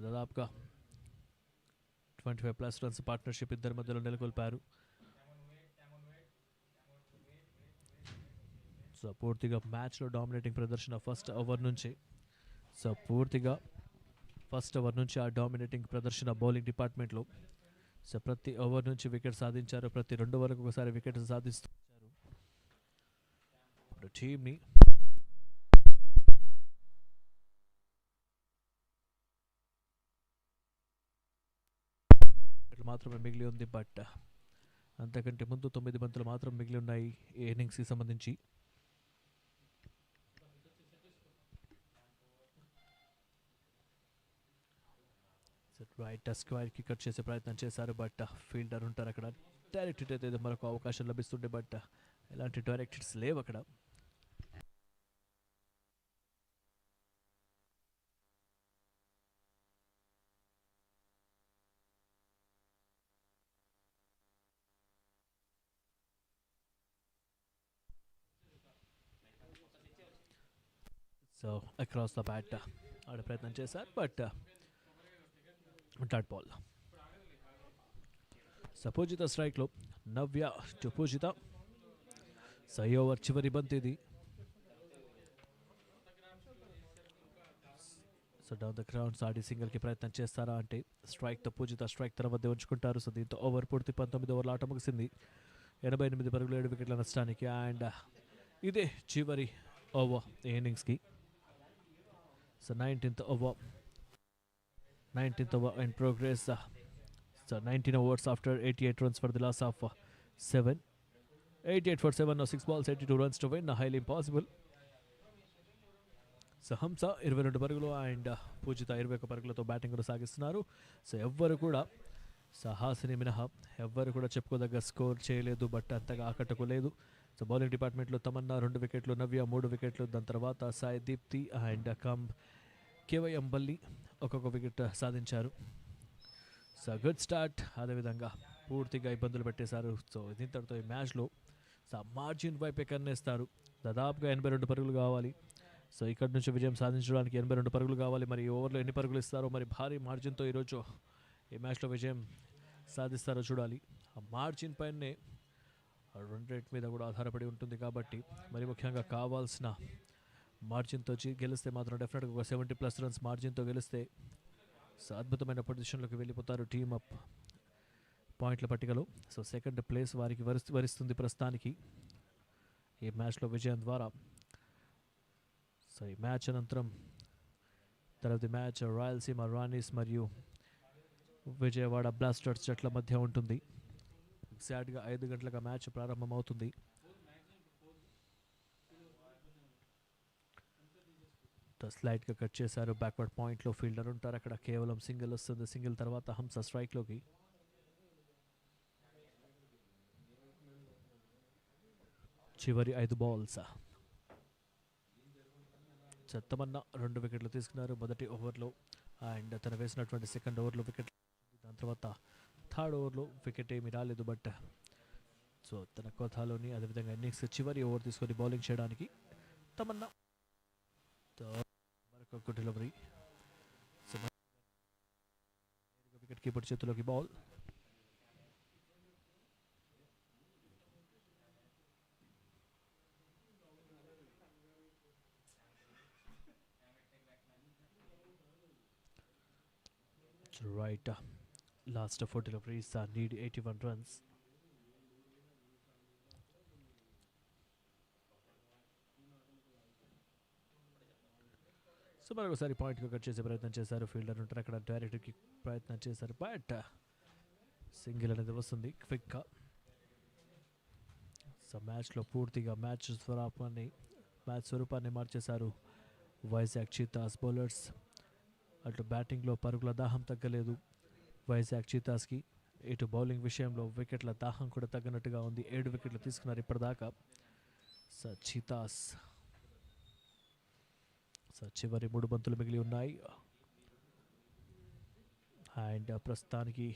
దాదాపుగా 25+ రన్స్ పార్ట్నర్షిప్ ఇద్దరి మధ్యలో నెలకొల్పారు. సో పూర్తిగా మ్యాచ్లో డామినేటింగ్ ప్రదర్శన ఫస్ట్ ఓవర్ నుంచి. సో పూర్తిగా ఫస్ట్ ఓవర్ నుంచి ఆ డామినేటింగ్ ప్రదర్శన బౌలింగ్ డిపార్ట్మెంట్లో. సో ప్రతి ఓవర్ నుంచి వికెట్ సాధించారు. ప్రతి 2 ఓవర్లకు ఒకసారి వికెట్ సాధిస్తున్నారు. ఇప్పుడు టీమ్ని మాత్రమే మిగిలి ఉంది. బట్ అంతకంటే ముందు 9 బంతులు మాత్రం మిగిలి ఉన్నాయి ఈ ఇన్నింగ్స్కి సంబంధించి. రైట్ స్క్వేర్కి కట్ చేసే ప్రయత్నం చేశారు. బట్ ఫీల్డర్ ఉంటారు అక్కడ. డైరెక్ట్ హిట్ అయితే మరొక అవకాశం లభిస్తుండే. బట్ ఎలాంటి డైరెక్ట్ హిట్స్ లేవు అక్కడ. సో అక్రాస్ ద బ్యాట్ ఆడే ప్రయత్నం చేశారు. But dot ball. So Pujitha స్ట్రైక్లో నవ్య టు పూజిత. సో ఈ ఓవర్ చివరి బంత్ ఇది. సో డౌన్ ద గ్రౌండ్స్ ఆడి సింగిల్కి ప్రయత్నం చేస్తారా అంటే స్ట్రైక్తో పూజిత స్ట్రైక్ తన వద్ద ఉంచుకుంటారు. సో దీంతో ఓవర్ పూర్తి 19 ఓవర్ల ఆట ముగిసింది. 88 పరుగులు 7 వికెట్ల నష్టానికి. అండ్ ఇదే చివరి ఓవర్ ఈ ఇన్నింగ్స్కి. So 19th over in progress. So 19 overs after 88 runs for the loss of 7. 88 for 7, no 6 balls, 82 runs to win. Highly impossible. So హంస 22 పరుగులు అండ్ పూజిత 21 పరుగులతో బ్యాటింగ్ కొనసాగిస్తున్నారు. సో ఎవ్వరు కూడా హాసిని మినహా ఎవ్వరు కూడా చెప్పుకోదగ్గ స్కోర్ చేయలేదు. బట్ అంతగా ఆకట్టుకోలేదు. సో బౌలింగ్ డిపార్ట్మెంట్లో తమన్నా 2 వికెట్లు, నవ్య 3 వికెట్లు, దాని తర్వాత సాయి దీప్తి అండ్ కేవైఎం బల్లి ఒక్కొక్క వికెట్ సాధించారు. So good start. అదేవిధంగా పూర్తిగా ఇబ్బందులు పెట్టేశారు. సో దీంతో ఈ మ్యాచ్లో సో మార్జిన్ వైపే కన్నేస్తారు. దాదాపుగా 82 పరుగులు కావాలి. సో ఇక్కడ నుంచి విజయం సాధించడానికి 82 పరుగులు కావాలి. మరి ఈ ఓవర్లో ఎన్ని పరుగులు ఇస్తారో, మరి భారీ మార్జిన్తో ఈరోజు ఈ మ్యాచ్లో విజయం సాధిస్తారో చూడాలి. ఆ మార్జిన్ పైనే రన్ రేట్ మీద కూడా ఆధారపడి ఉంటుంది. కాబట్టి మరి ముఖ్యంగా కావాల్సిన మార్జిన్తో గెలిస్తే మాత్రం డెఫినెట్గా ఒక 70+ రన్స్ మార్జిన్తో గెలిస్తే సో అద్భుతమైన పొజిషన్లోకి వెళ్ళిపోతారు టీమ్ అప్ పాయింట్ల పట్టికలో. సో సెకండ్ ప్లేస్ వారికి వరిస్తుంది ప్రస్తుతానికి ఈ మ్యాచ్లో విజయం ద్వారా. సో ఈ మ్యాచ్ అనంతరం తర్వాత మ్యాచ్ రాయలసీమ రాణీస్ మరియు విజయవాడ బ్లాస్టర్స్ జట్ల మధ్య ఉంటుంది. ఎగ్జాక్ట్గా 5 గంటలకు మ్యాచ్ ప్రారంభమవుతుంది. స్లైడ్గా కట్ చేశారు. బ్యాక్వర్డ్ పాయింట్లో ఫీల్డర్ ఉంటారు అక్కడ. కేవలం సింగిల్ వస్తుంది. సింగిల్ తర్వాత హంస స్ట్రైక్లోకి. చివరి 5 balls. తమన్నా 2 వికెట్లు తీసుకున్నారు మొదటి ఓవర్లో. అండ్ తను వేసినటువంటి సెకండ్ ఓవర్లో వికెట్. దాని తర్వాత థర్డ్ ఓవర్లో వికెట్ ఏమీ రాలేదు. బట్ సో తన కోతాలోని అదేవిధంగా ఇన్నింగ్స్ చివరి ఓవర్ తీసుకొని బౌలింగ్ చేయడానికి తమన్నా మరొక డెలివరీ. సో వికెట్ కీపర్ చేతిలోకి ball. Right last 4 deliveries need 81 runs. So మరొకసారి పాయింట్ కట్ చేసే ప్రయత్నం చేశారు. ఫీల్డర్ ఉంటారు అక్కడ డైరెక్ట్కి ప్రయత్నం చేశారు, బట్ సింగిల్ అనేది వస్తుంది క్విక్గా. సో మ్యాచ్లో పూర్తిగా మ్యాచ్ స్వరూపాన్ని మార్చేశారు వైజాగ్ చీతాస్ బౌలర్స్. అటు బ్యాటింగ్లో పరుగుల దాహం తగ్గలేదు వైజాగ్ చీతాస్కి, ఇటు బౌలింగ్ విషయంలో వికెట్ల దాహం కూడా తగ్గనట్టుగా ఉంది. 7 వికెట్లు తీసుకున్నారు ఇప్పటిదాకా సో చీతాస్. సో చివరి 3 బంతులు మిగిలి ఉన్నాయి అండ్ ప్రస్తుతానికి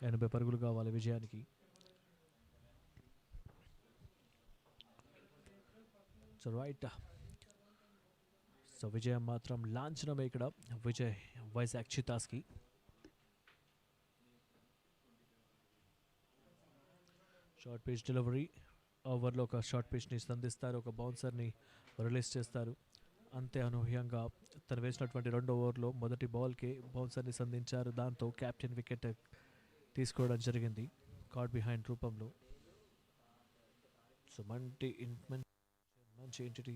80 పరుగులు కావాలి విజయానికి. సో రైట్, సో విజయం మాత్రం లాంఛనమే ఇక్కడ వైజాగ్ చీతాస్కి. షార్ట్ పిచ్ డెలివరీ, ఓవర్లో ఒక షార్ట్ పిచ్ని సంధిస్తారు, ఒక బౌన్సర్ని రిలీజ్ చేస్తారు. అంతే అనూహ్యంగా తను వేసినటువంటి 2వ ఓవర్లో మొదటి బాల్కే బౌన్సర్ని సంధించారు. దాంతో క్యాప్టెన్ వికెట్ తీసుకోవడం జరిగింది కార్డ్ బిహైండ్ రూపంలో. సో మంచి ఎంటిటీ.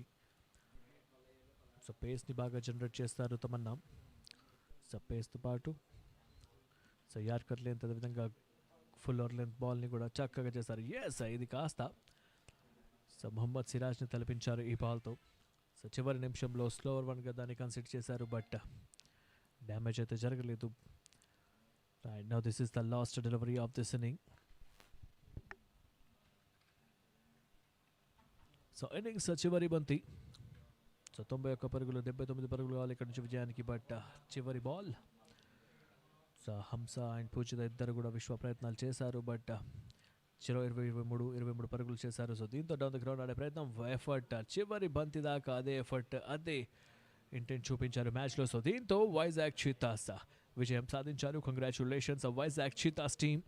సో పేస్ని బాగా జనరేట్ చేస్తారు తమన్నా. సో పేస్తో పాటు సో యార్కర్ లెంత్ అదేవిధంగా ఫుల్ ఓవర్ లెంత్ బాల్ని కూడా చక్కగా చేస్తారు. ఇది కాస్త సో మొహమ్మద్ సిరాజ్ని తలపించారు ఈ బాల్తో. సో చివరి నిమిషంలో స్లోవర్ వన్గా దాన్ని కన్సిడర్ చేశారు, బట్ డ్యామేజ్ అయితే జరగలేదు. Right now this is the last delivery of this inning. So innings చివరి బంతి. సో 91 పరుగులు 79 పరుగులు కావాలి ఇక్కడ నుంచి విజయానికి, బట్ చివరి బాల్. సో హంస అండ్ పూజిత ఇద్దరు కూడా విశ్వ ప్రయత్నాలు చేశారు, బట్ 23 పరుగులు చేశారు. సో దీంతో డౌన్ ద గ్రౌండ్ ఆడే ప్రయత్నం, ఎఫర్ట్ చివరి బంతి దాకా అదే ఎఫర్ట్ అదే ఇంటెంట్ చూపించారు మ్యాచ్లో. సో దీంతో వైజాగ్ చీతాస్ విజయం సాధించారు. Congratulations Vizag cheetahs team.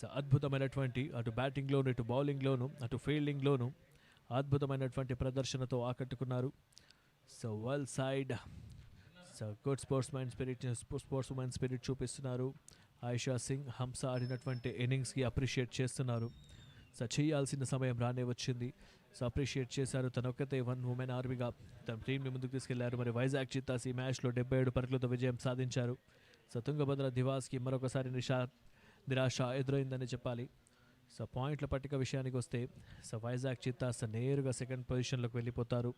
So అద్భుతమైనటువంటి అటు బ్యాటింగ్లోను ఇటు బౌలింగ్లోను అటు ఫీల్డింగ్లోను అద్భుతమైనటువంటి ప్రదర్శనతో ఆకట్టుకున్నారు. So well side, so good sportsmen spirit చూపిస్తున్నారు. ఆయిషా సింగ్, హంస ఆడినటువంటి ఇన్నింగ్స్కి అప్రిషియేట్ చేస్తున్నారు. సో చేయాల్సిన సమయం రానే వచ్చింది. సో అప్రిషియేట్ చేశారు. తన ఒక్కతే 1 ఉమెన్ ఆర్మీగా తన టీంని ముందుకు తీసుకెళ్లారు. మరి వైజాగ్ చీతాస్ ఈ మ్యాచ్లో 77 పరుగులతో విజయం సాధించారు. సో తుంగభద్ర దివాస్కి మరొకసారి నిరాశ ఎదురైందని చెప్పాలి. సో పాయింట్ల పట్టిక విషయానికి వస్తే సో వైజాగ్ చీతాస్ నేరుగా సెకండ్ పొజిషన్లోకి వెళ్ళిపోతారు.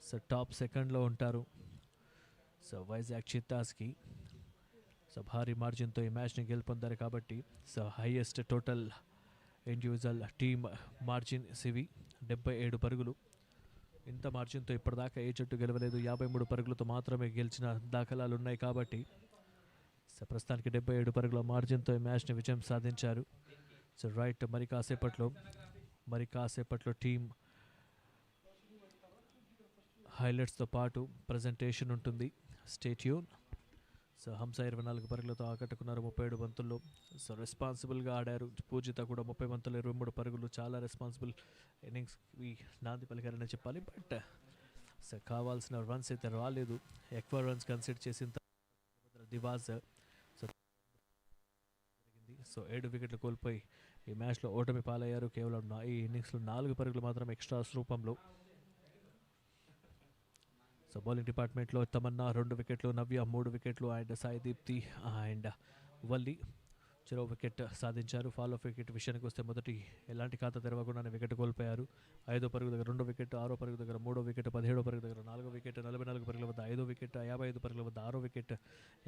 సో టాప్ సెకండ్లో ఉంటారు. సో వైజాగ్ చీతాస్కి సో భారీ మార్జిన్తో ఈ మ్యాచ్ని గెలుపొందారు కాబట్టి so highest total individual team margin సివి 77 పరుగులు. ఇంత మార్జిన్తో ఇప్పటిదాకా ఏ జట్టు గెలవలేదు. 53 పరుగులతో మాత్రమే గెలిచిన దాఖలాలు ఉన్నాయి కాబట్టి సో ప్రస్తుతానికి 77 పరుగుల మార్జిన్తో ఈ మ్యాచ్ని విజయం సాధించారు. సో రైట్, మరి కాసేపట్లో టీమ్ హైలైట్స్తో పాటు ప్రజెంటేషన్ ఉంటుంది. Stay tune. సో హంస 24 పరుగులతో ఆకట్టుకున్నారు 37 బంతుల్లో. సో రెస్పాన్సిబుల్గా ఆడారు. పూజిత కూడా 30 బంతులు 23 పరుగులు. చాలా రెస్పాన్సిబుల్ ఇన్నింగ్స్కి నాంది పలికారని చెప్పాలి. బట్ సో కావాల్సిన రన్స్ అయితే రాలేదు. ఎక్కువ రన్స్ కన్సిడర్ చేసిన దివాస్ సో జరిగింది. సో 7 వికెట్లు కోల్పోయి ఈ మ్యాచ్లో ఓటమి పాలయ్యారు. కేవలం ఈ ఇన్నింగ్స్లో 4 పరుగులు మాత్రం ఎక్స్ట్రాస్ రూపంలో. సో బౌలింగ్ డిపార్ట్మెంట్లో తమన్నా 2 వికెట్లు, నవ్య 3 వికెట్లు and Sai Deepti and Valli 0 wicket సాధించారు. ఫాలో ఆఫ్ వికెట్ విషయానికి వస్తే మొదటి ఎలాంటి ఖాతా తెరవకుండానే వికెట్ కోల్పోయారు. 5వ పరుగు దగ్గర 2 వికెట్, 6వ పరుగు దగ్గర 3వ వికెట్, 17వ పరుగు దగ్గర 4వ వికెట్, 44 పరుగుల వద్ద 5వ వికెట్, 55 పరుగుల వద్ద 6వ వికెట్,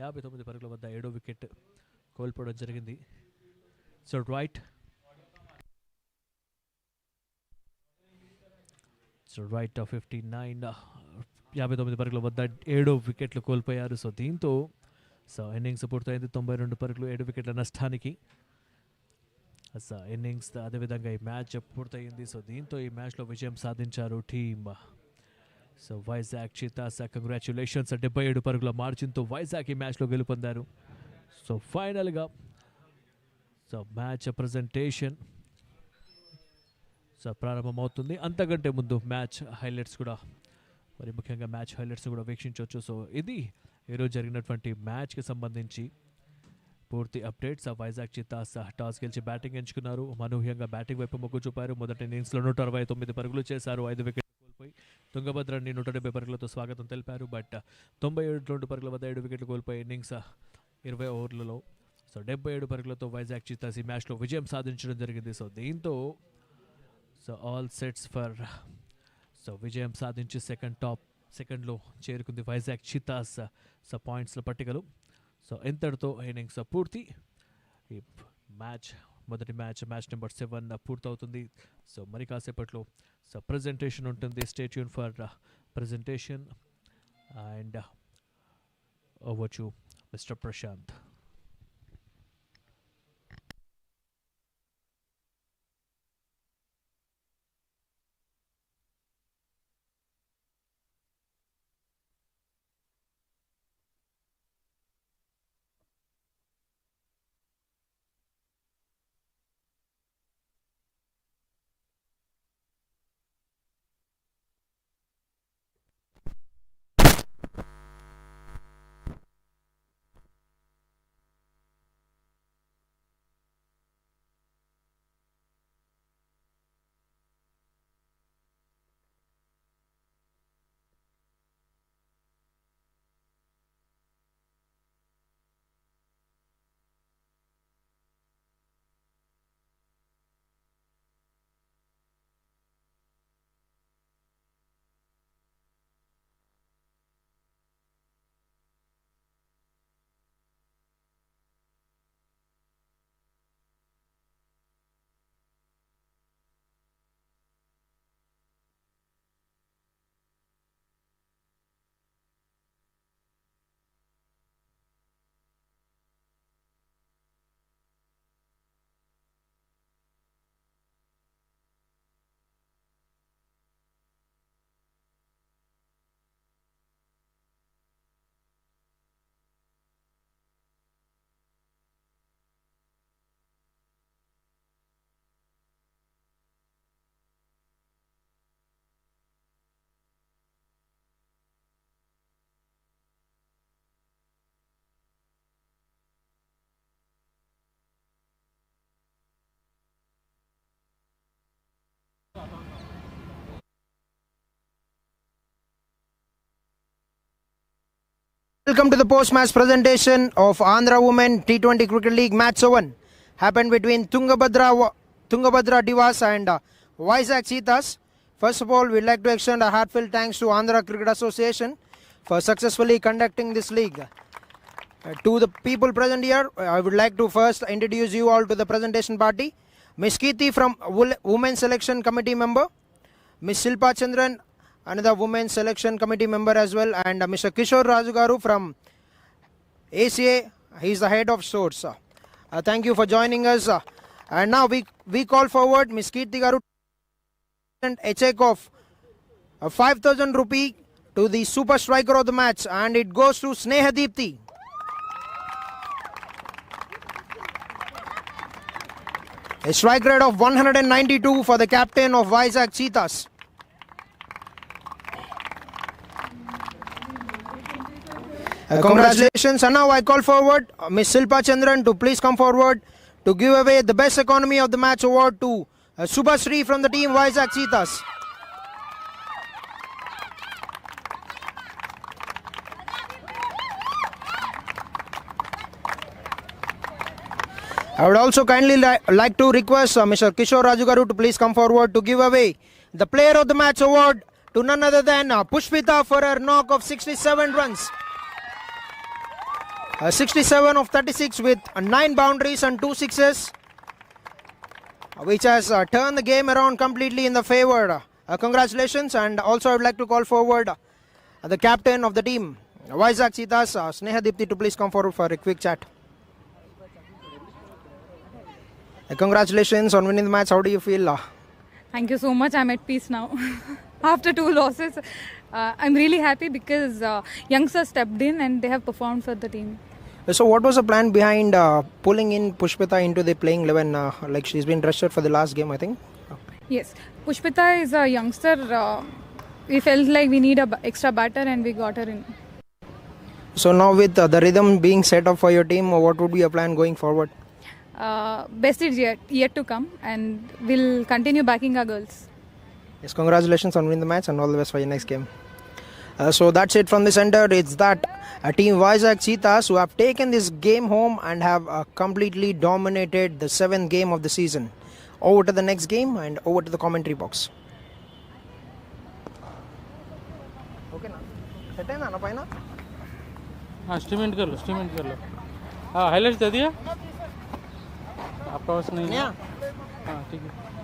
59 పరుగుల వద్ద 7వ వికెట్ కోల్పోవడం జరిగింది. సో రైట్ 59 పరుగుల వద్ద 7 వికెట్లు కోల్పోయారు. సో దీంతో సో ఇన్నింగ్స్ పూర్తయింది 92 పరుగులు 7 వికెట్ల నష్టానికి. సో ఇన్నింగ్స్ అదేవిధంగా ఈ మ్యాచ్ పూర్తయింది. సో దీంతో ఈ మ్యాచ్లో విజయం సాధించారు team so Vizag cheetahs. Congratulations, 77 పరుగుల మార్జిన్తో వైజాగ్ ఈ మ్యాచ్లో గెలుపొందారు. సో ఫైనల్గా సో మ్యాచ్ ప్రజెంటేషన్ సో ప్రారంభమవుతుంది. అంతకంటే ముందు మ్యాచ్ హైలైట్స్ కూడా, మరి ముఖ్యంగా మ్యాచ్ హైలైట్స్ కూడా వీక్షించవచ్చు. సో ఇది ఈరోజు జరిగినటువంటి మ్యాచ్కి సంబంధించి పూర్తి అప్డేట్స్. వైజాగ్ చిత్తాస్ టాస్ గెలిచి బ్యాటింగ్ ఎంచుకున్నారు. అనూహ్యంగా బ్యాటింగ్ వైపు మొగ్గు చూపారు. మొదటి ఇన్నింగ్స్లో 169 పరుగులు చేశారు. 5 వికెట్లు కోల్పోయి తుంగభద్రని 170 పరుగులతో స్వాగతం తెలిపారు. బట్ 97 పరుగుల వద్ద 7 వికెట్లు కోల్పోయి ఇన్నింగ్స్ 20 ఓవర్లలో 77 పరుగులతో వైజాగ్ చిత్తాస్ ఈ మ్యాచ్లో విజయం సాధించడం జరిగింది. దీంతో ఆల్ సెట్స్ ఫర్ విజయం సాధించి సెకండ్లో చేరుకుంది వైజాగ్ చిత్తాస్ పాయింట్స్ల పట్టికలు. ఇంతటితో ఇన్నింగ్స్ పూర్తి. ఈ మొదటి మ్యాచ్ నెంబర్ 7 పూర్తవుతుంది. మరి కాసేపట్లో ప్రెజెంటేషన్ ఉంటుంది. Stay tune for presentation and over to mister Prashant. Welcome to the post-match presentation of Andhra WT20 Cricket League Match 7 happened between Tungabhadra Divas and Vizag Cheethas. First of all, we'd like to extend a heartfelt thanks to Andhra Cricket Association for successfully conducting this league. To the people present here, I would like to first introduce you all to the presentation party. Ms. Kirti from Women's Selection Committee member, Ms. Shilpa Chandran, another Women's Selection Committee member as well, and Mr. Kishore Rajugaru from ACA. He is the head of sorts. Thank you for joining us. And now we call forward Ms. Kirti Garu and a check of 5,000 rupee to the super striker of the match, and it goes to Sneha Deepthi. A strike rate of 192 for the captain of Vizag Cheethas. Congratulations. And now I call forward Ms. Shilpa Chandran to please come forward to give away the best economy of the match award to Subhasri from the team Vizag Cheethas. I would also kindly like to request Mr. Kishore Rajugaru to please come forward to give away the player of the match award to none other than Pushpita for her knock of 67 runs. 67 of 36 with 9 boundaries and 2 sixes, which has turned the game around completely in the favor. Congratulations. And also I would like to call forward the captain of the team, Vizag Cheethas, Sneha Deepthi, to please come forward for a quick chat. Congratulations on winning the match. How do you feel? Thank you so much. I'm at peace now. After 2 losses, I'm really happy because youngsters stepped in and they have performed for the team. So what was the plan behind pulling in Pushpita into the playing 11? Like she's been rested for the last game, I think. Yes, Pushpita is a youngster. We felt like we need a extra batter and we got her in. So now with the rhythm being set up for your team, what would be your plan going forward? Best is yet to come, and we'll continue backing our girls. Yes, congratulations on winning the match and all the best for your next game. So that's it from the center. It's that team Vizag Cheethas who have taken this game home and have completely dominated the 7th game of the season. Over to the next game and over to the commentary box. Okay, set hai na paina? हाँ स्टीमेंट कर लो हाँ highlights दे दिया आपका पास नहीं है हाँ ठीक है